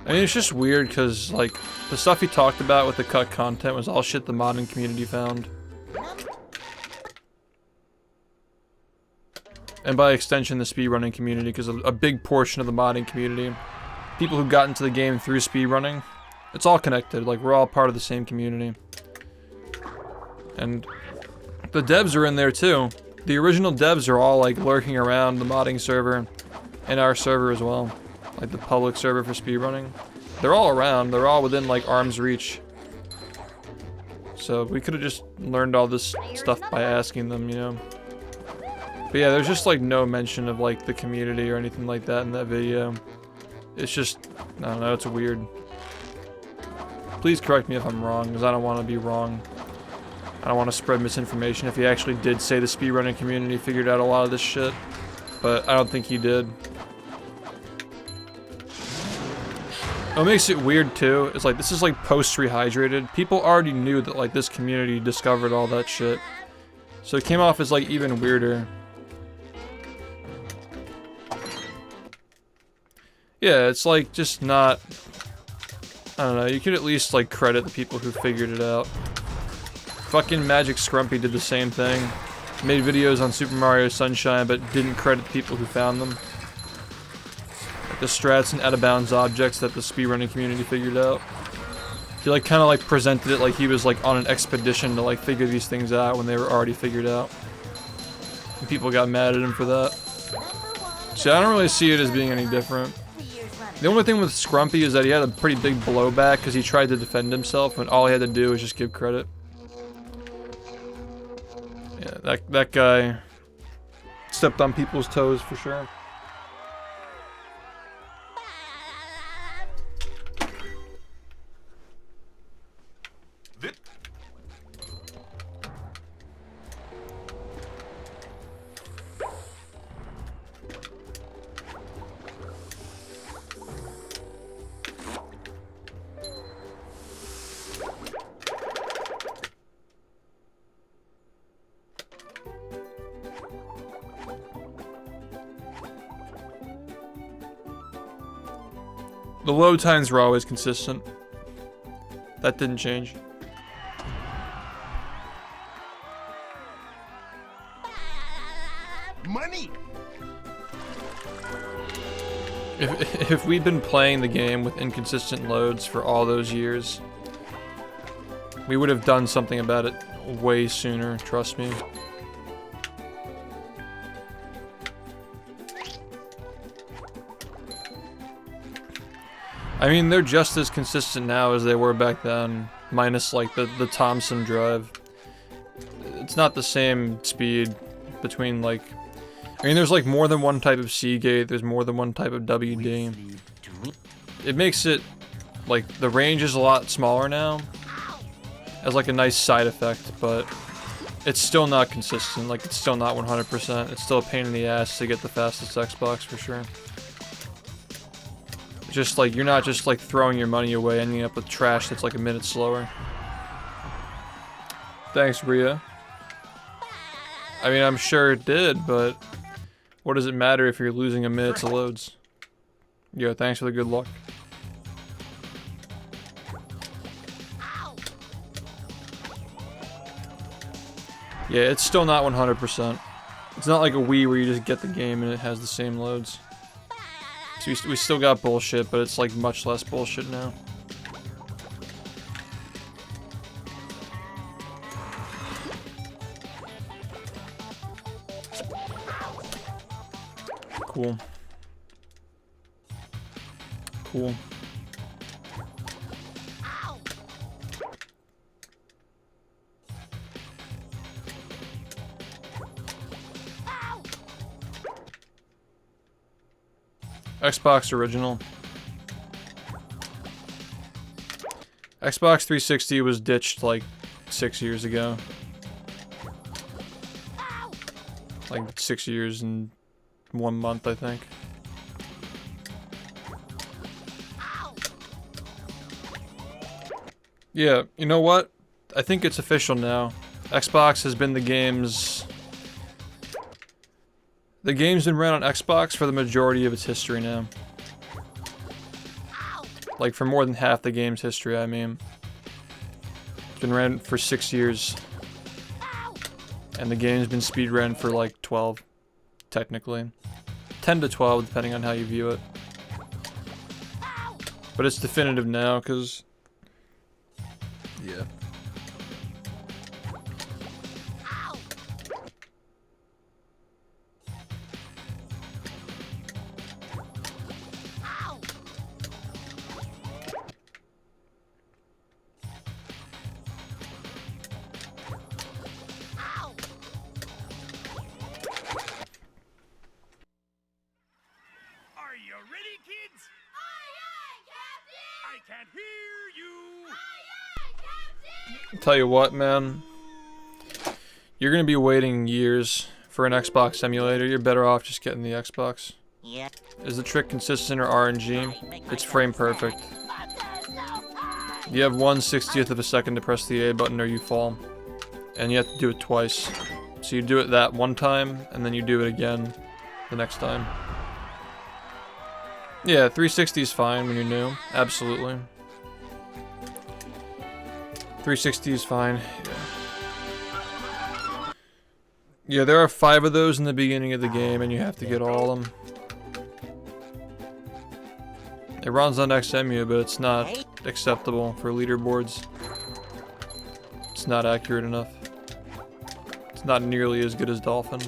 I mean, it's just weird because, like, the stuff he talked about with the cut content was all shit the modding community found. And by extension, the speedrunning community, because a big portion of the modding community, people who got into the game through speedrunning, it's all connected. Like, we're all part of the same community. And the devs are in there too. The original devs are all, like, lurking around the modding server and our server as well. Like, the public server for speedrunning. They're all around. They're all within, like, arm's reach. So we could have just learned all this stuff by asking them, you know? But yeah, there's just, like, no mention of, like, the community or anything like that in that video. It's just, I don't know, it's weird. Please correct me if I'm wrong, because I don't want to be wrong. I don't want to spread misinformation if he actually did say the speedrunning community figured out a lot of this shit. But I don't think he did. What makes it weird too is, like, this is like post-rehydrated. People already knew that, like, this community discovered all that shit. So it came off as, like, even weirder. Yeah, it's like just not, I don't know, you could at least, like, credit the people who figured it out. Fucking Magic Scrumpy did the same thing. Made videos on Super Mario Sunshine but didn't credit the people who found them. Like the strats and out-of-bounds objects that the speedrunning community figured out. He, like, kind of, like, presented it like he was, like, on an expedition to, like, figure these things out when they were already figured out. And people got mad at him for that. See, I don't really see it as being any different. The only thing with Scrumpy is that he had a pretty big blowback because he tried to defend himself when all he had to do was just give credit. Yeah, that guy stepped on people's toes for sure. The load times were always consistent. That didn't change. Money. If we'd been playing the game with inconsistent loads for all those years, we would have done something about it way sooner, trust me. I mean, they're just as consistent now as they were back then, minus, like, the Thompson drive. It's not the same speed between, like... I mean, there's, like, more than one type of C-gate, there's more than one type of WD. It makes it, like, the range is a lot smaller now, as, like, a nice side effect, but it's still not consistent, like, it's still not 100%. It's still a pain in the ass to get the fastest Xbox, for sure. Just like, you're not just like throwing your money away, ending up with trash that's like a minute slower. Thanks, Rhea. I mean, I'm sure it did, but what does it matter if you're losing a minute to loads? Yo, thanks for the good luck. Yeah, it's still not 100%. It's not like a Wii where you just get the game and it has the same loads. So we still got bullshit, but it's like much less bullshit now. Cool. Cool. Xbox original. Xbox 360 was ditched like 6 years ago. Like 6 years and 1 month, I think. Yeah, you know what? I think it's official now. Xbox has been the game's The game's been ran on Xbox for the majority of its history now. Like, for more than half the game's history, I mean. It's been ran for 6 years. And the game's been speedrun for like 12, technically. 10 to 12, depending on how you view it. But it's definitive now, because... yeah. Are you ready, kids? I can't hear you. Tell you what, man. You're gonna be waiting years for an Xbox emulator. You're better off just getting the Xbox. Yeah. Is the trick consistent or RNG? It's frame perfect. You have 1/60th of a second to press the A button or you fall. And you have to do it twice. So you do it that one time, and then you do it again the next time. Yeah, 360 is fine when you're new. Absolutely. 360 is fine. Yeah, there are 5 of those in the beginning of the game, and you have to get all of them. It runs on XEMU, but it's not acceptable for leaderboards. It's not accurate enough. It's not nearly as good as Dolphin.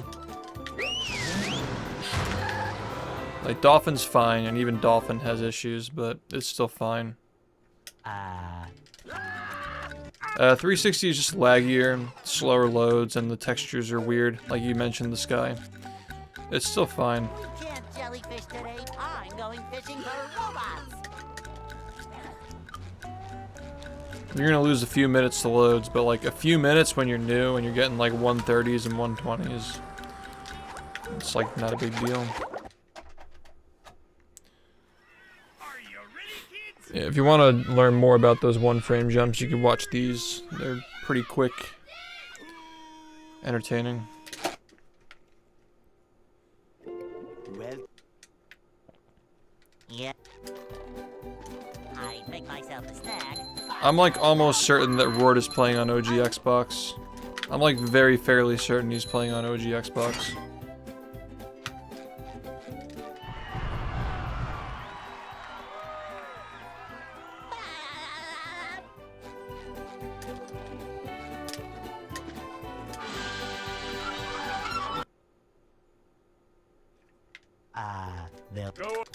Like, Dolphin's fine, and even Dolphin has issues, but it's still fine. 360 is just laggier, slower loads, and the textures are weird, like you mentioned, the sky. It's still fine. Can't jellyfish today. I'm going fishing for robots. You're gonna lose a few minutes to loads, but like a few minutes when you're new and you're getting like 130s and 120s, it's like not a big deal. Yeah, if you want to learn more about those one-frame jumps, you can watch these. They're pretty quick, entertaining. Well. Yeah. I make myself a snack. I'm like almost certain that Rord is playing on OG Xbox. I'm like very fairly certain he's playing on OG Xbox.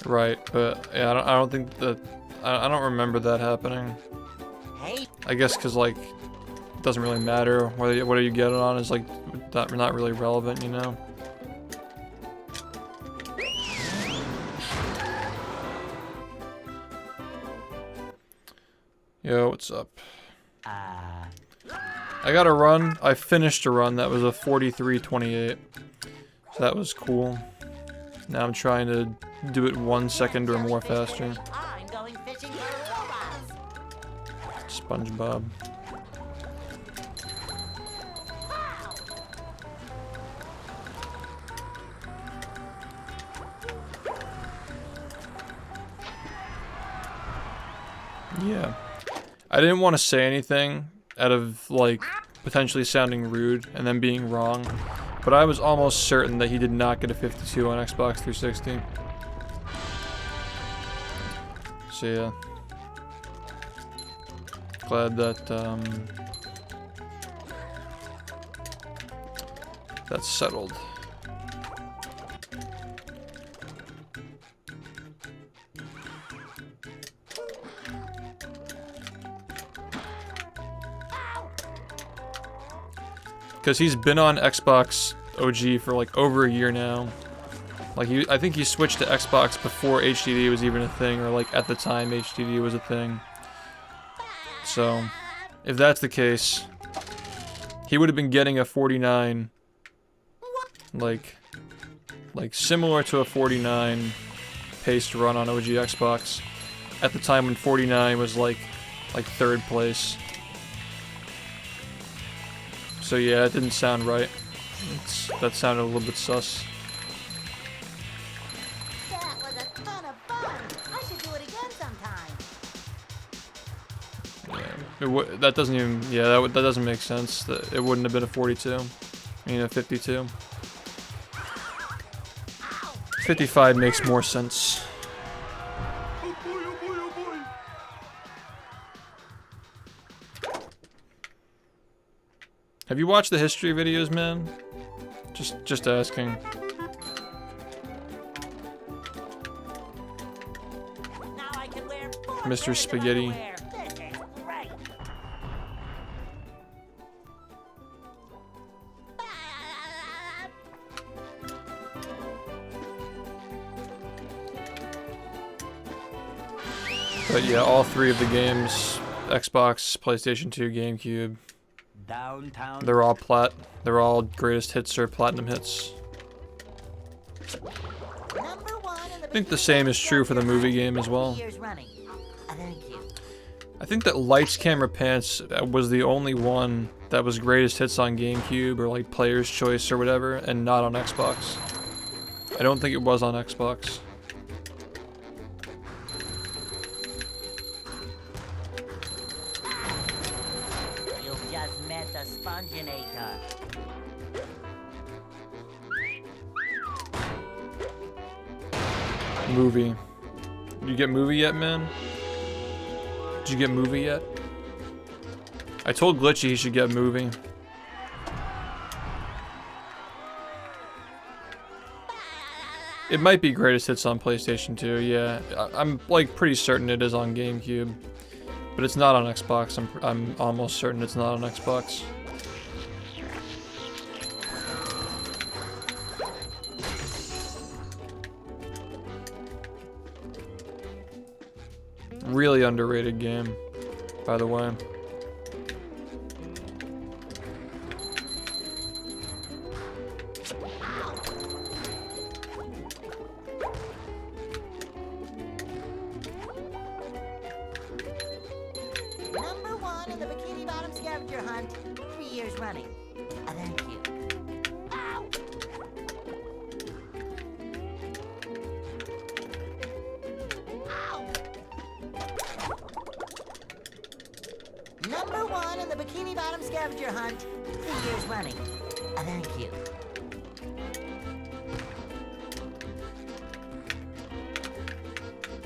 Right, but yeah, I don't think that I don't remember that happening. Hey. I guess because like it doesn't really matter whether you get it on is like not really relevant, you know. Yo, what's up? I got a run. I finished a run that was a 43:28. So that was cool. Now I'm trying to do it 1 second or more faster. I'm going fishing for robots. SpongeBob. Yeah. I didn't want to say anything out of like potentially sounding rude and then being wrong. But I was almost certain that he did not get a 52 on Xbox 360. So yeah. Glad that, that's settled. Because he's been on Xbox OG for like over a year now. Like I think he switched to Xbox before HDD was even a thing, or like at the time HDD was a thing. So, if that's the case, he would have been getting a 49, like similar to a 49 paced run on OG Xbox at the time when 49 was like 3rd place. So yeah, it didn't sound right. That sounded a little bit sus. Ton of fun. I should do it again sometime. Yeah, that doesn't even. Yeah, that doesn't make sense. That it wouldn't have been a 42. I mean, a 52. 55 makes more sense. Have you watched the history videos, man? Just asking. Now I can wear 4 Mr. pairs of Spaghetti. underwear. This is great. But yeah, all 3 of the games, Xbox, PlayStation 2, GameCube, Downtown. they're all they're all greatest hits or platinum hits. Number 1 in the I think the same is true for the movie game as well. 3 years running. Thank you. I think that Lights, Camera, Pants was the only one that was greatest hits on GameCube or like Player's Choice or whatever, and not on Xbox. I don't think it was on Xbox. You've just met the Sponginator. Movie. Did you get movie yet, man? Did you get movie yet? I told Glitchy he should get movie. It might be greatest hits on PlayStation 2, yeah. I'm like pretty certain it is on GameCube. But it's not on Xbox. I'm almost certain it's not on Xbox. Really underrated game, by the way. Number 1 in the Bikini Bottom scavenger hunt. 3 years running. Thank you. Ow! Ow! Number 1 in the Bikini Bottom scavenger hunt. 3 years running. Thank you.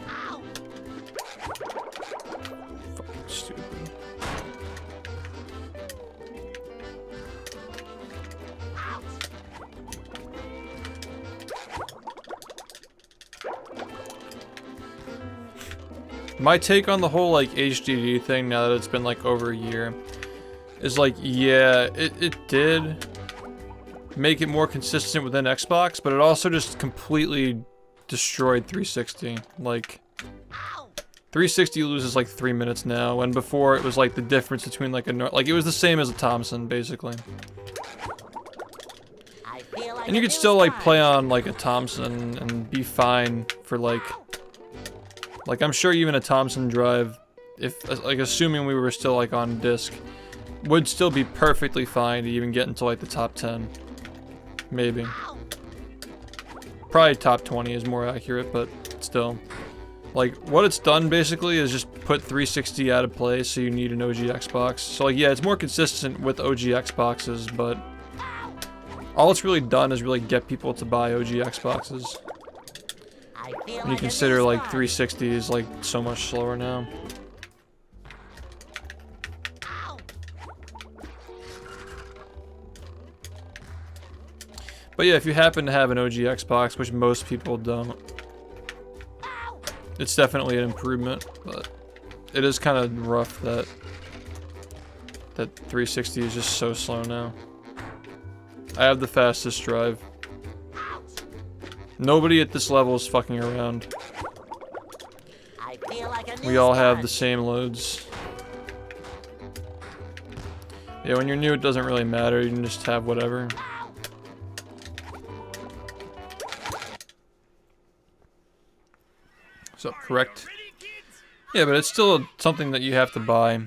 Ow! Stupid. My take on the whole like HDD thing now that it's been like over a year is like, yeah, it did make it more consistent within Xbox, but it also just completely destroyed 360. Like 360 loses like 3 minutes now, and before it was like the difference between like it was the same as a Thompson basically. I feel like And you could still like play on like a Thompson and be fine for like I'm sure even a Thompson drive, if like assuming we were still like on disc, would still be perfectly fine to even get into like the top 10. Maybe. Probably top 20 is more accurate, but still. Like what it's done basically is just put 360 out of play, so you need an OG Xbox. So like yeah, it's more consistent with OG Xboxes, but all it's really done is really get people to buy OG Xboxes. When you consider like 360 is like so much slower now. But yeah, if you happen to have an OG Xbox, which most people don't, it's definitely an improvement, but it is kind of rough that 360 is just so slow now. I have the fastest drive. Nobody at this level is fucking around. We all have the same loads. Yeah, when you're new it doesn't really matter, you can just have whatever. So, correct? Yeah, but it's still something that you have to buy.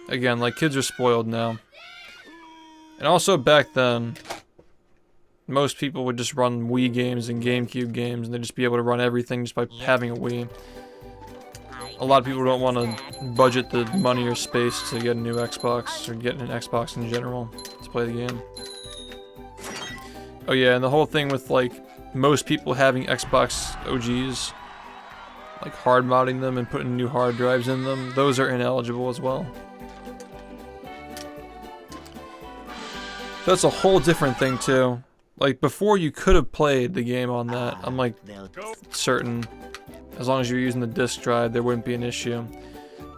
Again, like kids are spoiled now. And also back then, most people would just run Wii games and GameCube games, and they'd just be able to run everything just by having a Wii. A lot of people don't want to budget the money or space to get a new Xbox, or get an Xbox in general to play the game. Oh yeah, and the whole thing with like most people having Xbox OGs, like hard modding them and putting new hard drives in them, those are ineligible as well. That's a whole different thing too. Like before you could have played the game on that, I'm like certain, as long as you're using the disk drive there wouldn't be an issue.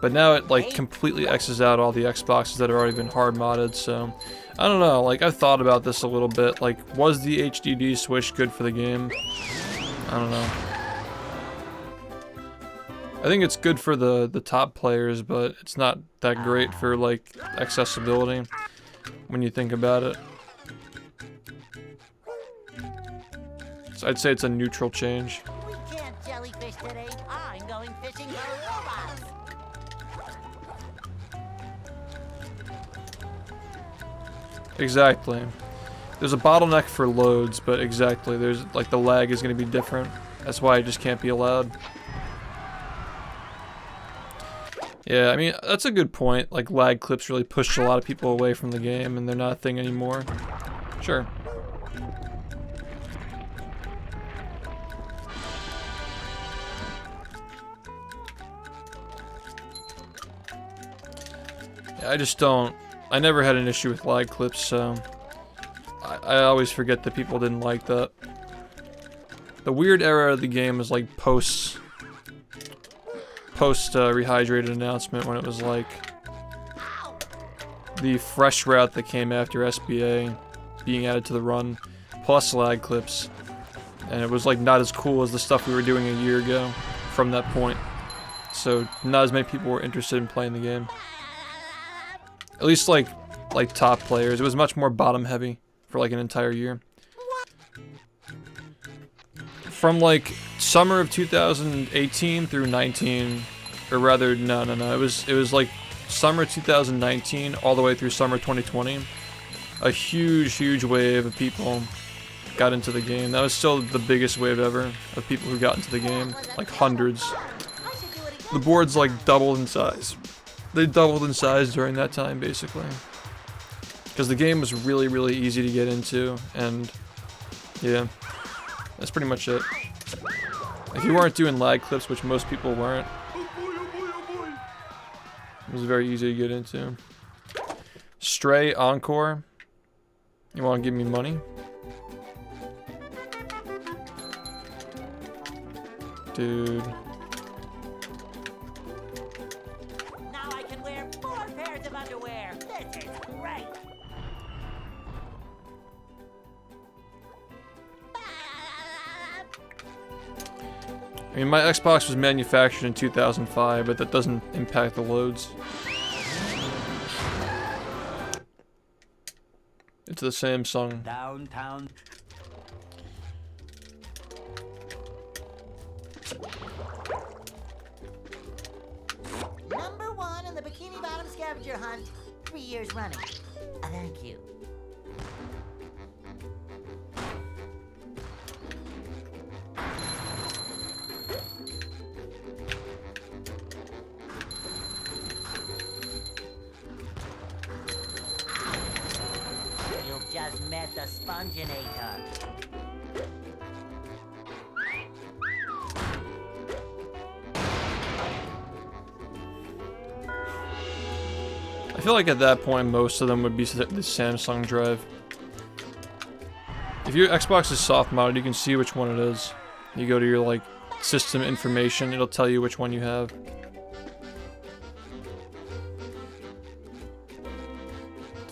But now it like completely X's out all the Xboxes that have already been hard modded, so I don't know, like I've thought about this a little bit, like was the HDD switch good for the game? I don't know. I think it's good for the top players, but it's not that great for like accessibility when you think about it. So I'd say it's a neutral change. We can't jellyfish today. I'm going fishing for robots. Exactly. There's a bottleneck for loads, but exactly, there's like the lag is going to be different. That's why it just can't be allowed. Yeah, I mean, that's a good point. Like, lag clips really pushed a lot of people away from the game, and they're not a thing anymore. Sure. Yeah, I just don't... I never had an issue with lag clips, so... I always forget that people didn't like that. The weird era of the game was like post rehydrated announcement, when it was like the fresh route that came after SBA being added to the run, plus lag clips, and it was like not as cool as the stuff we were doing a year ago from that point. So not as many people were interested in playing the game. At least like top players. It was much more bottom heavy for like an entire year. From like summer of 2018 through 19, or rather, no. It was like summer 2019 all the way through summer 2020. A huge wave of people got into the game. That was still the biggest wave ever of people who got into the game, like hundreds. The boards like doubled in size. They doubled in size during that time, basically, because the game was really easy to get into, and yeah. That's pretty much it. If you weren't doing lag clips, which most people weren't, it was very easy to get into. Stray Encore. You want to give me money? Dude. Now I can wear 4 pairs of underwear. This is great. I mean, my Xbox was manufactured in 2005, but that doesn't impact the loads. It's the Samsung. Downtown. Number 1 in the Bikini Bottom scavenger hunt, 3 years running. Thank you. You've just met the Sponginator. I feel like at that point, most of them would be the Samsung drive. If your Xbox is soft modded, you can see which one it is. You go to your like system information, it'll tell you which one you have.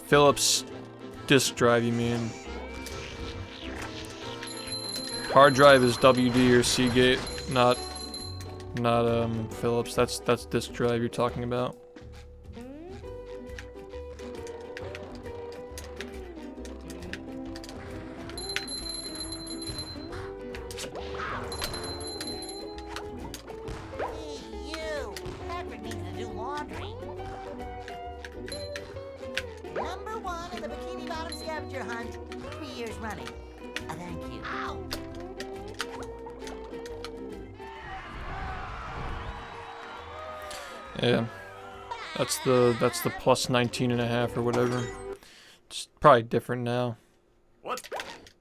Philips disk drive, you mean? Hard drive is WD or Seagate, not Philips. That's disk drive you're talking about. Number 1 in the Bikini Bottom scavenger hunt, 3 years running. Yeah. That's the plus 19.5 or whatever. It's probably different now. What?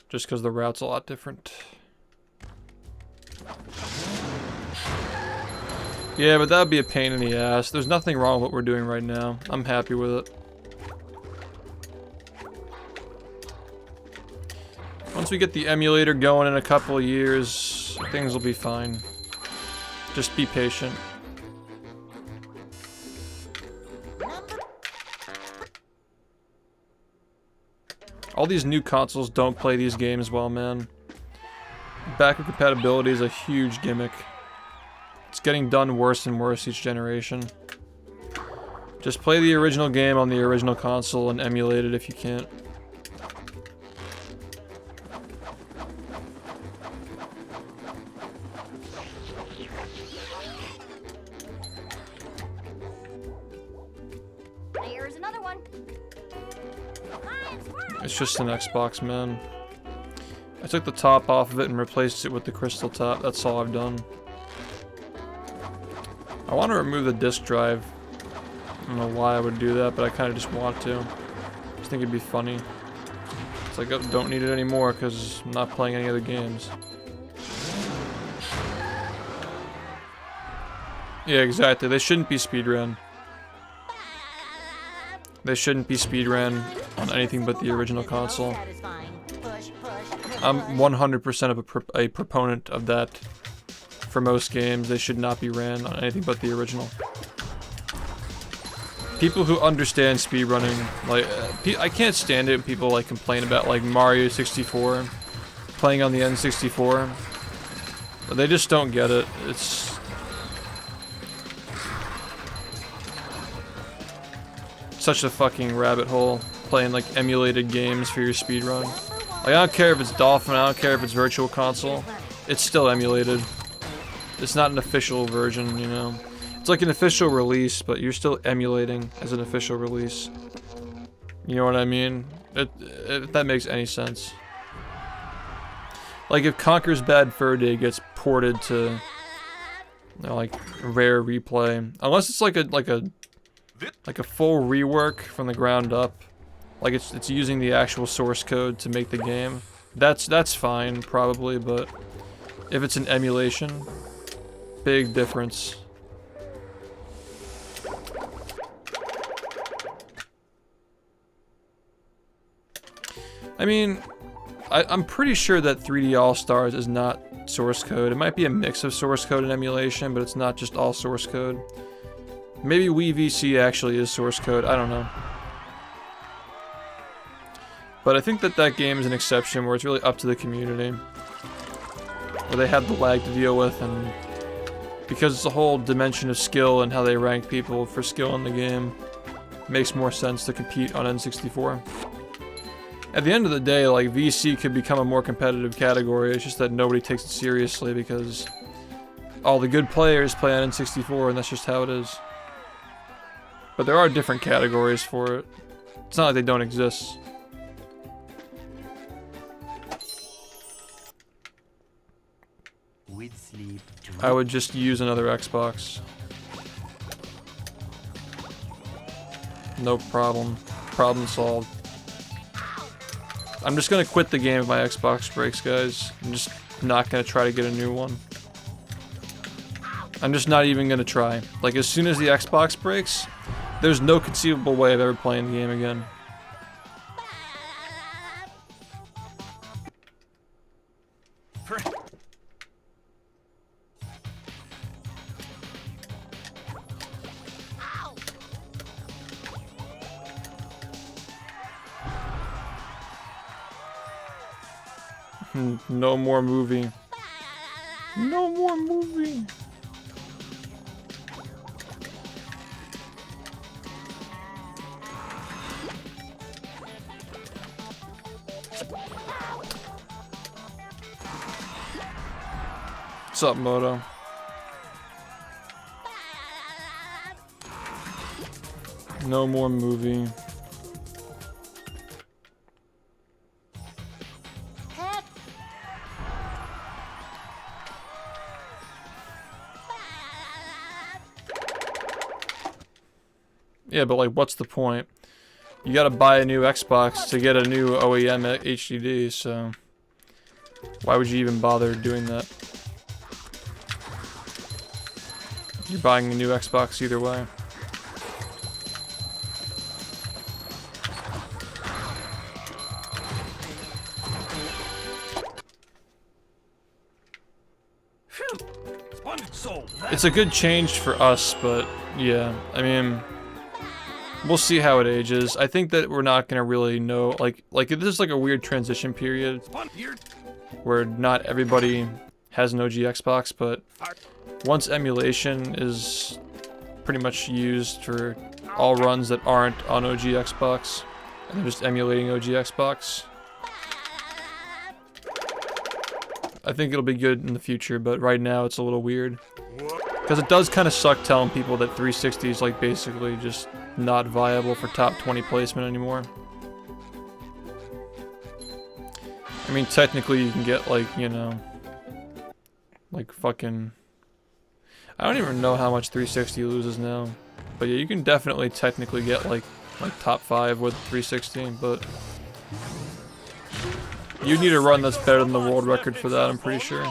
Just because the route's a lot different. Yeah, but that'd be a pain in the ass. There's nothing wrong with what we're doing right now. I'm happy with it. Once we get the emulator going in a couple of years, things will be fine. Just be patient. All these new consoles don't play these games well, man. Backward compatibility is a huge gimmick. It's getting done worse and worse each generation. Just play the original game on the original console and emulate it if you can't. There's another one. Hi, squirrel. It's just an Xbox, man. I took the top off of it and replaced it with the crystal top. That's all I've done. I want to remove the disk drive. I don't know why I would do that, but I kind of just want to. I just think it'd be funny. It's like, oh, don't need it anymore because I'm not playing any other games. Yeah, exactly. They shouldn't be speedrun. They shouldn't be speedrun on anything but the original console. I'm 100% a proponent of that. For most games, they should not be ran on anything but the original. People who understand speedrunning, like, I can't stand it when people like complain about like Mario 64 playing on the N64. But they just don't get it. It's such a fucking rabbit hole playing like emulated games for your speedrun. Like, I don't care if it's Dolphin, I don't care if it's Virtual Console, it's still emulated. It's not an official version, you know. It's like an official release, but you're still emulating as an official release. You know what I mean? If that makes any sense. Like if Conker's Bad Fur Day gets ported to, you know, like Rare Replay, unless it's like a full rework from the ground up, like it's using the actual source code to make the game. That's fine probably, but if it's an emulation, big difference. I mean, I'm pretty sure that 3D All-Stars is not source code. It might be a mix of source code and emulation, but it's not just all source code. Maybe Wii VC actually is source code, I don't know. But I think that game is an exception where it's really up to the community. Where they have the lag to deal with, and because it's a whole dimension of skill and how they rank people for skill in the game, it makes more sense to compete on N64. At the end of the day, like, VC could become a more competitive category, it's just that nobody takes it seriously because all the good players play on N64 and that's just how it is. But there are different categories for it. It's not like they don't exist. With sleep. I would just use another Xbox. No problem. Problem solved. I'm just gonna quit the game if my Xbox breaks, guys. I'm just not gonna try to get a new one. I'm just not even gonna try. Like, as soon as the Xbox breaks, there's no conceivable way of ever playing the game again. No more movie. No more movie. What's up, Moto? No more movie. Yeah, but like, what's the point? You gotta buy a new Xbox to get a new OEM HDD, so why would you even bother doing that? You're buying a new Xbox either way. It's a good change for us, but yeah, I mean, we'll see how it ages. I think that we're not gonna really know, like this is like a weird transition period where not everybody has an OG Xbox, but once emulation is pretty much used for all runs that aren't on OG Xbox, and they're just emulating OG Xbox, I think it'll be good in the future, but right now it's a little weird. Because it does kind of suck telling people that 360 is like basically just not viable for top 20 placement anymore. I mean, technically you can get like, you know, like fucking... I don't even know how much 360 loses now. But yeah, you can definitely technically get like top 5 with 360, but... You need a run that's better than the world record for that, I'm pretty sure.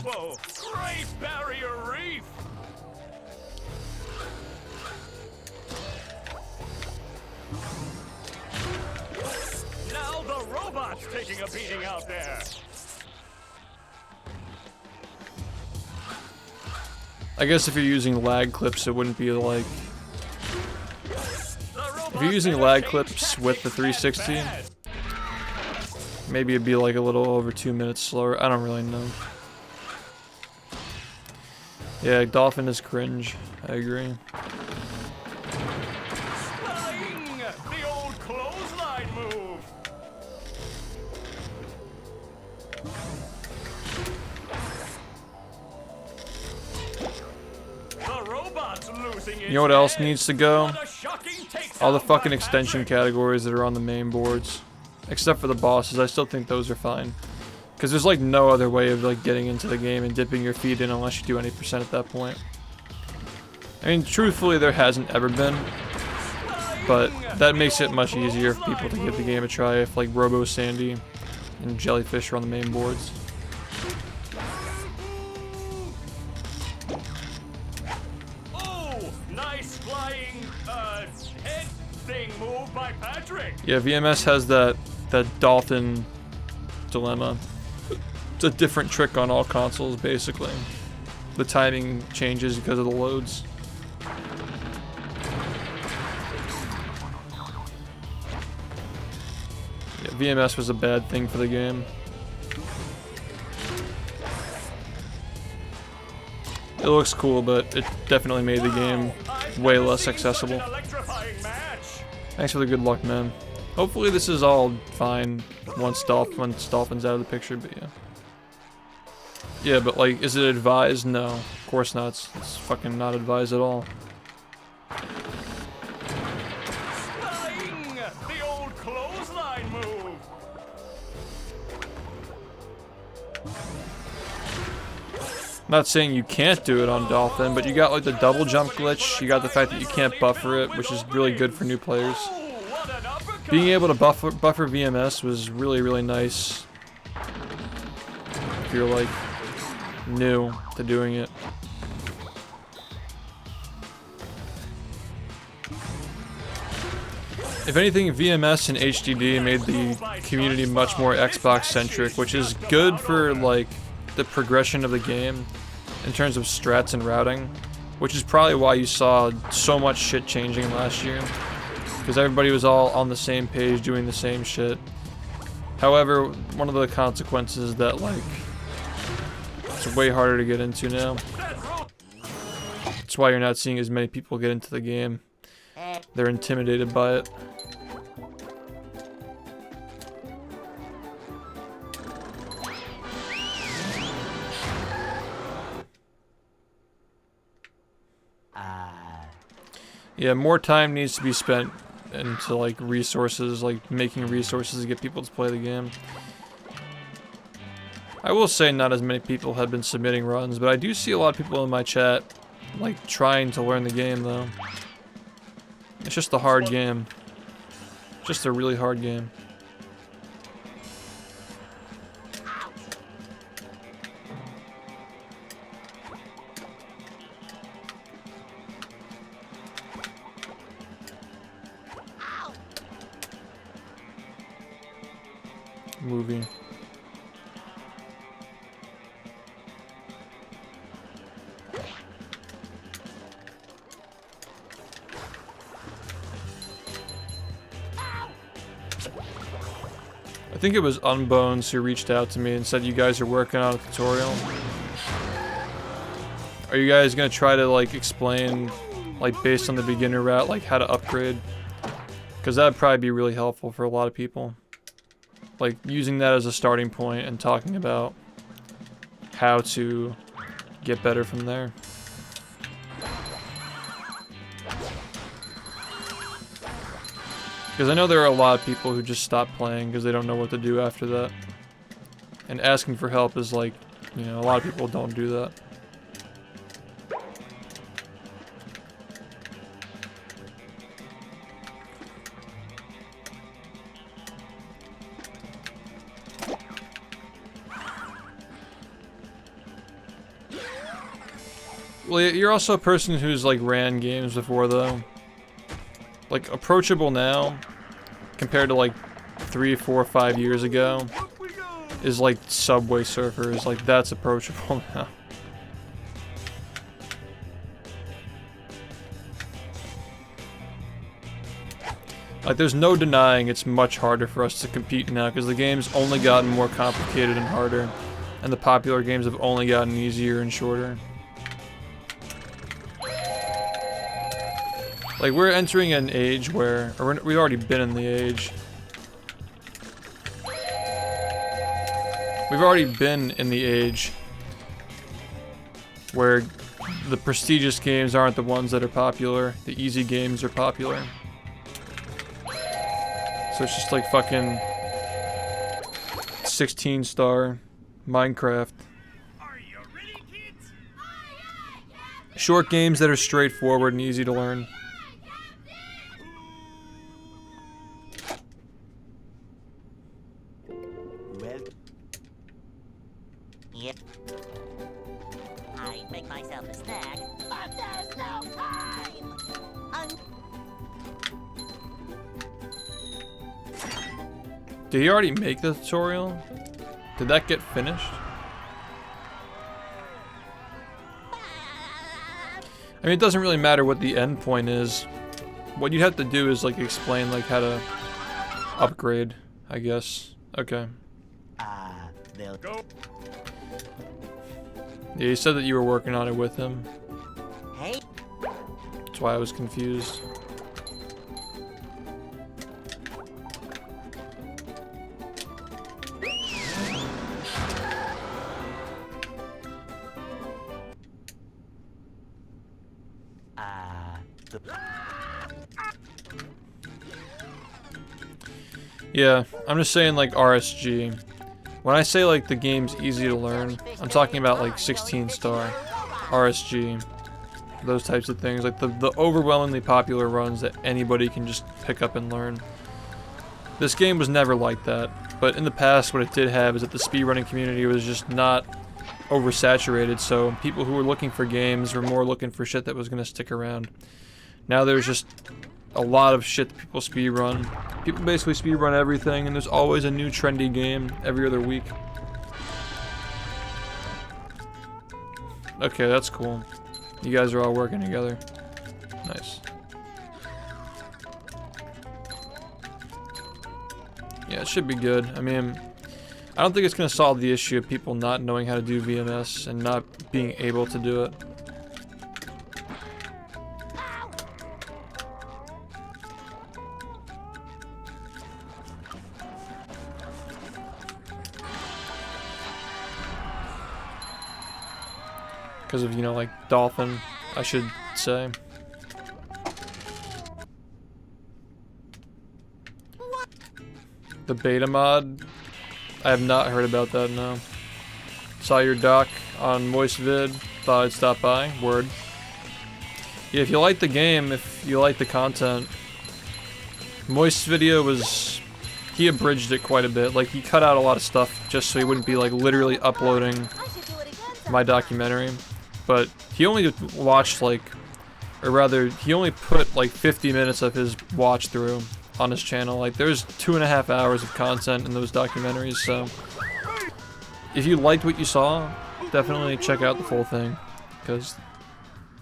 Taking a beating out there. I guess if you're using lag clips, it wouldn't be like... If you're using lag clips with the 360, maybe it'd be like a little over 2 minutes slower. I don't really know. Yeah, Dolphin is cringe. I agree. The old clothesline move. You know what else needs to go? All the fucking extension categories that are on the main boards. Except for the bosses, I still think those are fine. Because there's like no other way of like getting into the game and dipping your feet in unless you do any % at that point. I mean, truthfully, there hasn't ever been. But that makes it much easier for people to give the game a try if like Robo Sandy and Jellyfish are on the main boards. Yeah, VMS has that dolphin dilemma. It's a different trick on all consoles, basically. The timing changes because of the loads. Yeah, VMS was a bad thing for the game. It looks cool, but it definitely made the game way less accessible. Thanks for the good luck, man. Hopefully this is all fine once Dolphin's out of the picture, but yeah. Yeah, but like, is it advised? No, of course not. It's fucking not advised at all. The old clothesline move. I'm not saying you can't do it on Dolphin, but you got like the double jump glitch, you got the fact that you can't buffer it, which is really good for new players. Being able to buffer VMS was really, really nice if you're like new to doing it. If anything, VMS and HDD made the community much more Xbox centric, which is good for like the progression of the game in terms of strats and routing, which is probably why you saw so much shit changing last year, because everybody was all on the same page doing the same shit. However, one of the consequences is that like it's way harder to get into now. That's why you're not seeing as many people get into the game. They're intimidated by it. Yeah, more time needs to be spent into like resources, like making resources to get people to play the game. I will say not as many people have been submitting runs, but I do see a lot of people in my chat like trying to learn the game though. It's just a hard game. Just a really hard game. Movie. I think it was Unbones who reached out to me and said you guys are working on a tutorial. Are you guys gonna try to like explain, like based on the beginner route, like how to upgrade? Because that would probably be really helpful for a lot of people. Like using that as a starting point and talking about how to get better from there. Because I know there are a lot of people who just stop playing because they don't know what to do after that. And asking for help is like, you know, a lot of people don't do that. Well, you're also a person who's like ran games before though. Like approachable now compared to like 3, 4, 5 years ago is like Subway Surfers. Like that's approachable now. Like there's no denying it's much harder for us to compete now because the game's only gotten more complicated and harder, and the popular games have only gotten easier and shorter. Like, we're entering an age where, or we've already been in the age. We've already been in the age where the prestigious games aren't the ones that are popular. The easy games are popular. So it's just like fucking 16-star Minecraft. Are you ready, kids? Short games that are straightforward and easy to learn. Yep. I make myself a snack, but there's no time! Did he already make the tutorial? Did that get finished? I mean, it doesn't really matter what the end point is. What you have to do is like explain like how to upgrade, I guess. Okay. They'll Go. Yeah, you said that you were working on it with him. Hey. That's why I was confused. Yeah, I'm just saying like RSG. When I say like the game's easy to learn, I'm talking about like 16-star, RSG, those types of things. Like the overwhelmingly popular runs that anybody can just pick up and learn. This game was never like that, but in the past what it did have is that the speedrunning community was just not oversaturated, so people who were looking for games were more looking for shit that was going to stick around. Now there's just a lot of shit that people speedrun. People basically speedrun everything, and there's always a new trendy game every other week. Okay, that's cool. You guys are all working together. Nice. Yeah, it should be good. I mean, I don't think it's going to solve the issue of people not knowing how to do VMS and not being able to do it. Because of, you know, like, Dolphin, I should say. The beta mod? I have not heard about that, no. Saw your doc on Moist Vid, thought I'd stop by. Word. Yeah, if you like the game, if you like the content, Moist's video was, he abridged it quite a bit. Like, he cut out a lot of stuff just so he wouldn't be like literally uploading my documentary. But he only watched like, or rather, he only put like 50 minutes of his watch through on his channel. Like, there's 2.5 hours of content in those documentaries, so if you liked what you saw, definitely check out the full thing, because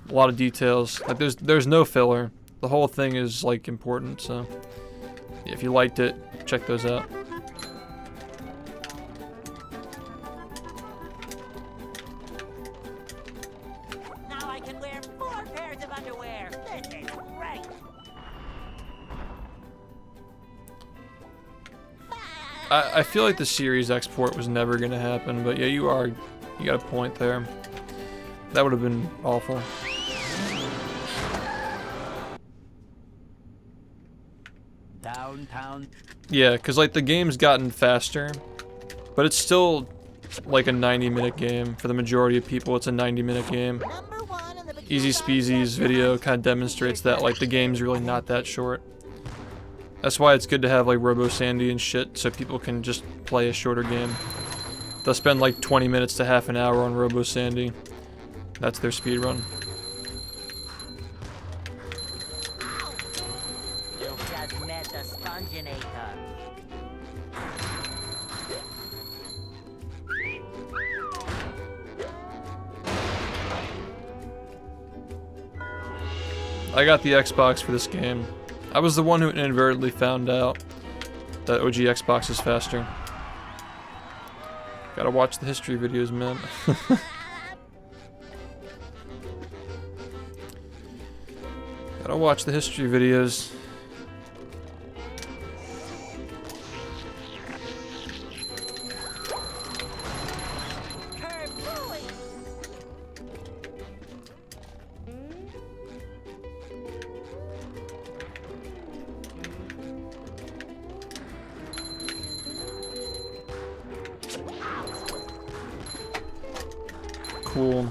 a lot of details. Like, there's no filler. The whole thing is like important, so yeah, if you liked it, check those out. Now I can wear 4 pairs of underwear. This is great. I feel like the series export was never gonna happen, but yeah, you got a point there. That would have been awful. Downtown. Yeah, because like the game's gotten faster, but it's still like a 90-minute game. For the majority of people, it's a 90-minute game. Number 1 in the bikini Easy Speezy's video kind of demonstrates that like the game's really not that short. That's why it's good to have like Robo Sandy and shit, so people can just play a shorter game. They'll spend like 20 minutes to half an hour on Robo Sandy. That's their speedrun. You just met the Sponginator. I got the Xbox for this game. I was the one who inadvertently found out that OG Xbox is faster. Gotta watch the history videos, man. Gotta watch the history videos. Cool.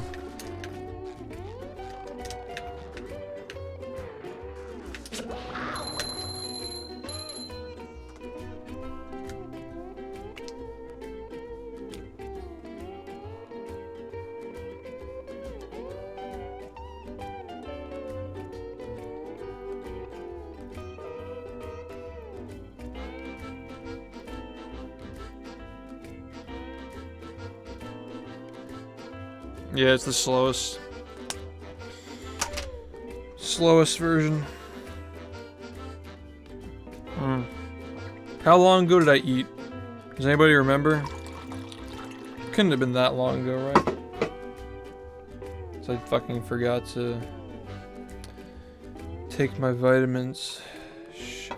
Yeah, it's the slowest version. How long ago did I eat? Does anybody remember? Couldn't have been that long ago, right? So I fucking forgot to take my vitamins. Shit.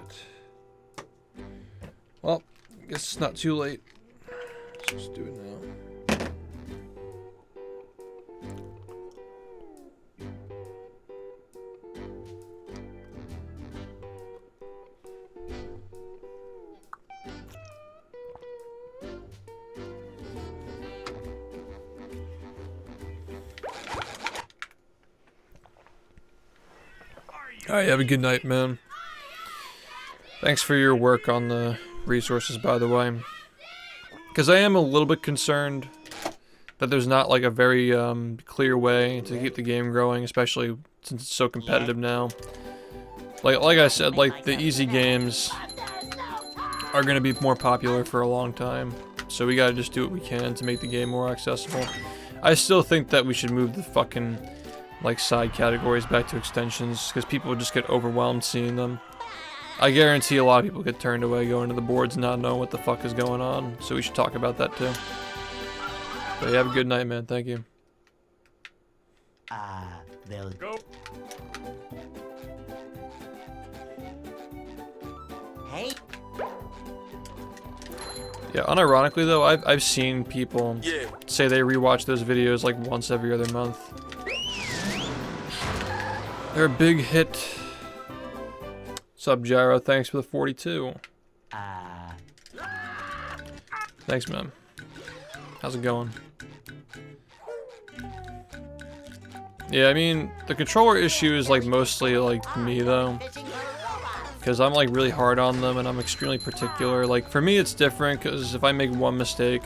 Well, I guess it's not too late. Let's just do it now. Alright, have a good night, man. Thanks for your work on the resources, by the way. Because I am a little bit concerned that there's not like a very clear way to keep the game growing, especially since it's so competitive now. Like I said, like the easy games are going to be more popular for a long time. So we gotta just do what we can to make the game more accessible. I still think that we should move the fucking like side categories back to extensions, because people would just get overwhelmed seeing them. I guarantee a lot of people get turned away going to the boards and not knowing what the fuck is going on, so we should talk about that too. But yeah, have a good night, man. Thank you. They'll Go. Hey, Yeah, unironically though, I've seen people say they rewatch those videos like once every other month. They're a big hit. Sub Gyro, thanks for the 42. Thanks, man. How's it going? Yeah, I mean, the controller issue is like mostly like me though. Because I'm like really hard on them and I'm extremely particular. Like for me it's different because if I make one mistake,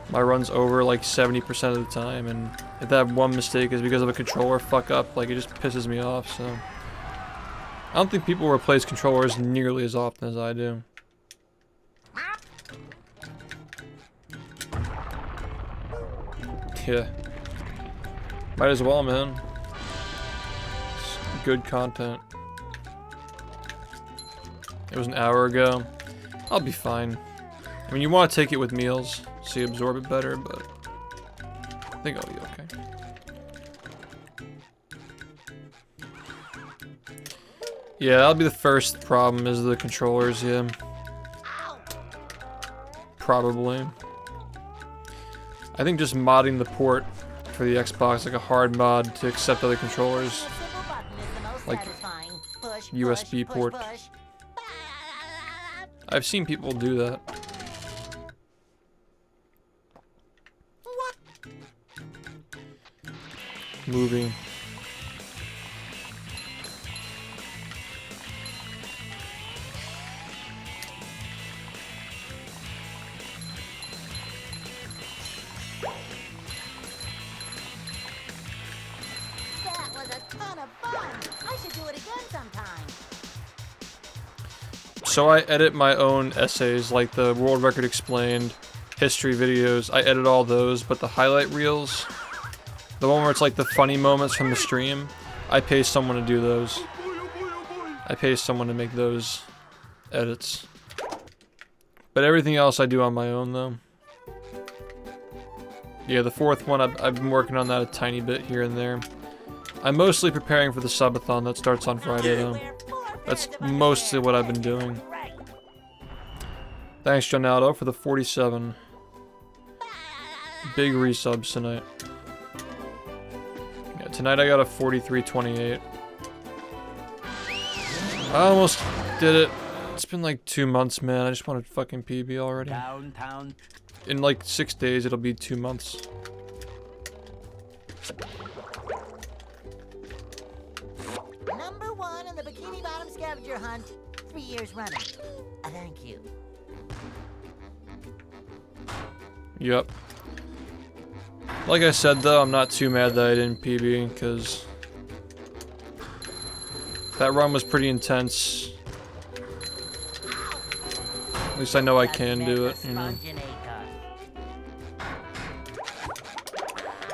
my run's over like 70% of the time. And if that one mistake is because of a controller fuck up, like it just pisses me off, so. I don't think people replace controllers nearly as often as I do. Yeah. Might as well, man. It's good content. It was an hour ago. I'll be fine. I mean, you want to take it with meals so you absorb it better, but I think I'll be okay. Yeah, that'll be the first problem is the controllers, yeah. Probably. I think just modding the port for the Xbox, like a hard mod to accept other controllers. Like USB port. I've seen people do that. Movie. That was a ton of fun. I should do it again sometime. So I edit my own essays, like the World Record Explained, history videos. I edit all those, but the highlight reels, the one where it's like the funny moments from the stream, I pay someone to do those. I pay someone to make those edits. But everything else I do on my own, though. Yeah, the fourth one, I've been working on that a tiny bit here and there. I'm mostly preparing for the subathon that starts on Friday, though. That's mostly what I've been doing. Thanks, Jonaldo, for the 47. Big resubs tonight. Yeah, tonight I got a 43.28. I almost did it. It's been like 2 months, man. I just want to fucking PB already. Downtown. In like 6 days, it'll be 2 months. Number 1 in the Bikini Bottom scavenger hunt. 3 years running. Thank you. Yep. Like I said, though, I'm not too mad that I didn't PB, because that run was pretty intense. At least I know I can do it, you know.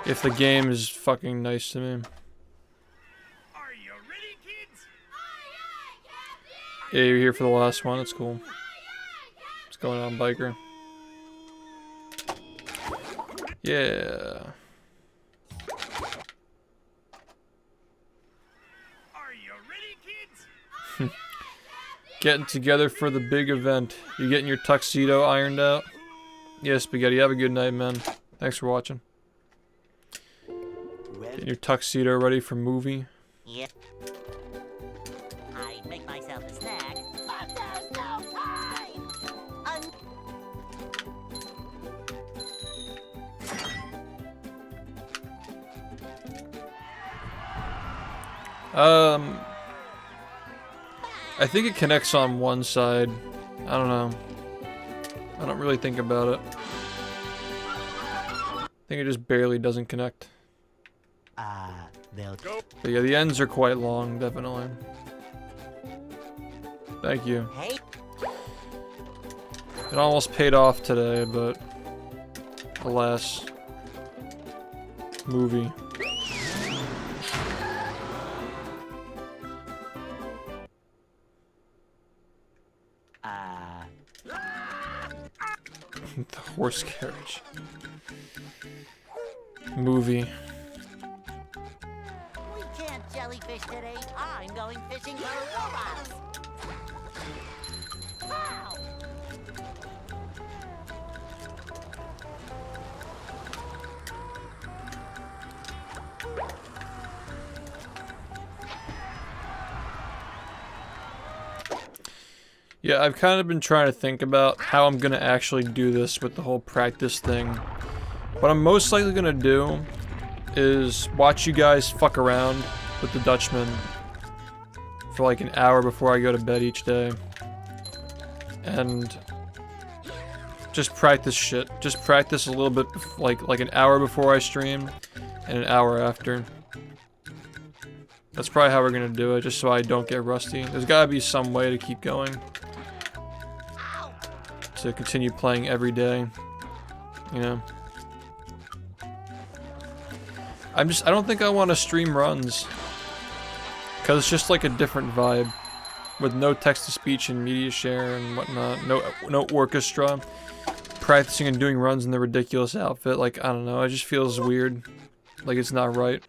If the game is fucking nice to me. Are you ready, kids? Yeah, you're here for the last one, that's cool. What's going on, biker? Yeah. Are you ready, kids? Getting together for the big event. You getting your tuxedo ironed out? Yeah, Spaghetti, have a good night, man. Thanks for watching. Getting your tuxedo ready for movie. Yep. I make myself a snack, but there's no time. I think it connects on one side. I don't know. I don't really think about it. I think it just barely doesn't connect. They'll go. But yeah, the ends are quite long, definitely. Thank you. Hey. It almost paid off today, but alas. Movie. The horse carriage. Movie. We can't jellyfish today. I'm going fishing for robots. Wow. Yeah, I've kind of been trying to think about how I'm gonna actually do this with the whole practice thing. What I'm most likely gonna do is watch you guys fuck around with the Dutchman for like an hour before I go to bed each day. And just practice shit. Just practice a little bit, like an hour before I stream and an hour after. That's probably how we're gonna do it, just so I don't get rusty. There's gotta be some way to keep going. To continue playing every day. You know? I don't think I want to stream runs. Cause it's just like a different vibe. With no text-to-speech and media share and whatnot. No orchestra. Practicing and doing runs in the ridiculous outfit. Like, I don't know, it just feels weird. Like it's not right.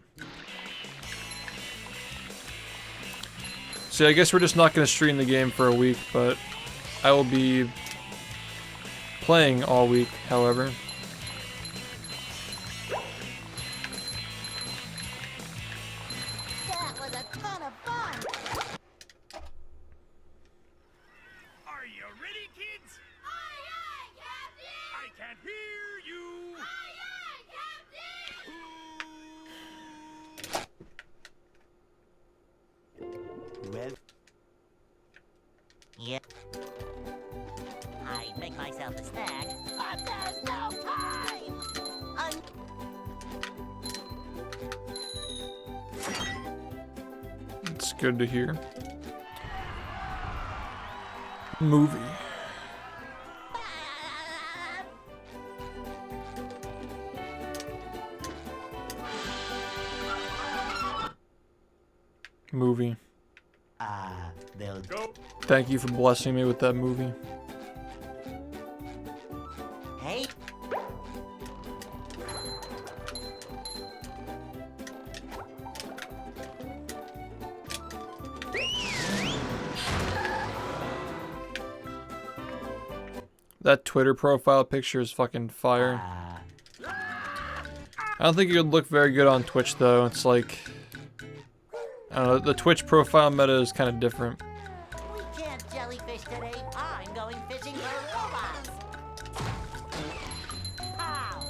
So I guess we're just not going to stream the game for a week, but I will be playing all week, however. That was a ton of fun. Are you ready, kids? Aye, aye, Captain! I can't hear you. Aye, aye, Captain! Well, Yeah. I'd make myself a snack, but there's no time. It's good to hear. Movie. Movie. they'll Go. Thank you for blessing me with that movie. Hey. That Twitter profile picture is fucking fire. I don't think it would look very good on Twitch though. It's like, I don't know, the Twitch profile meta is kind of different. We can't jellyfish today. I'm going fishing for robots. Pow!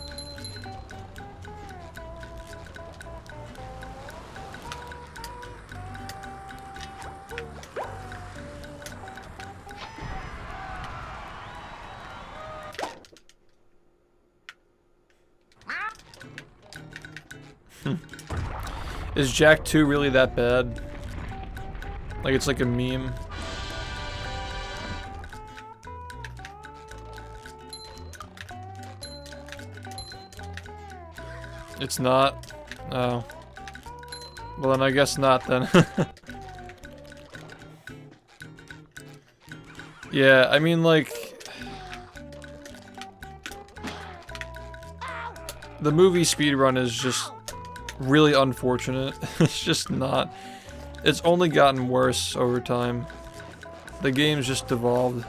Is Jack 2 really that bad? Like it's like a meme? It's not? Oh. Well then I guess not then. Yeah, I mean like... The movie Speedrun is just really unfortunate. It's just not. It's only gotten worse over time. The game's just devolved.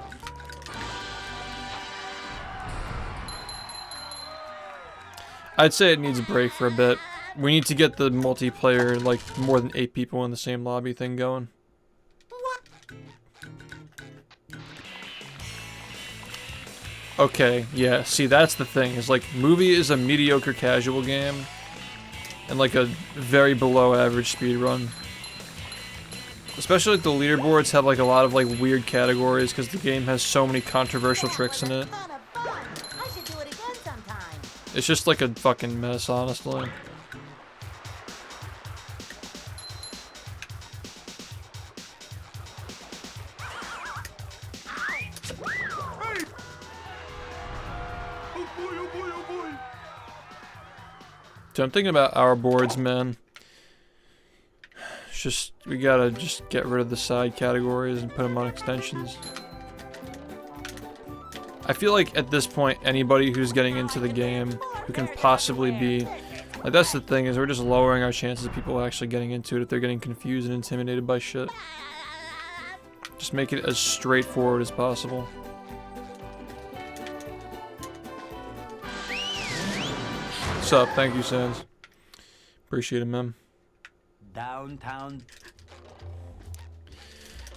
I'd say it needs a break for a bit. We need to get the multiplayer, like more than 8 people in the same lobby thing going. Okay, yeah, see that's the thing, is like movie is a mediocre casual game and like a very below average speedrun. Especially like the leaderboards have like a lot of like weird categories because the game has so many controversial tricks in it. Ton of fun. I should do it again sometime. It's just like a fucking mess, honestly. So I'm thinking about our boards, man. It's just, we gotta just get rid of the side categories and put them on extensions. I feel like at this point, anybody who's getting into the game, who can possibly be, like that's the thing, is we're just lowering our chances of people actually getting into it if they're getting confused and intimidated by shit. Just make it as straightforward as possible. What's up? Thank you, Sans. Appreciate it, man. downtown.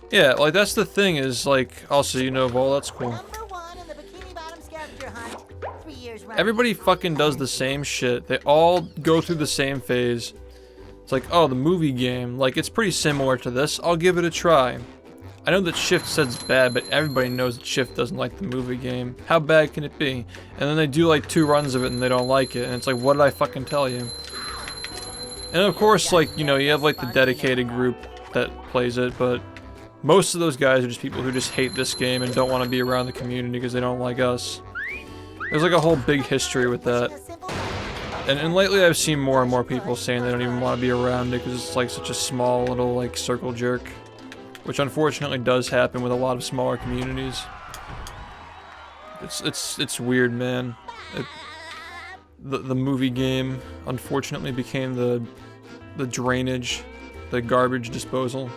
Yeah, like that's the thing is like, also you know Vol, that's cool. Number 1 in the Bikini Bottom scavenger hunt. 3 years Everybody fucking does the same shit. They all go through the same phase. It's like, oh, the movie game. Like, it's pretty similar to this. I'll give it a try. I know that SHiFT says it's bad, but everybody knows that SHiFT doesn't like the movie game. How bad can it be? And then they do like 2 runs of it and they don't like it. And it's like, what did I fucking tell you? And of course, like, you know, you have like the dedicated group that plays it, but most of those guys are just people who just hate this game and don't want to be around the community because they don't like us. There's like a whole big history with that. And lately I've seen more and more people saying they don't even want to be around it because it's like such a small little like circle jerk. Which unfortunately does happen with a lot of smaller communities. It's weird, man. The movie game unfortunately became the drainage, the garbage disposal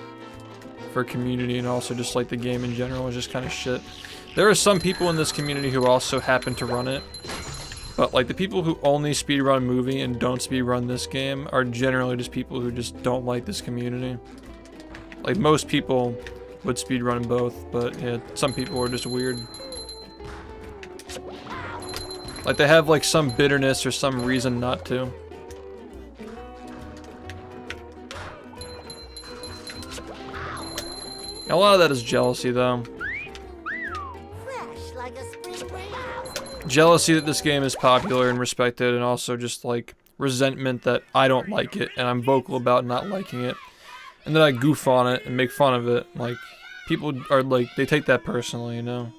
for community, and also just like the game in general is just kind of shit. There are some people in this community who also happen to run it, but like the people who only speedrun movie and don't speedrun this game are generally just people who just don't like this community. Like most people would speedrun both, but yeah, some people are just weird. Like they have like some bitterness or some reason not to. A lot of that is jealousy though. Fresh like a spring breeze. Jealousy that this game is popular and respected, and also just like resentment that I don't like it and I'm vocal about not liking it. And then I goof on it and make fun of it. Like, people are like, they take that personally, you know?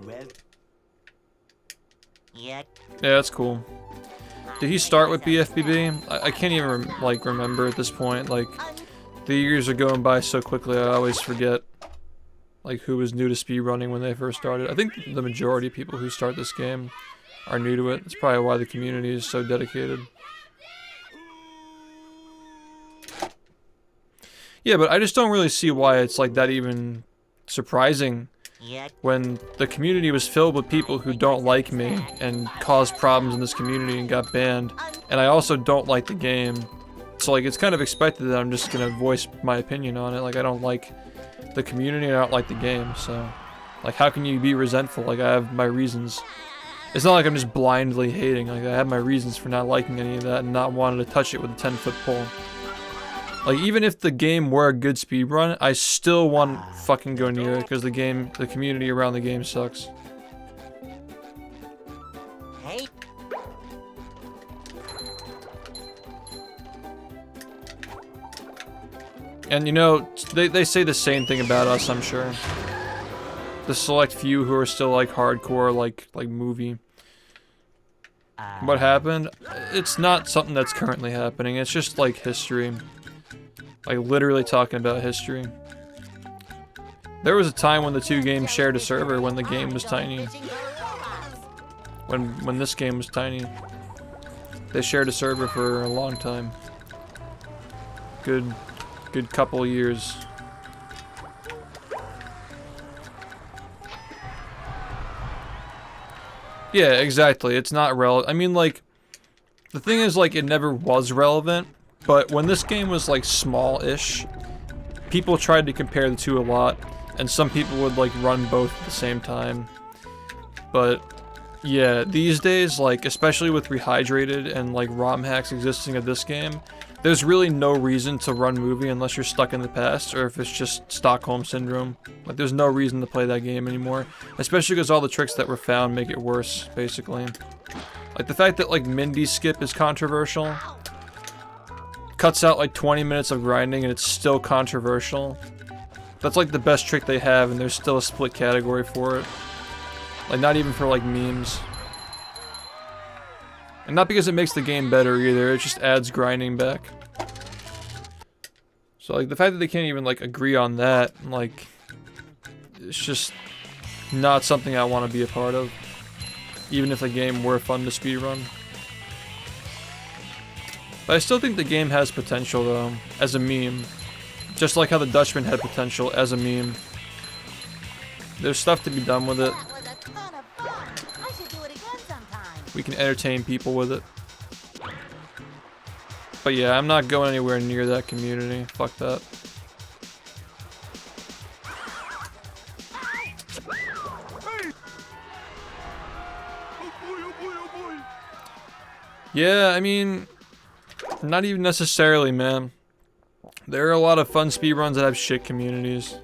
Well, Yeah. Yeah, that's cool. Did he start with BfBB? I can't even, like, remember at this point. Like, the years are going by so quickly, I always forget, like, who was new to speedrunning when they first started. I think the majority of people who start this game are new to it. That's probably why the community is so dedicated. Yeah, but I just don't really see why it's like that even surprising when the community was filled with people who don't like me and caused problems in this community and got banned, and I also don't like the game. So like it's kind of expected that I'm just gonna voice my opinion on it. Like I don't like the community and I don't like the game, so like how can you be resentful? Like I have my reasons. It's not like I'm just blindly hating, like I have my reasons for not liking any of that and not wanting to touch it with a 10-foot pole. Like, even if the game were a good speedrun, I still wouldn't fucking go near it because the community around the game sucks. Hey. And you know, they say the same thing about us, I'm sure. The select few who are still like hardcore, like movie. What happened? It's not something that's currently happening, it's just like history. Like literally talking about history. There was a time when the 2 games shared a server when the game was tiny. When this game was tiny. They shared a server for a long time. Good couple of years. Yeah, exactly. It's not relevant. I mean, like, the thing is, like, it never was relevant. But when this game was like small-ish, people tried to compare the 2 a lot, and some people would like run both at the same time. But yeah, these days, like especially with Rehydrated and like ROM hacks existing of this game, there's really no reason to run movie unless you're stuck in the past or if it's just Stockholm Syndrome. Like there's no reason to play that game anymore, especially because all the tricks that were found make it worse, basically. Like the fact that like Mindy skip is controversial. Cuts out like 20 minutes of grinding and it's still controversial. That's like the best trick they have and there's still a split category for it. Like not even for like memes. And not because it makes the game better either, it just adds grinding back. So like the fact that they can't even like agree on that, like it's just not something I want to be a part of. Even if the game were fun to speedrun. But I still think the game has potential though, as a meme. Just like how the Dutchman had potential as a meme. There's stuff to be done with it. That was a ton of fun. I should do it again sometime. We can entertain people with it. But yeah, I'm not going anywhere near that community. Fuck that. Yeah, I mean, not even necessarily, man. There are a lot of fun speedruns that have shit communities.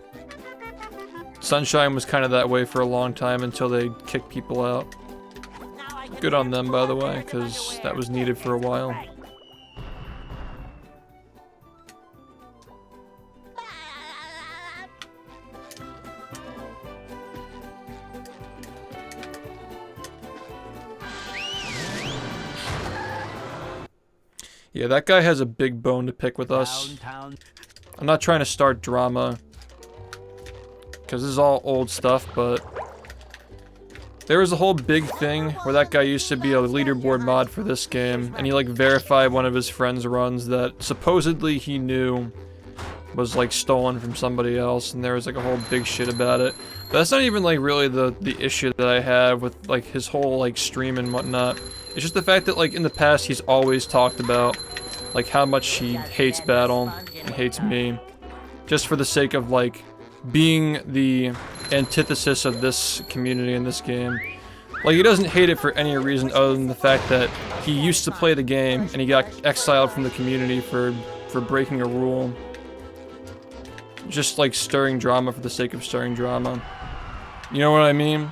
Sunshine was kind of that way for a long time until they kicked people out. Good on them, by the way, because that was needed for a while. Yeah, that guy has a big bone to pick with us. I'm not trying to start drama, because this is all old stuff, but there was a whole big thing where that guy used to be a leaderboard mod for this game, and he like verified one of his friends' runs that supposedly he knew was like stolen from somebody else, and there was like a whole big shit about it. But that's not even like really the issue that I have with like his whole like stream and whatnot. It's just the fact that like in the past he's always talked about like how much he hates battle and hates me, just for the sake of like being the antithesis of this community in this game. Like, he doesn't hate it for any reason other than the fact that he used to play the game and he got exiled from the community for breaking a rule. Just like stirring drama for the sake of stirring drama. You know what I mean?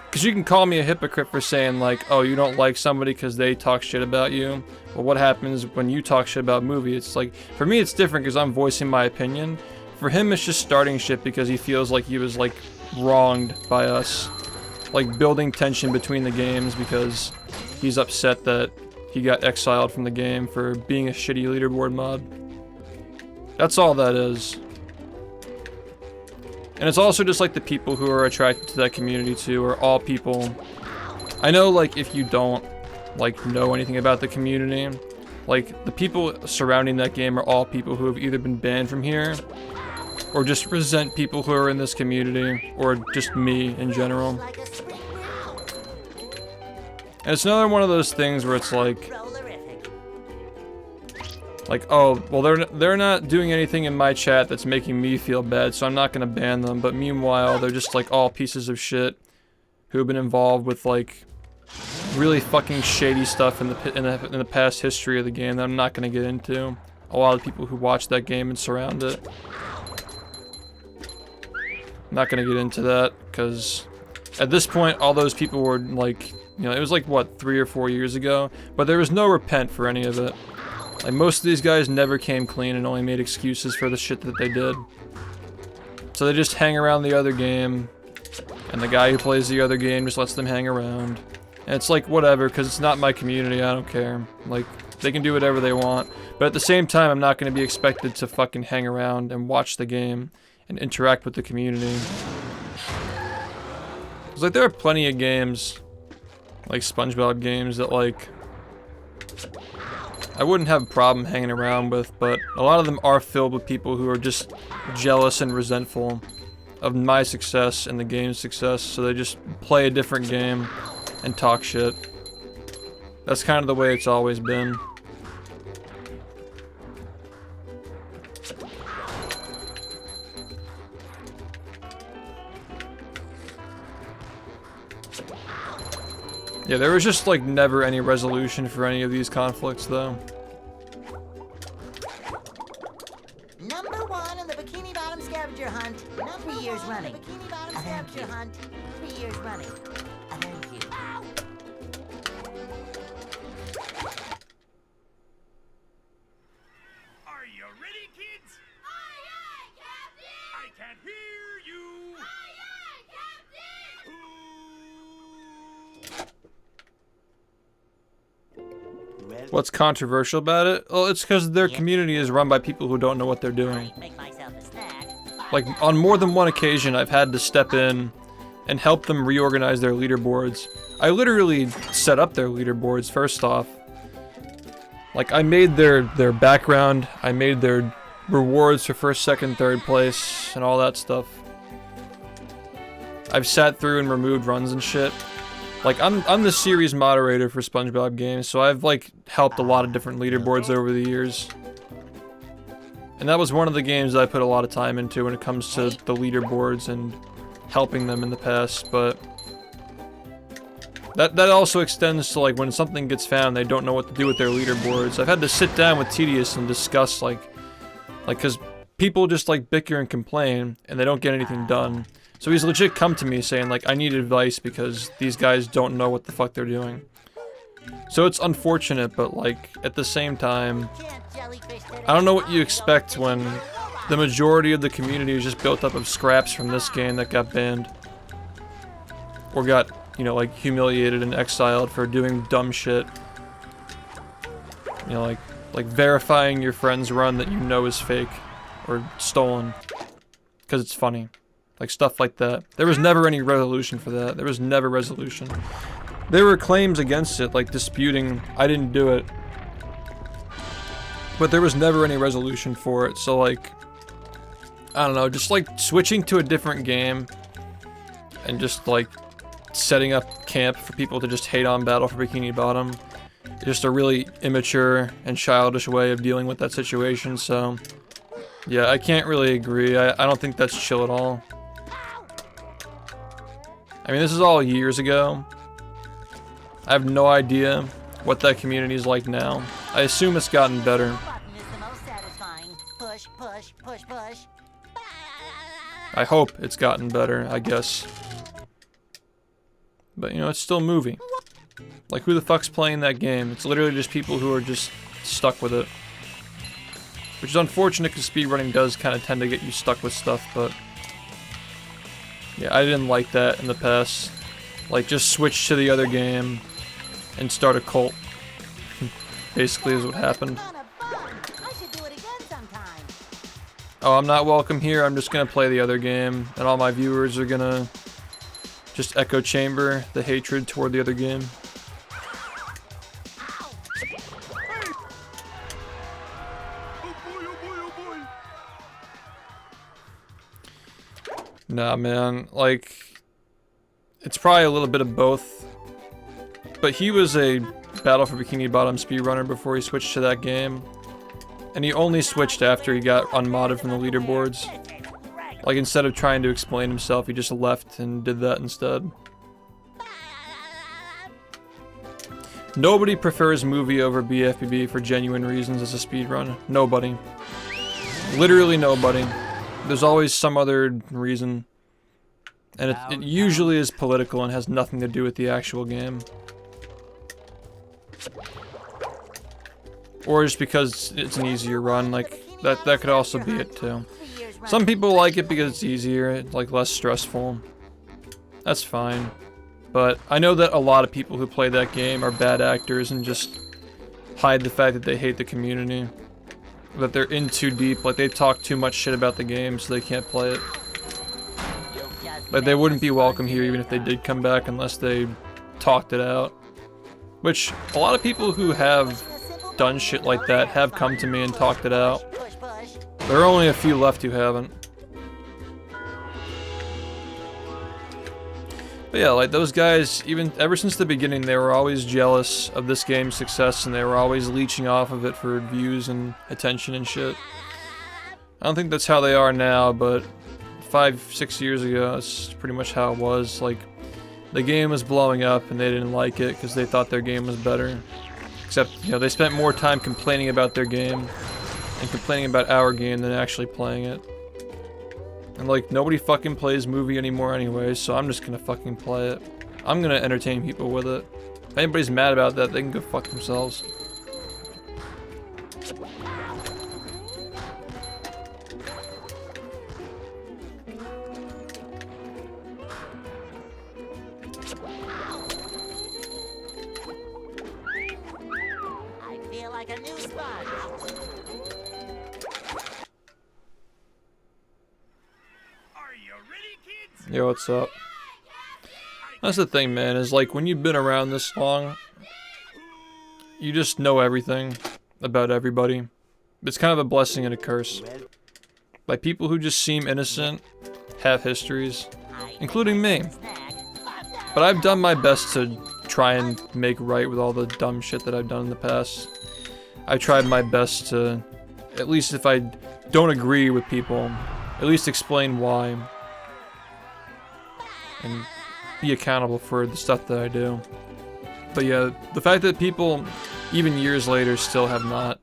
Because you can call me a hypocrite for saying like, oh, you don't like somebody because they talk shit about you. Well, what happens when you talk shit about movie? It's like, for me it's different because I'm voicing my opinion. For him it's just starting shit because he feels like he was like wronged by us. Like building tension between the games because he's upset that he got exiled from the game for being a shitty leaderboard mod. That's all that is. And it's also just like the people who are attracted to that community too are all people. I know like if you don't like know anything about the community, like the people surrounding that game are all people who have either been banned from here or just resent people who are in this community, or just me in general. And it's another one of those things where it's like, oh, well they're not doing anything in my chat that's making me feel bad, so I'm not gonna ban them. But meanwhile, they're just like all pieces of shit who have been involved with like really fucking shady stuff in the past history of the game that I'm not gonna get into. A lot of people who watch that game and surround it. I'm not gonna get into that because at this point, all those people were like, you know, it was like what, 3 or 4 years ago, but there was no repent for any of it. Like, most of these guys never came clean and only made excuses for the shit that they did. So they just hang around the other game, and the guy who plays the other game just lets them hang around. And it's like, whatever, because it's not my community, I don't care. Like, they can do whatever they want. But at the same time, I'm not going to be expected to fucking hang around and watch the game and interact with the community. Because, like, there are plenty of games, like SpongeBob games, that, like, I wouldn't have a problem hanging around with, but a lot of them are filled with people who are just jealous and resentful of my success and the game's success, so they just play a different game and talk shit. That's kind of the way it's always been. Yeah, there was just like never any resolution for any of these conflicts though. Number 1 on the Bikini Bottom scavenger hunt. 3 years running. Bikini Bottom scavenger hunt. 3 years running. Thank you. Are you ready, kids? Aye, aye, Captain! I can't hear you. Aye, aye, Captain! What's controversial about it? Well, it's because their community is run by people who don't know what they're doing. Make myself a snack. Like, on more than one occasion, I've had to step in and help them reorganize their leaderboards. I literally set up their leaderboards, first off. Like, I made their background, I made their rewards for first, second, third place, and all that stuff. I've sat through and removed runs and shit. Like, I'm the series moderator for SpongeBob games, so I've, like, helped a lot of different leaderboards over the years. And that was one of the games that I put a lot of time into when it comes to the leaderboards and helping them in the past, but That also extends to like when something gets found, they don't know what to do with their leaderboards. I've had to sit down with Tedious and discuss like cause people just like bicker and complain and they don't get anything done. So he's legit come to me saying like, I need advice because these guys don't know what the fuck they're doing. So it's unfortunate, but like at the same time, I don't know what you expect when the majority of the community is just built up of scraps from this game that got banned. Or got, you know, like humiliated and exiled for doing dumb shit. You know, like verifying your friend's run that you know is fake or stolen because it's funny. Like stuff like that. There was never any resolution for that. There was never resolution. There were claims against it, like disputing I didn't do it. But there was never any resolution for it, so like, I don't know, just like switching to a different game and just like setting up camp for people to just hate on Battle for Bikini Bottom. Just a really immature and childish way of dealing with that situation, so yeah, I can't really agree. I don't think that's chill at all. I mean, this is all years ago. I have no idea what that community is like now. I assume it's gotten better. I hope it's gotten better, I guess. But, you know, it's still a movie. Like, who the fuck's playing that game? It's literally just people who are just stuck with it. Which is unfortunate because speedrunning does kind of tend to get you stuck with stuff, but... yeah, I didn't like that in the past. Like, just switch to the other game and start a cult. Basically is what happened. Oh, I'm not welcome here, I'm just gonna play the other game, and all my viewers are gonna just echo chamber the hatred toward the other game. Nah, man, like, it's probably a little bit of both. But he was a Battle for Bikini Bottom speedrunner before he switched to that game. And he only switched after he got unmodded from the leaderboards. Like, instead of trying to explain himself, he just left and did that instead. Nobody prefers movie over BfBB for genuine reasons as a speedrun. Nobody. Literally nobody. There's always some other reason. And it usually is political and has nothing to do with the actual game. Or just because it's an easier run, like, that could also be it too. Some people like it because it's easier, it's like less stressful. That's fine. But I know that a lot of people who play that game are bad actors and just hide the fact that they hate the community. That they're in too deep, like they talk too much shit about the game so they can't play it. Like they wouldn't be welcome here even if they did come back unless they talked it out. Which, a lot of people who have done shit like that have come to me and talked it out. There are only a few left who haven't. But yeah, like those guys, even ever since the beginning, they were always jealous of this game's success and they were always leeching off of it for views and attention and shit. I don't think that's how they are now, but 5-6 years ago, that's pretty much how it was. Like, the game was blowing up and they didn't like it because they thought their game was better. Except, you know, they spent more time complaining about their game and complaining about our game than actually playing it. And like, nobody fucking plays movie anymore anyway, so I'm just gonna fucking play it. I'm gonna entertain people with it. If anybody's mad about that, they can go fuck themselves. I feel like a new sponge. Yo, what's up? That's the thing, man, is like when you've been around this long, you just know everything about everybody. It's kind of a blessing and a curse. Like people who just seem innocent have histories, including me. But I've done my best to try and make right with all the dumb shit that I've done in the past. I tried my best to, at least if I don't agree with people, at least explain why. And be accountable for the stuff that I do. But yeah, the fact that people, even years later, still have not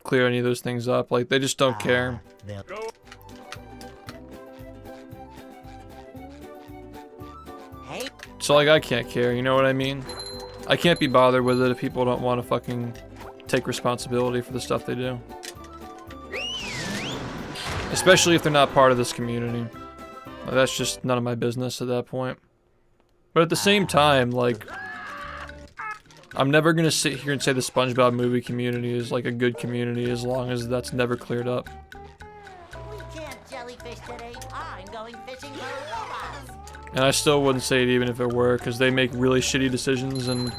cleared any of those things up, like, they just don't care. Hey, So, like, I can't care, you know what I mean? I can't be bothered with it if people don't want to fucking take responsibility for the stuff they do. Especially if they're not part of this community. Like, that's just none of my business at that point. But at the same time, like, I'm never gonna sit here and say the SpongeBob movie community is like a good community as long as that's never cleared up. we can't jellyfish today. I'm going fishing for robots. And I still wouldn't say it even if it were, because they make really shitty decisions, and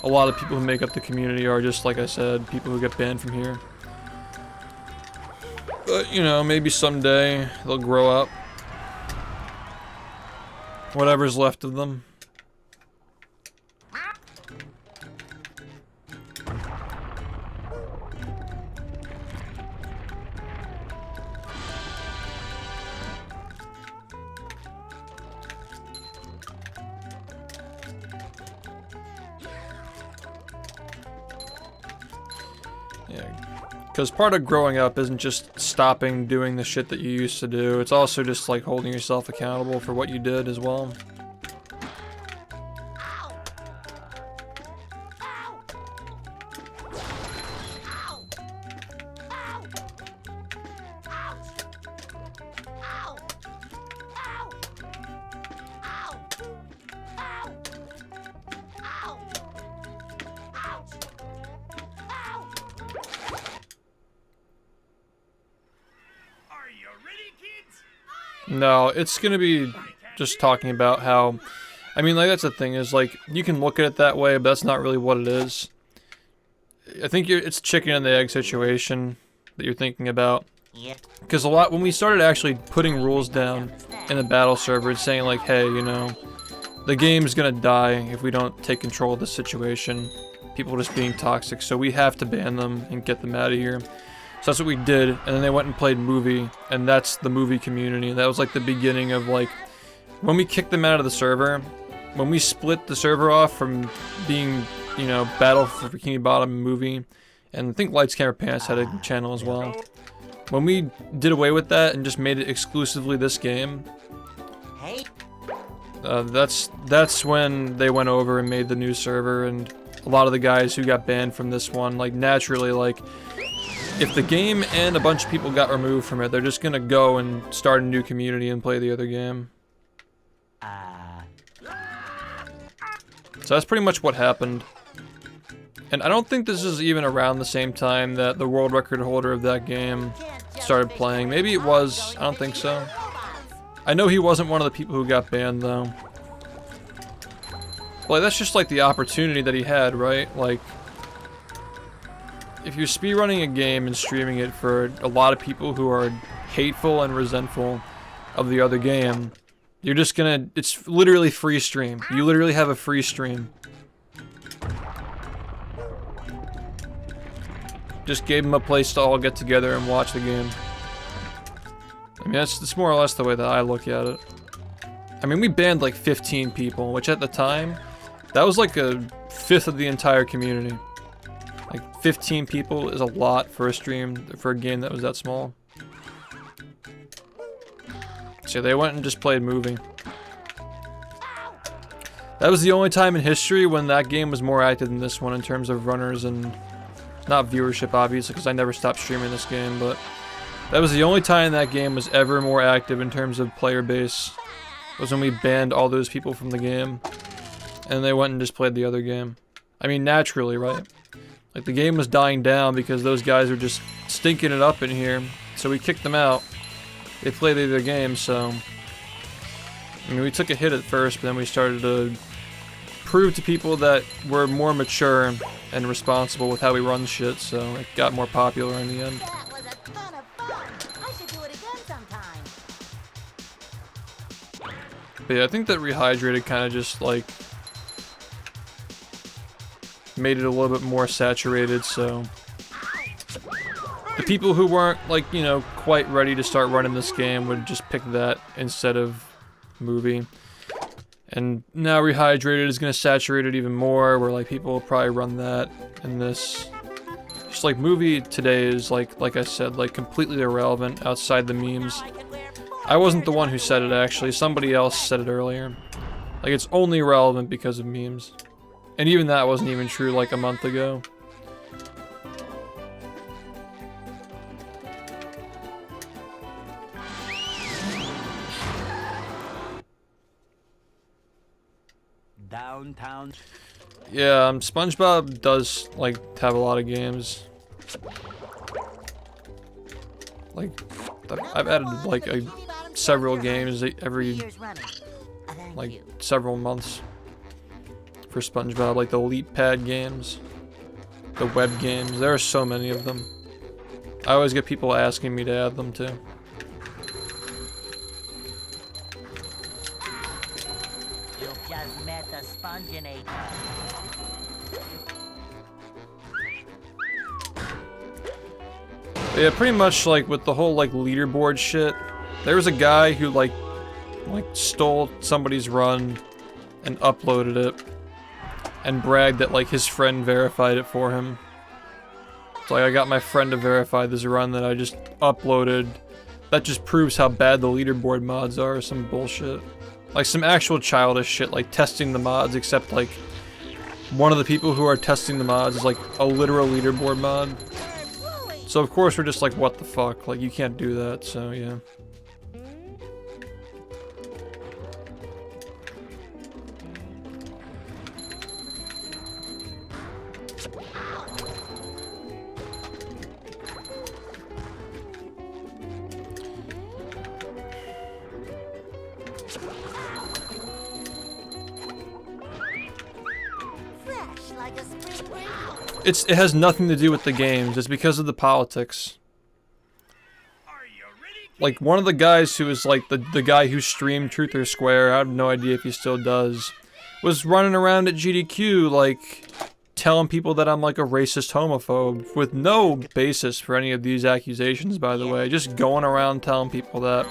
a lot of people who make up the community are just, like I said, people who get banned from here. But, you know, maybe someday they'll grow up. Whatever's left of them. Because part of growing up isn't just stopping doing the shit that you used to do, it's also just like holding yourself accountable for what you did as well. No, it's gonna be just talking about how, I mean, like, that's the thing, is like, you can look at it that way, but that's not really what it is. I think it's chicken and the egg situation that you're thinking about. Yeah. Because when we started actually putting rules down in the battle server and saying like, hey, you know, the game's gonna die if we don't take control of the situation. People just being toxic, so we have to ban them and get them out of here. So that's what we did, and then they went and played movie, and that's the movie community. That was like the beginning of like, when we kicked them out of the server, when we split the server off from being, you know, Battle for Bikini Bottom movie, and I think Lights Camera Pants had a channel as well. When we did away with that and just made it exclusively this game, that's when they went over and made the new server, and a lot of the guys who got banned from this one, like, naturally, like, if the game and a bunch of people got removed from it, they're just gonna go and start a new community and play the other game. So that's pretty much what happened. And I don't think this is even around the same time that the world record holder of that game started playing. Maybe it was, I don't think so. I know he wasn't one of the people who got banned though. Like, that's just like the opportunity that he had, right? Like, if you're speedrunning a game and streaming it for a lot of people who are hateful and resentful of the other game, you're just gonna, it's literally free stream. You literally have a free stream. Just gave them a place to all get together and watch the game. I mean, that's more or less the way that I look at it. I mean, we banned like 15 people, which at the time, that was like a fifth of the entire community. Like, 15 people is a lot for a stream, for a game that was that small. So they went and just played movie. That was the only time in history when that game was more active than this one in terms of runners and, not viewership obviously, because I never stopped streaming this game, but that was the only time that game was ever more active in terms of player base, was when we banned all those people from the game, and they went and just played the other game. I mean, naturally, right? Like, the game was dying down because those guys were just stinking it up in here, so we kicked them out. They played the other game, so, I mean, we took a hit at first, but then we started to prove to people that we're more mature and responsible with how we run shit, so it got more popular in the end. That was a ton of fun. I should do it again sometime. But yeah, I think that Rehydrated kind of just, like, made it a little bit more saturated, so the people who weren't, like, you know, quite ready to start running this game would just pick that instead of movie. And now Rehydrated is gonna saturate it even more, where like people will probably run that and this. Just like movie today is like I said, like completely irrelevant outside the memes. I wasn't the one who said it actually, somebody else said it earlier. Like it's only relevant because of memes. And even that wasn't even true like a month ago. Downtown. Yeah, SpongeBob does like have a lot of games. Like I've added like several games every like several months for SpongeBob, like the Elite Pad games, the web games. There are so many of them. I always get people asking me to add them too. You've just met the Sponginator. But yeah, pretty much like with the whole like leaderboard shit, there was a guy who like stole somebody's run and uploaded it and bragged that like his friend verified it for him. It's like, I got my friend to verify this run that I just uploaded. That just proves how bad the leaderboard mods are, some bullshit. Like some actual childish shit, like testing the mods, except like one of the people who are testing the mods is like a literal leaderboard mod. So of course we're just like, what the fuck, like you can't do that, so yeah. It has nothing to do with the games, it's because of the politics. Like, one of the guys who was like the guy who streamed Truth or Square, I have no idea if he still does, was running around at GDQ, like, telling people that I'm like a racist homophobe, with no basis for any of these accusations, by the way, just going around telling people that.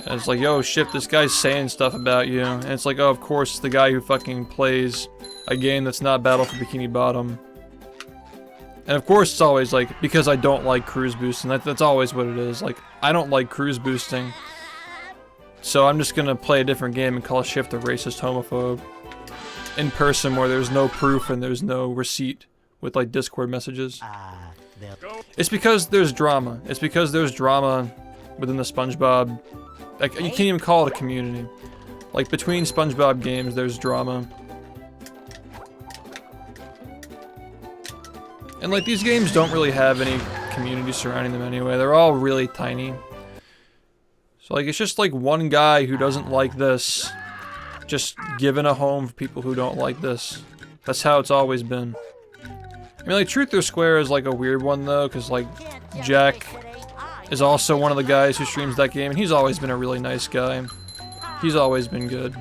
And it's like, yo, SHiFT, this guy's saying stuff about you, and it's like, oh, of course, it's the guy who fucking plays a game that's not Battle for Bikini Bottom. And of course it's always like, because I don't like cruise boosting, that's always what it is, like, I don't like cruise boosting. So I'm just gonna play a different game and call SHiFT a racist homophobe. In person where there's no proof and there's no receipt with like Discord messages. It's because there's drama. It's because there's drama within the SpongeBob, like, you can't even call it a community. Like between SpongeBob games there's drama. And like these games don't really have any community surrounding them anyway. They're all really tiny. So like it's just like one guy who doesn't like this, just giving a home for people who don't like this. That's how it's always been. I mean like Truth or Square is like a weird one though, because like Jack is also one of the guys who streams that game and he's always been a really nice guy. He's always been good.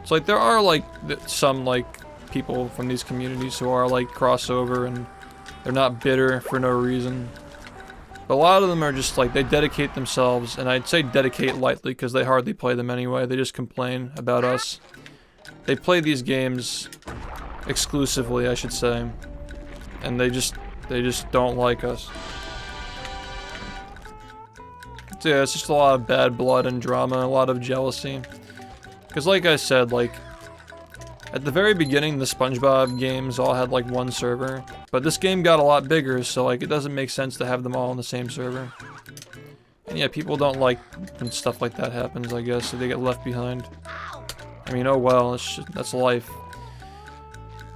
So like there are like some like people from these communities who are like crossover and they're not bitter for no reason. But a lot of them are just like, they dedicate themselves, and I'd say dedicate lightly because they hardly play them anyway, they just complain about us. They play these games exclusively, I should say. And they just don't like us. So yeah, it's just a lot of bad blood and drama, a lot of jealousy. Because like I said, like, at the very beginning, the SpongeBob games all had like one server, but this game got a lot bigger, so like it doesn't make sense to have them all on the same server. And yeah, people don't like when stuff like that happens, I guess, so they get left behind. I mean, oh well, that's life.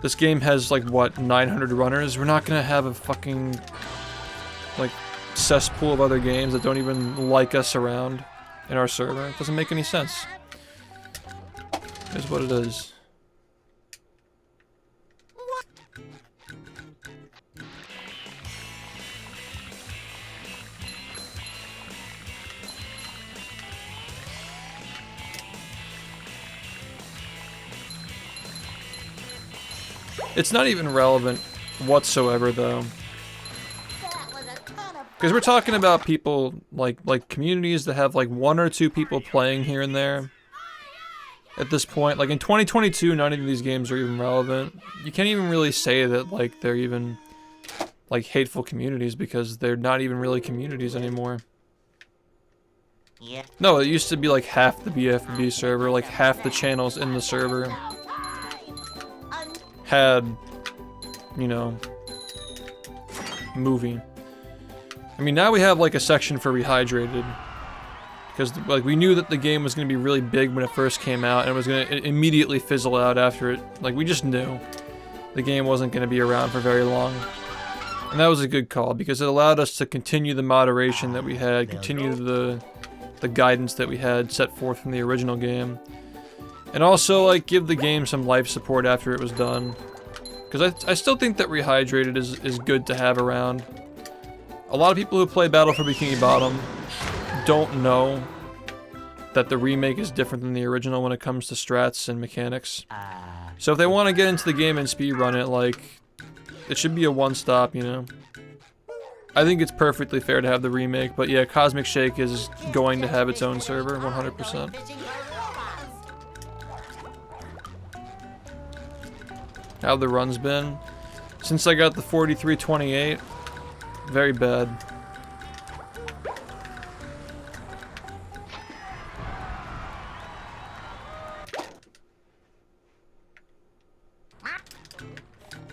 This game has like, what, 900 runners? We're not gonna have a fucking, like, cesspool of other games that don't even like us around in our server. It doesn't make any sense. Here's what it is. It's not even relevant whatsoever, though. Because we're talking about people, like communities that have like 1 or 2 people playing here and there. at this point. Like in 2022, none of these games are even relevant. You can't even really say that like they're even like hateful communities because they're not even really communities anymore. Yeah. No, it used to be like half the BfBB server, like half the channels in the server had, you know, movie. I mean, now we have like a section for Rehydrated. Because like we knew that the game was going to be really big when it first came out and it was going to immediately fizzle out after it. Like we just knew the game wasn't going to be around for very long. And that was a good call because it allowed us to continue the moderation that we had, continue the guidance that we had set forth from the original game. And also like give the game some life support after it was done. Because I still think that Rehydrated is good to have around. A lot of people who play Battle for Bikini Bottom don't know that the remake is different than the original when it comes to strats and mechanics. So if they want to get into the game and speedrun it, like, it should be a one-stop, you know? I think it's perfectly fair to have the remake, but yeah, Cosmic Shake is going to have its own server, 100%. How the run's been? Since I got the 4328, very bad.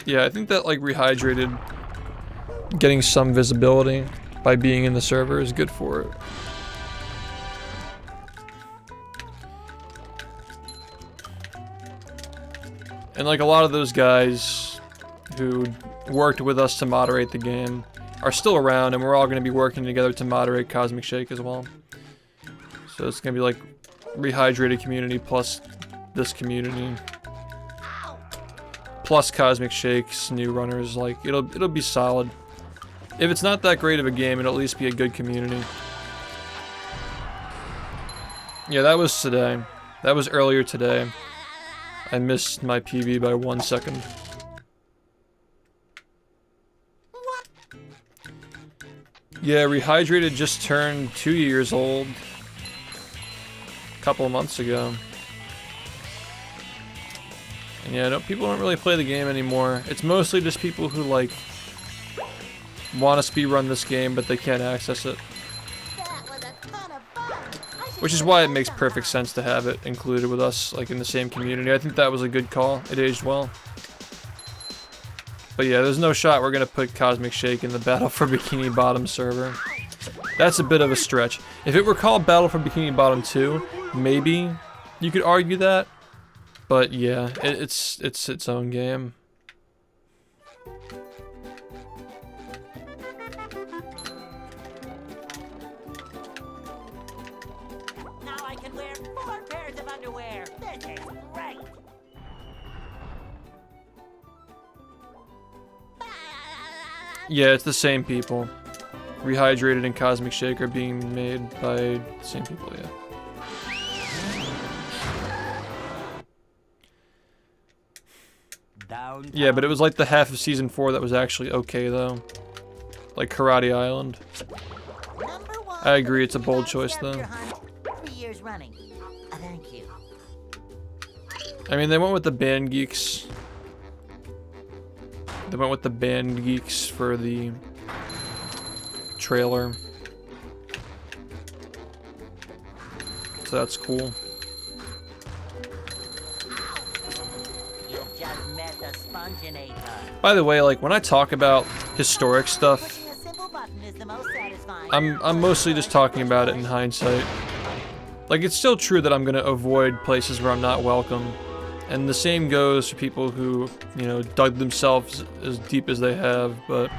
Yeah, I think that like Rehydrated getting some visibility by being in the server is good for it. And like a lot of those guys who worked with us to moderate the game are still around, and we're all going to be working together to moderate Cosmic Shake as well. So it's going to be like Rehydrated community plus this community. Plus Cosmic Shake's new runners, like it'll be solid. If it's not that great of a game, it'll at least be a good community. Yeah, that was today. That was earlier today. I missed my PB by 1 second. Yeah, Rehydrated just turned 2 years old a couple of months ago. And yeah, no, people don't really play the game anymore. It's mostly just people who like want to speedrun this game, but they can't access it. Which is why it makes perfect sense to have it included with us, like in the same community. I think that was a good call. It aged well. But yeah, there's no shot we're gonna put Cosmic Shake in the Battle for Bikini Bottom server. That's a bit of a stretch. If it were called Battle for Bikini Bottom 2, maybe you could argue that. But yeah, it's its own game. Now I can wear 4 pairs of underwear. This is great. Yeah, it's the same people. Rehydrated and Cosmic Shake are being made by the same people, yeah. Yeah, but it was like the half of Season 4 that was actually okay, though. Like Karate Island. I agree, it's a bold choice, though. 3 years running. Thank you. I mean, they went with the Band Geeks. They went with the Band Geeks for the trailer. So that's cool. By the way, like when I talk about historic stuff, I'm mostly just talking about it in hindsight. Like it's still true that I'm gonna avoid places where I'm not welcome. And the same goes for people who, you know, dug themselves as deep as they have, but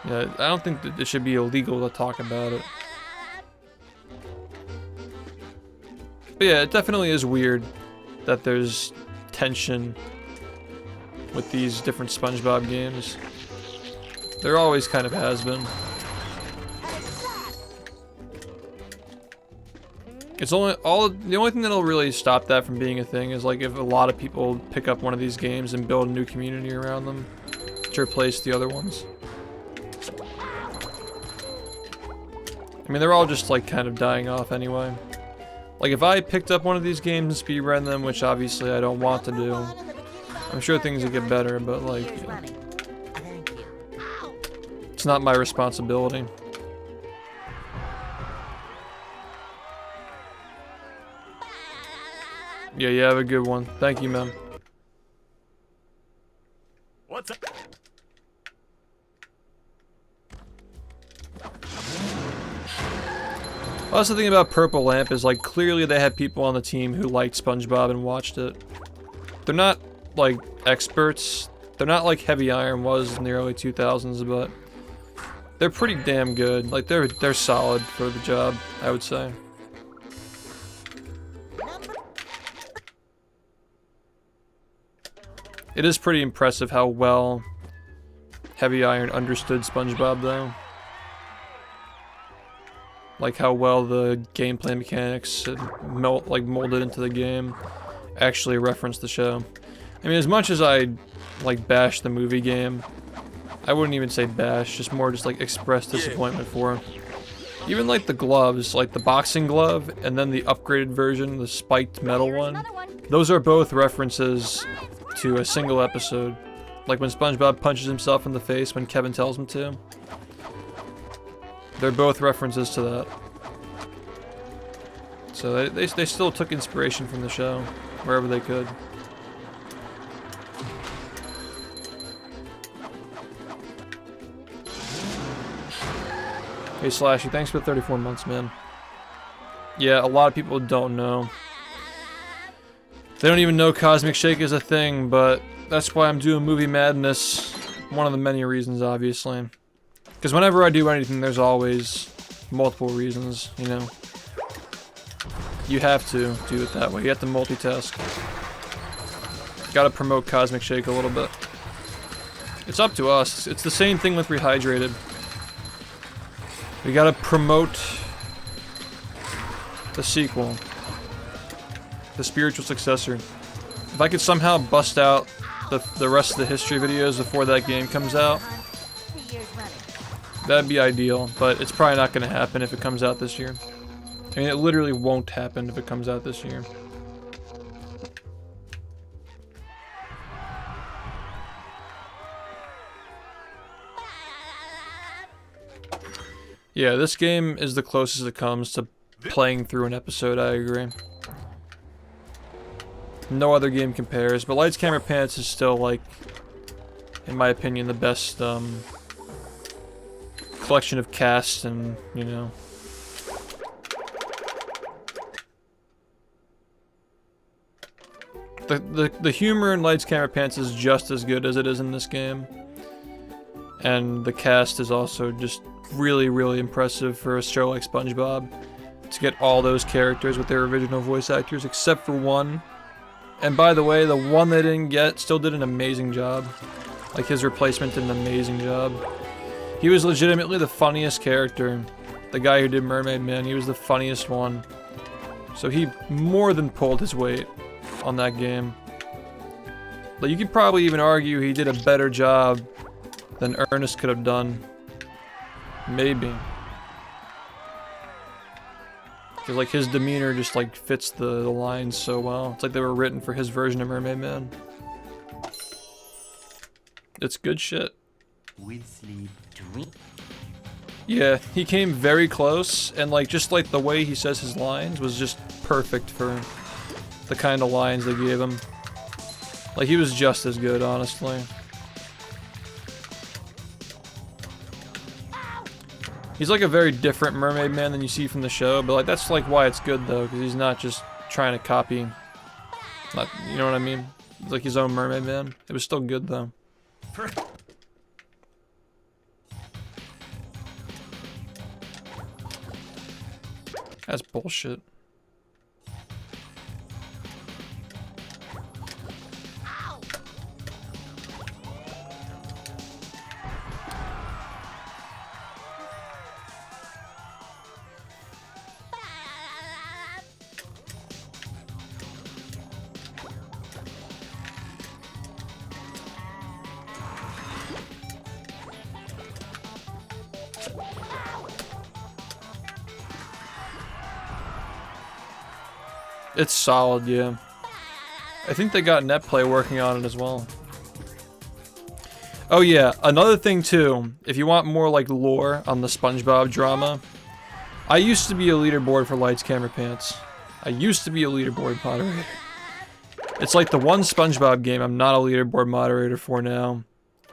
yeah, I don't think that it should be illegal to talk about it. But yeah, it definitely is weird that there's tension with these different SpongeBob games. There always kind of has been. It's the only thing that'll really stop that from being a thing is like if a lot of people pick up one of these games and build a new community around them to replace the other ones. I mean, they're all just like kind of dying off anyway. Like, if I picked up one of these games and speedrun them, which obviously I don't want to do, I'm sure things would get better, but like, you know, it's not my responsibility. Yeah, you have a good one. Thank you, man. What's up? Also, the thing about Purple Lamp is, like, clearly they had people on the team who liked SpongeBob and watched it. They're not, like, experts. They're not like Heavy Iron was in the early 2000s, but they're pretty damn good. Like, they're solid for the job, I would say. It is pretty impressive how well Heavy Iron understood SpongeBob, though. Like how well the gameplay mechanics molded into the game actually reference the show. I mean, as much as I like bash the movie game, I wouldn't even say bash, just more just like express disappointment for it. Even like the gloves, like the boxing glove and then the upgraded version, the spiked metal one, those are both references to a single episode. Like when SpongeBob punches himself in the face when Kevin tells him to. They're both references to that. So they still took inspiration from the show, wherever they could. Hey Slashy, thanks for the 34 months, man. Yeah, a lot of people don't know. They don't even know Cosmic Shake is a thing, but that's why I'm doing Movie Madness. One of the many reasons, obviously. Because whenever I do anything, there's always multiple reasons, you know. You have to do it that way. You have to multitask. Gotta promote Cosmic Shake a little bit. It's up to us. It's the same thing with Rehydrated. We gotta promote the sequel. The spiritual successor. If I could somehow bust out the rest of the history videos before that game comes out, that'd be ideal, but it's probably not going to happen if it comes out this year. I mean, it literally won't happen if it comes out this year. Yeah, this game is the closest it comes to playing through an episode, I agree. No other game compares, but Lights, Camera, Pants is still, like, in my opinion, the best, collection of cast and, you know. The humor in Lights, Camera, Pants is just as good as it is in this game. And the cast is also just really, really impressive for a show like SpongeBob. To get all those characters with their original voice actors, except for one. And by the way, the one they didn't get still did an amazing job. Like, his replacement did an amazing job. He was legitimately the funniest character. The guy who did Mermaid Man, he was the funniest one. So he more than pulled his weight on that game. But you could probably even argue he did a better job than Ernest could have done. Maybe. Because, like, his demeanor just, like, fits the lines so well. It's like they were written for his version of Mermaid Man. It's good shit. With sleep, drink. Yeah, he came very close, and, like, just, like, the way he says his lines was just perfect for the kind of lines they gave him. Like, he was just as good, honestly. He's like a very different Mermaid Man than you see from the show, but like that's like why it's good though, because he's not just trying to copy, you know what I mean? He's like his own Mermaid Man. It was still good though. That's bullshit. It's solid, yeah. I think they got NetPlay working on it as well. Oh yeah, another thing too, if you want more like lore on the SpongeBob drama, I used to be a leaderboard for Lights, Camera, Pants. I used to be a leaderboard moderator. It's like the one SpongeBob game I'm not a leaderboard moderator for now.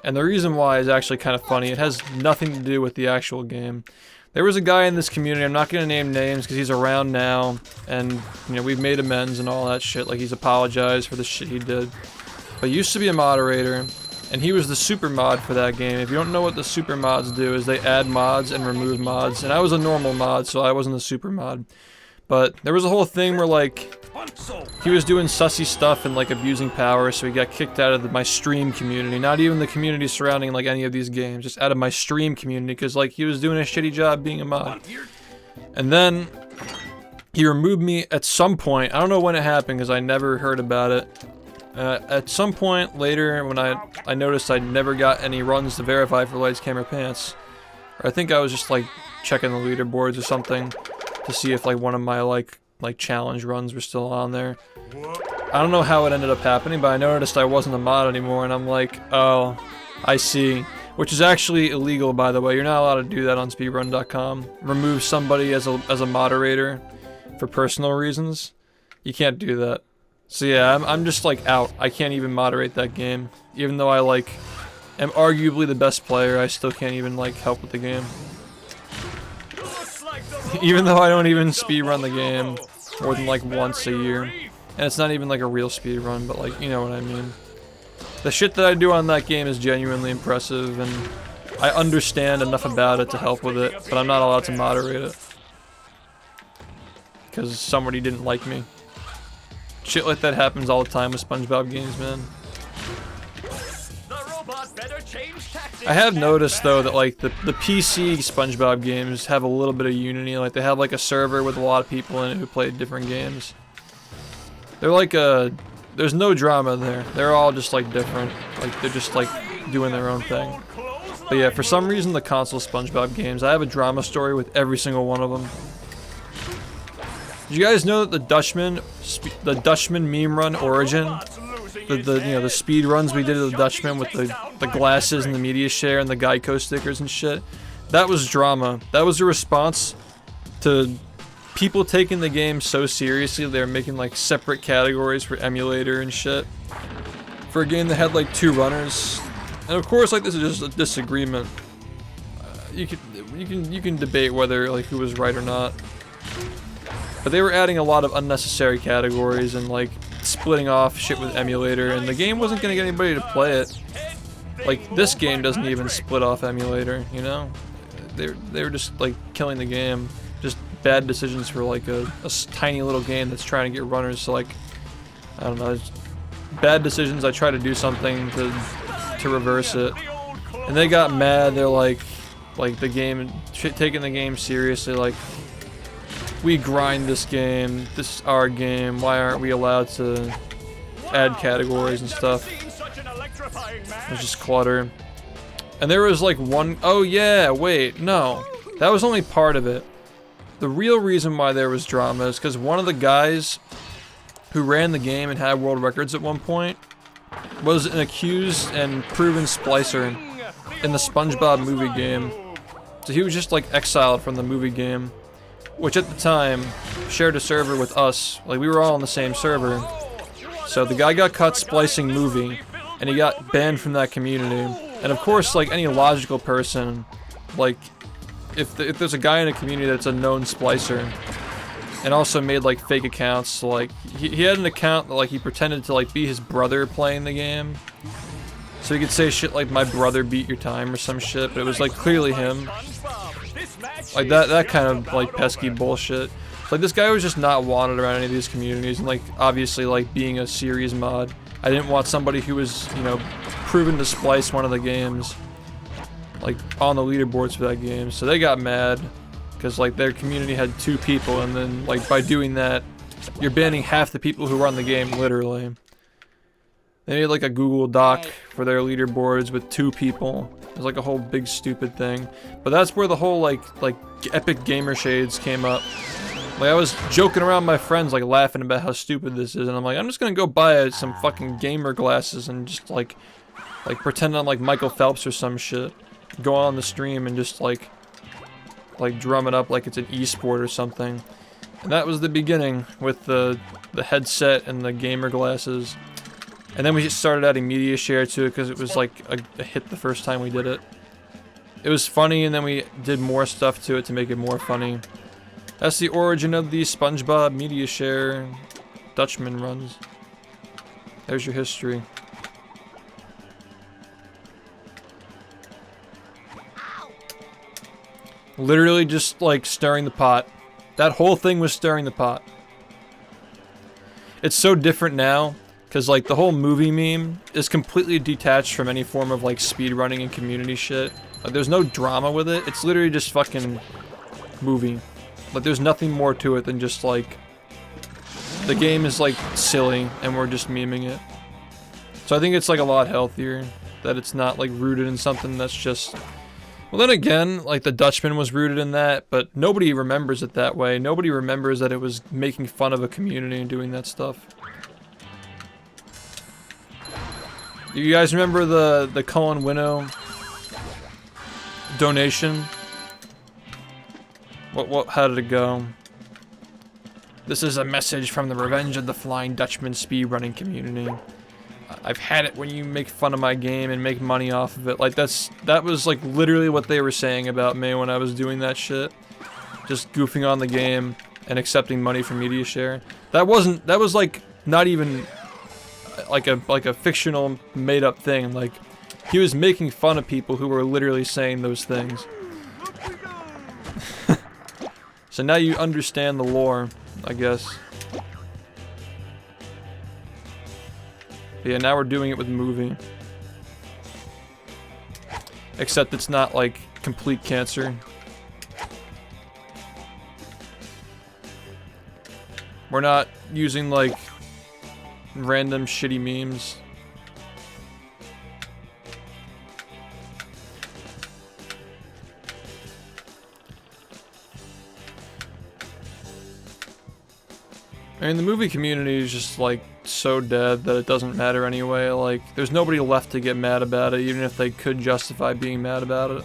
And the reason why is actually kind of funny. It has nothing to do with the actual game. There was a guy in this community, I'm not going to name names because he's around now, and, you know, we've made amends and all that shit, like he's apologized for the shit he did. But he used to be a moderator, and he was the super mod for that game. If you don't know what the super mods do, is they add mods and remove mods, and I was a normal mod, so I wasn't a super mod. But there was a whole thing where, like, he was doing sussy stuff and, like, abusing power, so he got kicked out of my stream community. Not even the community surrounding, like, any of these games. Just out of my stream community, because, like, he was doing a shitty job being a mod. And then, he removed me at some point. I don't know when it happened, because I never heard about it. At some point later, when I noticed I never got any runs to verify for Lights, Camera, Pants. Or I think I was just, like, checking the leaderboards or something. To see if like one of my like challenge runs were still on there. I don't know how it ended up happening, but I noticed I wasn't a mod anymore, and I'm like, oh, I see. Which is actually illegal, by the way. You're not allowed to do that on speedrun.com. Remove somebody as a moderator for personal reasons. You can't do that. So yeah, I'm just like out. I can't even moderate that game. Even though I like am arguably the best player, I still can't even like help with the game. Even though I don't even speedrun the game more than like once a year. And it's not even like a real speedrun, but like, you know what I mean. The shit that I do on that game is genuinely impressive, and I understand enough about it to help with it, but I'm not allowed to moderate it. Because somebody didn't like me. Shit like that happens all the time with SpongeBob games, man. I have noticed though that like the PC SpongeBob games have a little bit of unity. Like they have like a server with a lot of people in it who play different games. They're like there's no drama there. They're all just like different. Like they're just like doing their own thing. But yeah, for some reason the console SpongeBob games, I have a drama story with every single one of them. Did you guys know that the Dutchman meme run origin? You know, the speed runs we did of the Dutchman with the glasses and the media share and the Geico stickers and shit. That was drama. That was a response to people taking the game so seriously they were making like separate categories for emulator and shit. For a game that had like 2 runners. And of course like this is just a disagreement. You can debate whether like who was right or not. But they were adding a lot of unnecessary categories and like splitting off shit with emulator, and the game wasn't gonna get anybody to play it. Like this game doesn't even split off emulator, you know? They were just like killing the game. Just bad decisions for like a tiny little game that's trying to get runners. So like, I don't know, bad decisions. I try to do something to reverse it, and they got mad. They're like the game, taking the game seriously. Like, we grind this game. This is our game. Why aren't we allowed to add categories and stuff? It's just clutter. And there was like one, oh yeah, wait, no. That was only part of it. The real reason why there was drama is because one of the guys who ran the game and had world records at one point was an accused and proven splicer in the SpongeBob movie game. So he was just like exiled from the movie game, which at the time shared a server with us. Like, we were all on the same server. So the guy got caught splicing movie, and he got banned from that community. And of course, like any logical person, like if there's a guy in a community that's a known splicer, and also made like fake accounts, so like he had an account that like he pretended to like be his brother playing the game, so he could say shit like "my brother beat your time" or some shit, but it was like clearly him. Like that kind of like pesky bullshit. Like, this guy was just not wanted around any of these communities, and like obviously like being a series mod, I didn't want somebody who was, you know, proven to splice one of the games like on the leaderboards for that game. So they got mad because like their community had 2 people, and then like by doing that you're banning half the people who run the game, literally. They made like a Google Doc for their leaderboards with 2 people. It was like a whole big stupid thing. But that's where the whole like epic gamer shades came up. Like, I was joking around with my friends, like, laughing about how stupid this is, and I'm like, I'm just gonna go buy some fucking gamer glasses and just, like pretend I'm, like, Michael Phelps or some shit. Go on the stream and just, like, drum it up like it's an esport or something. And that was the beginning, with the headset and the gamer glasses. And then we just started adding media share to it because it was like a hit the first time we did it. It was funny, and then we did more stuff to it to make it more funny. That's the origin of the SpongeBob media share Dutchman runs. There's your history. Literally just like stirring the pot. That whole thing was stirring the pot. It's so different now. Because, like, the whole movie meme is completely detached from any form of, like, speedrunning and community shit. Like, there's no drama with it. It's literally just fucking movie. Like, there's nothing more to it than just, like, the game is, like, silly, and we're just memeing it. So I think it's, like, a lot healthier. That it's not, like, rooted in something that's just... Well, then again, like, the Dutchman was rooted in that, but nobody remembers it that way. Nobody remembers that it was making fun of a community and doing that stuff. You guys remember the Cullen Winnow donation? How did it go? This is a message from the Revenge of the Flying Dutchman speedrunning community. I've had it when you make fun of my game and make money off of it. Like, that was like literally what they were saying about me when I was doing that shit. Just goofing on the game and accepting money from media share. That was like not even like a fictional made up thing. Like, he was making fun of people who were literally saying those things. So now you understand the lore, I guess. But yeah, now we're doing it with movie. Except it's not like complete cancer. We're not using like random shitty memes. I mean, the movie community is just like so dead that it doesn't matter anyway. Like, there's nobody left to get mad about it, even if they could justify being mad about it.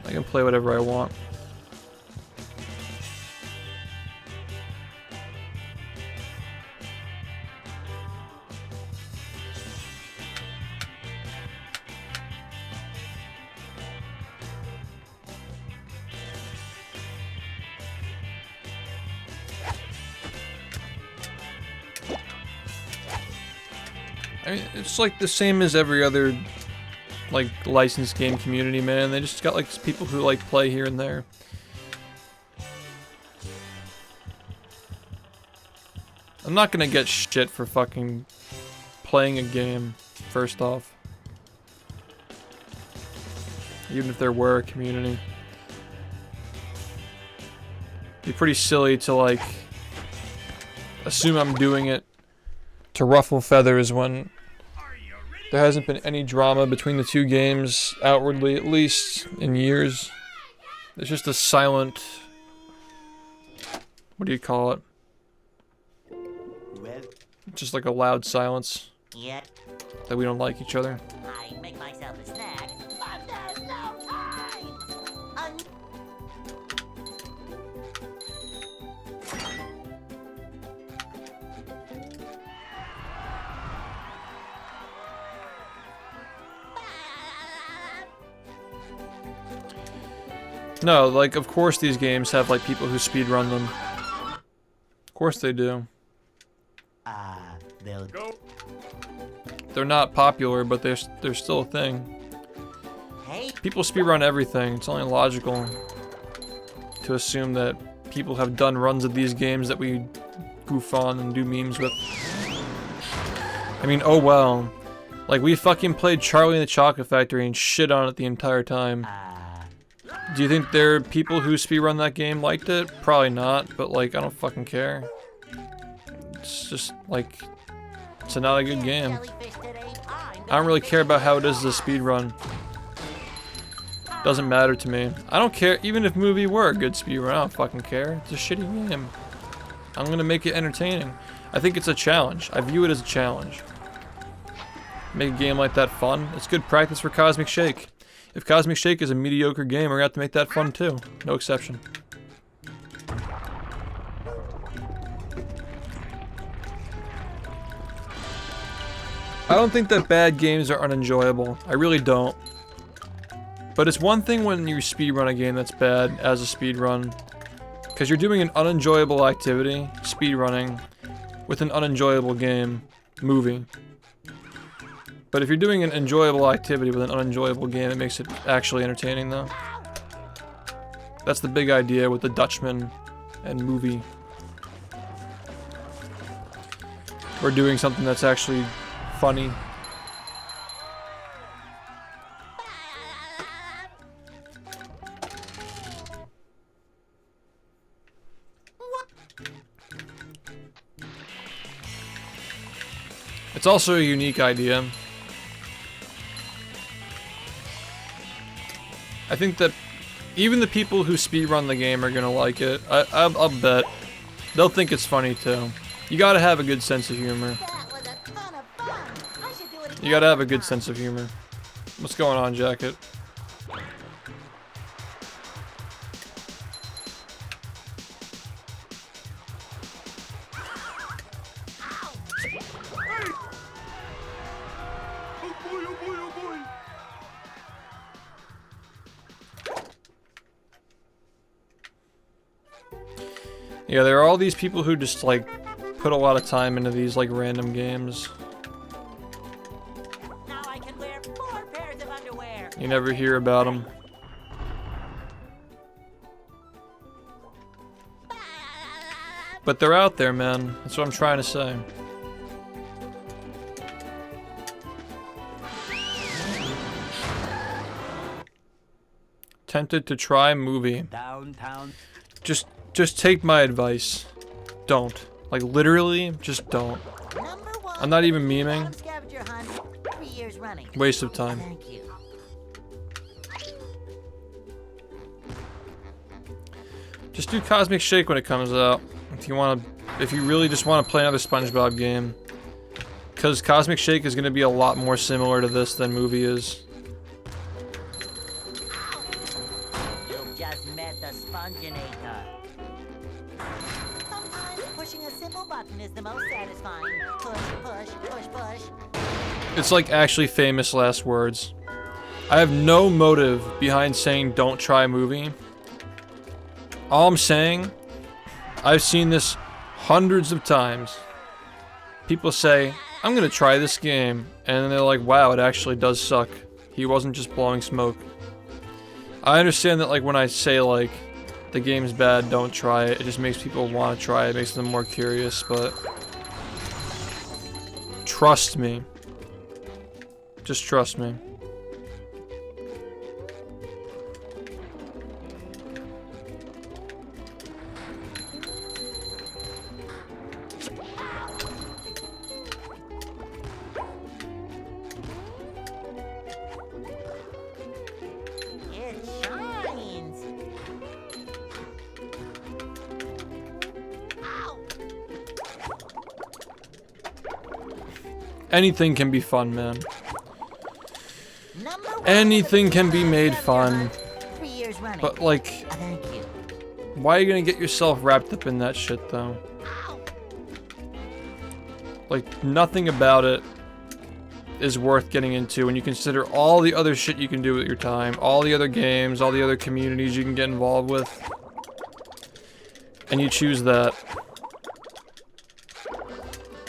I can play whatever I want. I mean, it's like the same as every other, like, licensed game community, man. They just got, like, people who, like, play here and there. I'm not gonna get shit for fucking playing a game, first off. Even if there were a community. It'd be pretty silly to, like, assume I'm doing it to ruffle feathers when there hasn't been any drama between the two games, outwardly at least, in years. It's just a silent... what do you call it? Well, Just like a loud silence. yeah, That we don't like each other. I make myself a snack, but there's no time! No, like, of course these games have, like, people who speedrun them. Of course they do. They'll Go. They're not popular, but they're still a thing. Hey, People speedrun everything. It's only logical to assume that people have done runs of these games that we goof on and do memes with. I mean, oh well. Like, we fucking played Charlie and the Chocolate Factory and shit on it the entire time. Do you think there are people who speedrun that game liked it? Probably not, but like, I don't fucking care. It's just like, it's not a good game. jellyfish today. I don't really care about how it is as a speedrun. Doesn't matter to me. I don't care, even if movie were a good speedrun, I don't fucking care. It's a shitty game. I'm gonna make it entertaining. I think it's a challenge. I view it as a challenge. Make a game like that fun. It's good practice for Cosmic Shake. If Cosmic Shake is a mediocre game, we're gonna have to make that fun too. No exception. I don't think that bad games are unenjoyable. I really don't. But it's one thing when you speedrun a game that's bad as a speedrun. Because you're doing an unenjoyable activity, speedrunning, with an unenjoyable game, movie. But if you're doing an enjoyable activity with an unenjoyable game, it makes it actually entertaining though. That's the big idea with the Dutchman and movie. We're doing something that's actually funny. It's also a unique idea. I think that even the people who speedrun the game are gonna like it. I'll bet. They'll think it's funny too. You gotta have a good sense of humor. You gotta have a good sense of humor. What's going on, Jacket? Yeah, there are all these people who just, like, put a lot of time into these, like, random games. Now I can wear 4 pairs of underwear. You never hear about them. But they're out there, man. That's what I'm trying to say. Tempted to try movie. Downtown. Just take my advice. Don't. Like, literally, just don't. I'm not even memeing. Scavenger hunt, 3 years running. Waste of time. Thank you. Just do Cosmic Shake when it comes out. If you really just want to play another SpongeBob game. Because Cosmic Shake is going to be a lot more similar to this than movie is. You've just met the Sponginator. Sometimes pushing a simple button is the most satisfying. Push, push, push, push. It's like actually famous last words. I have no motive behind saying don't try movie. All I'm saying, I've seen this hundreds of times. People say, I'm gonna try this game, and then they're like, wow, it actually does suck. He wasn't just blowing smoke. I understand that, like, when I say, like, the game's bad, don't try it, it just makes people want to try it, makes them more curious, but trust me. Just trust me. It shines. Ow. Anything can be fun, man. Number 1 Anything can be made scavenger fun. hunt, 3 years running. But, like, Thank you. why are you gonna get yourself wrapped up in that shit, though? Ow. Like, nothing about it is worth getting into when you consider all the other shit you can do with your time, all the other games, all the other communities you can get involved with, and you choose that.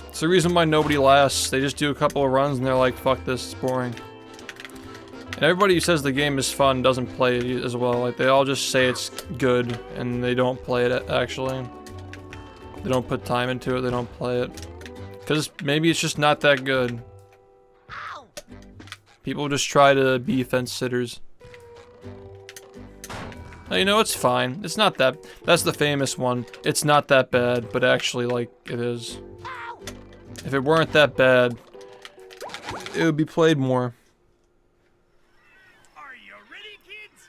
It's the reason why nobody lasts. They just do a couple of runs and they're like, fuck this, it's boring. And everybody who says the game is fun doesn't play it as well. Like, they all just say it's good and they don't play it actually. They don't put time into it, they don't play it. Because maybe it's just not that good. People just try to be fence sitters. Now, you know, it's fine. It's not that... That's the famous one. It's not that bad, but actually, like, it is. If it weren't that bad, it would be played more. Are you ready, kids?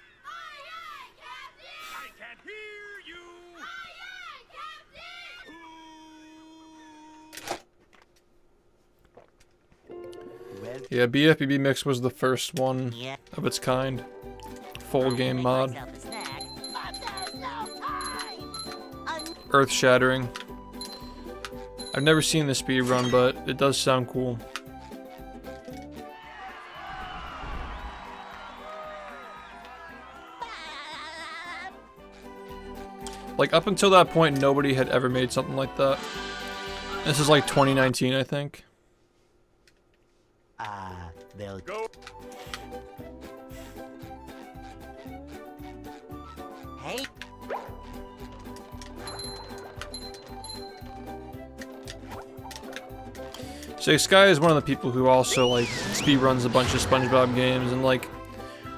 Yeah, BfBB Mix was the first one Yeah. of its kind. Full game mod. Myself a snack, but there's no time. Earth shattering. I've never seen the speedrun, but it does sound cool. Like, up until that point, nobody had ever made something like that. This is like 2019, I think. They'll Go. Hey. So Sky is one of the people who also like speedruns a bunch of SpongeBob games, and like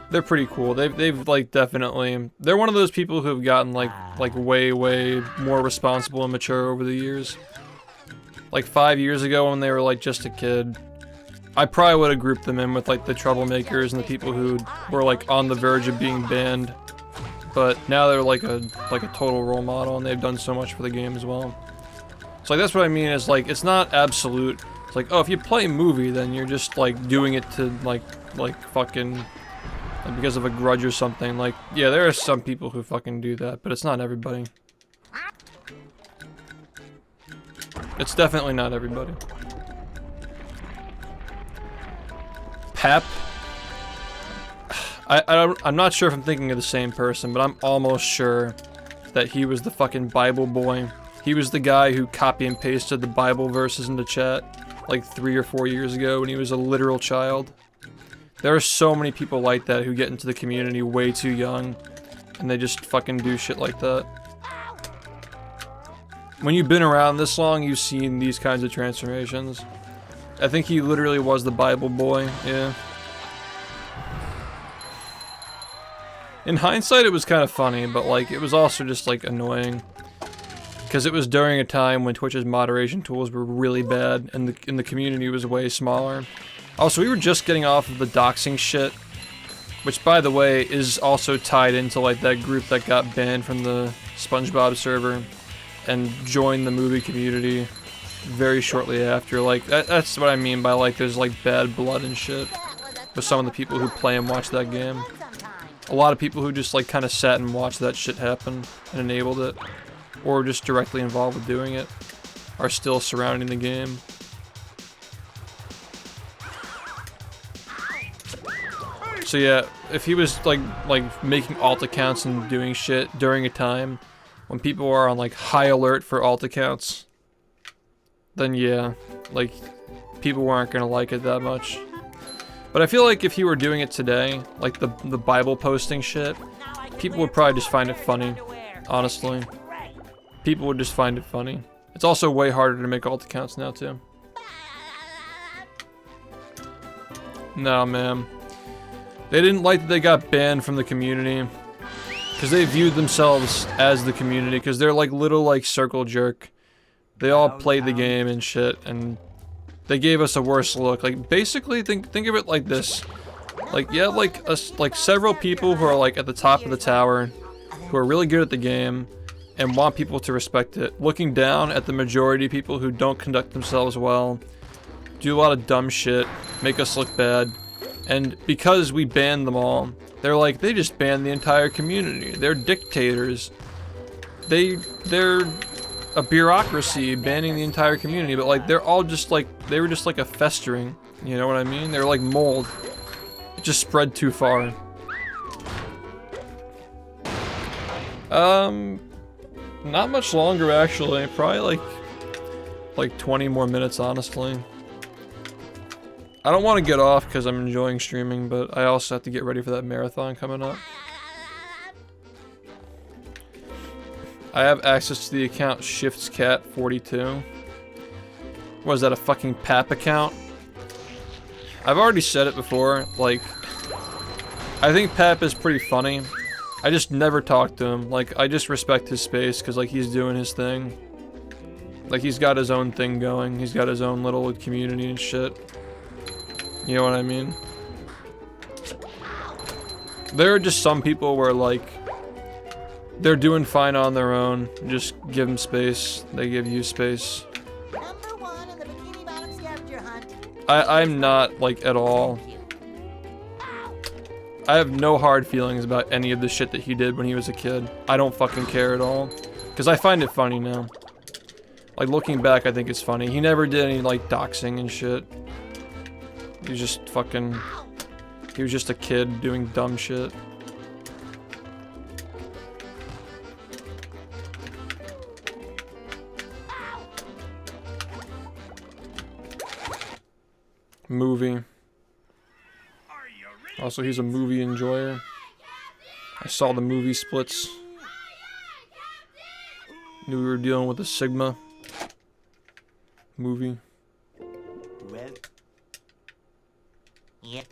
they're pretty cool. They've like definitely, they're one of those people who have gotten like way more responsible and mature over the years. Like 5 years ago when they were like just a kid, I probably would have grouped them in with like the troublemakers and the people who were like on the verge of being banned. But now they're like a total role model, and they've done so much for the game as well. So like that's what I mean is like it's not absolute. It's like, oh, if you play a movie, then you're just like doing it to like fucking like, because of a grudge or something. Like, yeah, there are some people who fucking do that, but it's not everybody. It's definitely not everybody. Pep. I'm not sure if I'm thinking of the same person, but I'm almost sure that he was the fucking Bible boy. He was the guy who copy and pasted the Bible verses into chat like 3 or 4 years ago when he was a literal child. There are so many people like that who get into the community way too young, and they just fucking do shit like that. When you've been around this long, you've seen these kinds of transformations. I think he literally was the Bible boy, yeah. In hindsight, it was kind of funny, but like, it was also just like annoying. Because it was during a time when Twitch's moderation tools were really bad, and the community was way smaller. Also, we were just getting off of the doxing shit, which, by the way, is also tied into like that group that got banned from the SpongeBob server and joined the movie community very shortly after. Like, that's what I mean by like there's like bad blood and shit with some of the people who play and watch that game. A lot of people who just like kind of sat and watched that shit happen and enabled it, or just directly involved with doing it, are still surrounding the game. So yeah, if he was like making alt accounts and doing shit during a time when people are on like high alert for alt accounts, then yeah, like people weren't gonna like it that much. But I feel like if he were doing it today, like the Bible posting shit, people would probably just find it funny, honestly. People would just find it funny. It's also way harder to make alt accounts now too. No, man. They didn't like that they got banned from the community because they viewed themselves as the community, because they're like little like circle jerk. They all played the game and shit, and they gave us a worse look. Like basically think of it like this. Like you have like several people who are like at the top of the tower who are really good at the game and want people to respect it, looking down at the majority of people who don't conduct themselves well, do a lot of dumb shit, make us look bad. And because we banned them all, they're like, they just banned the entire community. They're dictators. They're a bureaucracy banning the entire community, but like they're all just like, they were just like a festering, you know what I mean? They're like mold. It just spread too far. Not much longer actually, probably like 20 more minutes honestly. I don't want to get off because I'm enjoying streaming, but I also have to get ready for that marathon coming up. I have access to the account SHiFTcat42. What is that, a fucking PAP account? I've already said it before, like, I think Pap is pretty funny. I just never talk to him. Like, I just respect his space because, like, he's doing his thing. Like, he's got his own thing going. He's got his own little community and shit. You know what I mean? There are just some people where, like, they're doing fine on their own. Just give them space. They give you space. Number one in the Bikini Bottom scavenger hunt. I'm not, like, at all. I have no hard feelings about any of the shit that he did when he was a kid. I don't fucking care at all. Because I find it funny now. Like, looking back, I think it's funny. He never did any, like, doxing and shit. He was just fucking... He was just a kid doing dumb shit. Movie. Also, he's a movie enjoyer. I saw the movie Splits. Knew we were dealing with a Sigma movie. Well. Yep.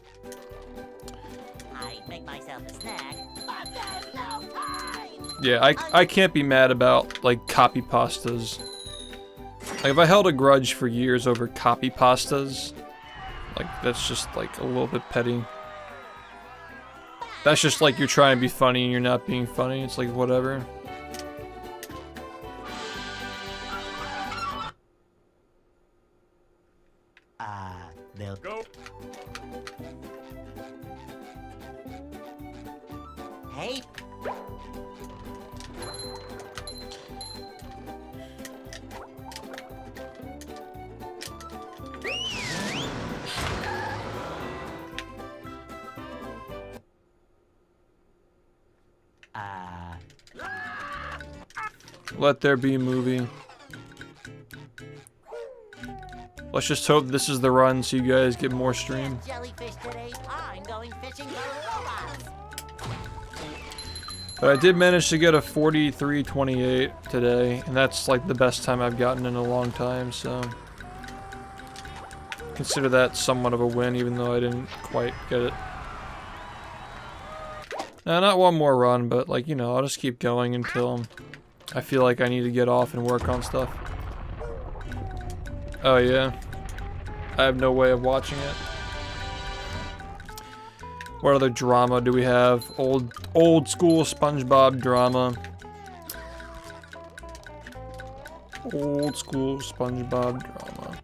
I make myself a snack, but there's no time. Yeah, I can't be mad about, like, copy pastas. Like, if I held a grudge for years over copy pastas, like, that's just, like, a little bit petty. That's just like you're trying to be funny and you're not being funny. It's like, whatever. They'll Go. Hey. Let there be a movie. Let's just hope this is the run so you guys get more stream. Jellyfish today. I'm going fishing for robots. But I did manage to get a 43:28 today, and that's like the best time I've gotten in a long time, so consider that somewhat of a win, even though I didn't quite get it. Now, not one more run, but like, you know, I'll just keep going until I feel like I need to get off and work on stuff. Oh yeah, I have no way of watching it. What other drama do we have? Old school SpongeBob drama. Old school SpongeBob drama.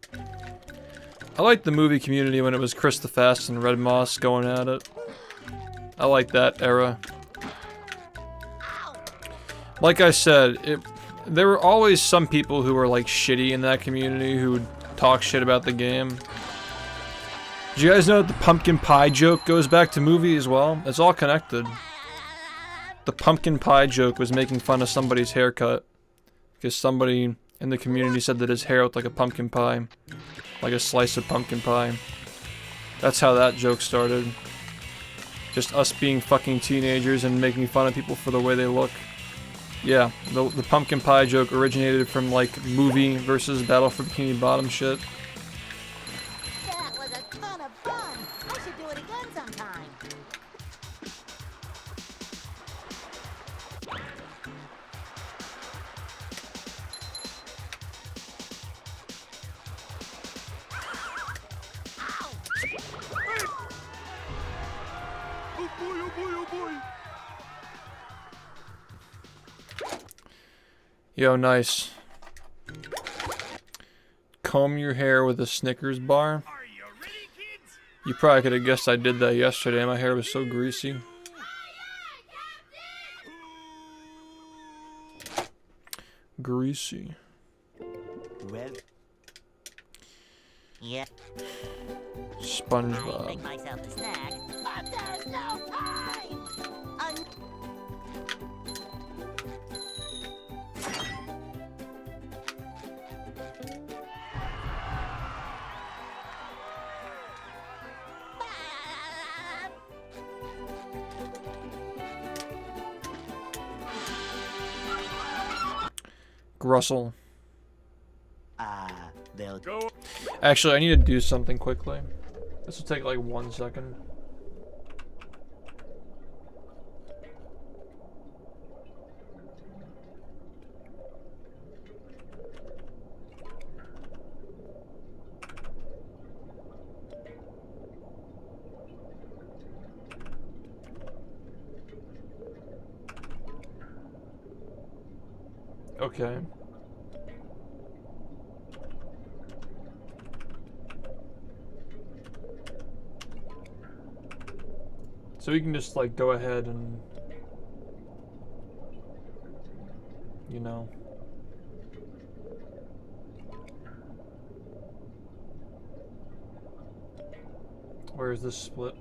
I liked the movie Community when it was Chris the Fast and Red Moss going at it. I like that era. Like I said, there were always some people who were like shitty in that community who would talk shit about the game. Did you guys know that the pumpkin pie joke goes back to movie as well? It's all connected. The pumpkin pie joke was making fun of somebody's haircut because somebody in the community said that his hair looked like a pumpkin pie, like a slice of pumpkin pie. That's how that joke started. Just us being fucking teenagers and making fun of people for the way they look. Yeah, the pumpkin pie joke originated from like movie versus Battle for Bikini Bottom shit. That was a ton of fun. I should do it again sometime. Oh boy, oh boy, oh boy. Yo, nice. Comb your hair with a Snickers bar. Are you ready, kids? You probably could have guessed I did that yesterday. My hair was so greasy. Greasy. Well. Yeah. I SpongeBob. make myself a snack, but there's no time. Grussel. They'll Go. Actually, I need to do something quickly. This will take like 1 second. Okay. So we can just like go ahead and, you know, where is this split?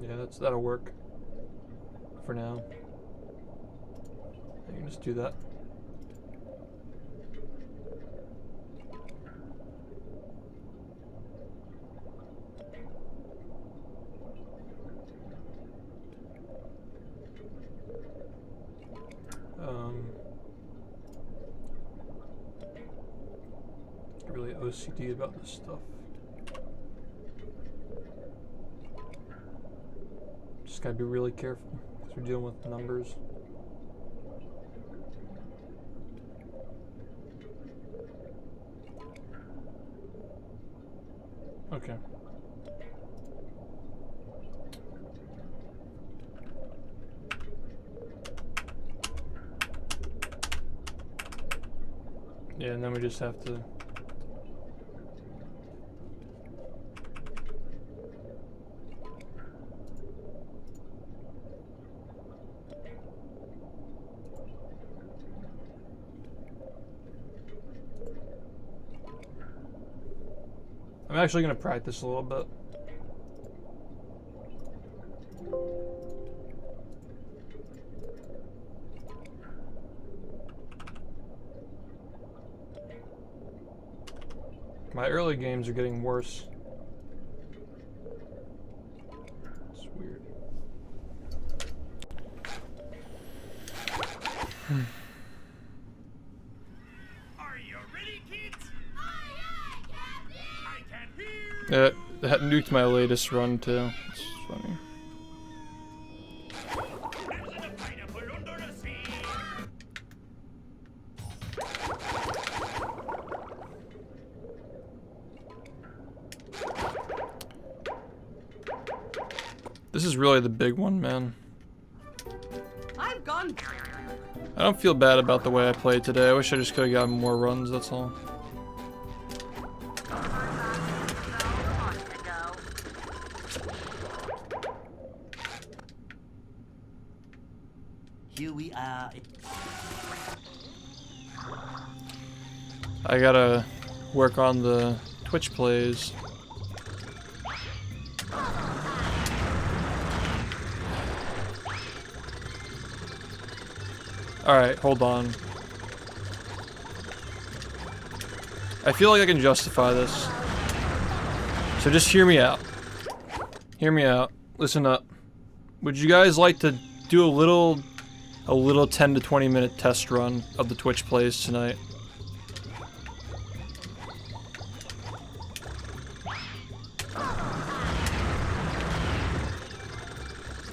Yeah, that'll work for now. You can just do that. Really OCD about this stuff. Just gotta be really careful because we're dealing with numbers. Okay. Yeah, and then we just have to I'm actually going to practice a little bit. My early games are getting worse. It's weird. Are you ready, kids? I can hear. That nuked my latest run too. It's funny. There's a pineapple under the sea. This is really the big one, man. I've gone. I don't feel bad about the way I played today. I wish I just could have gotten more runs, that's all. Here we are. I gotta work on the Twitch plays. Alright, hold on. I feel like I can justify this. So just hear me out. Hear me out. Listen up. Would you guys like to do a little 10 to 20 minute test run of the Twitch plays tonight?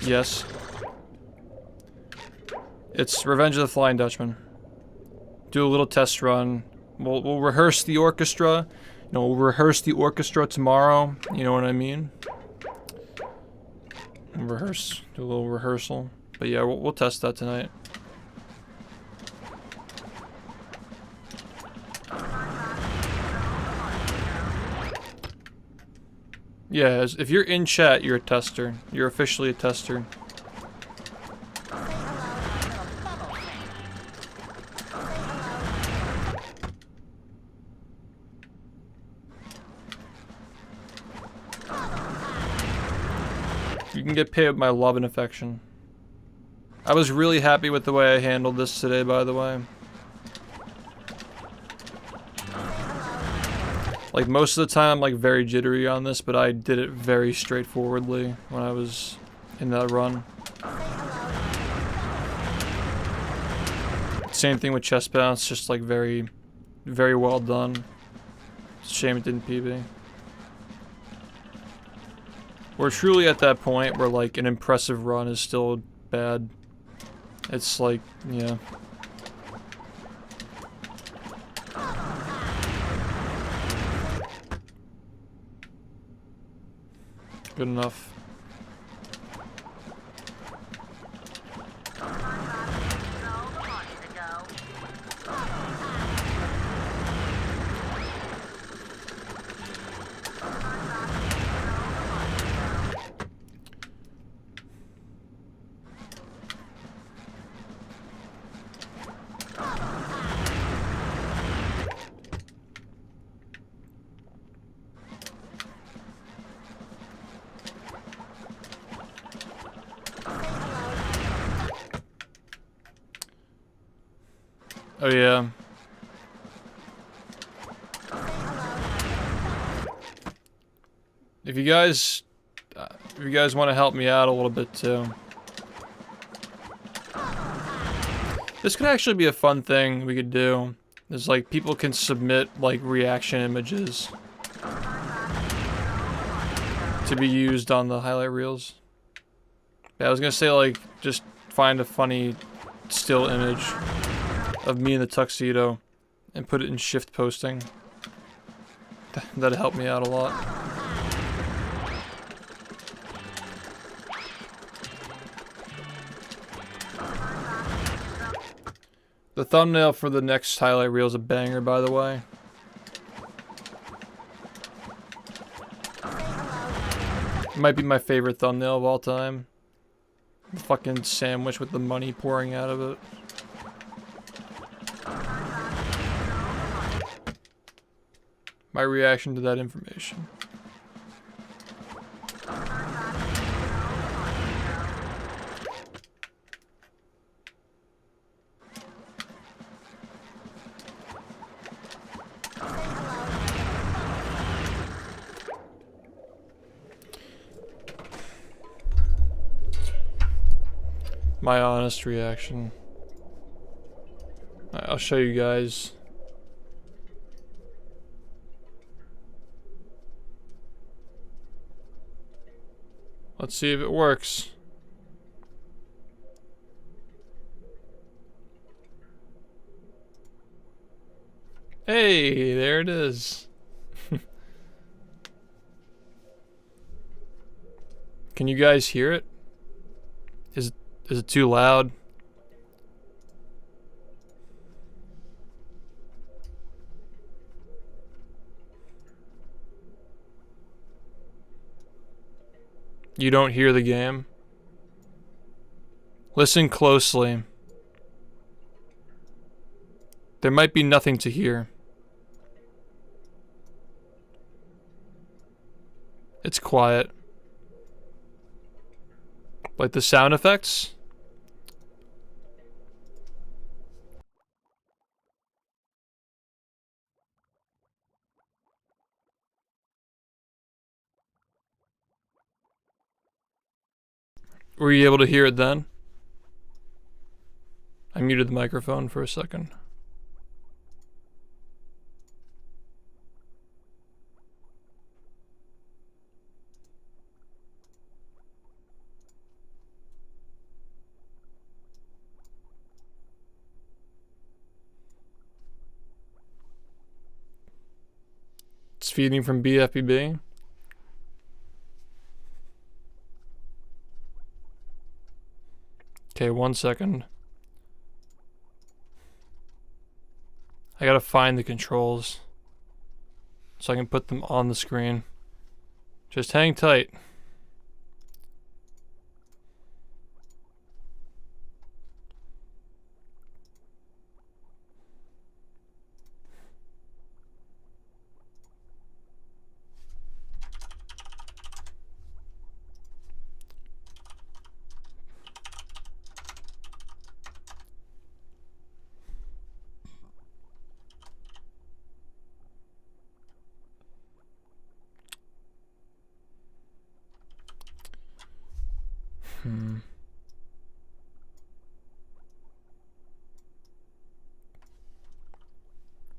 Yes. It's Revenge of the Flying Dutchman. Do a little test run. We'll rehearse the orchestra. You know, we'll rehearse the orchestra tomorrow. You know what I mean? We'll rehearse. Do a little rehearsal. But yeah, we'll test that tonight. Yeah, if you're in chat, you're a tester. You're officially a tester. You can get paid with my love and affection. I was really happy with the way I handled this today, by the way. Like, most of the time I'm like very jittery on this, but I did it very straightforwardly when I was in that run. Same thing with chest bounce, just like very well done. It's a shame it didn't PB. We're truly at that point where like an impressive run is still bad. It's like, yeah. Good enough. Oh yeah. If you guys want to help me out a little bit too, this could actually be a fun thing we could do. Is like people can submit like reaction images to be used on the highlight reels. Yeah, I was gonna say like just find a funny still image of me in the tuxedo and put it in SHiFT posting. That'd help me out a lot. The thumbnail for the next highlight reel is a banger, by the way. It might be my favorite thumbnail of all time. The fucking sandwich with the money pouring out of it. My reaction to that information. My honest reaction. I'll show you guys. Let's see if it works. Hey, there it is. Can you guys hear it? Is it too loud? You don't hear the game? Listen closely. There might be nothing to hear. It's quiet. Like the sound effects? Were you able to hear it then? I muted the microphone for a second. It's feeding from BfBB. Okay, 1 second. I gotta find the controls so I can put them on the screen. Just hang tight.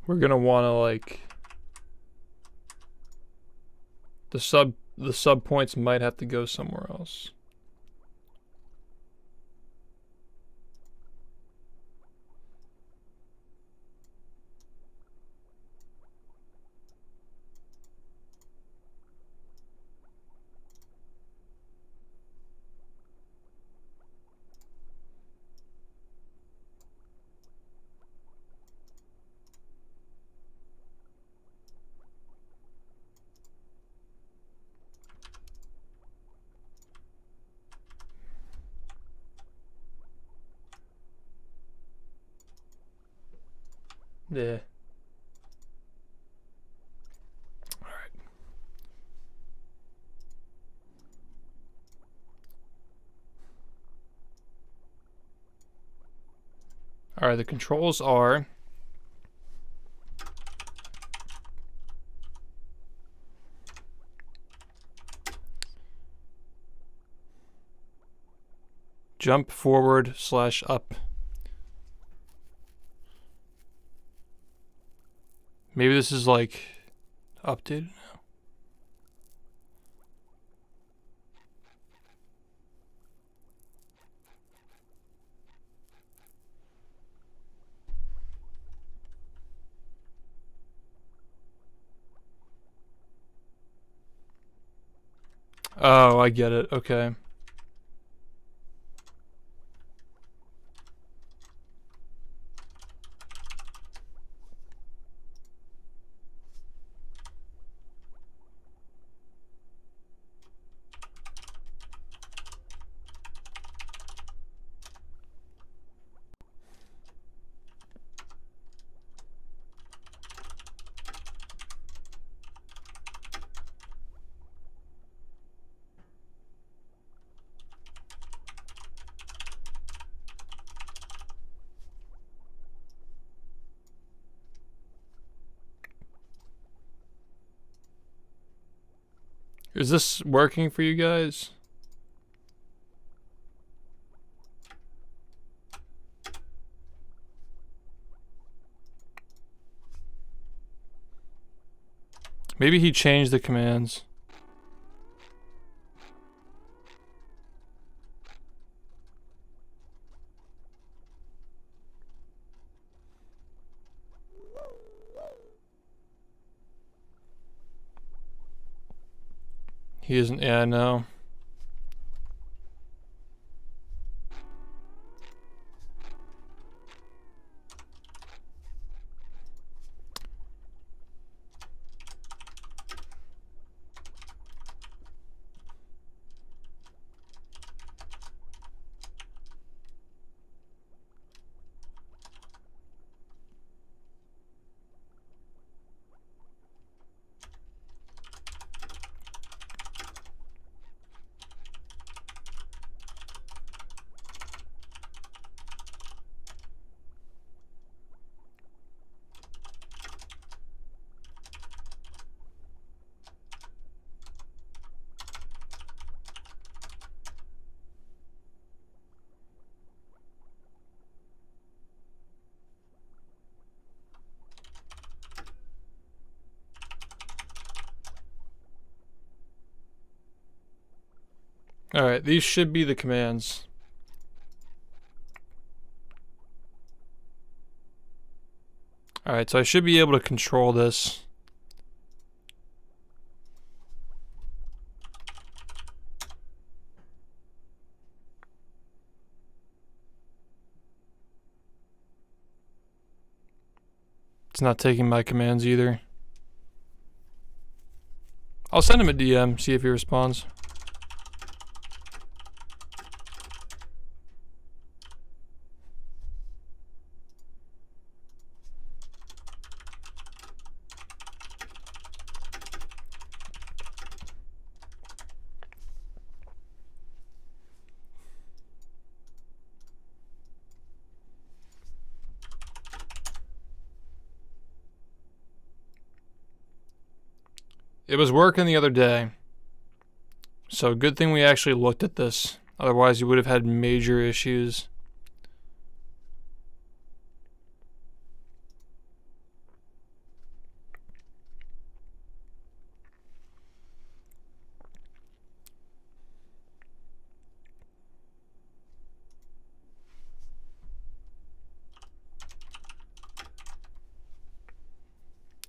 We're gonna wanna like the sub points might have to go somewhere else. Yeah. Alright. Alright, the controls are... jump forward / up. Maybe this is like updated now. Oh, I get it. Okay. Is this working for you guys? Maybe he changed the commands. He isn't, yeah, no. Alright, these should be the commands. Alright, so I should be able to control this. It's not taking my commands either. I'll send him a DM, see if he responds. It was working the other day. So good thing we actually looked at this. Otherwise you would have had major issues.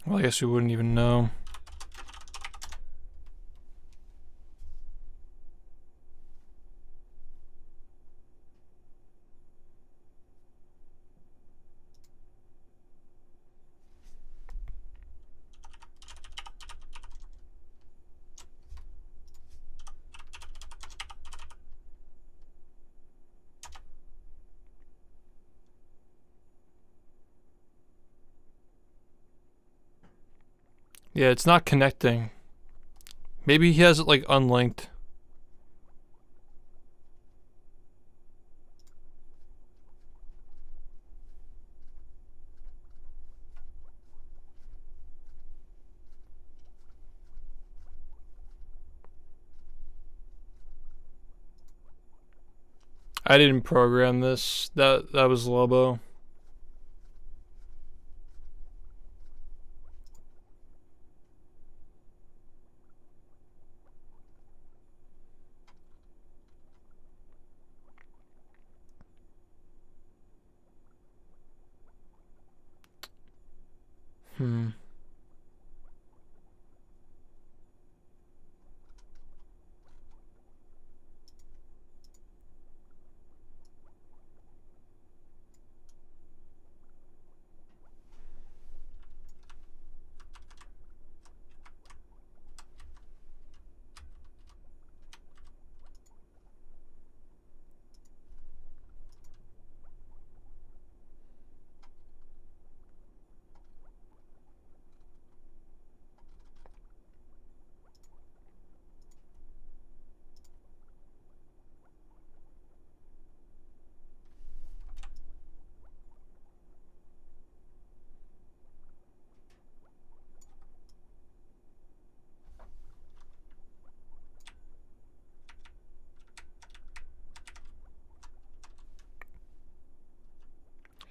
Well, I guess we wouldn't even know. Yeah, it's not connecting. Maybe he has it like unlinked. I didn't program this. That was Lobo.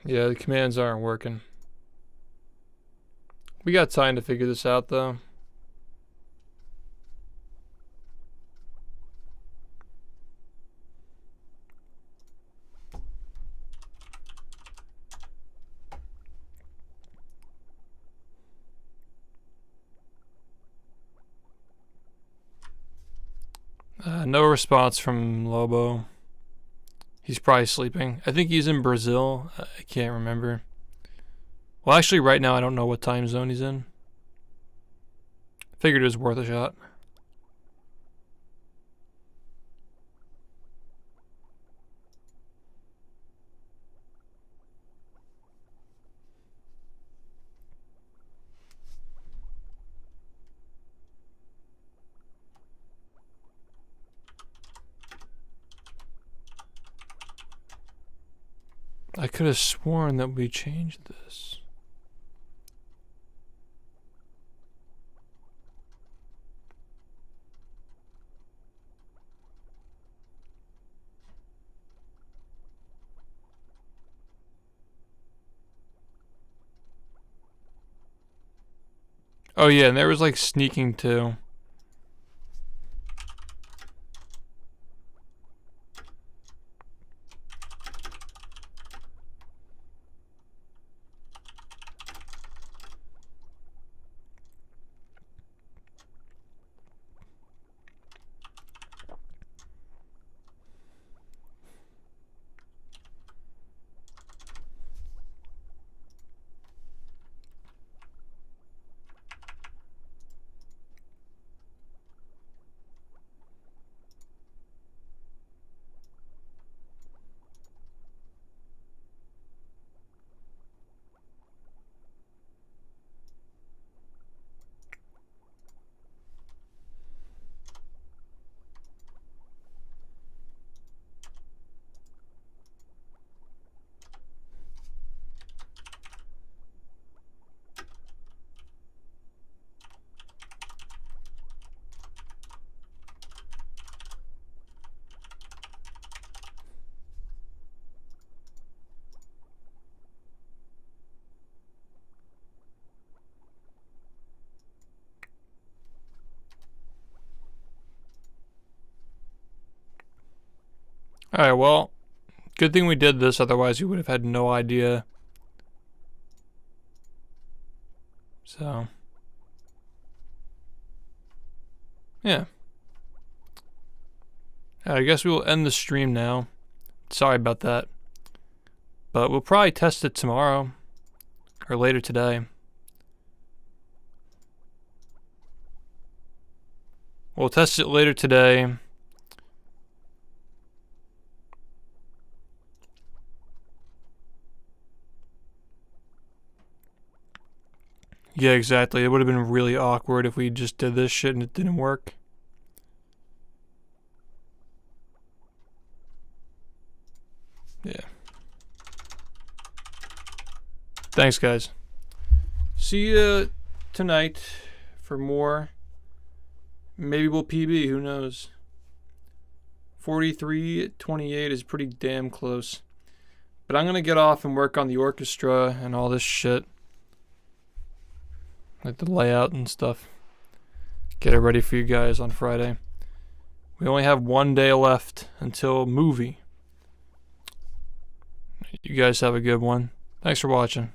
Yeah, the commands aren't working. We got time to figure this out, though. No response from Lobo. He's probably sleeping. I think he's in Brazil. I can't remember. Well, actually, right now I don't know what time zone he's in. Figured it was worth a shot. I could have sworn that we changed this. Oh yeah, and there was like sneaking too. Alright, well, good thing we did this, otherwise we would have had no idea. So, yeah. I guess we will end the stream now. Sorry about that. But we'll probably test it tomorrow, or later today. We'll test it later today. Yeah, exactly. It would have been really awkward if we just did this shit and it didn't work. Yeah. Thanks, guys. See you tonight for more. Maybe we'll PB, who knows. 43:28 is pretty damn close. But I'm gonna get off and work on the orchestra and all this shit. Like the layout and stuff. Get it ready for you guys on Friday. We only have 1 day left until movie. You guys have a good one. Thanks for watching.